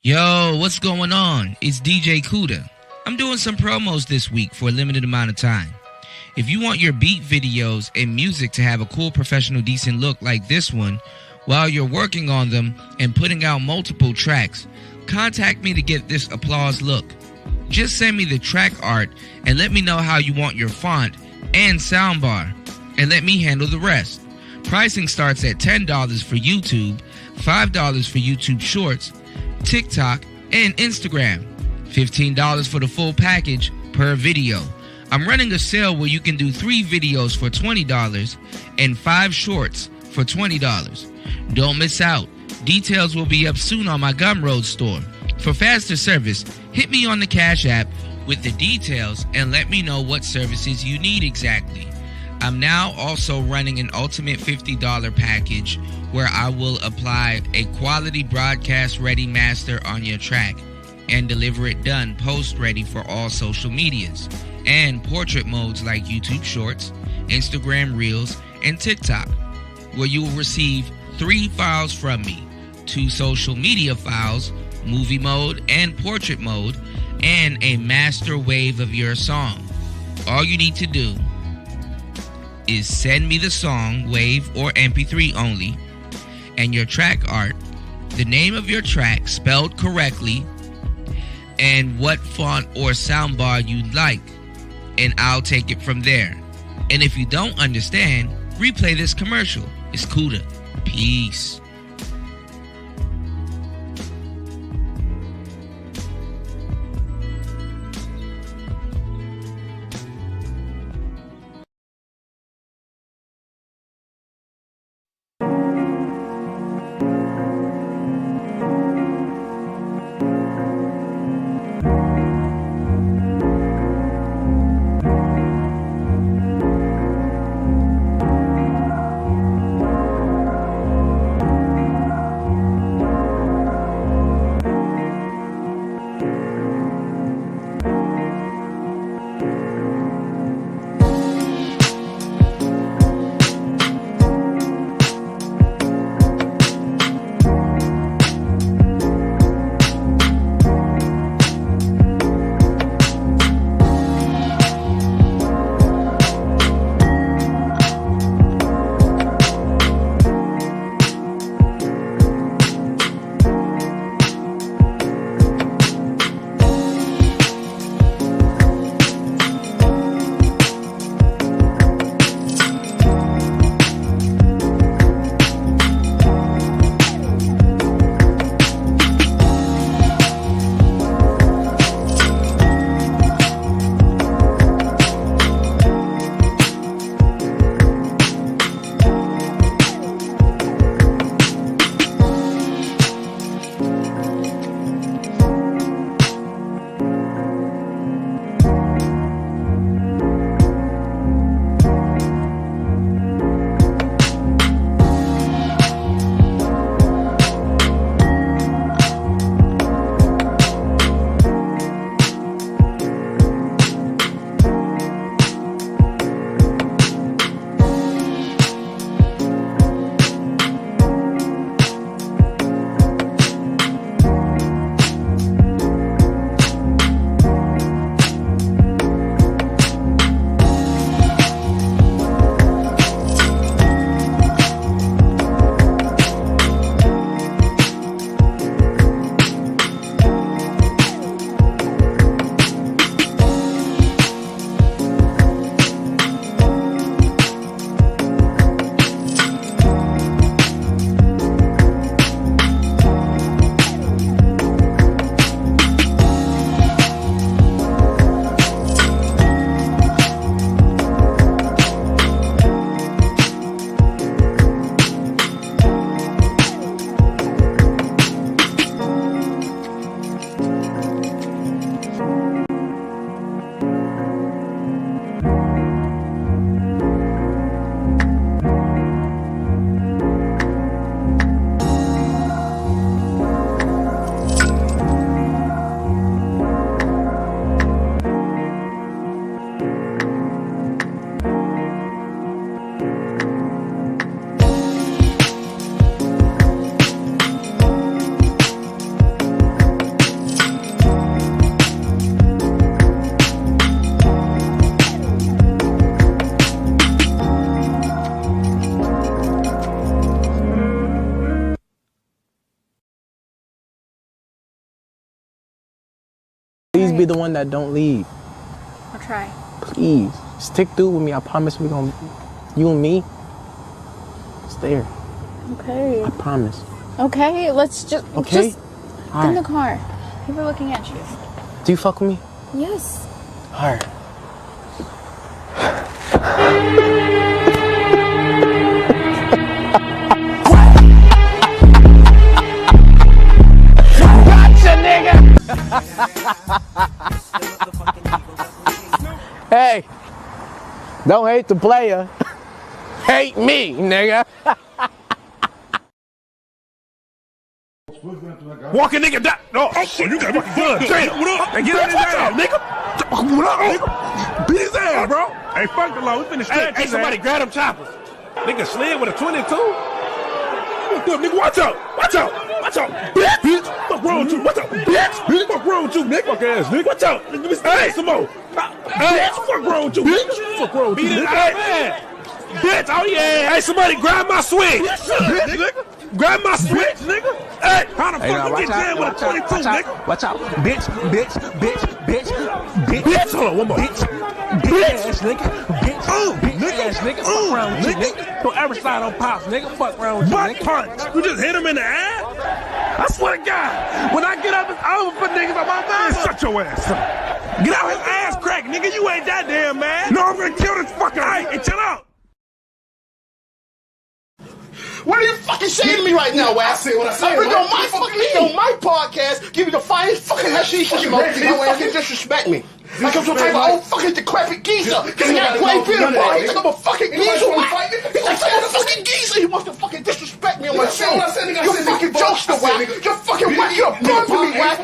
Yo, what's going on? It's DJ Kuda. I'm doing some promos this week for a limited amount of time. If you want your beat videos and music to have a cool, professional, decent look like this one, while you're working on them and putting out multiple tracks, contact me to get this applause look. Just send me the track art and let me know how you want your font and soundbar, and let me handle the rest. Pricing starts at $10 for YouTube, $5 for YouTube Shorts, TikTok, and Instagram. $15 for the full package per video. I'm running a sale where you can do 3 videos for $20 and 5 shorts for $20. Don't miss out. Details will be up soon on my Gumroad store. For faster service, hit me on the Cash App with the details and let me know what services you need exactly. I'm now also running an ultimate $50 package where I will apply a quality broadcast ready master on your track and deliver it done post ready for all social medias and portrait modes like YouTube Shorts, Instagram Reels, and TikTok, where you will receive 3 files from me: 2 social media files, movie mode and portrait mode, and a master wave of your song. All you need to do is send me the song, wave, or MP3 only, and your track art, the name of your track spelled correctly, and what font or soundbar you'd like, and I'll take it from there. And if you don't understand, replay this commercial. It's Kuda. Peace. be the one that don't leave. I'll try. Please, stick through with me. I promise we're gonna, you and me, stay here. Okay. I promise. Okay, let's just... Okay? Just All get in the right. car. People are looking at you. Do you fuck with me? Yes. All right. Gotcha, nigga! Hey, don't hate the player. Hate me, nigga. Walk a nigga down. No, oh, you got fucking guns. Damn. What up? And get on his ass, nigga. What up, nigga? Beat his ass, bro. Hey, fuck the law. We finna stick. Hey, somebody grab them choppers. Nigga slid with a 22. What's up, nigga? Watch out. Watch out. Watch out. Bitch. Fuck wrong with you. Watch out. Bitch. Fuck wrong with you, nigga. Fuck ass, nigga. Watch out. Hey, some more. Bitch. Fuck wrong with you, bitch. Fuck wrong with you, nigga. Bitch. Oh, yeah. Hey, somebody grab my switch. Bitch, nigga. Grab my switch, nigga. Hey, how the fuck you get jammed with a 22, nigga? Watch out. Bitch. Bitch. Hold on, one more. Bitch ass nigga. Bitch ass nigga. Fuck around with you, nigga. Don't ever slide on pops, nigga. Fuck around with you, Butt nigga. punch. You just hit him in the ass? I swear to God. When I get up, it's over for niggas on my mind. Shut your ass up. Get out his ass crack, nigga. You ain't that damn man. No, I'm gonna kill this fucking hey, and chill out. What are you fucking saying to me right now, Wes? I say what I say. I bring on my fucking on my podcast, give you the finest fucking hashish you fucking disrespect me. Like I'm some type of old fucking decrepit geezer. Cause he got Quay Peter Bar. He's like I'm a fucking geezer. He's like I'm a fucking geezer. He wants to fucking disrespect me on my show. You fucking jokester, Whack. You're fucking whack. You're a bum to me, Whack.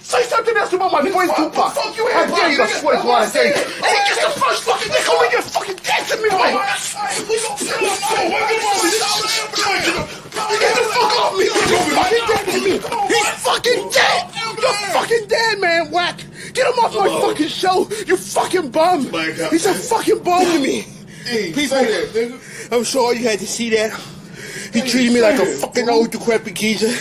Say something else about my friend Tupac. How dare you? I swear to God, I dare you. And he gets the first fucking nigga when you're fucking dead to me, Whack. Get the fuck off me! You're fucking dead to me! He's fucking dead! You're fucking dead, man, Whack! Get him off my fucking show, you fucking bum! He's a fucking bum to me! People, I'm sorry you had to see that. He treated me like a fucking old decrepit geezer.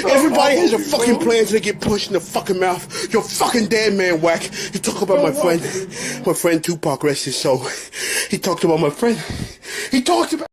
Everybody has a fucking plan to get pushed in the fucking mouth. You're fucking dead, man, Whack. You talk about my friend Tupac, rest his soul. He talked about my friend. He talked about...